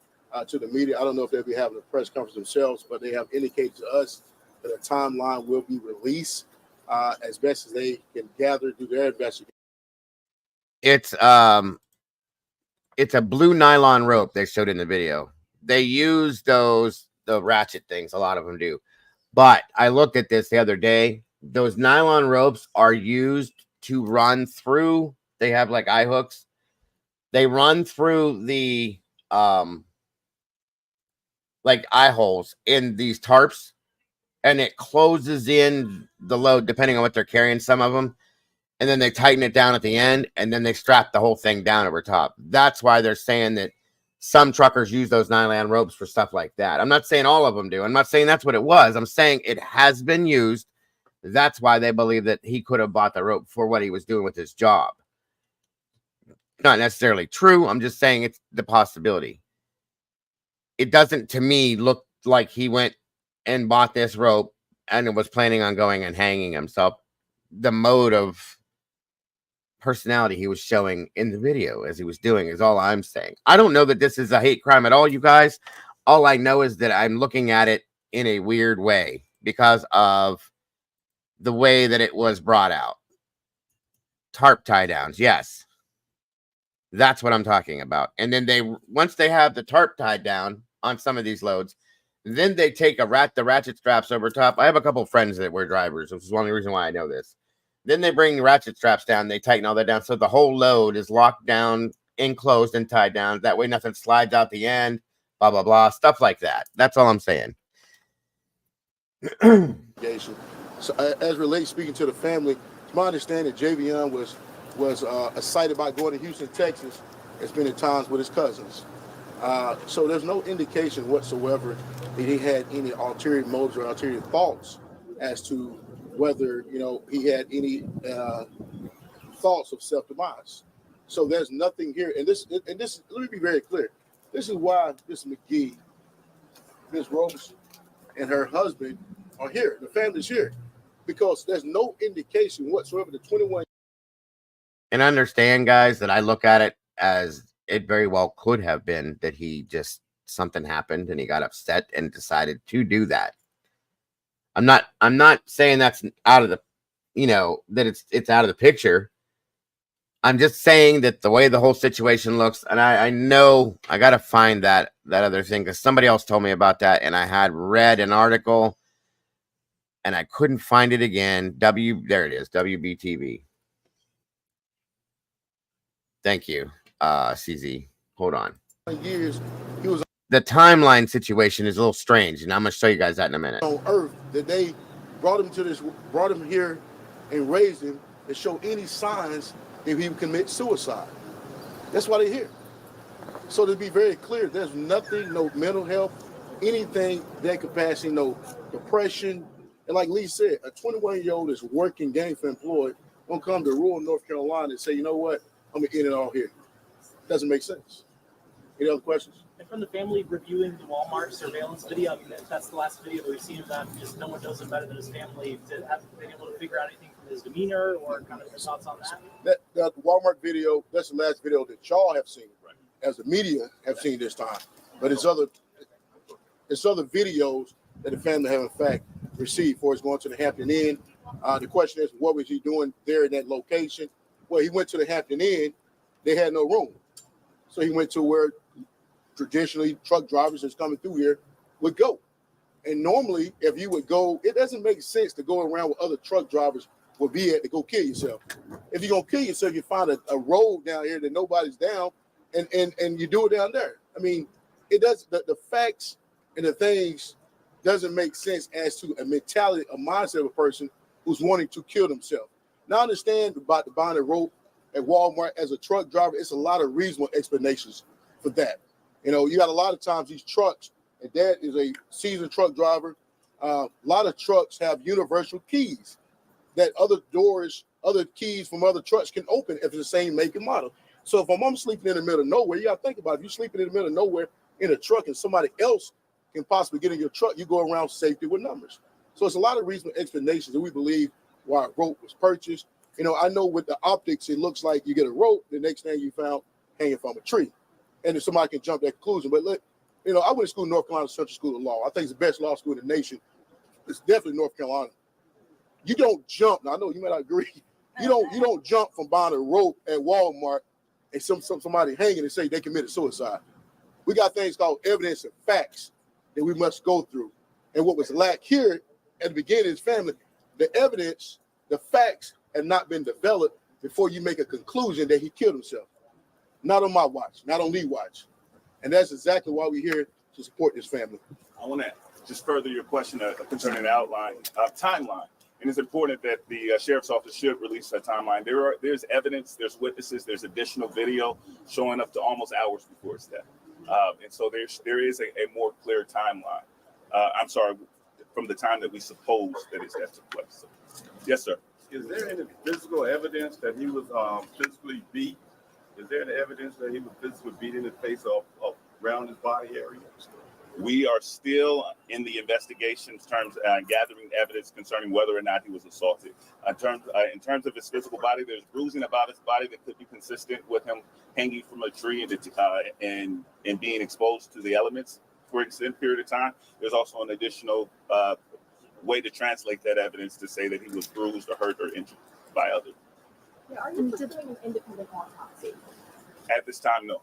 to the media. I don't know if they'll be having a press conference themselves, but they have indicated to us that a timeline will be released as best as they can gather, do their investigation. It's a blue nylon rope they showed in the video. They use the ratchet things. A lot of them do. But I looked at this the other day. Those nylon ropes are used to run through. They have like eye hooks. They run through the like eye holes in these tarps, and it closes in the load depending on what they're carrying, some of them. And then they tighten it down at the end, and then they strap the whole thing down over top. That's why they're saying that some truckers use those nylon ropes for stuff like that. I'm not saying all of them do. I'm not saying that's what it was. I'm saying it has been used. That's why they believe that he could have bought the rope for what he was doing with his job. Not necessarily true. I'm just saying it's the possibility. It doesn't, to me, look like he went and bought this rope and was planning on going and hanging himself. The mode of personality he was showing in the video as he was doing is all I'm saying. I don't know that this is a hate crime at all, you guys. All I know is that I'm looking at it in a weird way because of the way that it was brought out. Tarp tie downs, yes. That's what I'm talking about. And then once they have the tarp tied down on some of these loads, then they take the ratchet straps over top. I have a couple friends that were drivers, which is one reason why I know this. Then they bring the ratchet straps down. They tighten all that down. So the whole load is locked down, enclosed, and tied down. That way nothing slides out the end, blah, blah, blah. Stuff like that. That's all I'm saying. So as relates speaking to the family, it's my understanding Javion was excited about going to Houston, Texas, and spending times with his cousins. So there's no indication whatsoever that he had any ulterior motives or ulterior thoughts as to whether he had any thoughts of self-demise. So there's nothing here, and this. Let me be very clear. This is why Ms. McGee, Ms. Rose, and her husband are here. The family's here because there's no indication whatsoever the 21. And understand, guys, that I look at it as it very well could have been that he just something happened and he got upset and decided to do that. I'm not saying that's out of the, that it's out of the picture. I'm just saying that the way the whole situation looks, and I know I got to find that other thing because somebody else told me about that, and I had read an article and I couldn't find it again. There it is, WBTV. Thank you, CZ. Hold on. Years he was the timeline situation is a little strange, and I'm going to show you guys that in a minute. On Earth that they brought him here and raised him to show any signs that he would commit suicide. That's why they're here. So to be very clear, there's nothing, no mental health, anything that capacity, no depression. And like Lee said, a 21-year-old is working, gainfully employed, gonna come to rural North Carolina and say, you know what, I'm gonna end it all here. Doesn't make sense. Any other questions? And from the family reviewing the Walmart surveillance video, I mean, that's the last video that we've seen of them. Just no one knows him better than his family. To have been able to figure out anything from his demeanor or kind of your thoughts on that? That Walmart video, that's the last video that y'all have seen, right, as the media have seen this time. But it's other videos that the family have in fact received for his going to the Hampton Inn. The question is, what was he doing there in that location? Well, he went to the Hampton Inn. They had no room, so he went to where traditionally truck drivers that's coming through here would go. And normally, if you would go, it doesn't make sense to go around where other truck drivers would be at to go kill yourself. If you're gonna kill yourself, you find a road down here that nobody's down, and you do it down there. I mean, it does. The facts and the things doesn't make sense as to a mentality, a mindset of a person who's wanting to kill themselves. Now, I understand about the buying a rope at Walmart as a truck driver. It's a lot of reasonable explanations for that. You got a lot of times these trucks, and Dad is a seasoned truck driver. A lot of trucks have universal keys that other keys from other trucks can open if it's the same make and model. So if I'm sleeping in the middle of nowhere, you got to think about it. If you're sleeping in the middle of nowhere in a truck and somebody else can possibly get in your truck, you go around safety with numbers. So it's a lot of reasonable explanations that we believe why a rope was purchased. I know with the optics, it looks like you get a rope, the next thing you found hanging from a tree. And if somebody can jump that conclusion. But I went to school in North Carolina Central School of Law. I think it's the best law school in the nation. It's definitely North Carolina. You don't jump. Now I know you may not agree. You don't jump from buying a rope at Walmart and somebody hanging and say they committed suicide. We got things called evidence and facts that we must go through. And what was lacked here at the beginning of his family, the evidence, the facts have not been developed before you make a conclusion that he killed himself. Not on my watch, not on Lee's watch. And that's exactly why we're here to support this family. I want to just further your question concerning the timeline. And it's important that the sheriff's office should release a timeline. There's evidence, there's witnesses, there's additional video showing up to almost hours before his death. And so there is a more clear timeline. I'm sorry, from the time that we suppose that his death took place. So, yes, sir. Is there any physical evidence that he was physically beat? Is there any evidence that he was physically beat in the face of around his body area? We are still in the investigation terms gathering evidence concerning whether or not he was assaulted. In terms of his physical body, there's bruising about his body that could be consistent with him hanging from a tree and being exposed to the elements for an extended period of time. There's also an additional way to translate that evidence to say that he was bruised or hurt or injured by others. Yeah, are you pursuing an independent autopsy? At this time, no.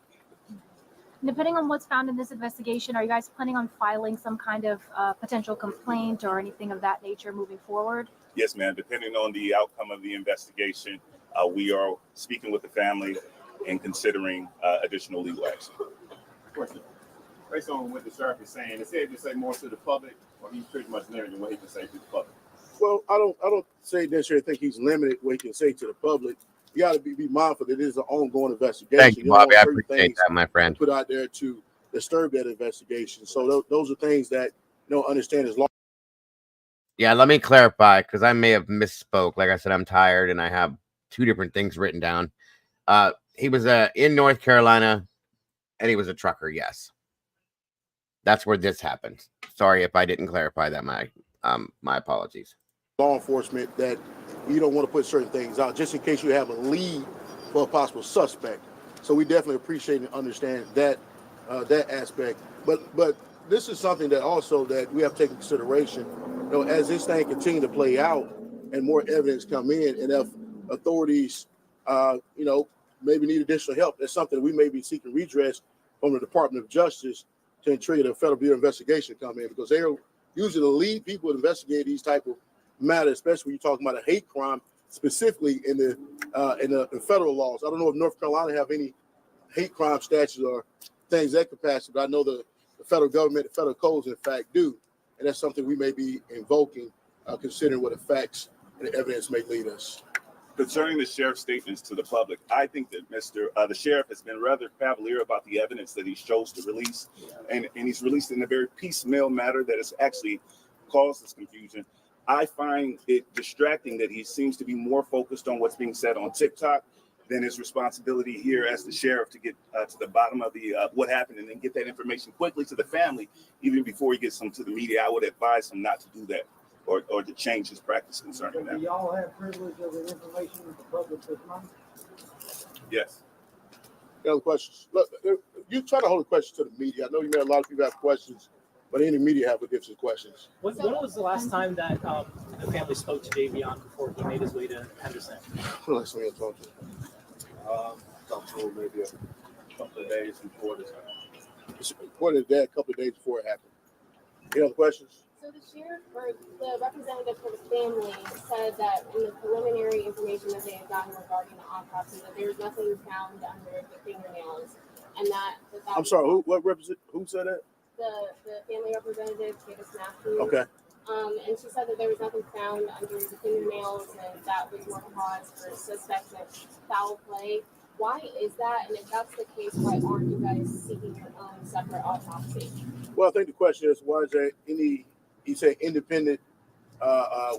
Depending on what's found in this investigation, are you guys planning on filing some kind of potential complaint or anything of that nature moving forward? Yes, ma'am. Depending on the outcome of the investigation, we are speaking with the family and considering additional legal action. Question. Based on what the sheriff is saying, is he able to say more to the public, or he's pretty much limited in what he can say to the public? Well, I don't say necessarily think he's limited what he can say to the public. You got to be mindful that it is an ongoing investigation. Thank you, don't want Bobby. I certain appreciate things that, my friend. put out there to disturb that investigation. So those are things that understand is law. Yeah, let me clarify because I may have misspoke. Like I said, I'm tired and I have two different things written down. He was in North Carolina and he was a trucker. Yes, that's where this happened. Sorry if I didn't clarify that. My apologies. Law enforcement that you don't want to put certain things out just in case you have a lead for a possible suspect. So we definitely appreciate and understand that that aspect. But this is something that also that we have to take into consideration. As this thing continue to play out and more evidence come in, and if authorities, maybe need additional help, that's something we may be seeking redress from the Department of Justice to trigger the Federal Bureau of Investigation come in, because they're usually the lead people to investigate these type of matters, especially when you're talking about a hate crime, specifically in the federal laws. I don't know if North Carolina have any hate crime statutes or things that capacity, but I know the federal government, the federal codes, in fact, do, and that's something we may be invoking, considering what the facts and the evidence may lead us. Concerning the sheriff's statements to the public, I think that the sheriff has been rather cavalier about the evidence that he chose to release, and he's released in a very piecemeal manner that has actually caused this confusion. I find it distracting that he seems to be more focused on what's being said on TikTok than his responsibility here as the sheriff to get to the bottom of the what happened and then get that information quickly to the family, even before he gets them to the media. I would advise him not to do that or to change his practice concerning that. Do y'all have privilege of the information with the public this month? Yes. Any other questions? Look, you try to hold a question to the media. I know you may a lot of people have questions, but any media have different questions. When was the last time that the family spoke to Javion before he made his way to Henderson? Last time you talked to him? Talked to him maybe a couple of days before this happened. Reported that a couple of days before it happened. Any other questions? So the sheriff or the representative for the family said that in the preliminary information that they had gotten regarding the autopsy, that there was nothing found under the fingernails, and that I'm sorry. Who said that? The family representative, Davis Matthews. Okay. And she said that there was nothing found under the fingernails, and that was more cause for suspected foul play. Why is that? And if that's the case, why aren't you guys seeking your own separate autopsy? Well, I think the question is, why is there any, you say independent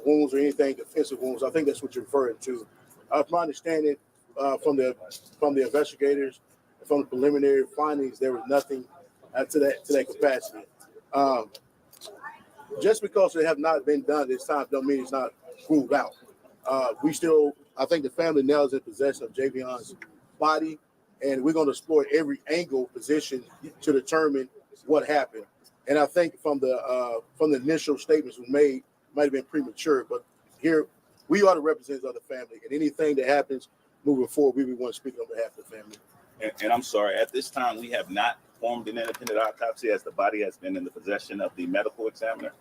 wounds or anything, defensive wounds? I think that's what you're referring to. From my understanding, from the investigators, from the preliminary findings, there was nothing to that capacity. Just because they have not been done this time, don't mean it's not ruled out. I think the family now is in possession of Javion's body, and we're going to explore every angle, position to determine what happened. And I think from the initial statements we made, might have been premature, but here we are the representatives of the family, and anything that happens moving forward, we want to speak on behalf of the family. And I'm sorry, at this time, we have not performed an independent autopsy as the body has been in the possession of the medical examiner.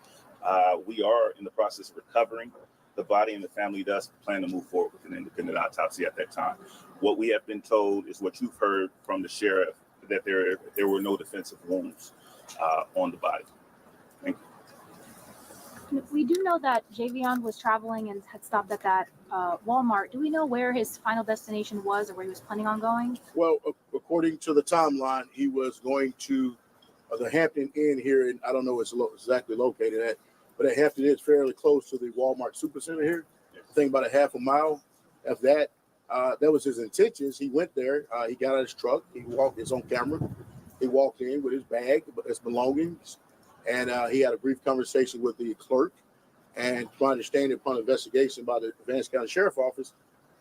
We are in the process of recovering the body, and the family does plan to move forward with an independent autopsy at that time. What we have been told is what you've heard from the sheriff, that there were no defensive wounds on the body. Thank you. We do know that Javion was traveling and had stopped at that Walmart. Do we know where his final destination was or where he was planning on going? Well, according to the timeline, he was going to the Hampton Inn here, and I don't know where it's exactly located at, but at Hampton is fairly close to the Walmart Supercenter here. I think about a half a mile of that. That was his intentions. He went there. He got out of his truck. He walked his own camera. He walked in with his bag, his belongings, and he had a brief conversation with the clerk. And to my understanding, upon investigation by the Vance County Sheriff's Office,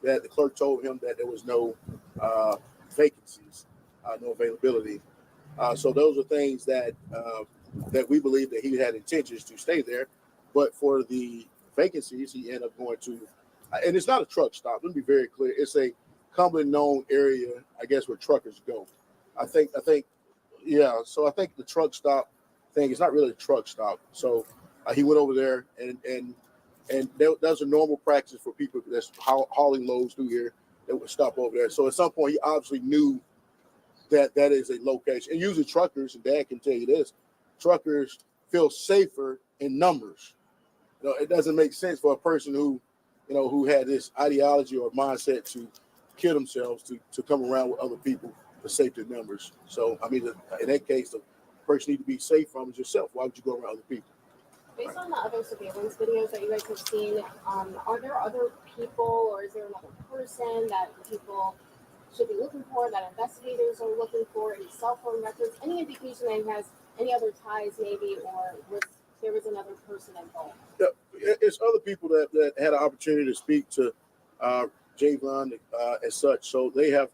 that the clerk told him that there was no vacancies, no availability. So those are things that we believe that he had intentions to stay there. But for the vacancies, he ended up going to, and it's not a truck stop. Let me be very clear. It's a commonly known area, I guess, where truckers go. I think, yeah. So I think the truck stop thing is not really a truck stop. So he went over there, and that's a normal practice for people that's hauling loads through here that would stop over there. So at some point, he obviously knew that is a location. And usually truckers, and Dad can tell you this, truckers feel safer in numbers. You know, it doesn't make sense for a person who, you know, who had this ideology or mindset to kill themselves to come around with other people for safety numbers. So, I mean, in that case, the person you need to be safe from is yourself. Why would you go around other people? Based on the other surveillance videos that you guys have seen, are there other people or is there another person that people should be looking for, that investigators are looking for, any cell phone records, any indication that he has any other ties maybe, or there was another person involved? Yeah, it's other people that had an opportunity to speak to Javon as such. So they have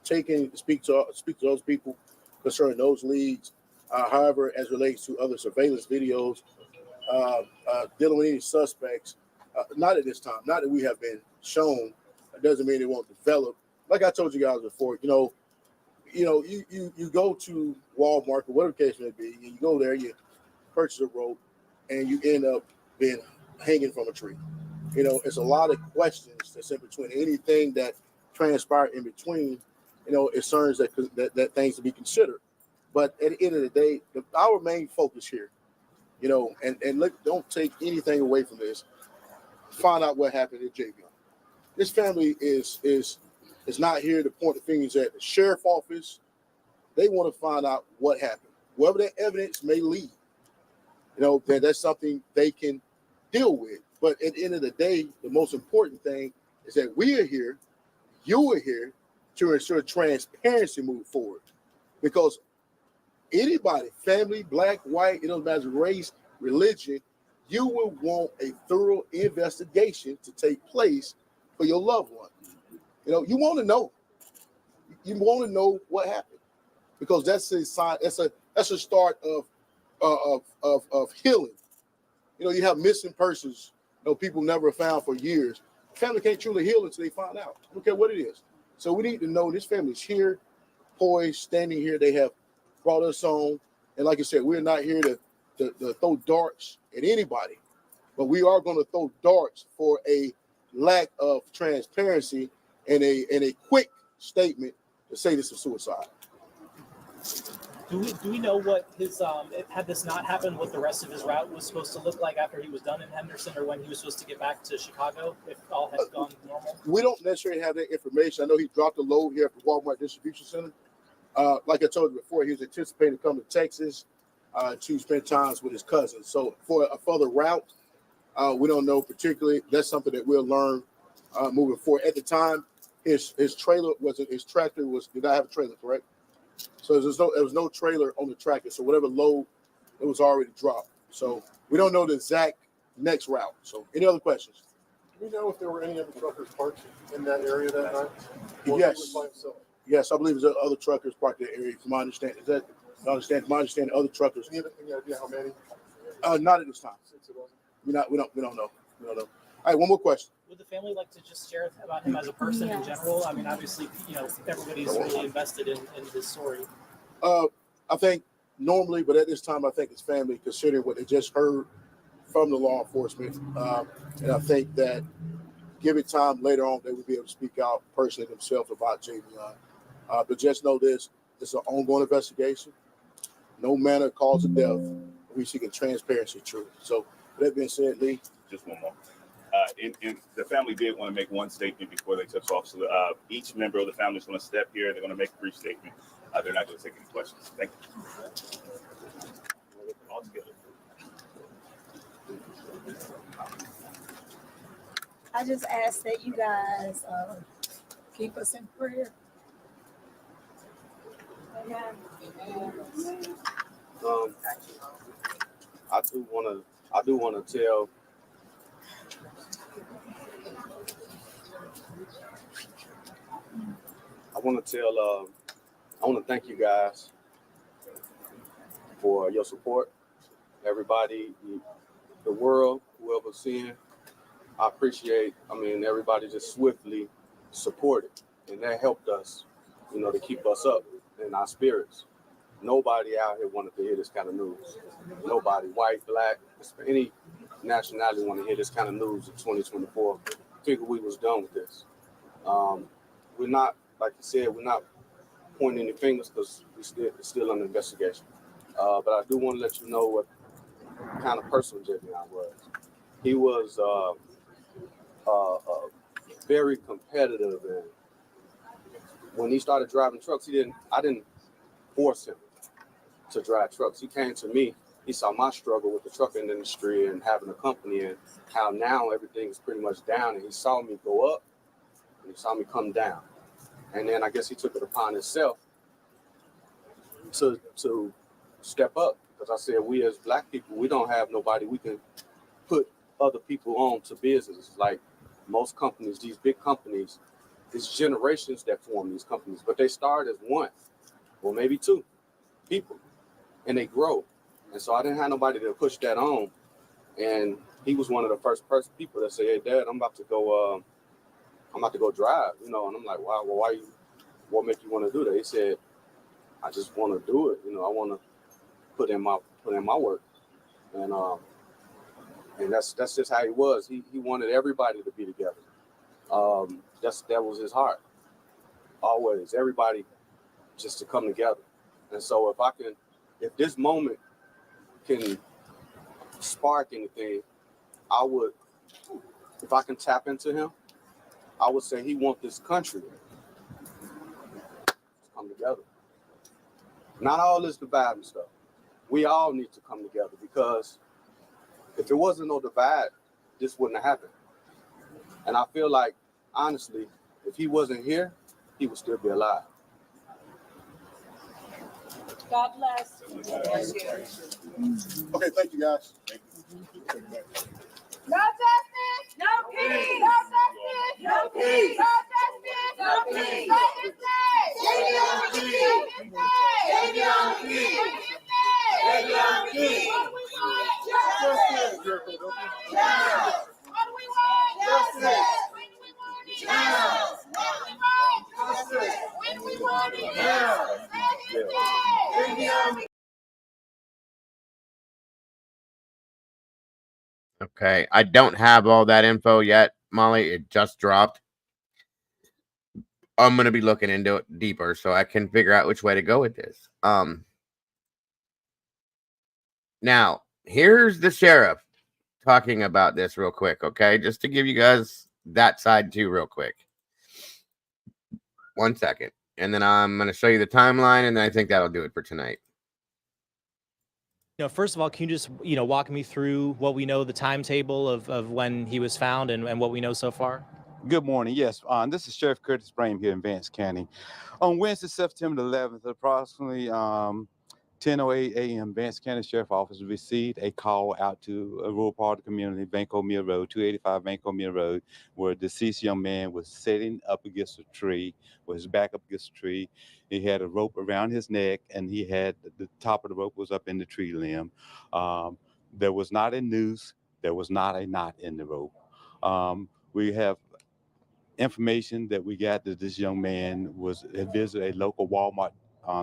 taken to speak to those people concerning those leads. However, as relates to other surveillance videos, dealing with any suspects, not at this time, not that we have been shown, it doesn't mean it won't develop. Like I told you guys before, you go to Walmart or whatever the case may be, and you go there, you purchase a rope, and you end up being hanging from a tree. You know, it's a lot of questions that's in between. Anything that transpired in between, you know, it concerns that things to be considered. But at the end of the day, our main focus here, you know, and look, don't take anything away from this. Find out what happened at Javion. This family is not here to point the fingers at the sheriff office. They want to find out what happened. Wherever that evidence may lead, you know, that's something they can deal with. But at the end of the day, the most important thing is that we are here, you are here to ensure transparency move forward. Because anybody, family, black, white, it doesn't matter race, religion, you will want a thorough investigation to take place for your loved one. You know, you want to know. You want to know what happened, because that's a sign. That's a start of healing. You know, you have missing persons. You know, people never found for years. Family can't truly heal until they find out. I don't care what it is. So we need to know this family's here, poised, standing here. They have brought us on, and like I said, we're not here to throw darts at anybody, but we are going to throw darts for a lack of transparency and a quick statement to say this is suicide. Do we know what his had this not happened, what the rest of his route was supposed to look like after he was done in Henderson, or when he was supposed to get back to Chicago, if all had gone normal? We don't necessarily have that information. I know he dropped a load here at the Walmart distribution center. Like I told you before, he was anticipating to come to Texas to spend time with his cousins. So for a further route, we don't know particularly. That's something that we'll learn moving forward. At the time, his trailer his tractor did not have a trailer, correct? So there was no trailer on the tractor. So whatever load, it was already dropped. So we don't know the exact next route. So any other questions? Do we know if there were any other truckers parked in that area that night? Yes. Yes, I believe there's other truckers parked in that area. From my understanding, my understanding, other truckers. Any idea how many? Not at this time. We don't know. We don't know. All right, one more question. Would the family like to just share about him as a person in general? I mean, obviously, you know, everybody's really invested in his story. I think normally, but at this time, I think his family, considering what they just heard from the law enforcement, and I think that give it time later on, they will be able to speak out personally themselves about Javion. But just know this is an ongoing investigation. No manner of cause of death. We seeking transparency, truth. So that being said, Lee. Just one more. The family did want to make one statement before they took off. So each member of the family is going to step here. They're going to make a brief statement. They're not going to take any questions. Thank you. All together. I just ask that you guys keep us in prayer. I do want to tell I want to thank you guys for your support. Everybody, the world, whoever's seeing, I appreciate. Everybody just swiftly supported, and that helped us, to keep us up in our spirits. Nobody out here wanted to hear this kind of news. Nobody, white, black, any nationality, want to hear this kind of news in 2024. Figured we was done with this. We're not, like you said, we're not pointing any fingers because it's still under investigation. But I do want to let you know what kind of person Javion was. He was very competitive, and when he started driving trucks, I didn't force him to drive trucks. He came to me. He saw my struggle with the trucking industry and having a company, and how now everything is pretty much down. And he saw me go up, and he saw me come down. And then I guess he took it upon himself to step up, because I said, we as Black people, we don't have nobody we can put other people on to business. Like most companies, these big companies, it's generations that form these companies, but they start as one or maybe two people, and they grow. And so I didn't have nobody to push that on. And he was one of the first people that said, hey, Dad, I'm about to go drive, you know. And I'm like, wow, well, what make you want to do that? He said, I just want to do it. You know, I want to put in my work. And that's just how he was. He wanted everybody to be together. That was his heart. Always, everybody just to come together. And so if this moment can spark anything, if I can tap into him, I would say he wants this country to come together. Not all this divide and stuff. We all need to come together, because if there wasn't no divide, this wouldn't have happened. And I feel like, honestly, if he wasn't here, he would still be alive. God bless. Okay, thank you, guys. No justice, no peace. No justice, no peace. No justice, no peace. Say his name. Say his name. Say his name. Say his name. What do we want? Justice. Now. What do we want? Justice. When do we want it? Now. What do we want? Justice. When do we want it? Now. Say his name. Say his name. Okay, I don't have all that info yet, Molly. It just dropped. I'm gonna be looking into it deeper so I can figure out which way to go with this. Now here's the sheriff talking about this real quick, okay? Just to give you guys that side too, real quick. 1 second, and then I'm gonna show you the timeline, and then I think that'll do it for tonight. You know, first of all, can you just, walk me through what we know, the timetable of when he was found and what we know so far? Good morning. Yes, this is Sheriff Curtis Brame here in Vance County. On Wednesday, September 11th, approximately 10:08 a.m., Vance County Sheriff Office received a call out to a rural part of the community, Banco Mill Road, 285 Banco Mill Road, where a deceased young man was sitting up against a tree, with his back up against a tree. He had a rope around his neck, and he had the top of the rope was up in the tree limb. There was not a noose. There was not a knot in the rope. We have information that we got that this young man had visited a local Walmart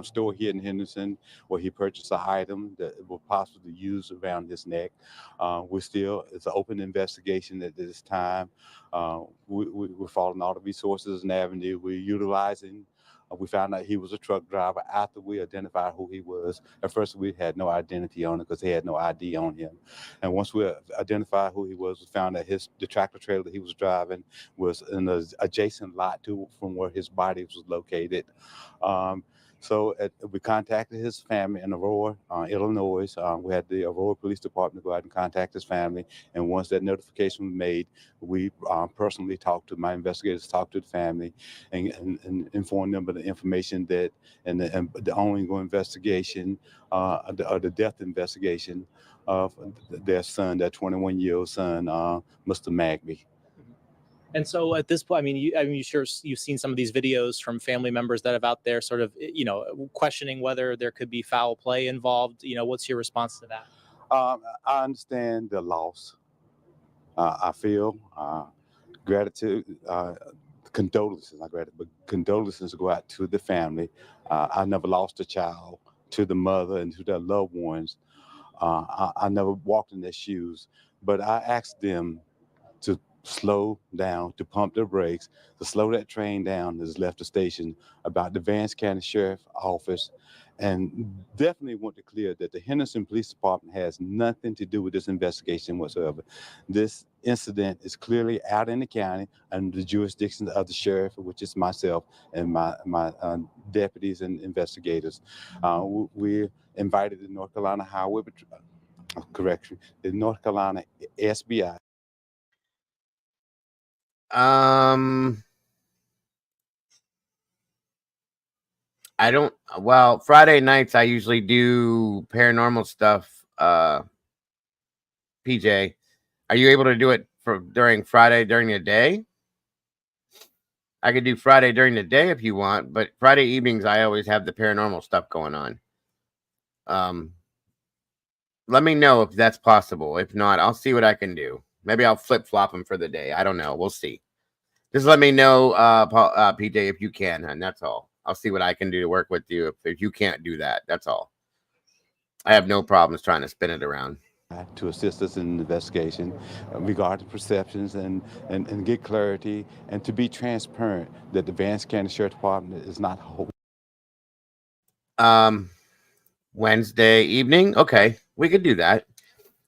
store here in Henderson, where he purchased an item that was possibly used around his neck. It's an open investigation at this time. We're following all the resources and avenues. We're utilizing. We found out he was a truck driver after we identified who he was. At first, we had no identity on it because he had no ID on him. And once we identified who he was, we found that the tractor trailer that he was driving was in an adjacent lot from where his body was located. So we contacted his family in Aurora, Illinois. We had the Aurora Police Department go out and contact his family. And once that notification was made, we personally my investigators talked to the family and informed them of the information that and the ongoing investigation, the death investigation of their son, their 21-year-old son, Mr. Magby. And so at this point, you've seen some of these videos from family members that have out there sort of, questioning whether there could be foul play involved. What's your response to that? I understand the loss. I feel gratitude, condolences, not gratitude, but condolences go out to the family. I never lost a child, to the mother and to their loved ones. I never walked in their shoes, but I asked them to slow down, to pump their brakes, to slow that train down that's left the station, about the Vance County Sheriff Office, and definitely want to clear that the Henderson Police Department has nothing to do with this investigation whatsoever. This incident is clearly out in the county under the jurisdiction of the sheriff, which is myself and my deputies and investigators. We're invited to North Carolina Highway, correction, the North Carolina SBI. I don't. Well, Friday nights I usually do paranormal stuff. PJ, are you able to do it during Friday during the day? I could do Friday during the day if you want, but Friday evenings I always have the paranormal stuff going on. Let me know if that's possible. If not, I'll see what I can do. Maybe I'll flip-flop them for the day. I don't know. We'll see. Just let me know, PJ, if you can, and that's all. I'll see what I can do to work with you if you can't do that. That's all. I have no problems trying to spin it around. To assist us in the investigation regarding perceptions and get clarity, and to be transparent that the Vance County Sheriff Department is not Wednesday evening? Okay, we could do that.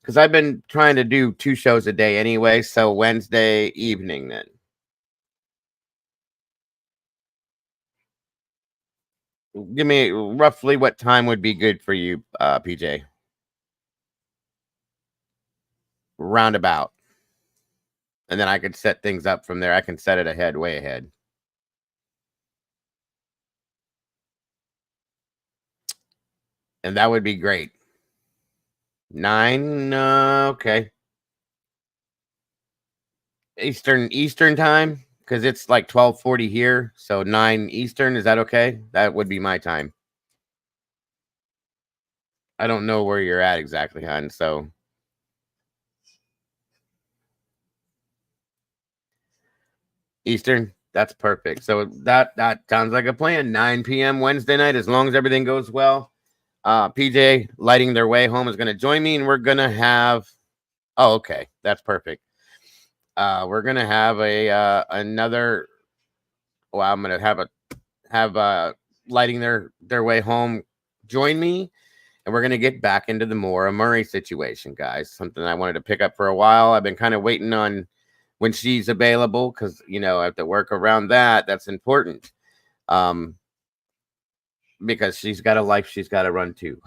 Because I've been trying to do 2 shows a day anyway, so Wednesday evening then. Give me roughly what time would be good for you, PJ? Roundabout. And then I could set things up from there. I can set it ahead, way ahead. And that would be great. 9, okay. Eastern time, because it's like 12:40 here, so 9 Eastern. Is that okay? That would be my time. I don't know where you're at exactly, hon. So Eastern, that's perfect. So that sounds like a plan. 9 p.m. Wednesday night, as long as everything goes well. PJ lighting their way home is going to join me, and we're going to have. Oh, okay, that's perfect. We're going to have another. Well, I'm going to have lighting their way home join me, and we're going to get back into the Maura Murray situation, guys. Something I wanted to pick up for a while. I've been kind of waiting on when she's available, because I have to work around that. That's important. Because she's got a life she's got to run too.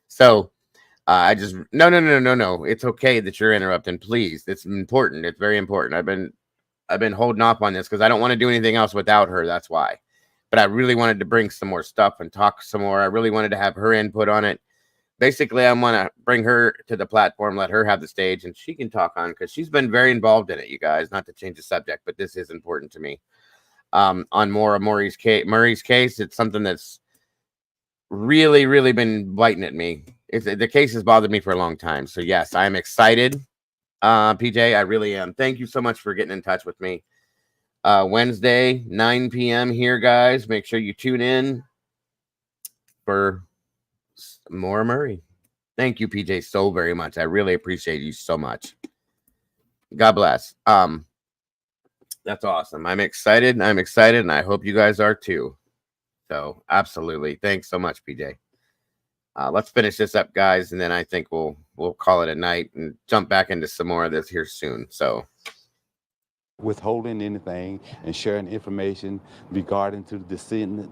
So I just no. It's okay that you're interrupting. Please, it's important. It's very important. I've been holding off on this because I don't want to do anything else without her. That's why. But I really wanted to bring some more stuff and talk some more. I really wanted to have her input on it. Basically, I want to bring her to the platform, let her have the stage, and she can talk on, because she's been very involved in it, you guys. Not to change the subject, but this is important to me. On Murray's case, it's something that's really, really been biting at me. The case has bothered me for a long time. So yes, I'm excited, PJ. I really am. Thank you so much for getting in touch with me. Wednesday, 9 p.m. here, guys. Make sure you tune in for Maura Murray. Thank you, PJ, so very much. I really appreciate you so much. God bless. That's awesome. I'm excited, and I hope you guys are too. So absolutely. Thanks so much, PJ. Let's finish this up, guys, and then I think we'll call it a night and jump back into some more of this here soon. So withholding anything and sharing information regarding to the decedent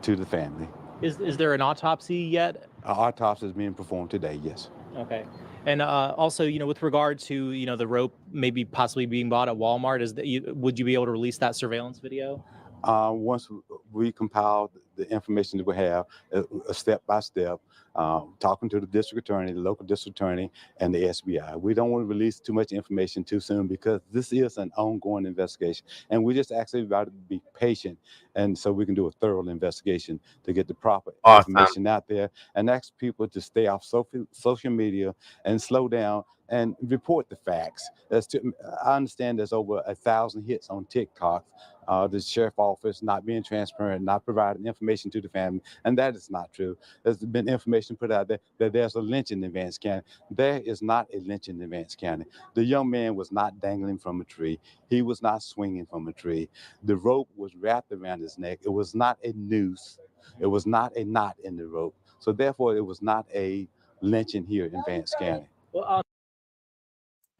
to the family. Is there an autopsy yet? An autopsy is being performed today, yes. Okay. And also, with regard to, the rope maybe possibly being bought at Walmart, would you be able to release that surveillance video? Once we compile the information that we have, step by step, talking to the district attorney, the local district attorney, and the SBI. We don't want to release too much information too soon, because this is an ongoing investigation. And we just ask everybody to be patient, and so we can do a thorough investigation to get the proper information out there, and ask people to stay off social media and slow down and report the facts. I understand there's over 1,000 hits on TikTok. The sheriff office not being transparent, not providing information information to the family, and that is not true. There's been information put out there that there's a lynching in Vance County. There is not a lynching in Vance County. The young man was not dangling from a tree. He was not swinging from a tree. The rope was wrapped around his neck. It was not a noose. It was not a knot in the rope. So therefore, it was not a lynching here in Vance County. Well,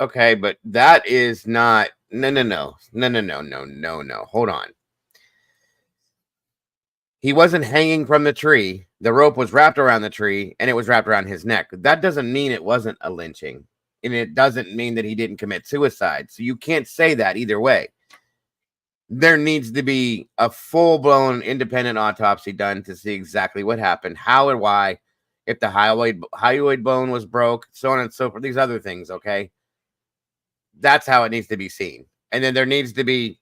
Okay, but that is not. No. Hold on. He wasn't hanging from the tree. The rope was wrapped around the tree, and it was wrapped around his neck. That doesn't mean it wasn't a lynching, and it doesn't mean that he didn't commit suicide. So you can't say that either way. There needs to be a full-blown independent autopsy done to see exactly what happened, how and why, if the hyoid bone was broke, so on and so forth, these other things, okay? That's how it needs to be seen. And then there needs to be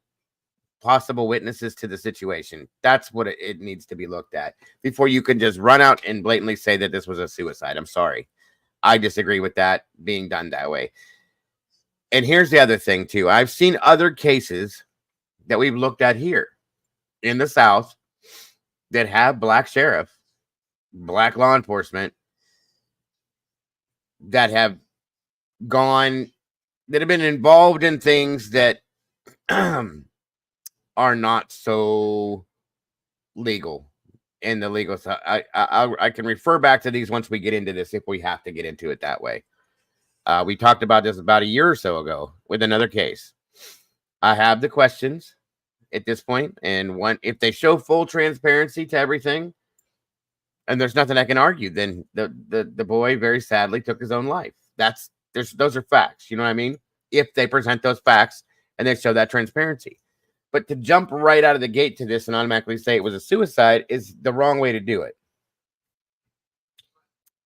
possible witnesses to the situation. That's what it needs to be looked at before you can just run out and blatantly say that this was a suicide. I'm sorry. I disagree with that being done that way. And here's the other thing, too. I've seen other cases that we've looked at here in the South that have black sheriff, black law enforcement that have gone, that have been involved in things that are not so legal in the legal side. I can refer back to these once we get into this if we have to get into it that way. We talked about this about a year or so ago with another case. I have the questions at this point, and if they show full transparency to everything, and there's nothing I can argue, then the boy very sadly took his own life. Those are facts. You know what I mean? If they present those facts and they show that transparency. But to jump right out of the gate to this and automatically say it was a suicide is the wrong way to do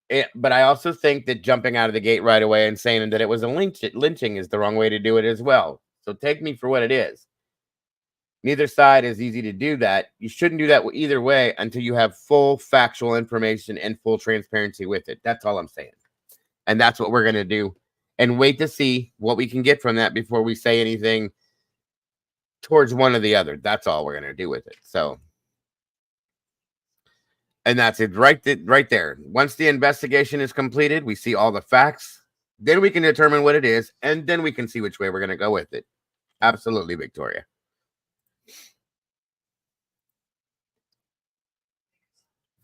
it. But I also think that jumping out of the gate right away and saying that it was a lynching is the wrong way to do it as well. So take me for what it is. Neither side is easy to do that. You shouldn't do that either way until you have full factual information and full transparency with it. That's all I'm saying. And that's what we're going to do. And wait to see what we can get from that before we say anything towards one or the other. That's all we're going to do with it. So, and that's it right there. Once the investigation is completed, we see all the facts. Then we can determine what it is. And then we can see which way we're going to go with it. Absolutely, Victoria.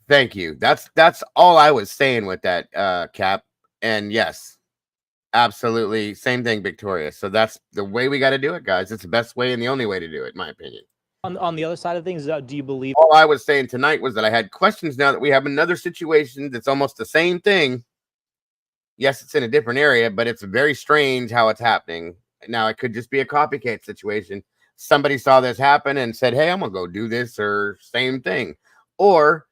Thank you. That's all I was saying with that, Cap. And yes, absolutely. Same thing, Victoria. So that's the way we got to do it, guys. It's the best way and the only way to do it, in my opinion. on the other side of things, do you believe? All I was saying tonight was that I had questions now that we have another situation that's almost the same thing. Yes, it's in a different area, but it's very strange how it's happening. Now, it could just be a copycat situation. Somebody saw this happen and said, hey, I'm going to go do this, or same thing. Or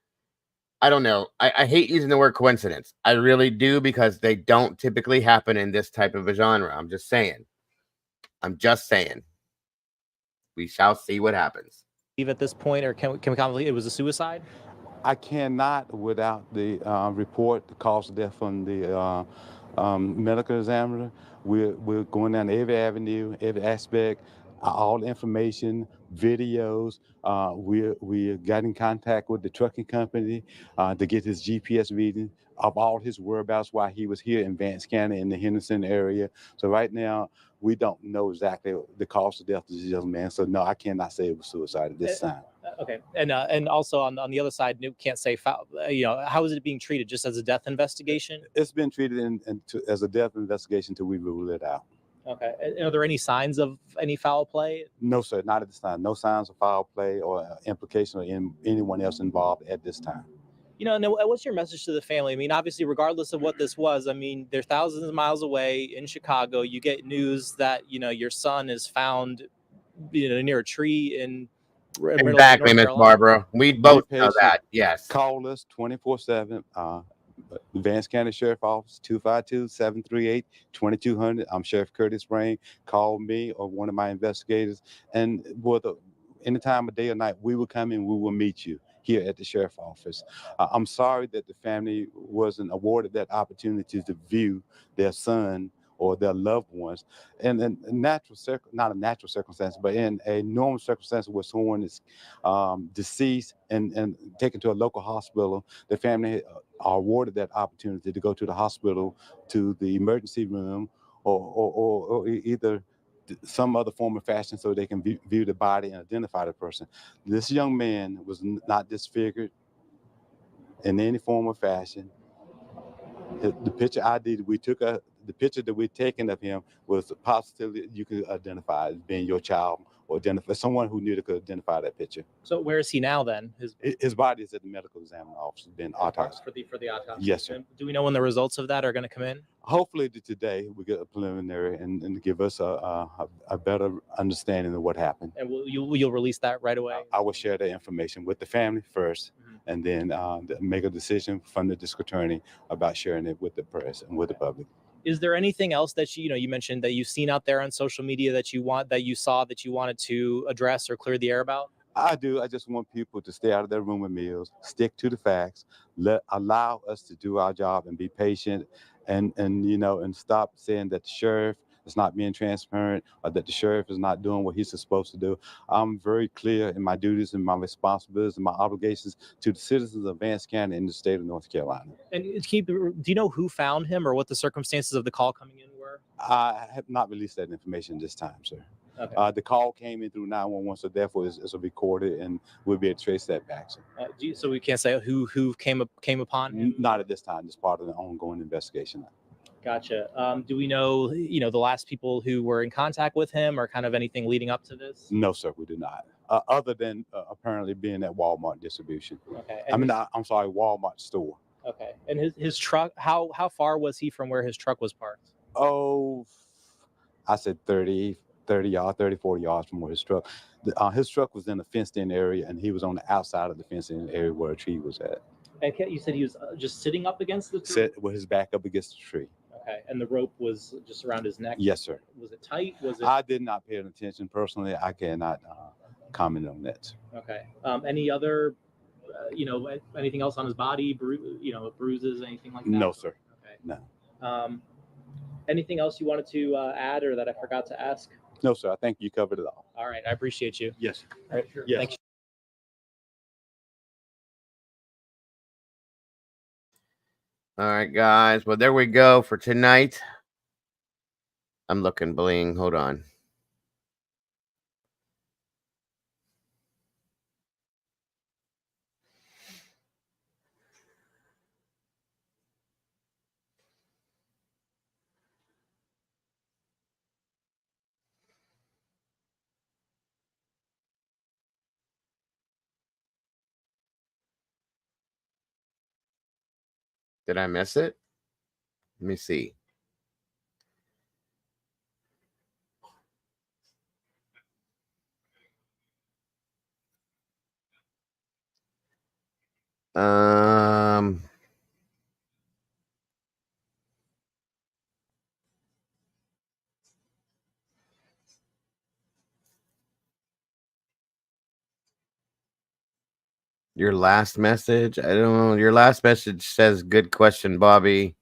I don't know. I hate using the word coincidence. I really do, because they don't typically happen in this type of a genre. I'm just saying. We shall see what happens. At this point, or can we confidently it was a suicide? I cannot, without the report, the cause of death from the medical examiner. We're going down every avenue, every aspect, all the information, videos. We got in contact with the trucking company to get his GPS reading of all his whereabouts while he was here in Vance County in the Henderson area. So right now, we don't know exactly the cause of death of this young man. So no, I cannot say it was suicide at this time. Okay, and also on the other side, Nuke can't say foul. How is it being treated? Just as a death investigation? It's been treated as a death investigation until we rule it out. Okay. Are there any signs of any foul play? No, sir, not at this time. No signs of foul play or implication of anyone else involved at this time. And what's your message to the family? I mean, obviously, regardless of what this was, I mean, they're thousands of miles away in Chicago. You get news that, your son is found, near a tree in Exactly, Miss Barbara. We both know that. Yes. Call us 24/7. Vance County Sheriff Office, 252-738-2200. I'm Sheriff Curtis Brain. Call me or one of my investigators. And whether any time of day or night, we will come and we will meet you here at the Sheriff Office. I'm sorry that the family wasn't awarded that opportunity to view their son or their loved ones. And in not a natural circumstance, but in a normal circumstance where someone is deceased and taken to a local hospital, the family are awarded that opportunity to go to the hospital, to the emergency room, or either some other form of fashion so they can view the body and identify the person. This young man was not disfigured in any form or fashion. The picture ID that we took, the picture that we taken of him was positively you could identify as being your child or identify someone who knew that could identify that picture. So where is he now then? His body is at the medical examining office, being autopsied. For the autopsy. Yes, sir. Do we know when the results of that are going to come in? Hopefully today we get a preliminary and give us a better understanding of what happened. And you'll release that right away? I will share that information with the family first, and then make a decision from the district attorney about sharing it with the press and with the public. Is there anything else that you mentioned that you've seen out there on social media that you wanted to address or clear the air about? I do. I just want people to stay out of their rumor mills, stick to the facts, allow us to do our job and be patient, and stop saying that the sheriff is not being transparent or that the sheriff is not doing what he's supposed to do. I'm very clear in my duties and my responsibilities and my obligations to the citizens of Vance County and the state of North Carolina. And do you know who found him or what the circumstances of the call coming in were? I have not released that information this time, sir. Okay. The call came in through 911, so therefore it's recorded, and we'll be able to trace that back. So we can't say who came upon him? Not at this time. It's part of the ongoing investigation. Gotcha. Do we know, the last people who were in contact with him or kind of anything leading up to this? No, sir, we do not. Other than apparently being at Walmart distribution. Okay. I'm sorry, Walmart store. Okay. And his truck, how far was he from where his truck was parked? Oh, I said 30, 40 yards from where his truck. His truck was in a fenced-in area, and he was on the outside of the fenced-in area where a tree was at. And you said he was just sitting up against the tree? Set with his back up against the tree. Okay. And the rope was just around his neck? Yes, sir. Was it tight? I did not pay attention personally. I cannot comment on that. Okay. Any other, anything else on his body? Bruises, anything like that? No, sir. Okay. No. Anything else you wanted to add or that I forgot to ask? No, sir. I think you covered it all. All right. I appreciate you. Yes. All right. Yes. Thank you. All right, guys. Well, there we go for tonight. I'm looking bling. Hold on. Did I miss it? Let me see. Your last message? I don't know. Your last message says, "Good question, Bobby."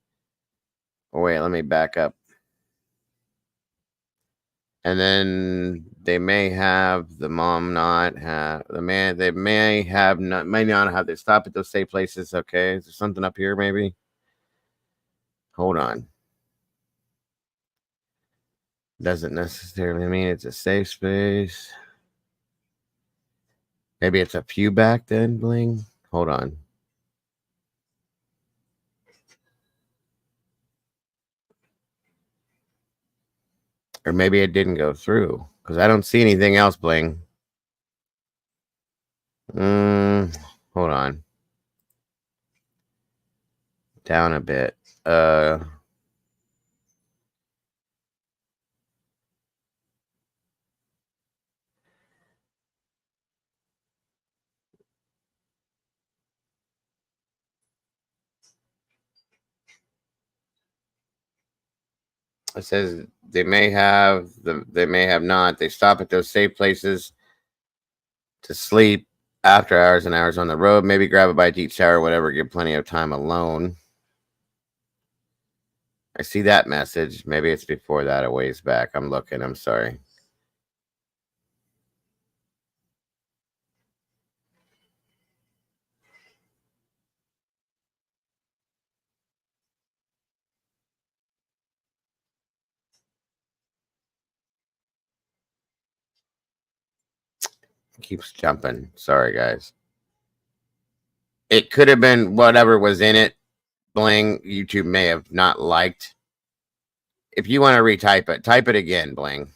Oh, wait, let me back up. And then they may have the mom not have the man. They may not have. They stop at those safe places. Okay, is there something up here? Maybe. Hold on. Doesn't necessarily mean it's a safe space. Maybe it's a few back then, bling. Hold on. Or maybe it didn't go through because I don't see anything else, bling. Hold on. Down a bit. It says they may have not. They stop at those safe places to sleep after hours and hours on the road. Maybe grab a bite to eat, shower, whatever. Get plenty of time alone. I see that message. Maybe it's before that, a ways back. I'm looking. I'm sorry. It keeps jumping. Sorry, guys. It could have been whatever was in it. Bling, YouTube may have not liked. If you want to retype it, type it again, Bling.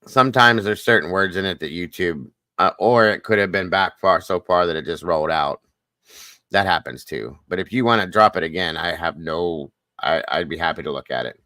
Sometimes there's certain words in it that YouTube, or it could have been back so far that it just rolled out. That happens too. But if you want to drop it again, I have I'd be happy to look at it.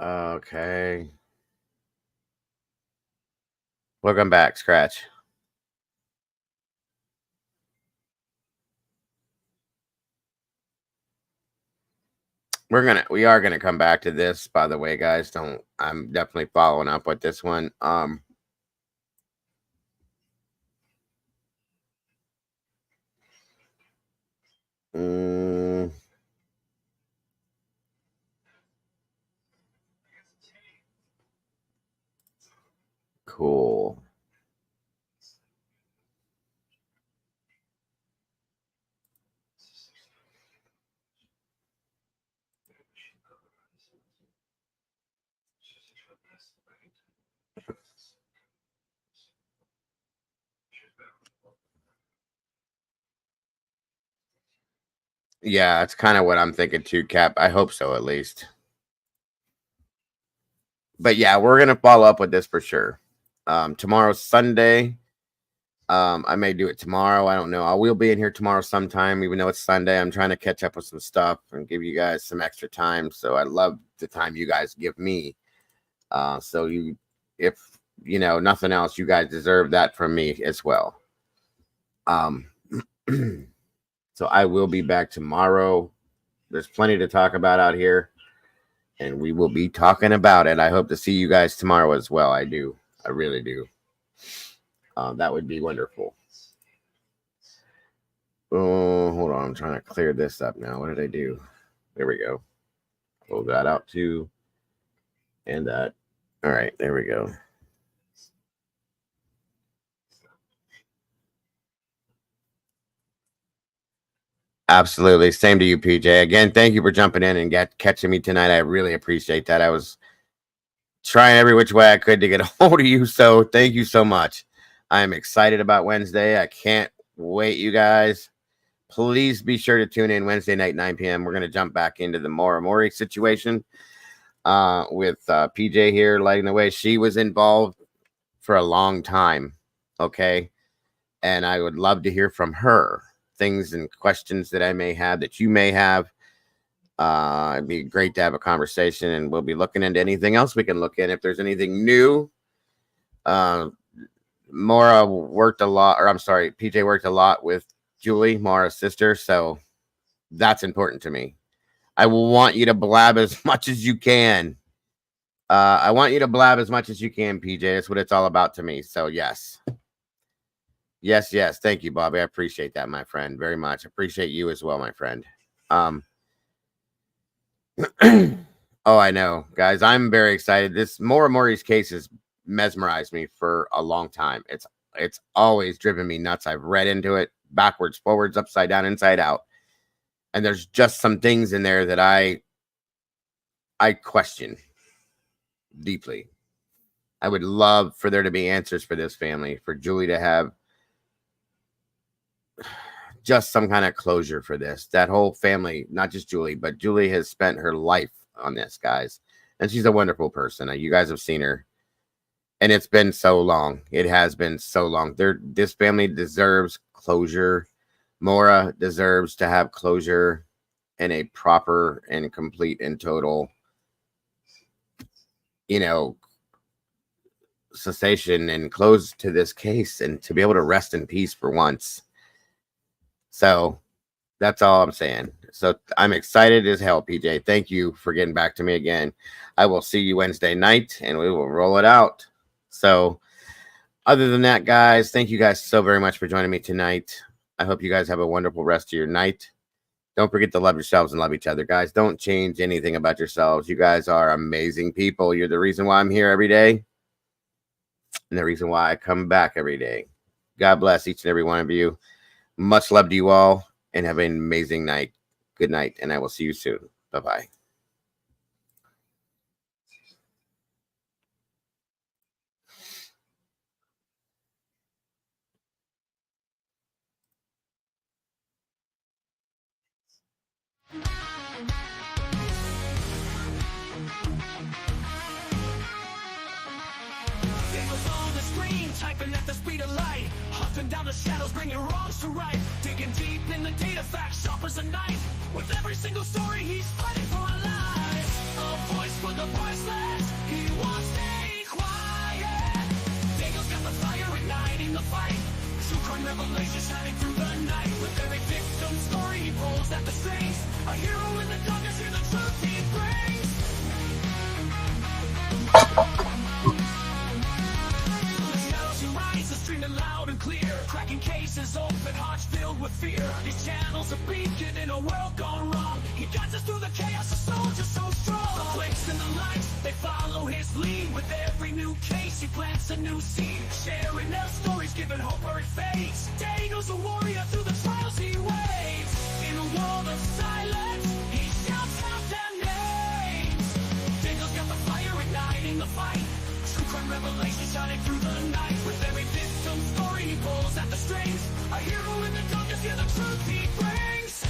Okay. Welcome back, Scratch. We are gonna come back to this, by the way, guys. I'm definitely following up with this one. Cool. Yeah, it's kind of what I'm thinking too, Cap. I hope so, at least. But yeah, we're gonna follow up with this for sure. Tomorrow's Sunday. I may do it tomorrow. I don't know. I will be in here tomorrow sometime, even though it's Sunday. I'm trying to catch up with some stuff and give you guys some extra time. So I love the time you guys give me. So if you know nothing else, you guys deserve that from me as well. So I will be back tomorrow. There's plenty to talk about out here, and we will be talking about it. I hope to see you guys tomorrow as well. I do. I really do. That would be wonderful. Oh, hold on. I'm trying to clear this up now. What did I do? There we go. Pull that out too. And that. All right. There we go. Absolutely. Same to you, PJ. Again, thank you for jumping in and catching me tonight. I really appreciate that. I was trying every which way I could to get a hold of you. So thank you so much. I am excited about Wednesday. I can't wait, you guys. Please be sure to tune in Wednesday night, 9 p.m. We're going to jump back into the Mori situation with PJ here lighting the way. She was involved for a long time. Okay. And I would love to hear from her things and questions that I may have, that you may have. It'd be great to have a conversation, and we'll be looking into anything else we can look in. If there's anything new, Maura worked a lot, or I'm sorry, PJ worked a lot with Julie, Maura's sister. So that's important to me. I will want you to blab as much as you can. I want you to blab as much as you can, PJ. That's what it's all about to me. So yes. Yes. Thank you, Bobby. I appreciate that, my friend, very much. Appreciate you as well, my friend. Oh, I know, guys. I'm very excited. This Mori's case has mesmerized me for a long time. It's always driven me nuts. I've read into it backwards, forwards, upside down, inside out. And there's just some things in there that I question deeply. I would love for there to be answers for this family, for Julie to have just some kind of closure for this. That whole family, not just Julie, but Julie has spent her life on this, guys. And she's a wonderful person. You guys have seen her. And it's been so long. It has been so long. This family deserves closure. Maura deserves to have closure and a proper and complete and total, cessation and close to this case, and to be able to rest in peace for once. So that's all I'm saying. So I'm excited as hell, PJ. Thank you for getting back to me again. I will see you Wednesday night, and we will roll it out. So other than that, guys, thank you guys so very much for joining me tonight. I hope you guys have a wonderful rest of your night. Don't forget to love yourselves and love each other, guys. Don't change anything about yourselves. You guys are amazing people. You're the reason why I'm here every day, and the reason why I come back every day. God bless each and every one of you. Much love to you all, and have an amazing night. Good night, and I will see you soon. Bye-bye. Typing at the speed of light, hunting down the shadows, bringing wrongs to right, digging deep in the data, facts sharp as a knife. With every single story, he's fighting for a life. A voice for the voiceless, he won't stay quiet. Daniel's got the fire igniting the fight. True crime revelation shining through the night. With every victim story, he pulls at the strings. A hero in the darkness, hear the truth he brings. Streaming loud and clear, cracking cases open, hearts filled with fear. His channel's a beacon in a world gone wrong. He guides us through the chaos, a soldier so strong. The clicks and the lights, they follow his lead. With every new case, he plants a new seed. Sharing their stories, giving hope where it fades. Daniel's a warrior through the trials he waits. In a world of silence, he shouts out their names. Daniel's got the fire igniting the fight. True crime revelation shining through the night. With every victim story, he pulls at the strings. A hero in the darkness, hear the truth he brings.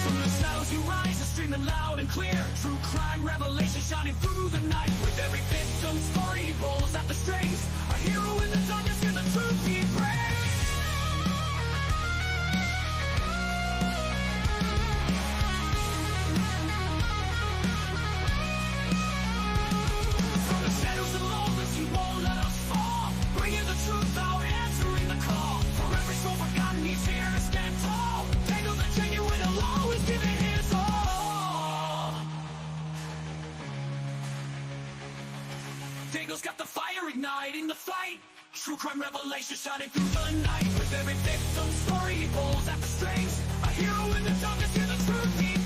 From the shadows you rise, are streaming loud and clear. True crime revelation shining through the night. With every victim story, he pulls at the strings. A hero in the darkness, hear the truth he brings. Truth out, answering the call. For every soul forgotten, he's here to stand tall. Daniel the genuine, will always give it his all. Daniel's got the fire igniting the fight. True crime revelation shining through the night. With every victim story, he pulls at the strings. A hero in the darkness, hear the truth he